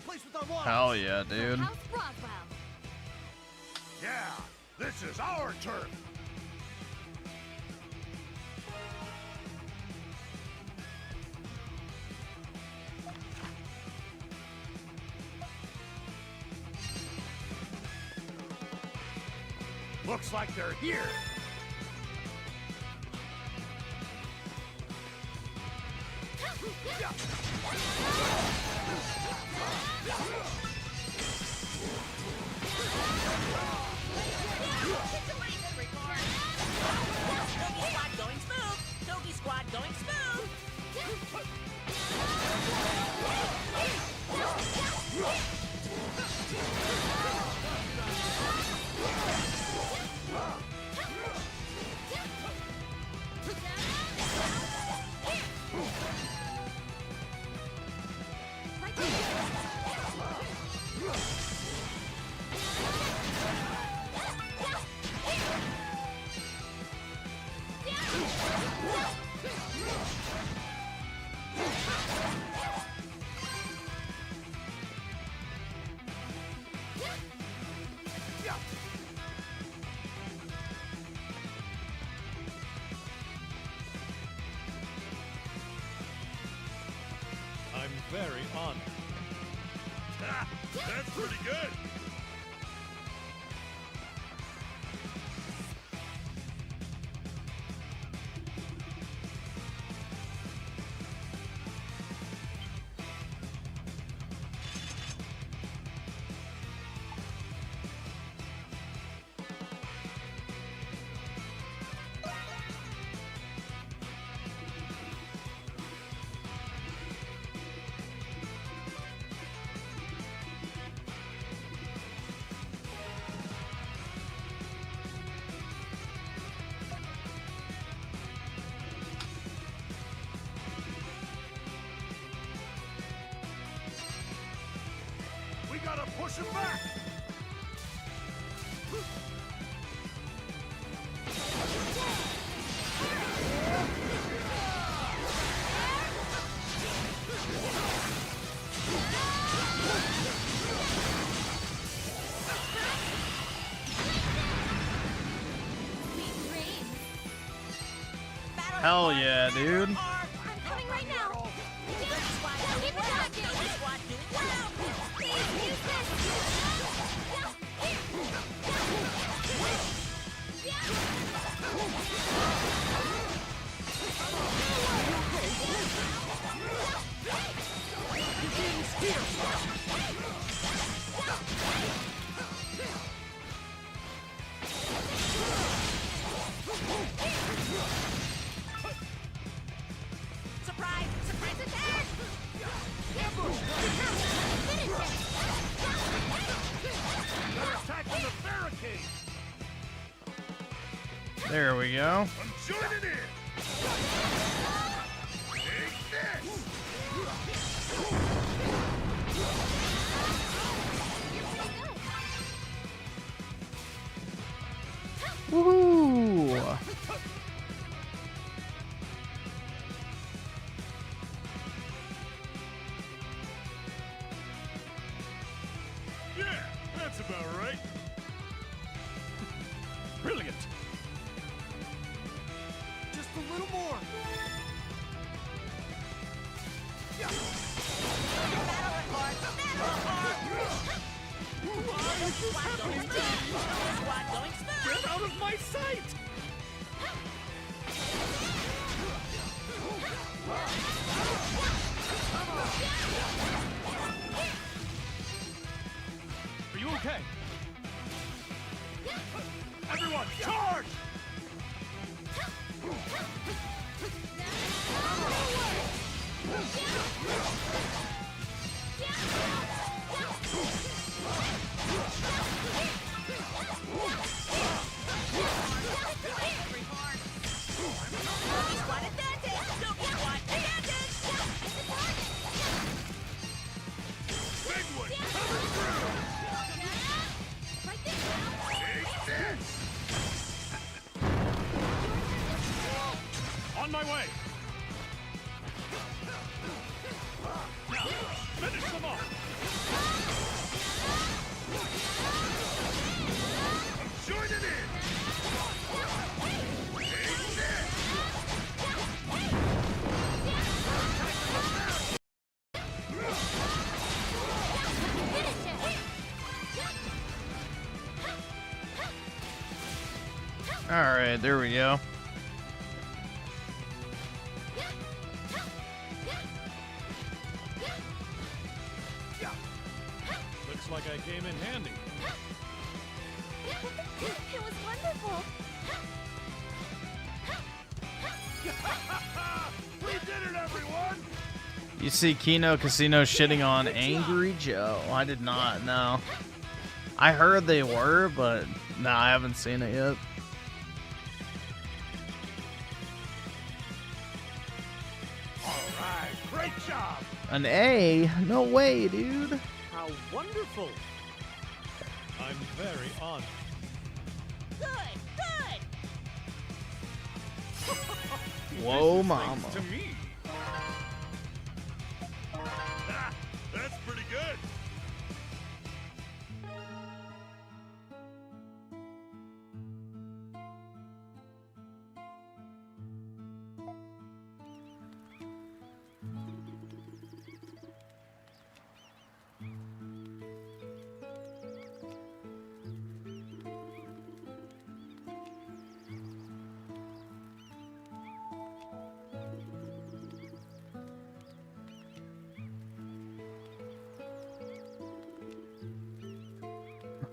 place with our water. Hell yeah, dude. House Roswell. Yeah, this is our turf. Looks like they're here. Doggy squad going smooth. I'm very honored. That's pretty good. We gotta push him back! Hell yeah, dude. I'm coming right now. Keep attacking. Please use Surprise! Surprise attack! They're attacking the barricade! There we go. I'm joining in! Take this! Woohoo! Yeah, that's about right. Brilliant. Just a little more. Get out of my sight! Are you okay? Everyone, charge! Bigwood, coming through! Take this! On my way! Finish them off! Alright, there we go. Looks like I came in handy. It was wonderful. We did it, everyone! You see Kino Casino shitting on Angry Joe. I did not, no. I heard they were, but no, I haven't seen it yet. Alright, great job! An A? No way, dude. How wonderful! I'm very honored. Good, good! Whoa, mama. To me. That's pretty good.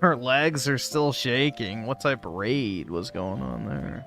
Her legs are still shaking. What type of raid was going on there?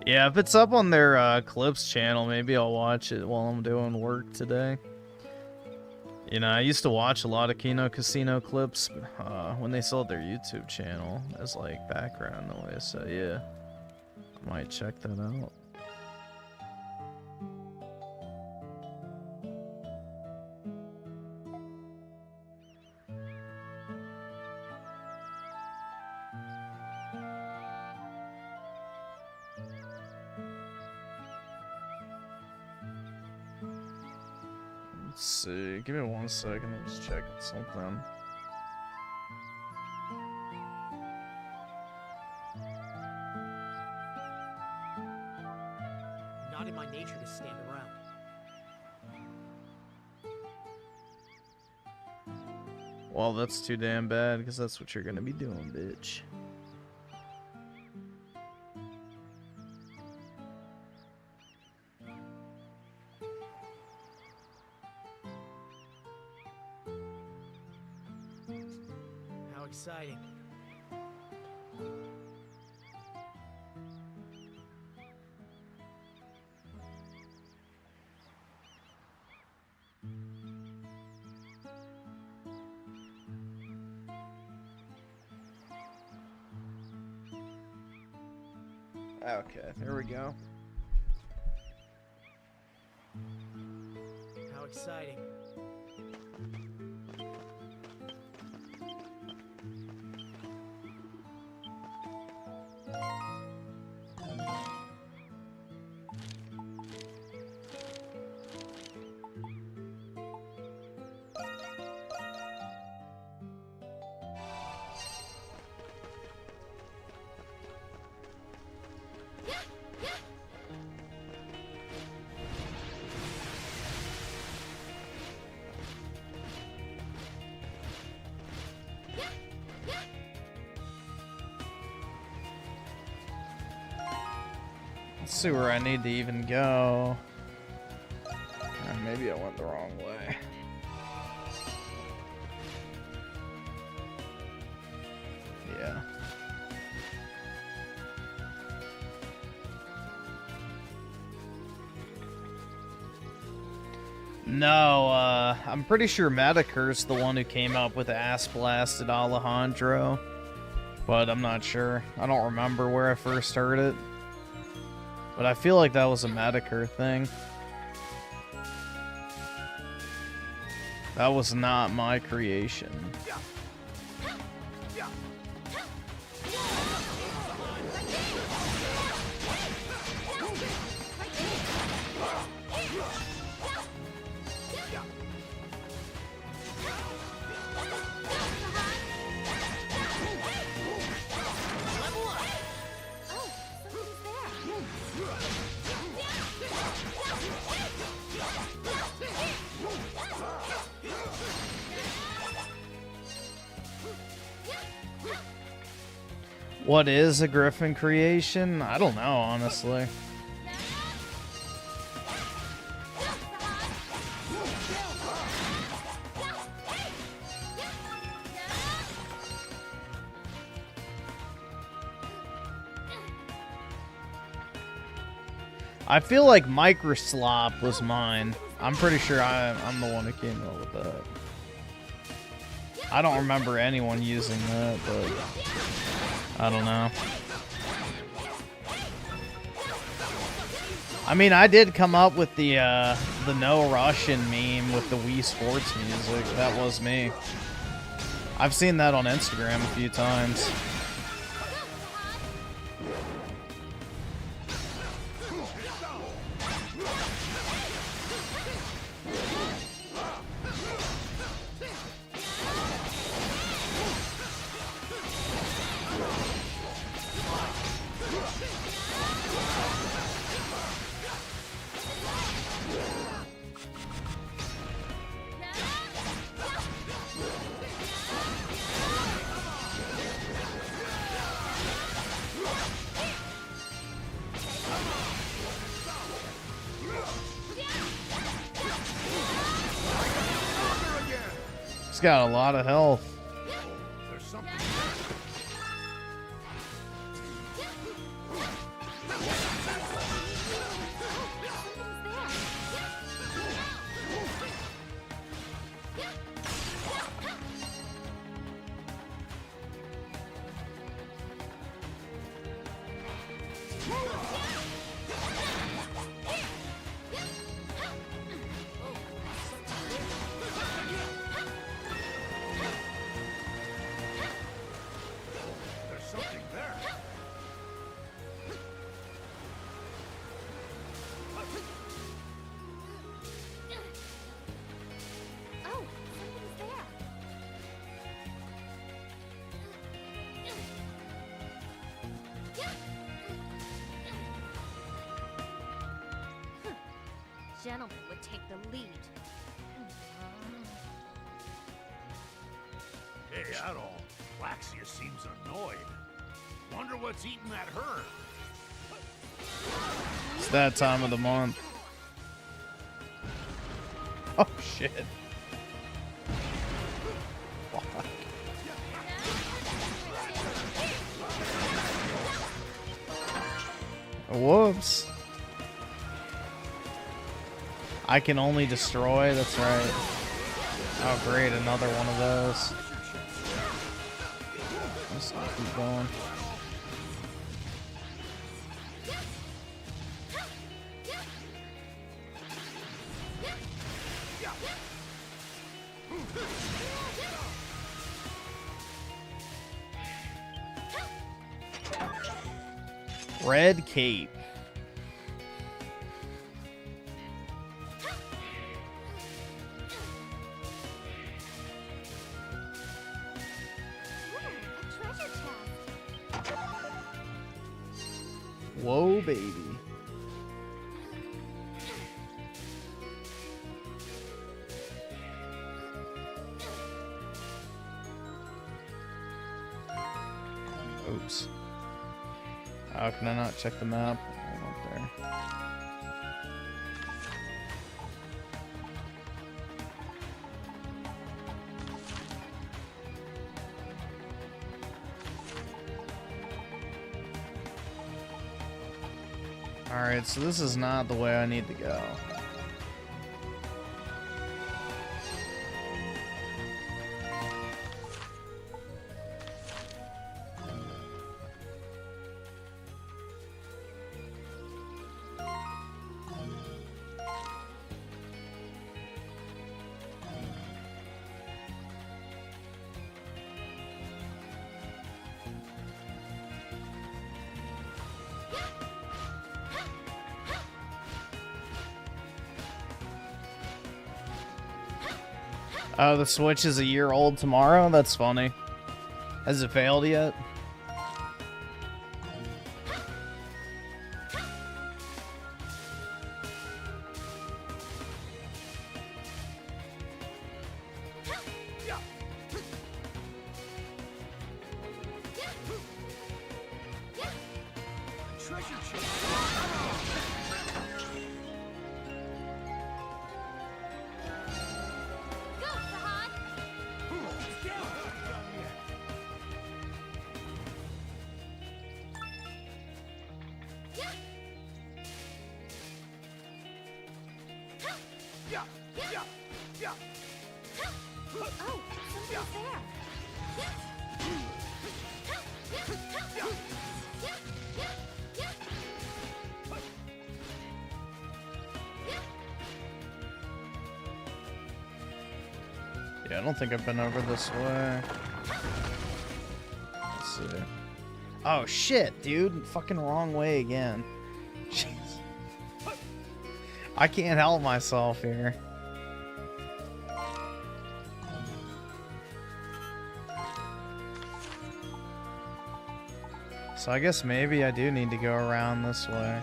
Yeah, if it's up on their clips channel, maybe I'll watch it while I'm doing work today. You know, I used to watch a lot of Kino Casino clips when they sold their YouTube channel as like background noise. So yeah, I might check that out. Let's see. Give me 1 second. I'm just checking something. Not in my nature to stand around. Well, that's too damn bad, because that's what you're gonna be doing, bitch. How exciting. Okay, there we go. How exciting. Let's see where I need to even go. Maybe I went the wrong way. Yeah. No, I'm pretty sure Medicare's the one who came up with Ass Blasted Alejandro. But I'm not sure. I don't remember where I first heard it. But I feel like that was a Medicare thing. That was not my creation. What is a Griffin creation? I don't know, honestly. I feel like Microslop was mine. I'm pretty sure I'm the one who came up with that. I don't remember anyone using that, but I don't know. I mean, I did come up with the No Russian meme with the Wii Sports music. That was me. I've seen that on Instagram a few times. He's got a lot of health. Gentleman would take the lead. Hey, Adol, Laxia seems annoyed. Wonder what's eating that herd. It's that time of the month. Oh shit. Fuck. Whoops. I can only destroy, that's right. Oh great, another one of those. Just keep going. Red cape. Whoa, baby. Oops. How can I not check the map? I went there. Alright, so this is not the way I need to go. Oh, the Switch is a year old tomorrow? That's funny. Has it failed yet? Yeah, I don't think I've been over this way. Let's see. Oh shit, dude. Fucking wrong way again. Jeez. I can't help myself here. So I guess maybe I do need to go around this way.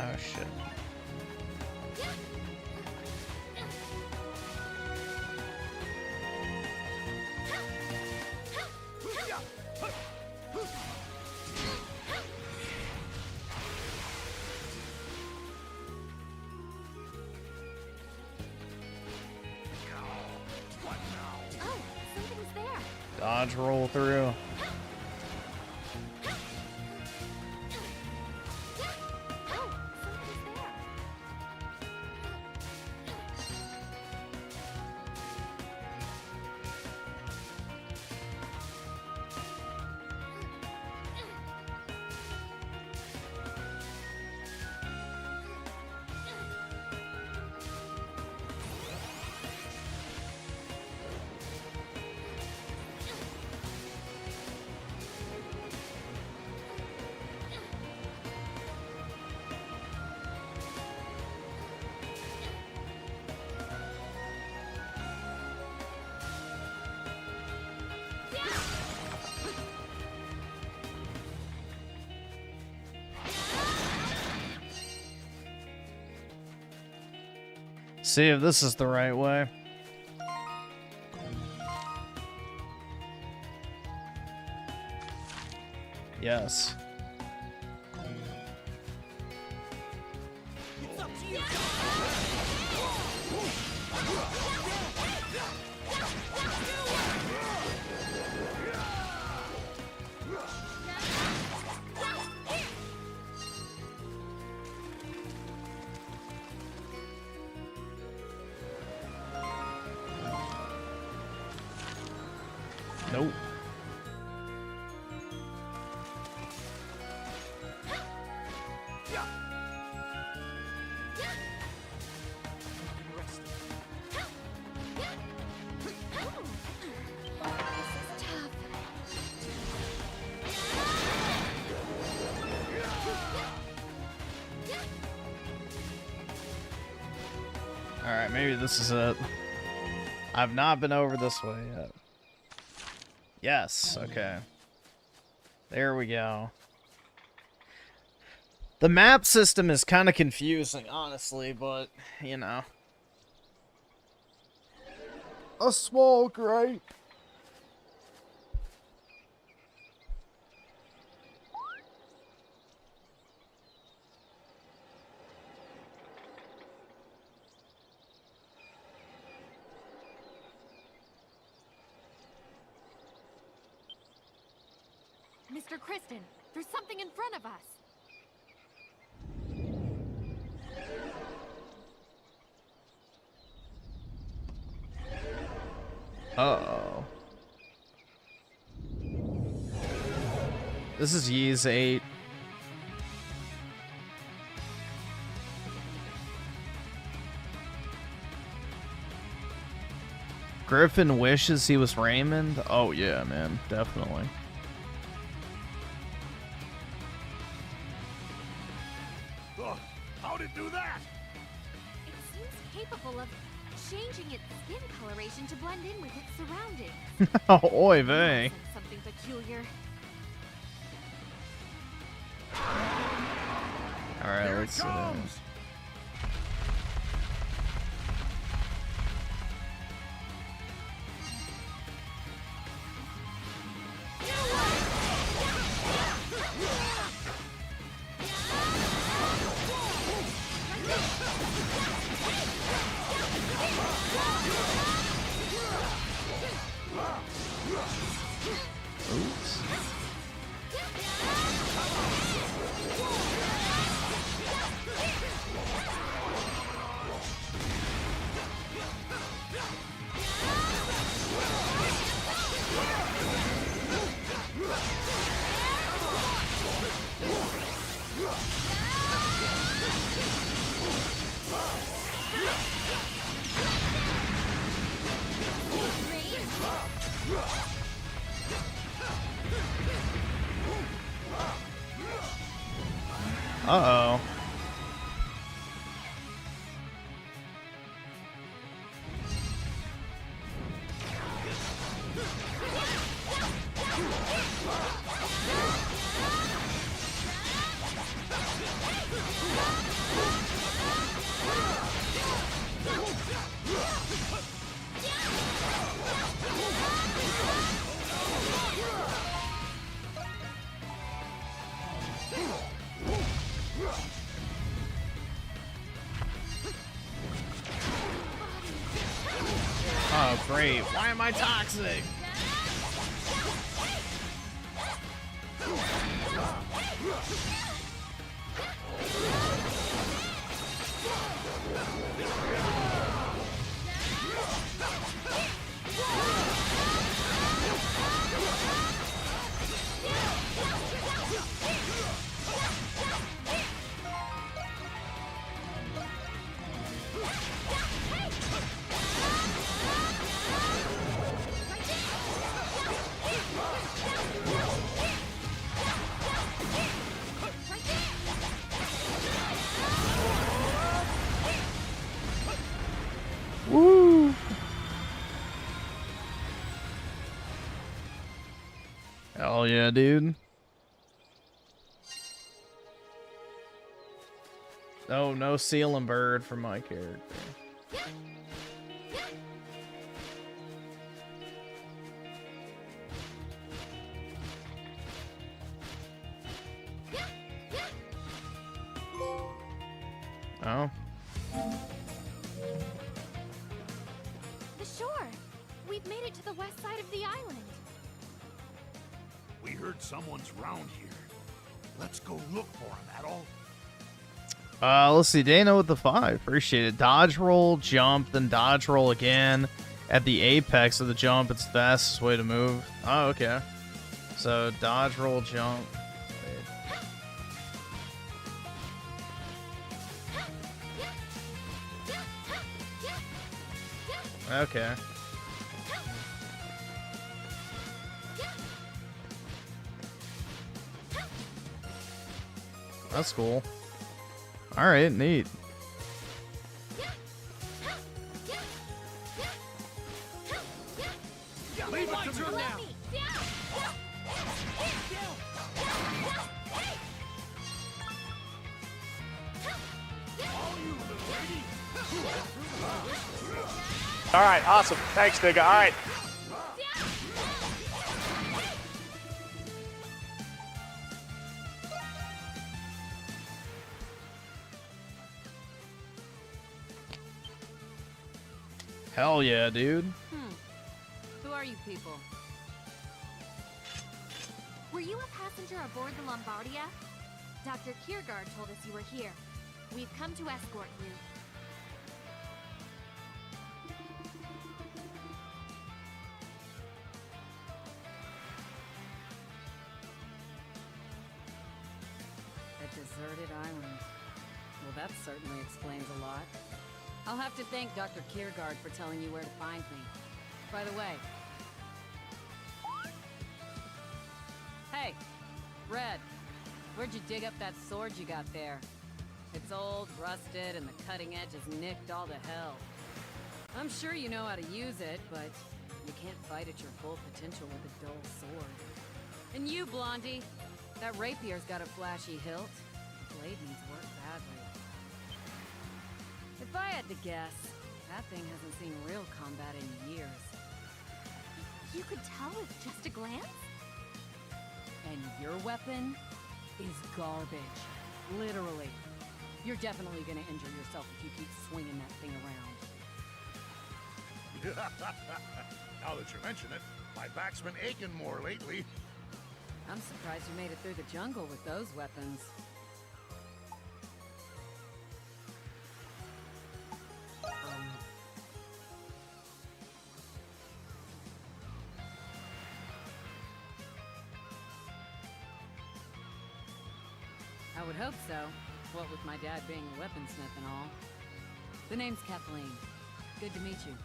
Oh shit. Dodge roll through. See if this is the right way. Yes. Nope. Alright, maybe this is it. I've not been over this way yet. Yes, okay. There we go. The map system is kind of confusing, honestly, but, you know. A small grape. Mr. Kristen. There's something in front of us. Uh-oh. This is VIII. Griffin wishes he was Raymond? Oh yeah, man. Definitely. Ugh, how'd it do that? It seems capable of changing its skin coloration to blend in with its surroundings. Oh, oy vey. Something peculiar. Alright, let's see. Oops. Uh-oh. Oh, great. Why am I toxic? Woo! Hell yeah, dude. Oh, no ceiling bird for my character. Oh. The shore! We've made it to the west side of the island. We heard someone's round here. Let's go look for him, Adol. Let's see. Dano with the 5. Appreciate it. Dodge roll, jump, then dodge roll again. At the apex of the jump, it's the fastest way to move. Oh, okay. So, dodge roll, jump. Okay. That's cool. Alright, neat. Leave it to me now. All right, awesome. Thanks, nigga. All right. Hell yeah, dude. Who are you people? Were you a passenger aboard the Lombardia? Dr. Kiergaard told us you were here. We've come to escort you. A deserted island. Well, that certainly explains a lot. I'll have to thank Dr. Kiergaard for telling you where to find me. By the way... Hey! Red! Where'd you dig up that sword you got there? It's old, rusted, and the cutting edge is nicked all to hell. I'm sure you know how to use it, but you can't fight at your full potential with a dull sword. And you, Blondie! That rapier's got a flashy hilt. The blade needs work badly. If I had to guess, that thing hasn't seen real combat in years. You could tell with just a glance? And your weapon is garbage. Literally. You're definitely gonna injure yourself if you keep swinging that thing around. Now that you mention it, my back's been aching more lately. I'm surprised you made it through the jungle with those weapons. I would hope so. What with my dad being a weaponsmith and all. The name's Kathleen. Good to meet you.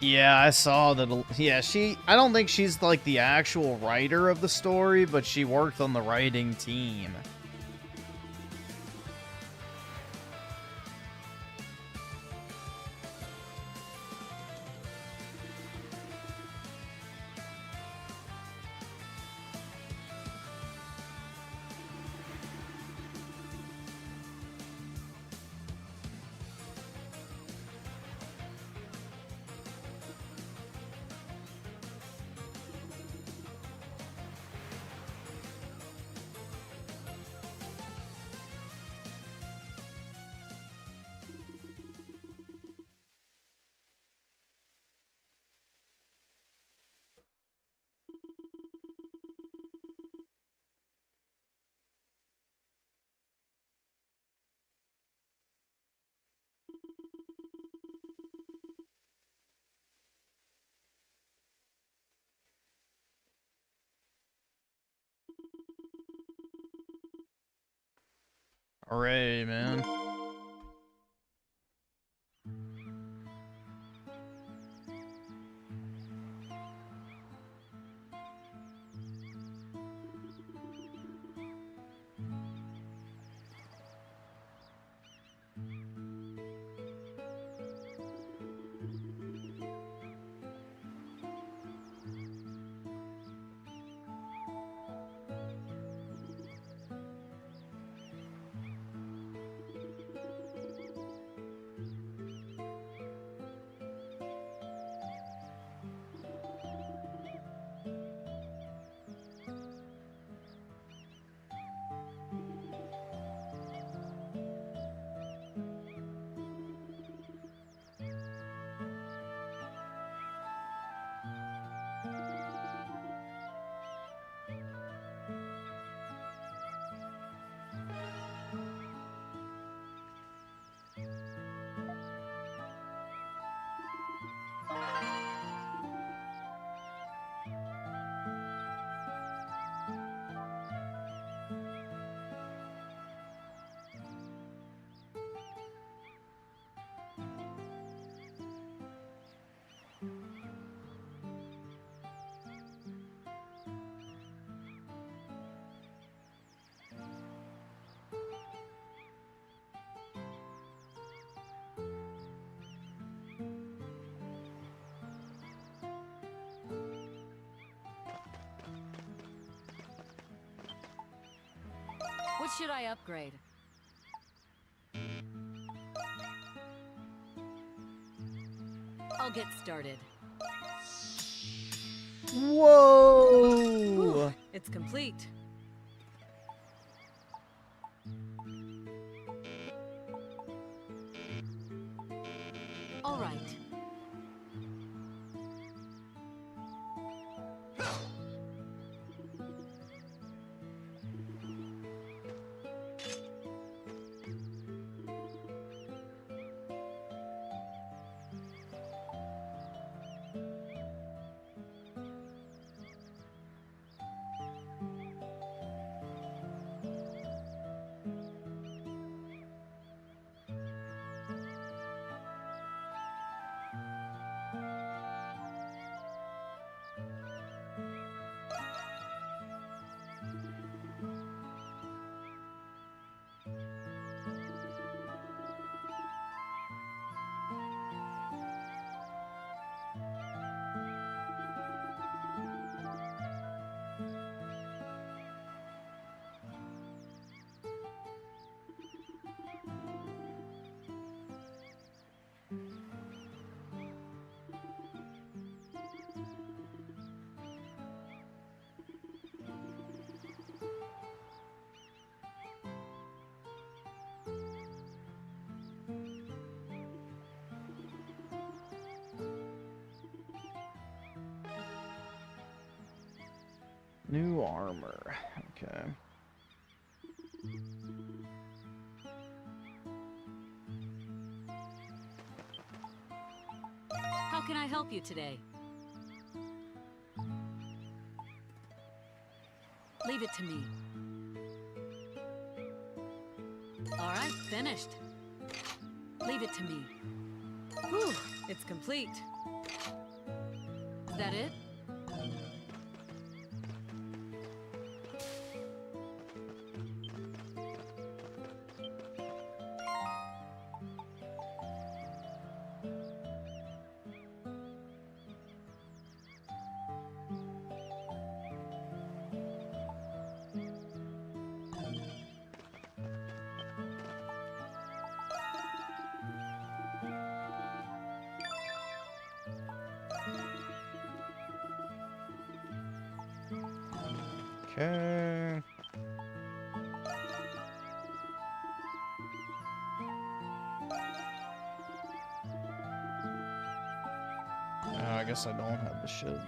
Yeah, I saw that. Yeah, I don't think she's like the actual writer of the story, but she worked on the writing team. Hooray, man. What should I upgrade? I'll get started. Whoa! Ooh, it's complete. All right. New armor. Okay. How can I help you today? Leave it to me. All right, finished. Leave it to me. Whew, it's complete. Is that it? Okay. I guess I don't have the shit.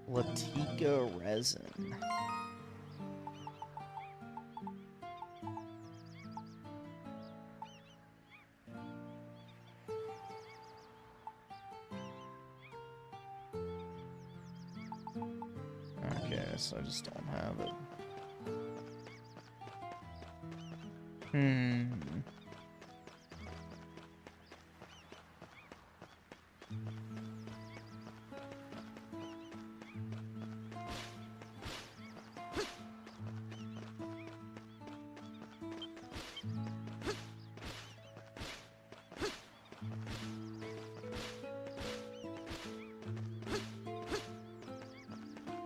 Latica resin. Okay, so I just don't have it.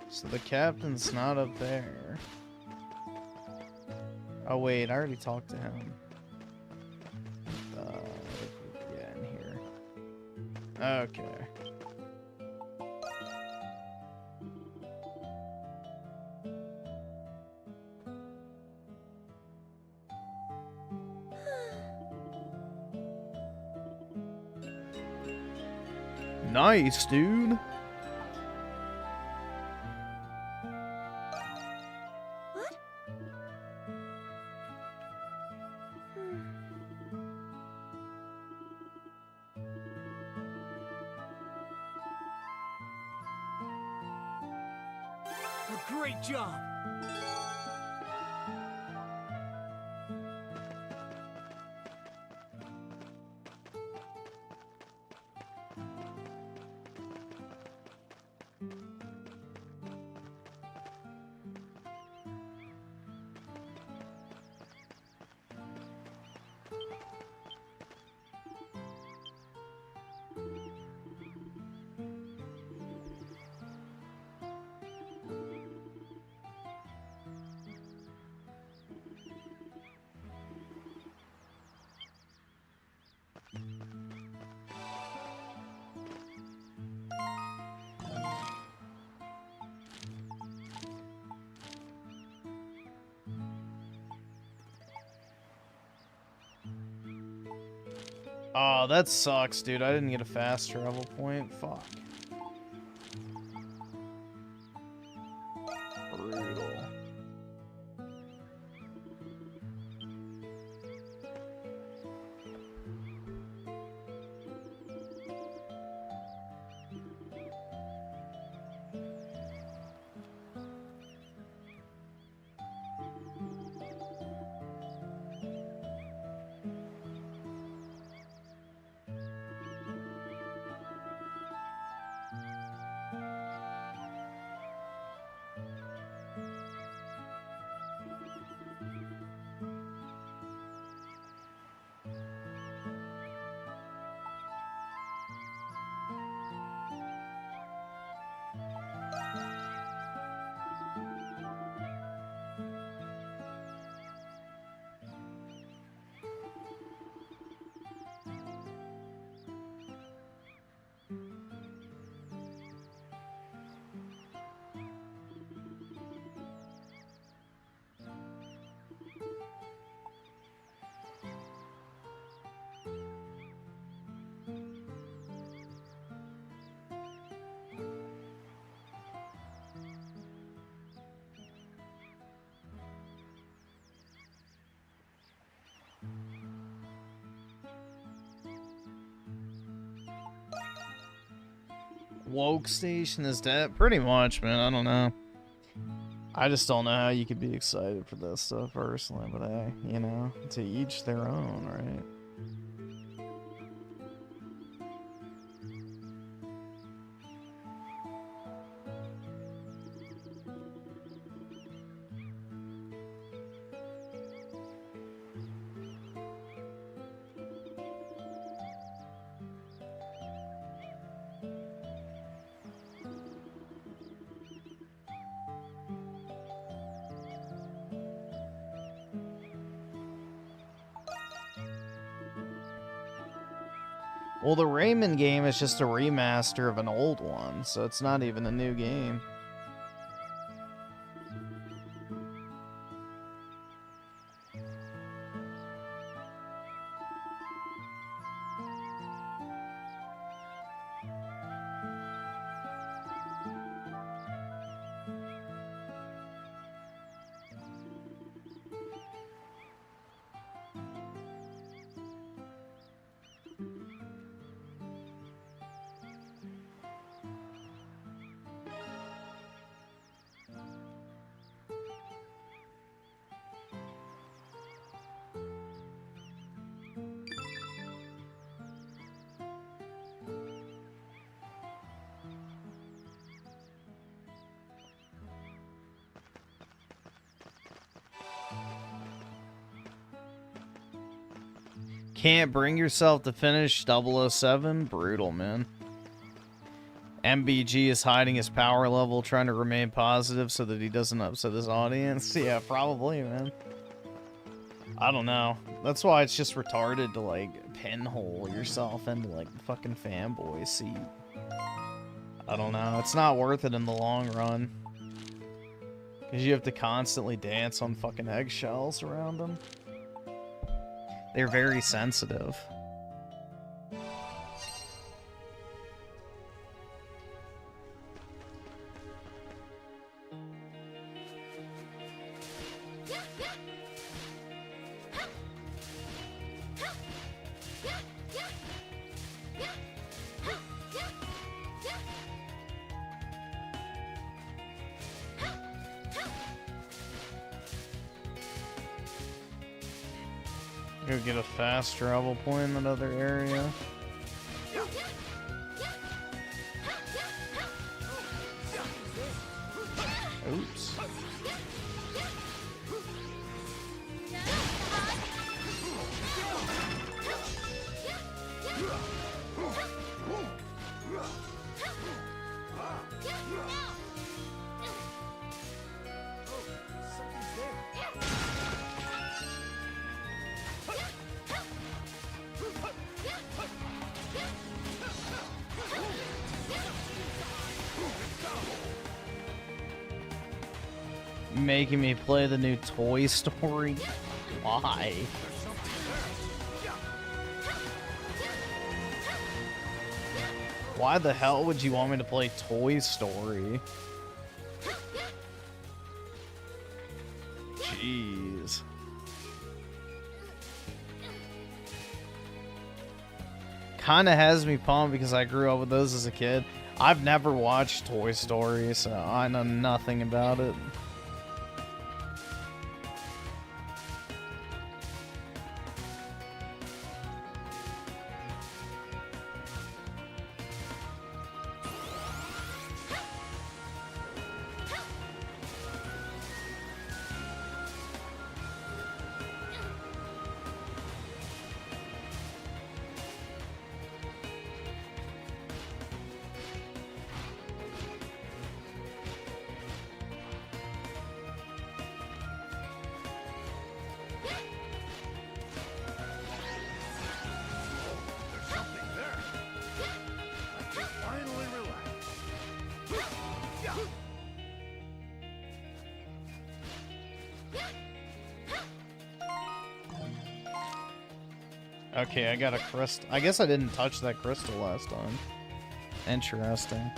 So the captain's not up there. Oh wait, I already talked to him. Yeah, in here. Okay. Nice, dude. Great job! Oh, that sucks, dude. I didn't get a fast travel point. Fuck. Brutal. Woke station is dead? Pretty much, man. I don't know. I just don't know how you could be excited for this stuff personally, but hey, you know, to each their own, right? Well, the Rayman game is just a remaster of an old one, so it's not even a new game. Can't bring yourself to finish 007? Brutal, man. MBG is hiding his power level, trying to remain positive so that he doesn't upset his audience. Yeah, probably, man. I don't know. That's why it's just retarded to, like, pinhole yourself into, like, the fucking fanboy seat. I don't know. It's not worth it in the long run. Because you have to constantly dance on fucking eggshells around them. They're very sensitive. Go get a fast travel point in that other area. Oops. Making me play the new Toy Story? Why? Why the hell would you want me to play Toy Story? Jeez. Kinda has me pumped because I grew up with those as a kid. I've never watched Toy Story, so I know nothing about it. Okay, I got a crystal. I guess I didn't touch that crystal last time. Interesting.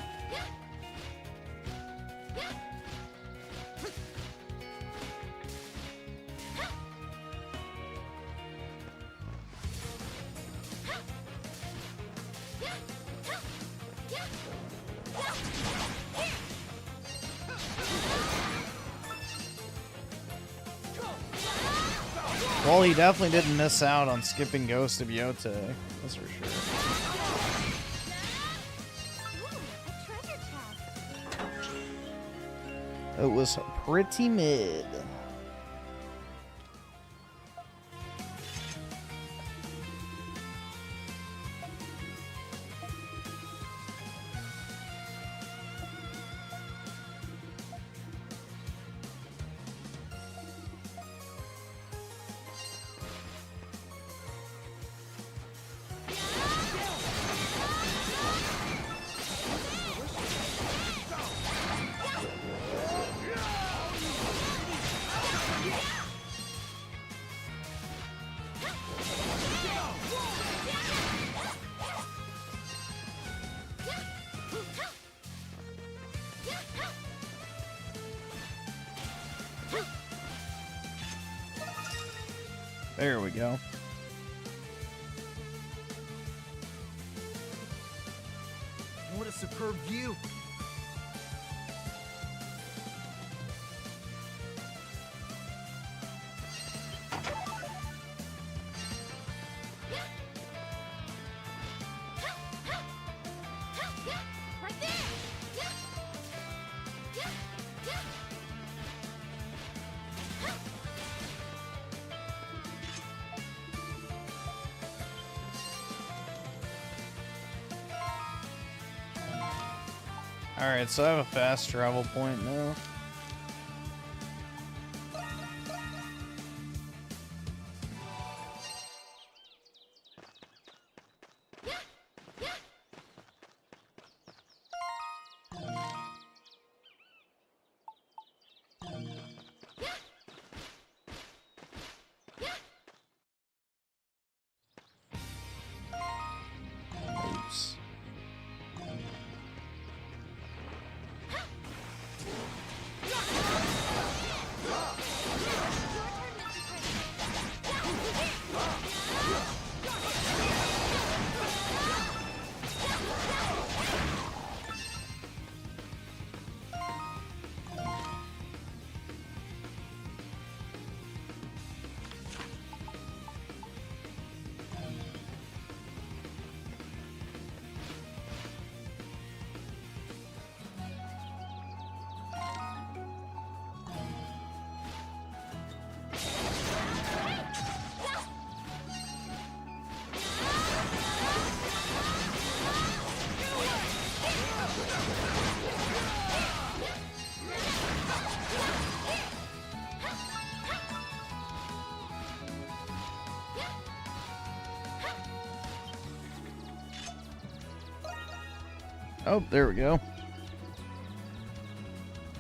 Well, he definitely didn't miss out on skipping Ghost of Yote. That's for sure. It was pretty mid. There we go. What a superb view. Alright, so I have a fast travel point now. Oops. Oh, there we go.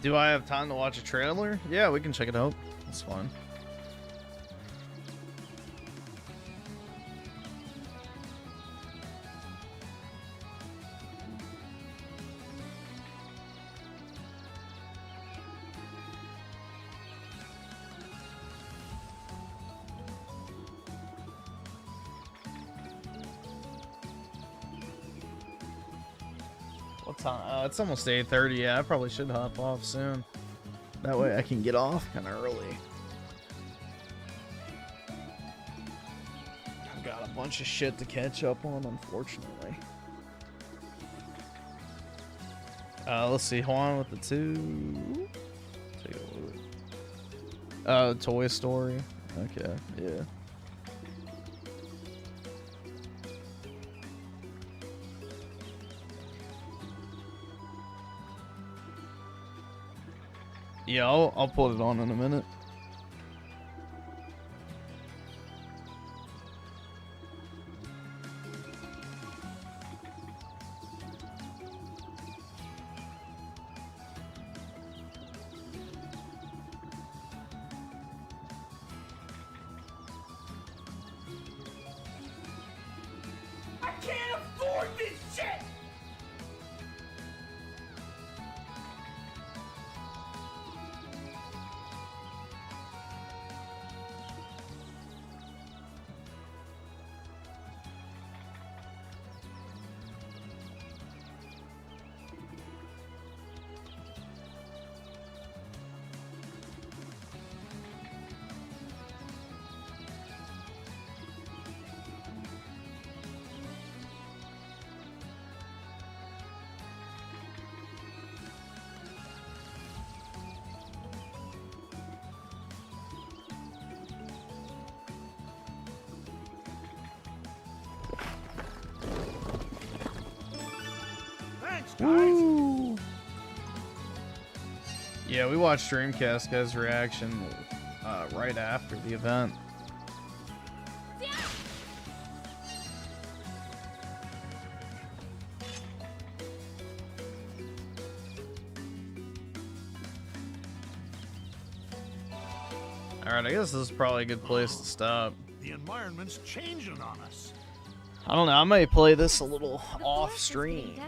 Do I have time to watch a trailer? Yeah, we can check it out. That's fine. time? It's almost 8:30. Yeah, I probably should hop off soon. That way I can get off kind of early. I've got a bunch of shit to catch up on, unfortunately. Let's see. Juan with the 2. Take a look. Toy Story. Okay, yeah. Yeah, I'll put it on in a minute. I can't afford this shit! Woo! Yeah, we watched Dreamcast guy's reaction right after the event. Alright, I guess this is probably a good place to stop. The environment's changing on us. I don't know, I may play this a little off stream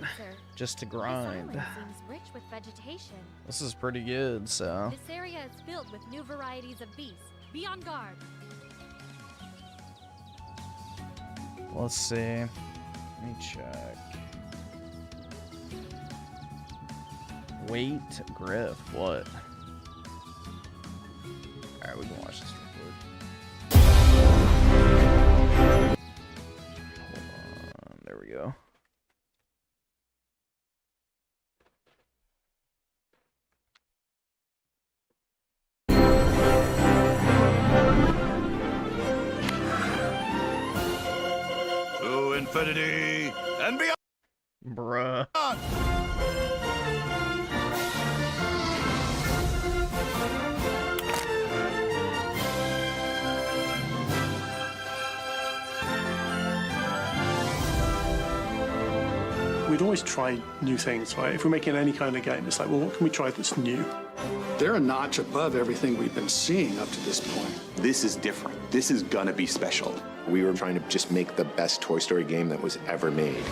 just to grind. This island seems rich with vegetation. This is pretty good, so. This area is filled with new varieties of beasts. Be on guard. Let's see. Let me check. Wait, Griff, what? Alright, we can watch this real quick. Hold on, there we go. To infinity and beyond. Bruh. We'd always try new things, right? If we're making any kind of game, it's like, well, what can we try that's new? They're a notch above everything we've been seeing up to this point. This is different. This is gonna be special. We were trying to just make the best Toy Story game that was ever made.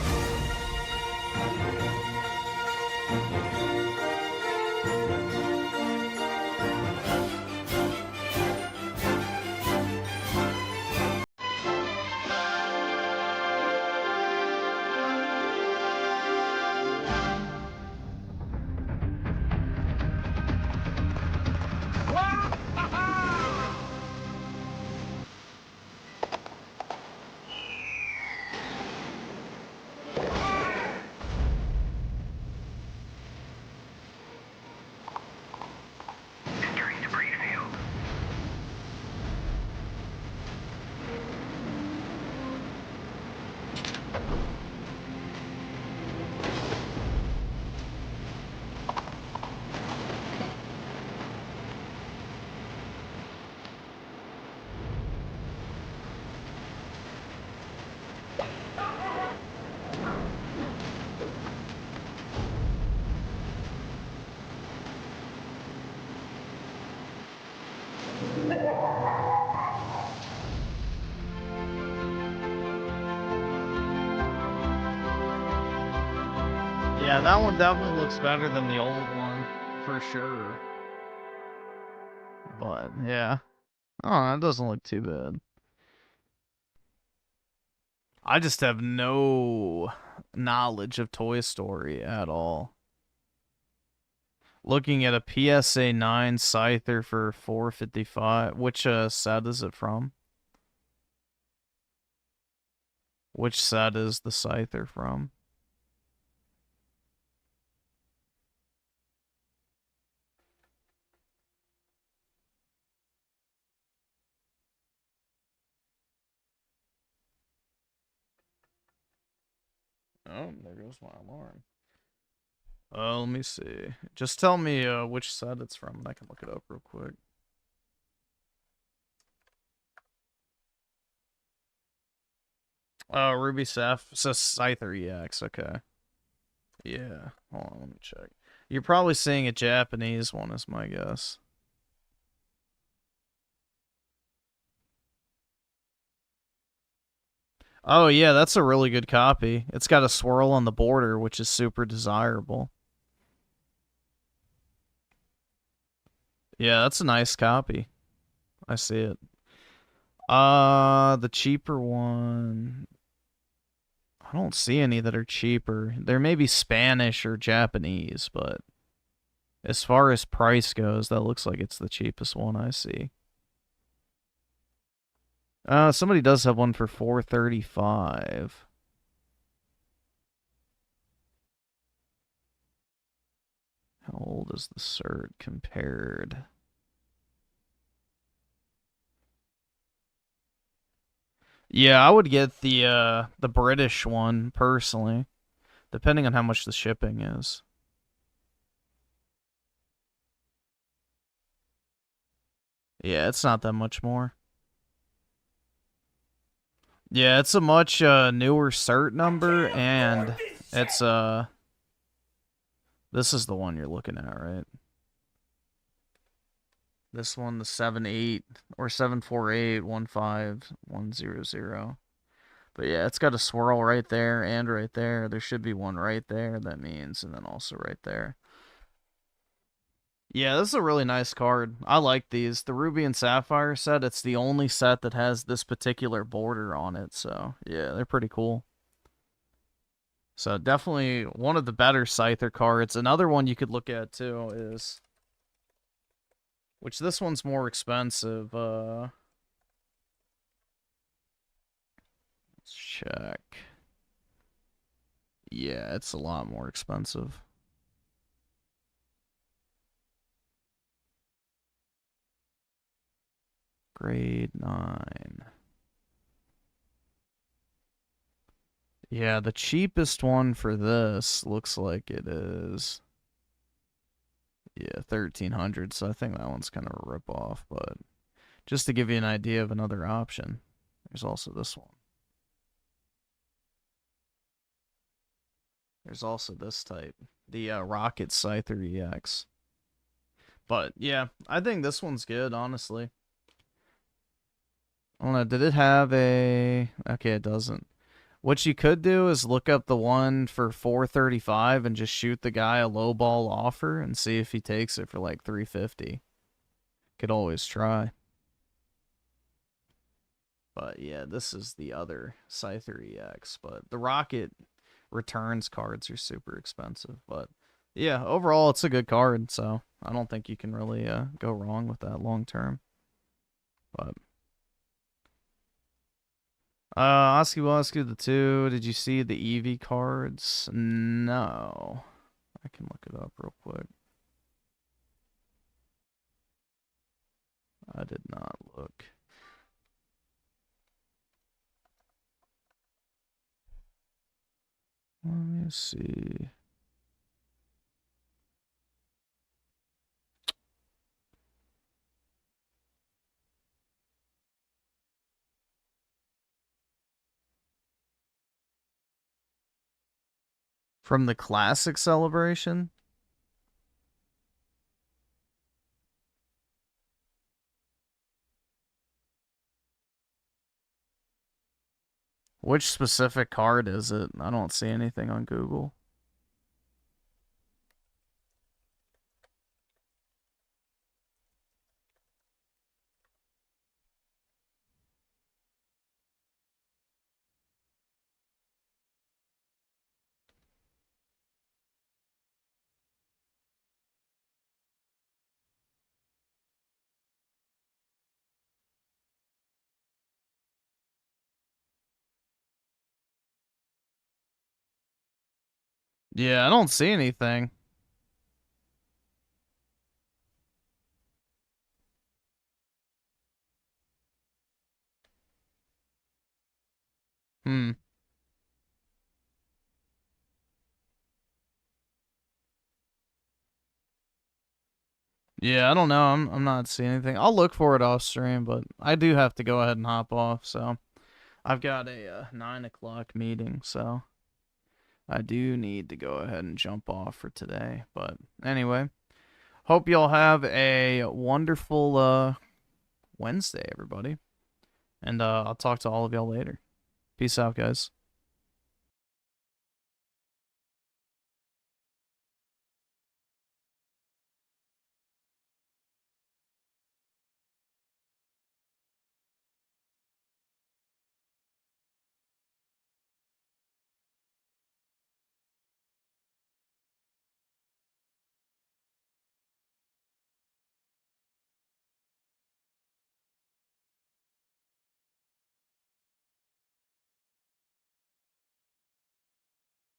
Yeah, that one definitely looks better than the old one, for sure. But, yeah. Oh, it doesn't look too bad. I just have no knowledge of Toy Story at all. Looking at a PSA 9 Scyther for $4.55. Which set is it from? Which set is the Scyther from? Oh, there goes my alarm. Let me see. Just tell me which set it's from, and I can look it up real quick. Oh, Ruby Sapphire. So Scyther EX, okay. Yeah, hold on, let me check. You're probably seeing a Japanese one, is my guess. Oh, yeah, that's a really good copy. It's got a swirl on the border, which is super desirable. Yeah, that's a nice copy. I see it. The cheaper one. I don't see any that are cheaper. There may be Spanish or Japanese, but as far as price goes, that looks like it's the cheapest one I see. Somebody does have one for $4.35. How old is the cert compared? Yeah, I would get the British one personally, depending on how much the shipping is. Yeah, it's not that much more. Yeah, it's a much newer cert number, and it's this is the one you're looking at, right? This one, the 78 or 748-15100. But yeah, it's got a swirl right there and right there. There should be one right there, that means, and then also right there. Yeah, this is a really nice card. I like these. The Ruby and Sapphire set, it's the only set that has this particular border on it, so yeah, they're pretty cool. So definitely one of the better Scyther cards. Another one you could look at too is, which this one's more expensive. Let's check. Yeah, it's a lot more expensive. Grade 9. Yeah, the cheapest one for this looks like it is, yeah, 1,300. So I think that one's kind of a ripoff. But just to give you an idea of another option, there's also this one. There's also this type, the Rocket Scyther EX. But yeah, I think this one's good, honestly. I don't know, did it have a... Okay, it doesn't. What you could do is look up the one for $4.35 and just shoot the guy a lowball offer and see if he takes it for like $3.50. Could always try. But yeah, this is the other Scyther EX. But the Rocket returns cards are super expensive. But yeah, overall it's a good card, so I don't think you can really go wrong with that long term. But Oscu the 2, did you see the Eevee cards? No. I can look it up real quick. I did not look. Let me see. From the Classic Celebration? Which specific card is it? I don't see anything on Google. Yeah, I don't see anything. Hmm. Yeah, I don't know. I'm not seeing anything. I'll look for it off stream, but I do have to go ahead and hop off. So I've got a 9 o'clock meeting, so I do need to go ahead and jump off for today. But anyway, hope y'all have a wonderful Wednesday, everybody, and I'll talk to all of y'all later. Peace out, guys.